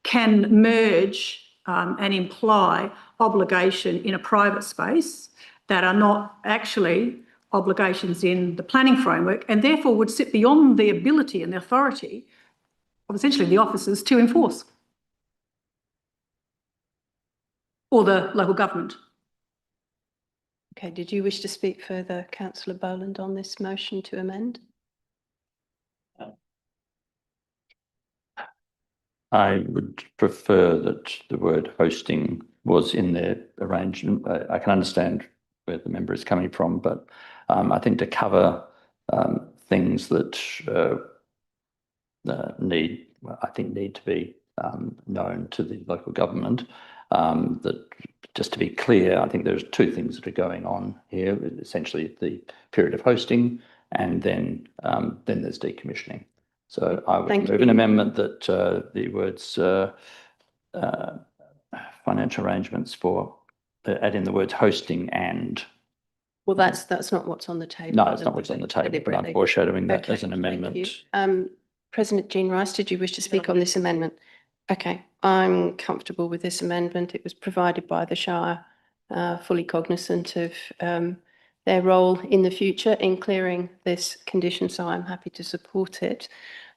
can merge and imply obligation in a private space that are not actually obligations in the planning framework, and therefore would sit beyond the ability and the authority of essentially the officers to enforce, or the local government. Okay, did you wish to speak further, Councillor Boland, on this motion to amend? I would prefer that the word hosting was in their arrangement. I can understand where the member is coming from, but I think to cover things that need to be known to the local government, that just to be clear, I think there's two things that are going on here, essentially the period of hosting and then there's decommissioning. So I would move an amendment that the words financial arrangements for add in the words hosting and. Well, that's not what's on the table. No, it's not what's on the table, but I'm foreshadowing that as an amendment. President Jean Rice, did you wish to speak on this amendment? Okay, I'm comfortable with this amendment. It was provided by the Shire, fully cognizant of their role in the future in clearing this condition, so I'm happy to support it.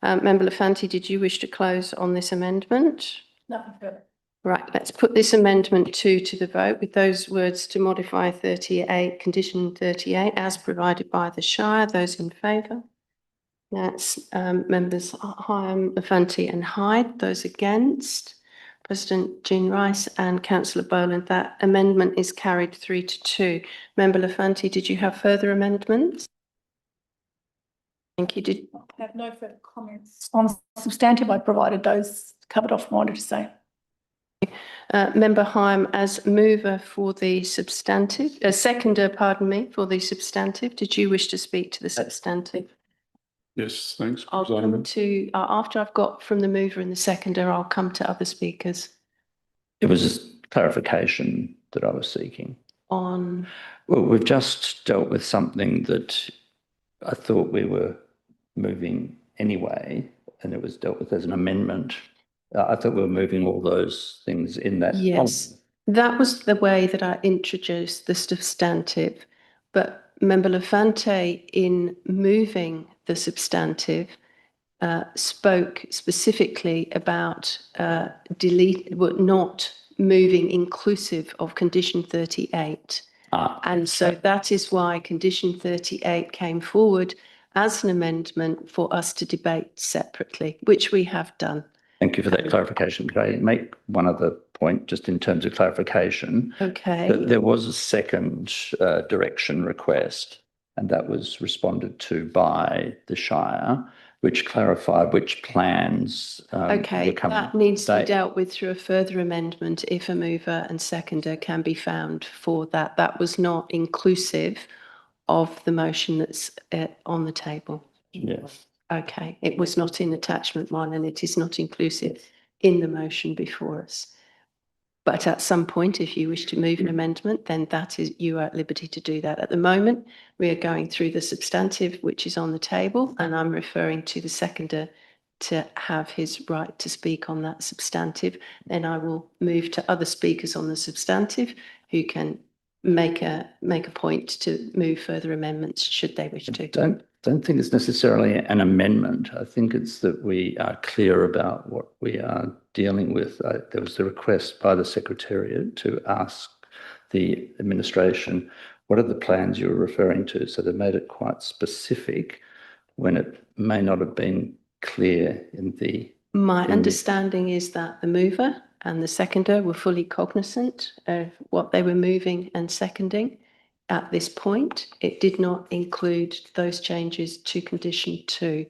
Member Lafanti, did you wish to close on this amendment? Nothing further. Right, let's put this amendment 2 to the vote with those words to modify 38, condition 38 as provided by the Shire. Those in favour? That's members Hyam, Lafanti and Hyde. Those against? President Jean Rice and Councillor Boland. That amendment is carried 3-2. Member Lafanti, did you have further amendments? Thank you. I have no further comments on substantive. I provided those covered off what I wanted to say. Member Hyam, as mover for the substantive, seconder, pardon me, for the substantive, did you wish to speak to the substantive? Yes, thanks. I'll come to, after I've got from the mover and the seconder, I'll come to other speakers. It was clarification that I was seeking. On? Well, we've just dealt with something that I thought we were moving anyway, and it was dealt with as an amendment. I thought we were moving all those things in that. Yes, that was the way that I introduced the substantive, but Member Lafante, in moving the substantive, spoke specifically about not moving inclusive of condition 38. And so that is why condition 38 came forward as an amendment for us to debate separately, which we have done. Thank you for that clarification. Could I make one other point just in terms of clarification? Okay. That there was a second direction request, and that was responded to by the Shire, which clarified which plans okay, that needs to be dealt with through a further amendment if a mover and seconder can be found for that. That was not inclusive of the motion that's on the table. Yes. Okay, it was not in attachment 1 and it is not inclusive in the motion before us. But at some point, if you wish to move an amendment, then that is, you are at liberty to do that. At the moment, we are going through the substantive, which is on the table, and I'm referring to the seconder to have his right to speak on that substantive. Then I will move to other speakers on the substantive who can make a point to move further amendments should they wish to. Don't think it's necessarily an amendment. I think it's that we are clear about what we are dealing with. There was a request by the Secretariat to ask the administration, what are the plans you're referring to? So they made it quite specific when it may not have been clear in the... My understanding is that the mover and the seconder were fully cognizant of what they were moving and seconding. At this point, it did not include those changes to condition 2.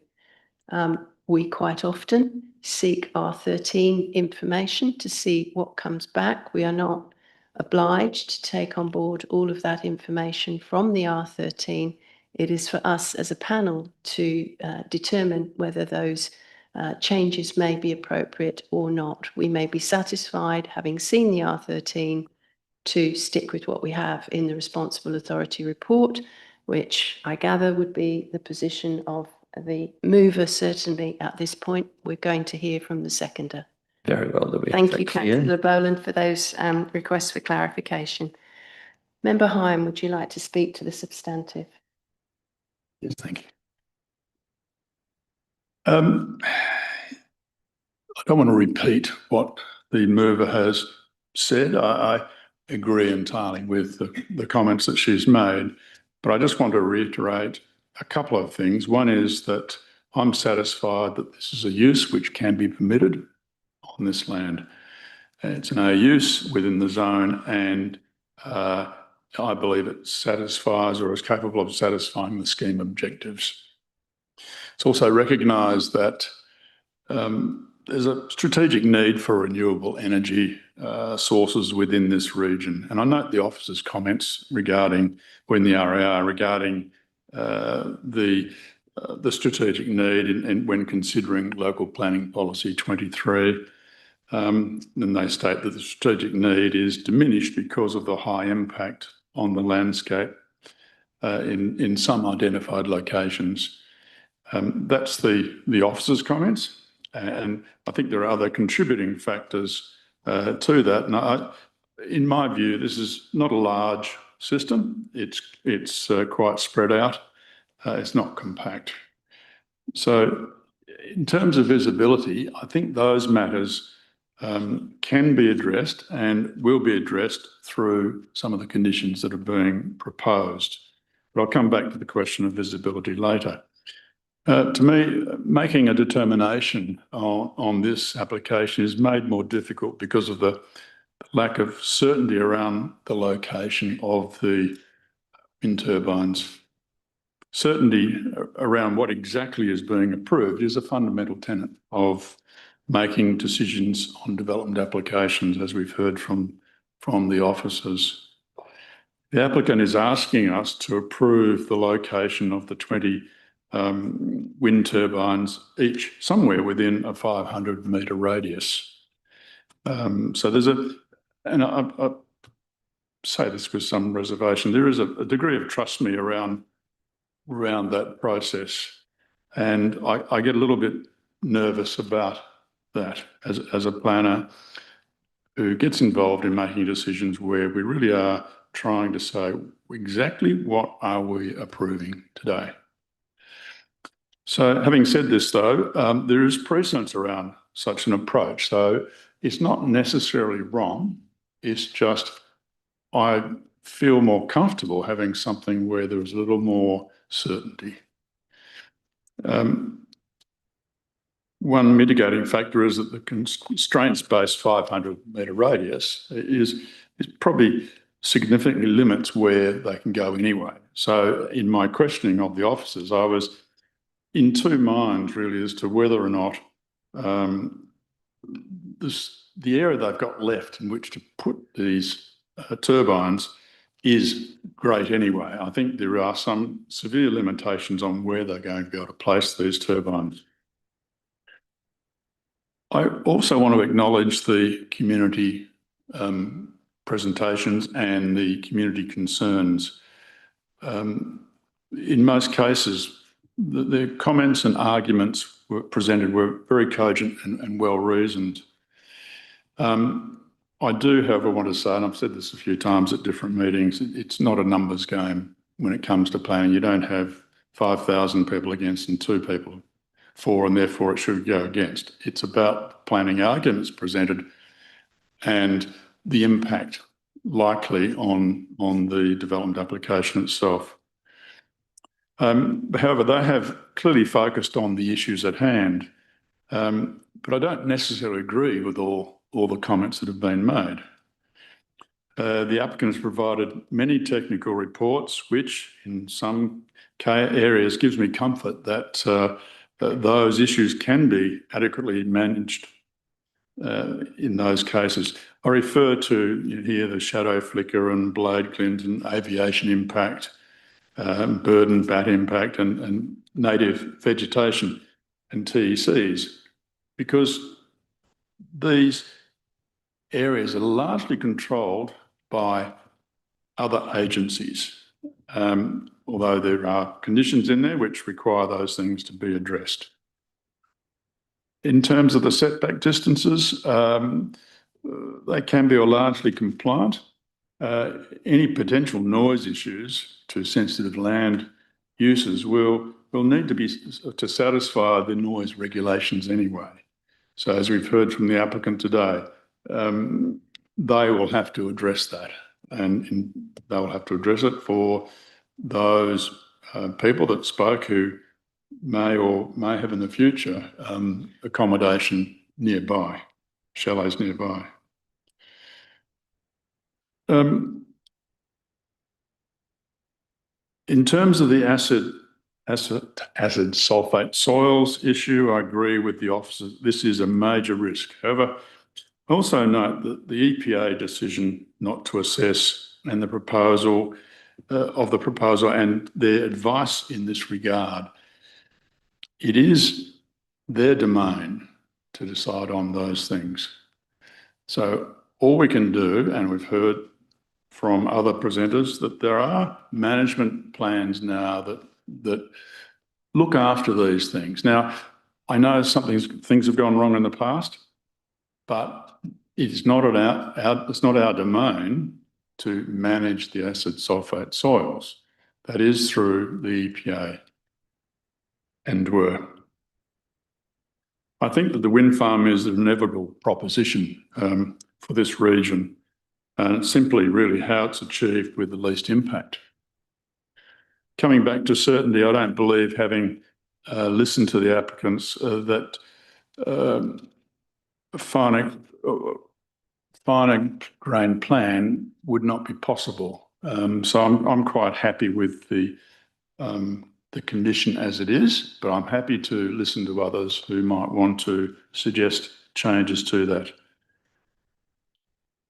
We quite often seek R13 information to see what comes back. We are not obliged to take on board all of that information from the R13. It is for us as a panel to determine whether those changes may be appropriate or not. We may be satisfied, having seen the R13, to stick with what we have in the Responsible Authority report, which I gather would be the position of the mover, certainly at this point. We're going to hear from the seconder. Very well, that we have Thank that you, clear. Councillor Boland, for those requests for clarification. Member Hyam, would you like to speak to the substantive? Yes, thank you. I don't want to repeat what the mover has said. I agree entirely with the comments that she's made, but I just want to reiterate a couple of things. One is that I'm satisfied that this is a use which can be permitted on this land. It's an A use within the zone, and I believe it satisfies or is capable of satisfying the scheme objectives. It's also recognised that there's a strategic need for renewable energy sources within this region. And I note the officer's comments regarding, or in the RAR, regarding the strategic need when considering Local Planning Policy 23. And they state that the strategic need is diminished because of the high impact on the landscape in some identified locations. That's the officer's comments, and I think there are other contributing factors to that. And in my view, this is not a large system. It's quite spread out. It's not compact. So in terms of visibility, I think those matters can be addressed and will be addressed through some of the conditions that are being proposed. But I'll come back to the question of visibility later. To me, making a determination on this application is made more difficult because of the lack of certainty around the location of the wind turbines. Certainty around what exactly is being approved is a fundamental tenet of making decisions on development applications, as we've heard from the officers. The applicant is asking us to approve the location of the 20 wind turbines, each somewhere within a 500-metre radius. So there's and I say this with some reservation, there is a degree of trust me around that process. And I get a little bit nervous about that as a planner who gets involved in making decisions where we really are trying to say exactly what are we approving today. So having said this, though, there is precedence around such an approach. So it's not necessarily wrong. It's just I feel more comfortable having something where there's a little more certainty. One mitigating factor is that the constraints-based 500-metre radius is probably significantly limits where they can go anyway. So in my questioning of the officers, I was in two minds really as to whether or not the area they've got left in which to put these turbines is great anyway. I think there are some severe limitations on where they're going to be able to place these turbines. I also want to acknowledge the community presentations and the community concerns. In most cases, the comments and arguments presented were very cogent and well-reasoned. I do, however, want to say, and I've said this a few times at different meetings, it's not a numbers game when it comes to planning. You don't have 5,000 people against and 2 people for, and therefore it should go against. It's about planning arguments presented and the impact likely on the development application itself. However, they have clearly focused on the issues at hand, but I don't necessarily agree with all the comments that have been made. The applicant has provided many technical reports, which in some areas gives me comfort that those issues can be adequately managed in those cases. I refer to here the shadow flicker and blade glint and aviation impact, bird and bat impact and native vegetation and TECs, because these areas are largely controlled by other agencies, although there are conditions in there which require those things to be addressed. In terms of the setback distances, they can be largely compliant. Any potential noise issues to sensitive land uses will need to be to satisfy the noise regulations anyway. So as we've heard from the applicant today, they will have to address that, and they will have to address it for those people that spoke who may have in the future accommodation nearby, chalets nearby. In terms of the acid sulfate soils issue, I agree with the officers. This is a major risk. However, also note that the EPA decision not to assess and the proposal and their advice in this regard, it is their domain to decide on those things. So all we can do, and we've heard from other presenters, that there are management plans now that look after these things. Now, I know things have gone wrong in the past, but it's not our domain to manage the acid sulfate soils. That is through the EPA and WER. I think that the wind farm is an inevitable proposition for this region, and it's simply really how it's achieved with the least impact. Coming back to certainty, I don't believe, having listened to the applicants, that a finer grain plan would not be possible. So I'm quite happy with the condition as it is, but I'm happy to listen to others who might want to suggest changes to that.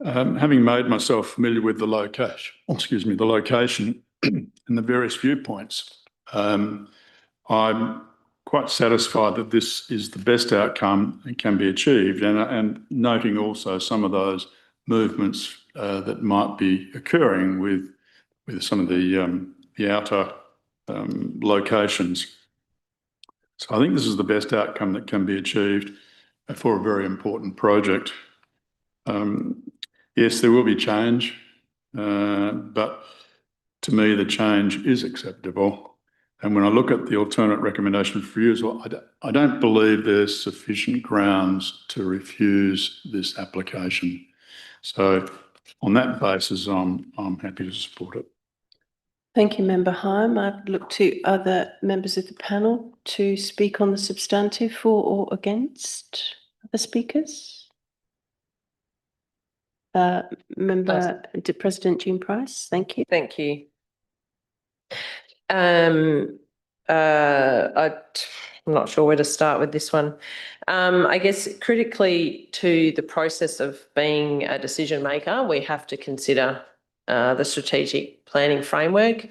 Having made myself familiar with the location and the various viewpoints, I'm quite satisfied that this is the best outcome and can be achieved, and noting also some of those movements that might be occurring with some of the outer locations. So I think this is the best outcome that can be achieved for a very important project. Yes, there will be change, but to me the change is acceptable. And when I look at the alternate recommendation for refusal, I don't believe there's sufficient grounds to refuse this application. So on that basis, I'm happy to support it. Thank you, Member Hyam. I'd look to other members of the panel to speak on the substantive for or against. Other speakers? President June Price, thank you. Thank you. I'm not sure where to start with this one. I guess critically to the process of being a decision maker, we have to consider the strategic planning framework.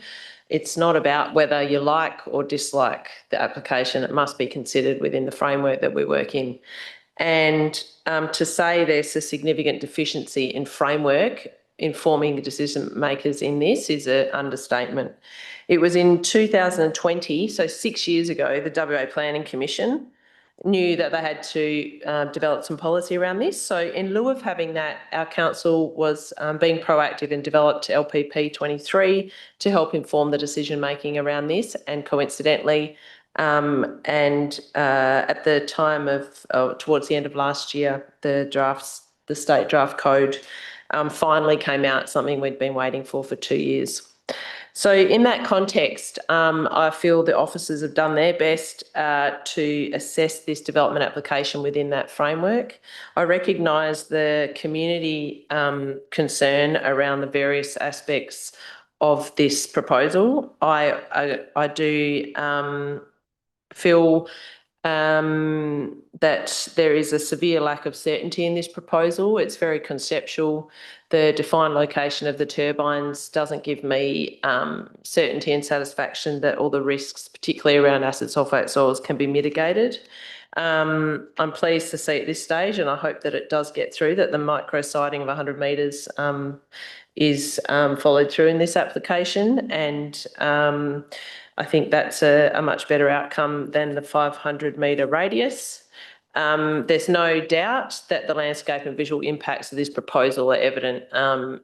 It's not about whether you like or dislike the application. It must be considered within the framework that we work in. And to say there's a significant deficiency in framework informing the decision makers in this is an understatement. It was in 2020, so 6 years ago, the WA Planning Commission knew that they had to develop some policy around this. So in lieu of having that, our council was being proactive and developed LPP 23 to help inform the decision making around this. And coincidentally, at the time of towards the end of last year, the state draft code finally came out, something we'd been waiting for 2 years. So in that context, I feel the officers have done their best to assess this development application within that framework. I recognise the community concern around the various aspects of this proposal. I do feel that there is a severe lack of certainty in this proposal. It's very conceptual. The defined location of the turbines doesn't give me certainty and satisfaction that all the risks, particularly around acid sulfate soils, can be mitigated. I'm pleased to see at this stage, and I hope that it does get through, that the micro siting of 100 metres is followed through in this application, and I think that's a much better outcome than the 500 metre radius. There's no doubt that the landscape and visual impacts of this proposal are evident,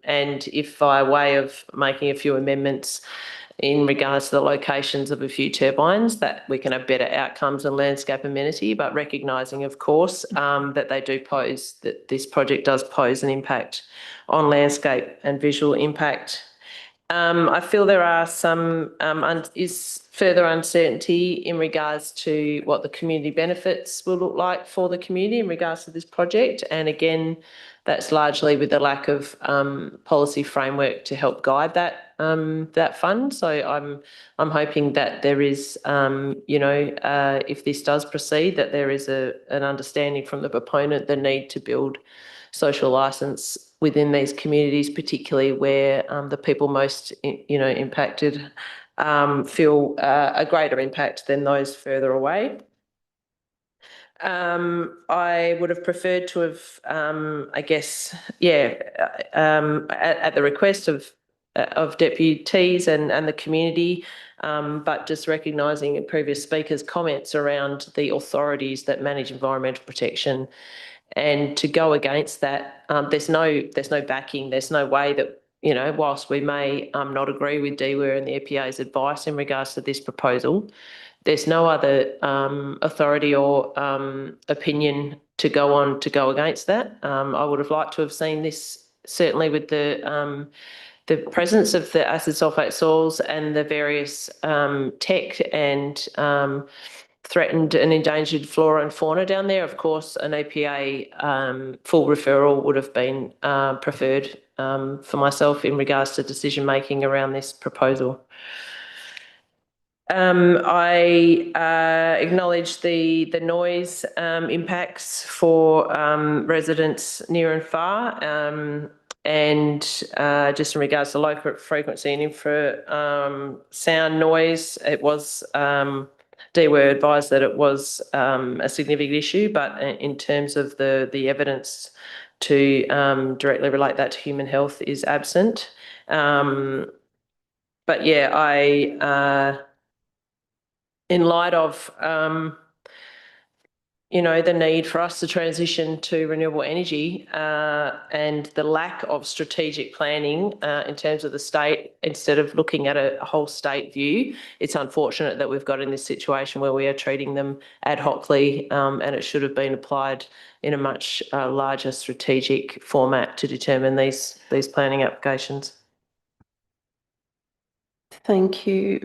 and if by way of making a few amendments in regards to the locations of a few turbines, that we can have better outcomes and landscape amenity, but recognising, of course, that this project does pose an impact on landscape and visual impact. I feel there are some further uncertainty in regards to what the community benefits will look like for the community in regards to this project, and again, that's largely with the lack of policy framework to help guide that fund. So I'm hoping that there is, if this does proceed, that there is an understanding from the proponent the need to build social licence within these communities, particularly where the people most impacted feel a greater impact than those further away. I would have preferred to have, at the request of deputies and the community, but just recognising previous speakers' comments around the authorities that manage environmental protection, and to go against that, there's no backing. There's no way that, whilst we may not agree with DWER and the EPA's advice in regards to this proposal, there's no other authority or opinion to go against that. I would have liked to have seen this, certainly with the presence of the acid sulfate soils and the various tech and threatened and endangered flora and fauna down there. Of course, an EPA full referral would have been preferred for myself in regards to decision making around this proposal. I acknowledge the noise impacts for residents near and far, and just in regards to low frequency and infra sound noise, it was DWER advised that it was a significant issue, but in terms of the evidence to directly relate that to human health is absent. But yeah, in light of the need for us to transition to renewable energy and the lack of strategic planning in terms of the state, instead of looking at a whole state view, it's unfortunate that we've got in this situation where we are treating them ad hocly, and it should have been applied in a much larger strategic format to determine these planning applications. Thank you,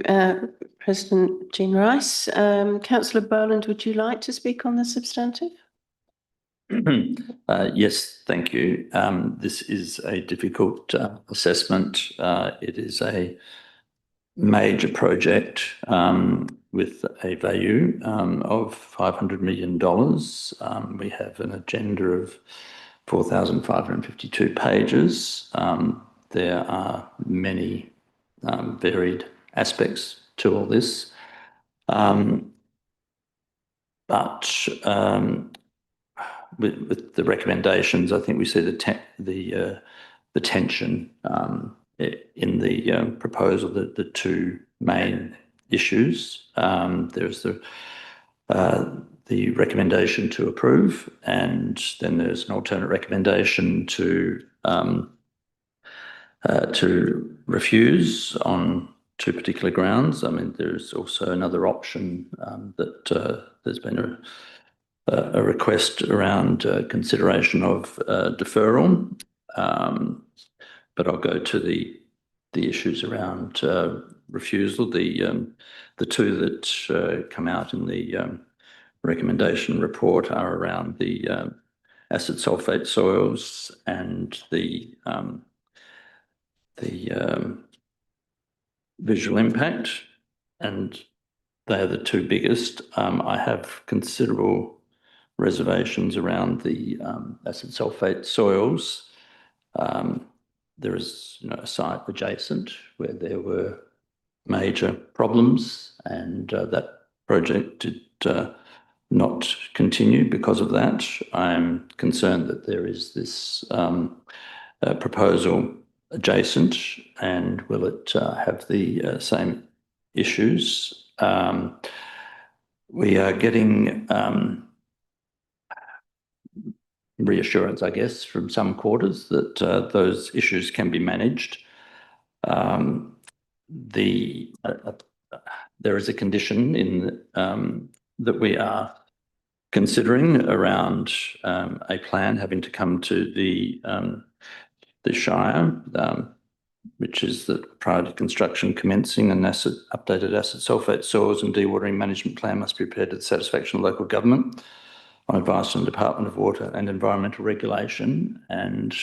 President Jean Rice. Councillor Boland, would you like to speak on the substantive? Yes, thank you. This is a difficult assessment. It is a major project with a value of $500 million. We have an agenda of 4,552 pages. There are many varied aspects to all this. But with the recommendations, I think we see the tension in the proposal, the two main issues. There's the recommendation to approve, and then there's an alternate recommendation to refuse on two particular grounds. I mean, there's also another option that there's been a request around consideration of deferral, but I'll go to the issues around refusal. The two that come out in the recommendation report are around the acid sulfate soils and the visual impact. And they are the two biggest. I have considerable reservations around the acid sulfate soils. There is a site adjacent where there were major problems, and that project did not continue because of that. I'm concerned that there is this proposal adjacent, and will it have the same issues? We are getting reassurance, I guess, from some quarters that those issues can be managed. There is a condition in that we are considering around a plan having to come to the Shire, which is that prior to construction commencing, an updated acid sulfate soils and dewatering management plan must be prepared to the satisfaction of local government on advice from the Department of Water and Environmental Regulation. And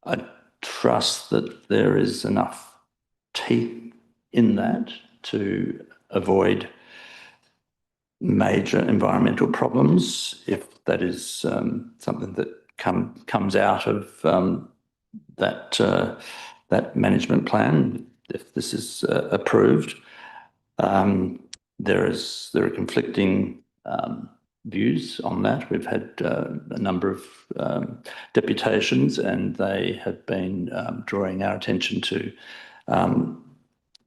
I trust that there is enough teeth in that to avoid major environmental problems if that is something that comes out of that management plan, if this is approved. There are conflicting views on that. We've had a number of deputations, and they have been drawing our attention to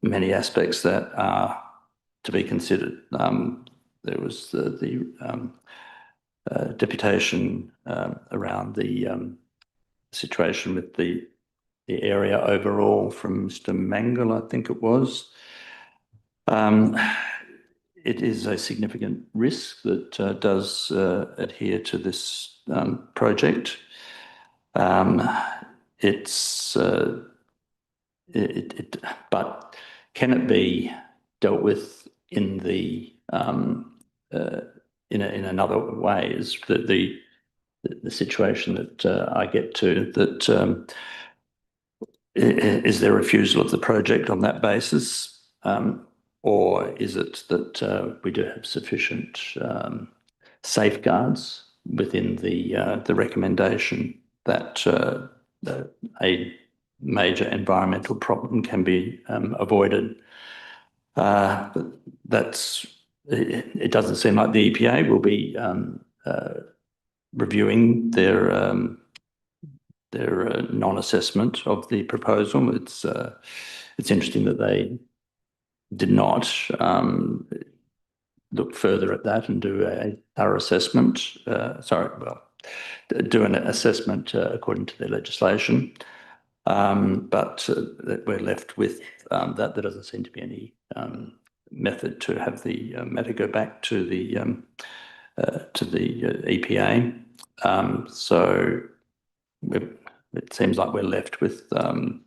many aspects that are to be considered. There was the deputation around the situation with the area overall from Mr. Mangle, I think it was. It is a significant risk that does adhere to this project. But can it be dealt with in another way? Is the situation that I get to, that is there refusal of the project on that basis, or is it that we do have sufficient safeguards within the recommendation that a major environmental problem can be avoided? It doesn't seem like the EPA will be reviewing their non-assessment of the proposal. It's interesting that they did not look further at that and do a thorough assessment. Do an assessment according to their legislation. But we're left with that. There doesn't seem to be any method to have the matter go back to the EPA. So it seems like we're left with that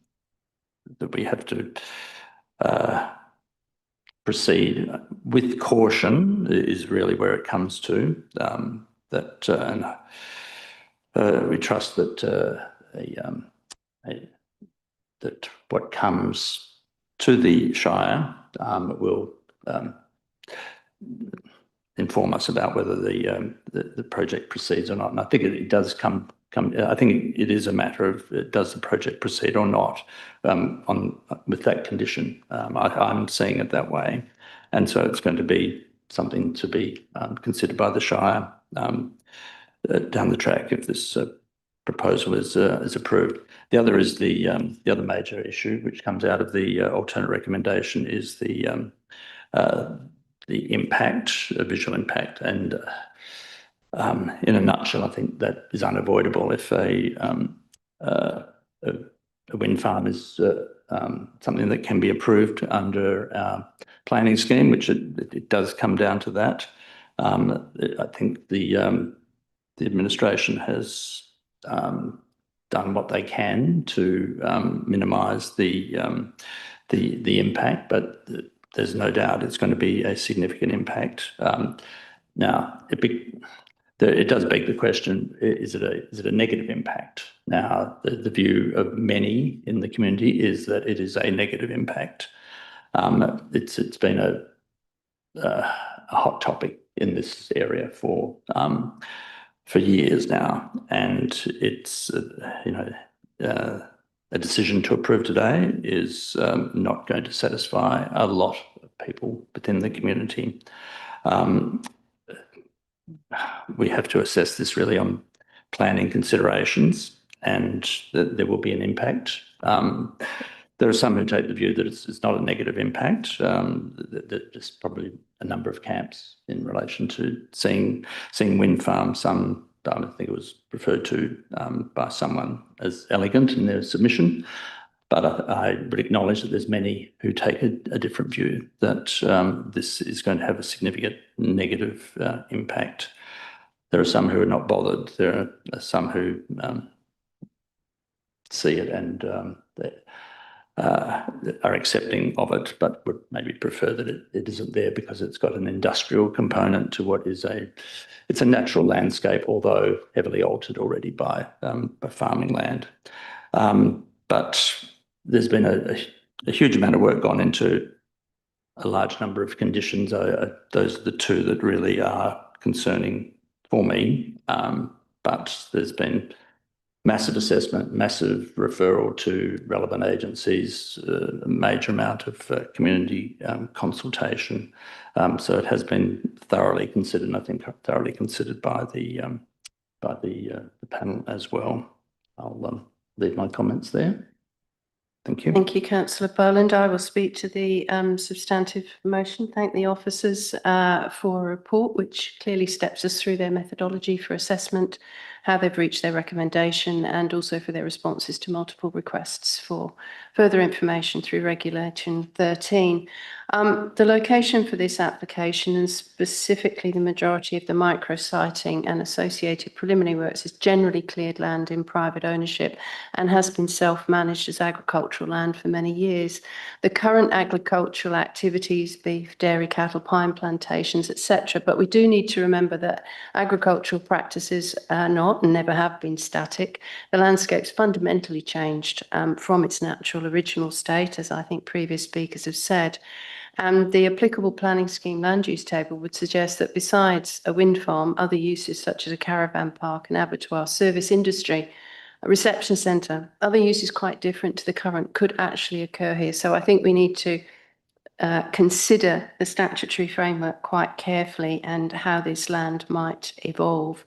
we have to proceed with caution is really where it comes to. We trust that that what comes to the Shire will inform us about whether the project proceeds or not. And I think it does come. I think it is a matter of does the project proceed or not with that condition. I'm seeing it that way, and so it's going to be something to be considered by the Shire down the track if this proposal is approved. The other is the other major issue which comes out of the alternate recommendation is the impact, visual impact, and in a nutshell, I think that is unavoidable if a wind farm is something that can be approved under our planning scheme, which it does come down to that. I think the administration has done what they can to minimise the impact, but there's no doubt it's going to be a significant impact. Now, it does beg the question: is it a negative impact? Now, the view of many in the community is that it is a negative impact. It's been a hot topic in this area for years now, and it's a decision to approve today is not going to satisfy a lot of people within the community. We have to assess this really on planning considerations, and there will be an impact. There are some who take the view that it's not a negative impact. There's probably a number of camps in relation to seeing wind farms. Some, I think it was referred to by someone as elegant in their submission, but I would acknowledge that there's many who take a different view, that this is going to have a significant negative impact. There are some who are not bothered. There are some who see it and are accepting of it, but would maybe prefer that it isn't there because it's got an industrial component to what is it's a natural landscape, although heavily altered already by farming land. But there's been a huge amount of work gone into a large number of conditions. Those are the two that really are concerning for me, but there's been massive assessment, massive referral to relevant agencies, a major amount of community consultation. So it has been thoroughly considered, and I think thoroughly considered by the panel as well. I'll leave my comments there. Thank you. Thank you, Councillor Boland. I will speak to the substantive motion. Thank the officers for a report which clearly steps us through their methodology for assessment, how they've reached their recommendation, and also for their responses to multiple requests for further information through Regulation 13. The location for this application, and specifically the majority of the micro-siting and associated preliminary works, is generally cleared land in private ownership and has been self-managed as agricultural land for many years. The current agricultural activities, beef, dairy, cattle, pine plantations, etc., but we do need to remember that agricultural practices are not and never have been static. The landscape's fundamentally changed from its natural original state, as I think previous speakers have said. And the applicable planning scheme land use table would suggest that besides a wind farm, other uses such as a caravan park, an abattoir, service industry, a reception centre, other uses quite different to the current could actually occur here. So I think we need to consider the statutory framework quite carefully and how this land might evolve.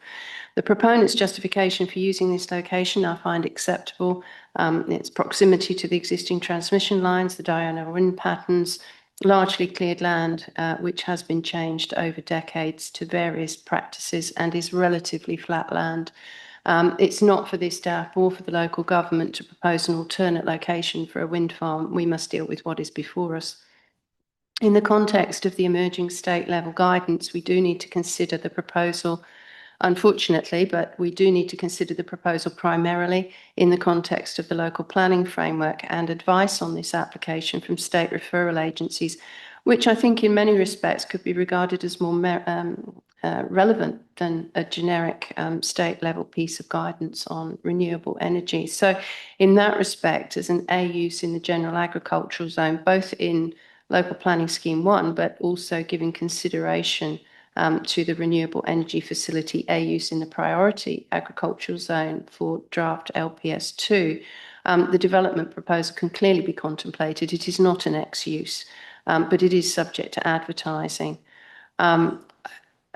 The proponent's justification for using this location I find acceptable. Its proximity to the existing transmission lines, the diurnal wind patterns, largely cleared land, which has been changed over decades to various practices and is relatively flat land. It's not for this DAP or for the local government to propose an alternate location for a wind farm. We must deal with what is before us. In the context of the emerging state level guidance, we do need to consider the proposal, unfortunately, but we do need to consider the proposal primarily in the context of the local planning framework and advice on this application from state referral agencies, which I think in many respects could be regarded as more relevant than a generic state level piece of guidance on renewable energy. So in that respect, as an A use in the general agricultural zone, both in local planning scheme 1, but also giving consideration to the renewable energy facility A use in the priority agricultural zone for draft LPS 2, the development proposal can clearly be contemplated. It is not an X use, but it is subject to advertising.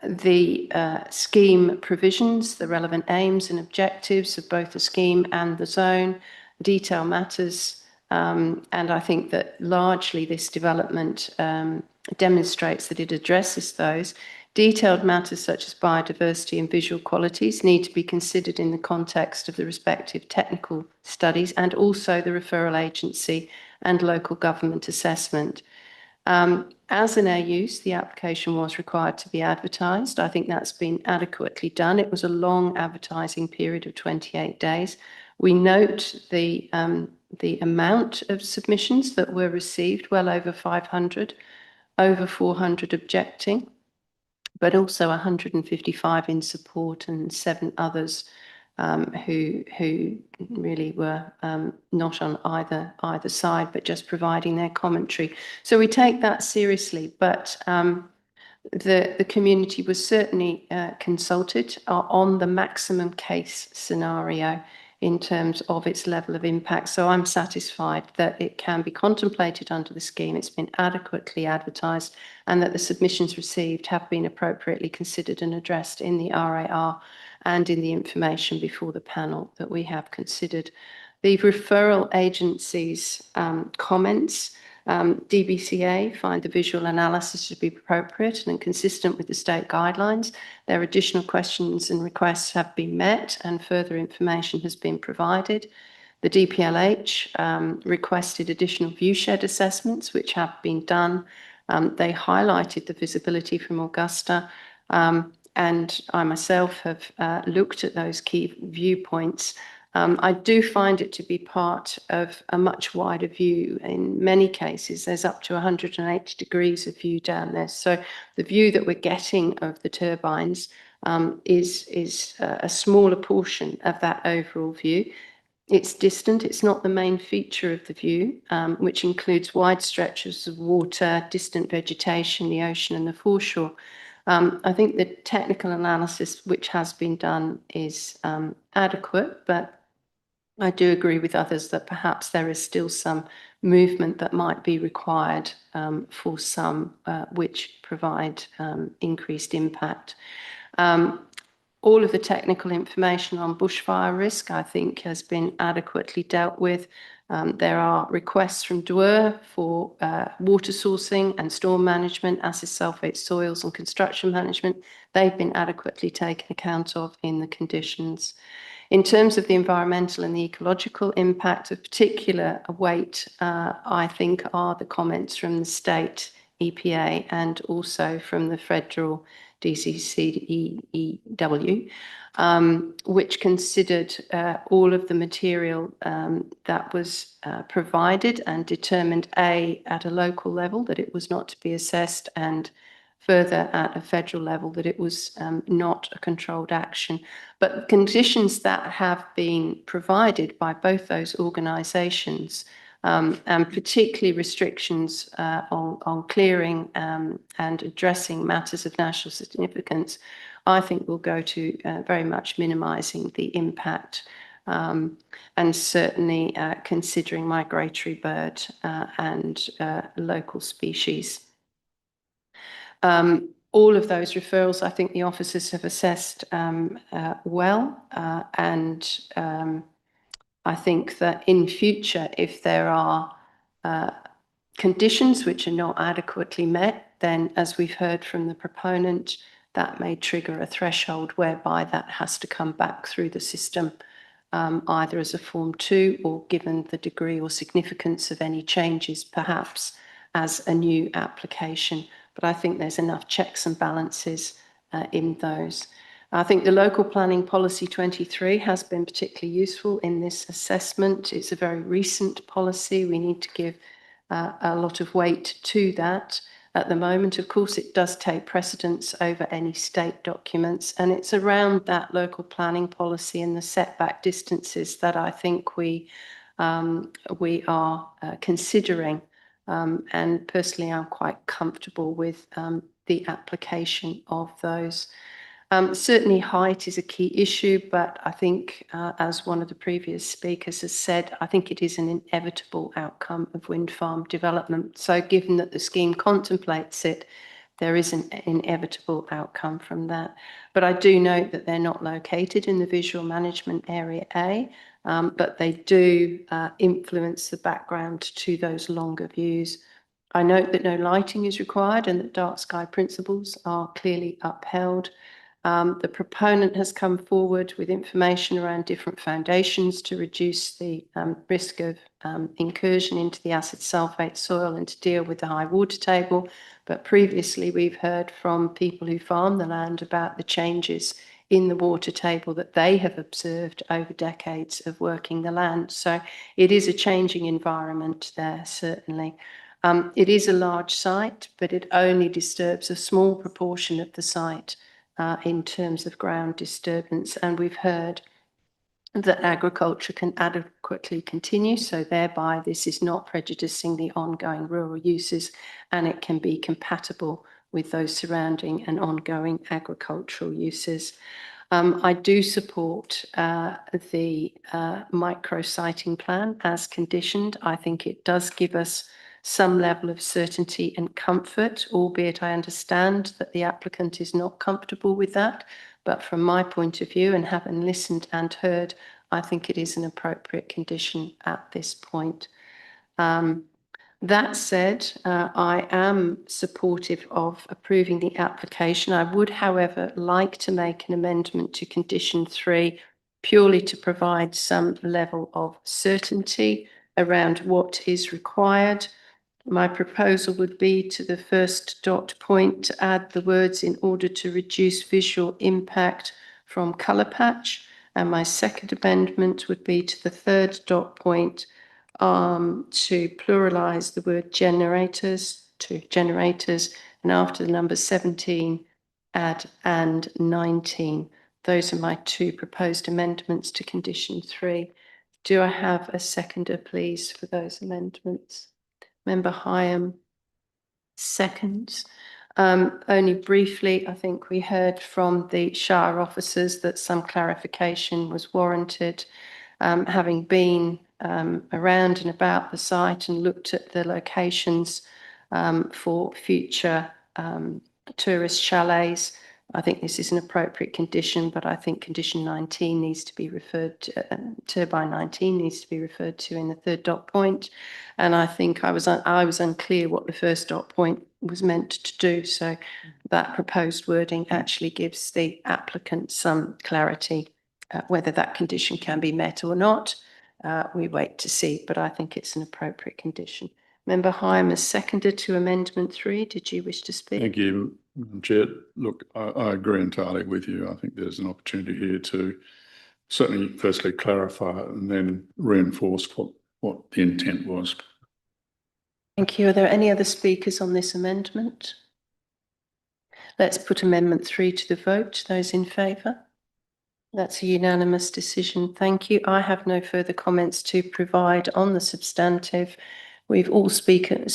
The scheme provisions, the relevant aims and objectives of both the scheme and the zone, detail matters, and I think that largely this development demonstrates that it addresses those. Detailed matters such as biodiversity and visual qualities need to be considered in the context of the respective technical studies and also the referral agency and local government assessment. As an A use, the application was required to be advertised. I think that's been adequately done. It was a long advertising period of 28 days. We note the amount of submissions that were received, well over 500, over 400 objecting, but also 155 in support and 7 others who really were not on either side, but just providing their commentary. So we take that seriously, but the community was certainly consulted on the maximum case scenario in terms of its level of impact. So I'm satisfied that it can be contemplated under the scheme, it's been adequately advertised, and that the submissions received have been appropriately considered and addressed in the RAR and in the information before the panel that we have considered. The referral agency's comments, DBCA find the visual analysis to be appropriate and consistent with the state guidelines. Their additional questions and requests have been met and further information has been provided. The DPLH requested additional viewshed assessments, which have been done. They highlighted the visibility from Augusta, and I myself have looked at those key viewpoints. I do find it to be part of a much wider view. In many cases, there's up to 180 degrees of view down there. So the view that we're getting of the turbines is a smaller portion of that overall view. It's distant, it's not the main feature of the view, which includes wide stretches of water, distant vegetation, the ocean and the foreshore. I think the technical analysis which has been done is adequate, but I do agree with others that perhaps there is still some movement that might be required for some which provide increased impact. All of the technical information on bushfire risk, I think, has been adequately dealt with. There are requests from DWER for water sourcing and storm management, acid sulfate soils and construction management. They've been adequately taken account of in the conditions. In terms of the environmental and the ecological impact, of particular weight, I think, are the comments from the state EPA and also from the federal DCCEW, which considered all of the material that was provided and determined, A, at a local level that it was not to be assessed, and further at a federal level that it was not a controlled action. But conditions that have been provided by both those organisations, and particularly restrictions on clearing and addressing matters of national significance, I think will go to very much minimising the impact, and certainly considering migratory bird and local species. All of those referrals, I think the officers have assessed well, and I think that in future, if there are conditions which are not adequately met, then as we've heard from the proponent, that may trigger a threshold whereby that has to come back through the system, either as a Form 2 or, given the degree or significance of any changes, perhaps as a new application. But I think there's enough checks and balances in those. I think the Local Planning Policy 23 has been particularly useful in this assessment. It's a very recent policy. We need to give a lot of weight to that. At the moment, of course, it does take precedence over any state documents, and it's around that local planning policy and the setback distances that I think we are considering. And personally, I'm quite comfortable with the application of those. Certainly height is a key issue, but I think, as one of the previous speakers has said, I think it is an inevitable outcome of wind farm development. So given that the scheme contemplates it, there is an inevitable outcome from that. But I do note that they're not located in the visual management area A, but they do influence the background to those longer views. I note that no lighting is required and that dark sky principles are clearly upheld. The proponent has come forward with information around different foundations to reduce the risk of incursion into the acid sulfate soil and to deal with the high water table. But previously we've heard from people who farm the land about the changes in the water table that they have observed over decades of working the land. So it is a changing environment there, certainly. It is a large site, but it only disturbs a small proportion of the site in terms of ground disturbance, and we've heard that agriculture can adequately continue, so thereby this is not prejudicing the ongoing rural uses, and it can be compatible with those surrounding and ongoing agricultural uses. I do support the micro-siting plan as conditioned. I think it does give us some level of certainty and comfort, albeit I understand that the applicant is not comfortable with that. But from my point of view, and having listened and heard, I think it is an appropriate condition at this point. That said, I am supportive of approving the application. I would, however, like to make an amendment to condition 3 purely to provide some level of certainty around what is required. My proposal would be to the first dot point to add the words "in order to reduce visual impact from colour patch." And my second amendment would be to the third dot point to pluralise the word generators to generators, and after the number 17 add and 19. Those are my 2 proposed amendments to condition 3. Do I have a seconder, please, for those amendments? Member Hyam seconds. Only briefly, I think we heard from the Shire officers that some clarification was warranted. Having been around and about the site and looked at the locations for future tourist chalets, I think this is an appropriate condition, but I think condition 19 needs to be referred to, turbine 19 needs to be referred to in the third dot point. And I think I was unclear what the first dot point was meant to do. So that proposed wording actually gives the applicant some clarity whether that condition can be met or not. We wait to see, but I think it's an appropriate condition. Member Hyam has seconded to amendment 3. Did you wish to speak? Thank you, Madam Chair. Look, I agree entirely with you. I think there's an opportunity here to certainly firstly clarify it and then reinforce what the intent was. Thank you. Are there any other speakers on this amendment? Let's put amendment 3 to the vote. Those in favour? That's a unanimous decision. Thank you. I have no further comments to provide on the substantive. We've all spoken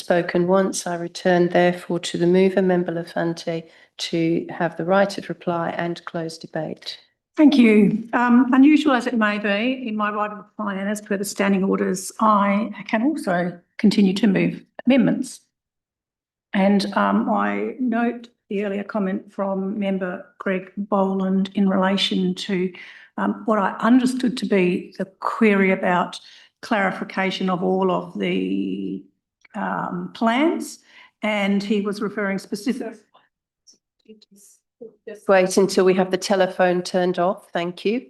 once. I return therefore to the mover, Member Lafante, to have the right of reply and close debate. Thank you. Unusual as it may be, in my right of reply and as per the standing orders, I can also continue to move amendments. And I note the earlier comment from Member Greg Boland in relation to what I understood to be the query about clarification of all of the plans, and he was referring specifically. Just wait until we have the telephone turned off. Thank you.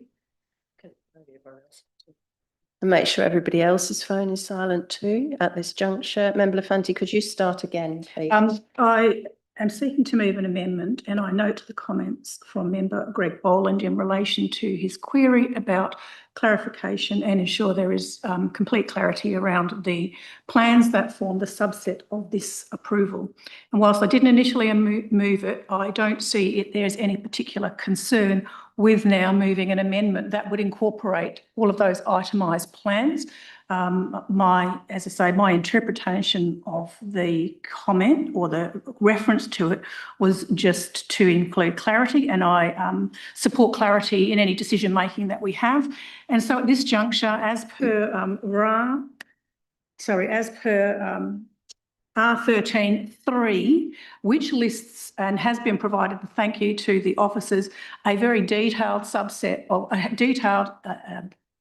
And make sure everybody else's phone is silent too at this juncture. Member Lafante, could you start again, please? I am seeking to move an amendment, and I note the comments from Member Greg Boland in relation to his query about clarification and ensure there is complete clarity around the plans that form the subset of this approval. And whilst I didn't initially move it, I don't see there's any particular concern with now moving an amendment that would incorporate all of those itemised plans. As I say, my interpretation of the comment or the reference to it was just to include clarity, and I support clarity in any decision making that we have. And so at this juncture, as per R13.3, which lists and has been provided, thank you to the officers, a very detailed subset of a detailed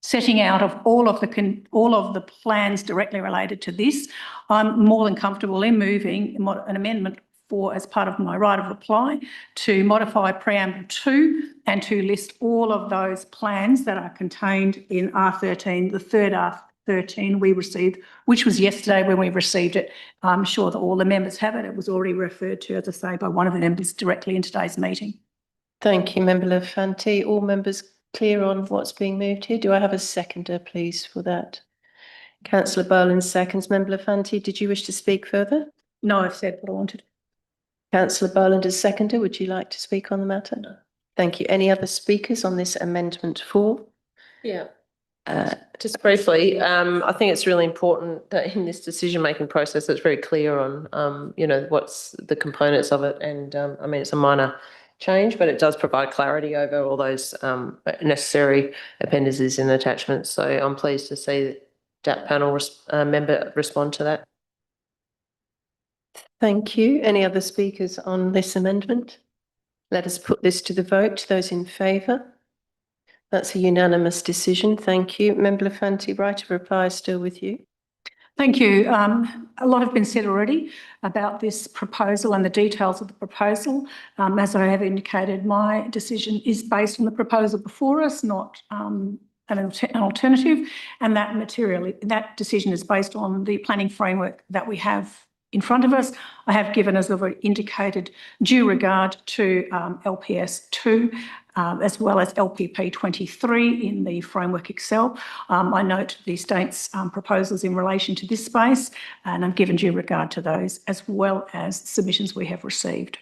setting out of all of the plans directly related to this. I'm more than comfortable in moving an amendment for, as part of my right of reply, to modify preamble 2 and to list all of those plans that are contained in R13, the third R13 we received, which was yesterday when we received it. I'm sure that all the members have it. It was already referred to, as I say, by one of the members directly in today's meeting. Thank you, Member Lafante. All members clear on what's being moved here? Do I have a seconder, please, for that? Councillor Boland seconds. Member Lafante, did you wish to speak further? No, I've said what I wanted. Councillor Boland as seconder. Would you like to speak on the matter? No. Thank you. Any other speakers on this amendment 4? Yeah. Just briefly, I think it's really important that in this decision-making process, it's very clear on, what's the components of it. And I mean, it's a minor change, but it does provide clarity over all those necessary appendices and attachments. So I'm pleased to see that DAP panel member respond to that. Thank you. Any other speakers on this amendment? Let us put this to the vote. Those in favour? That's a unanimous decision. Thank you. Member Lafanti, right of reply is still with you. Thank you. A lot have been said already about this proposal and the details of the proposal. As I have indicated, my decision is based on the proposal before us, not an alternative. And that decision is based on the planning framework that we have in front of us. I have given, as I've already indicated, due regard to LPS 2 as well as LPP 23 in the framework itself. I note the state's proposals in relation to this space, and I've given due regard to those as well as submissions we have received.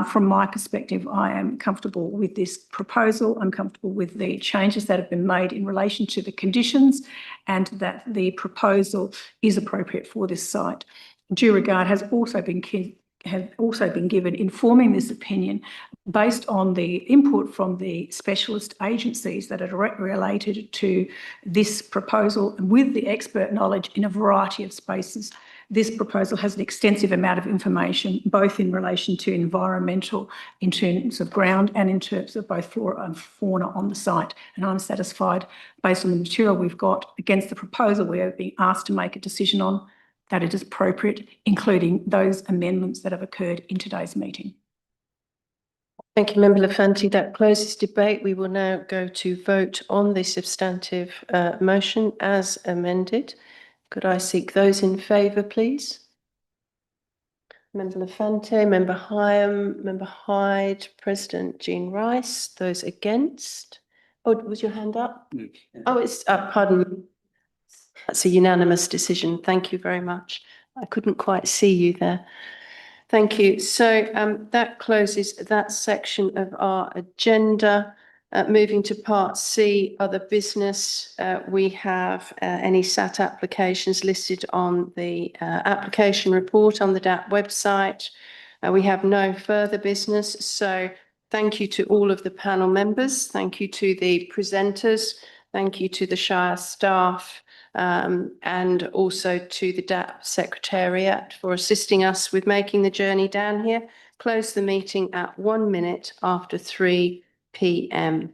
From my perspective, I am comfortable with this proposal. I'm comfortable with the changes that have been made in relation to the conditions and that the proposal is appropriate for this site. Due regard has also been given informing this opinion based on the input from the specialist agencies that are directly related to this proposal and with the expert knowledge in a variety of spaces. This proposal has an extensive amount of information, both in relation to environmental, in terms of ground and in terms of both flora and fauna on the site. And I'm satisfied, based on the material we've got against the proposal we are being asked to make a decision on, that it is appropriate, including those amendments that have occurred in today's meeting. Thank you, Member Lafanti. That closes debate. We will now go to vote on the substantive motion as amended. Could I seek those in favour, please? Member Lafanti, Member Hyam, Member Hyde, President Jean Rice. Those against? Oh, was your hand up? Yes. Oh, it's pardon. That's a unanimous decision. Thank you very much. I couldn't quite see you there. Thank you. So that closes that section of our agenda. Moving to Part C, other business, we have any SAT applications listed on the application report on the DAP website. We have no further business. So thank you to all of the panel members. Thank you to the presenters. Thank you to the Shire staff. And also to the DAP Secretariat for assisting us with making the journey down here. Close the meeting at 1 minute after 3 p.m.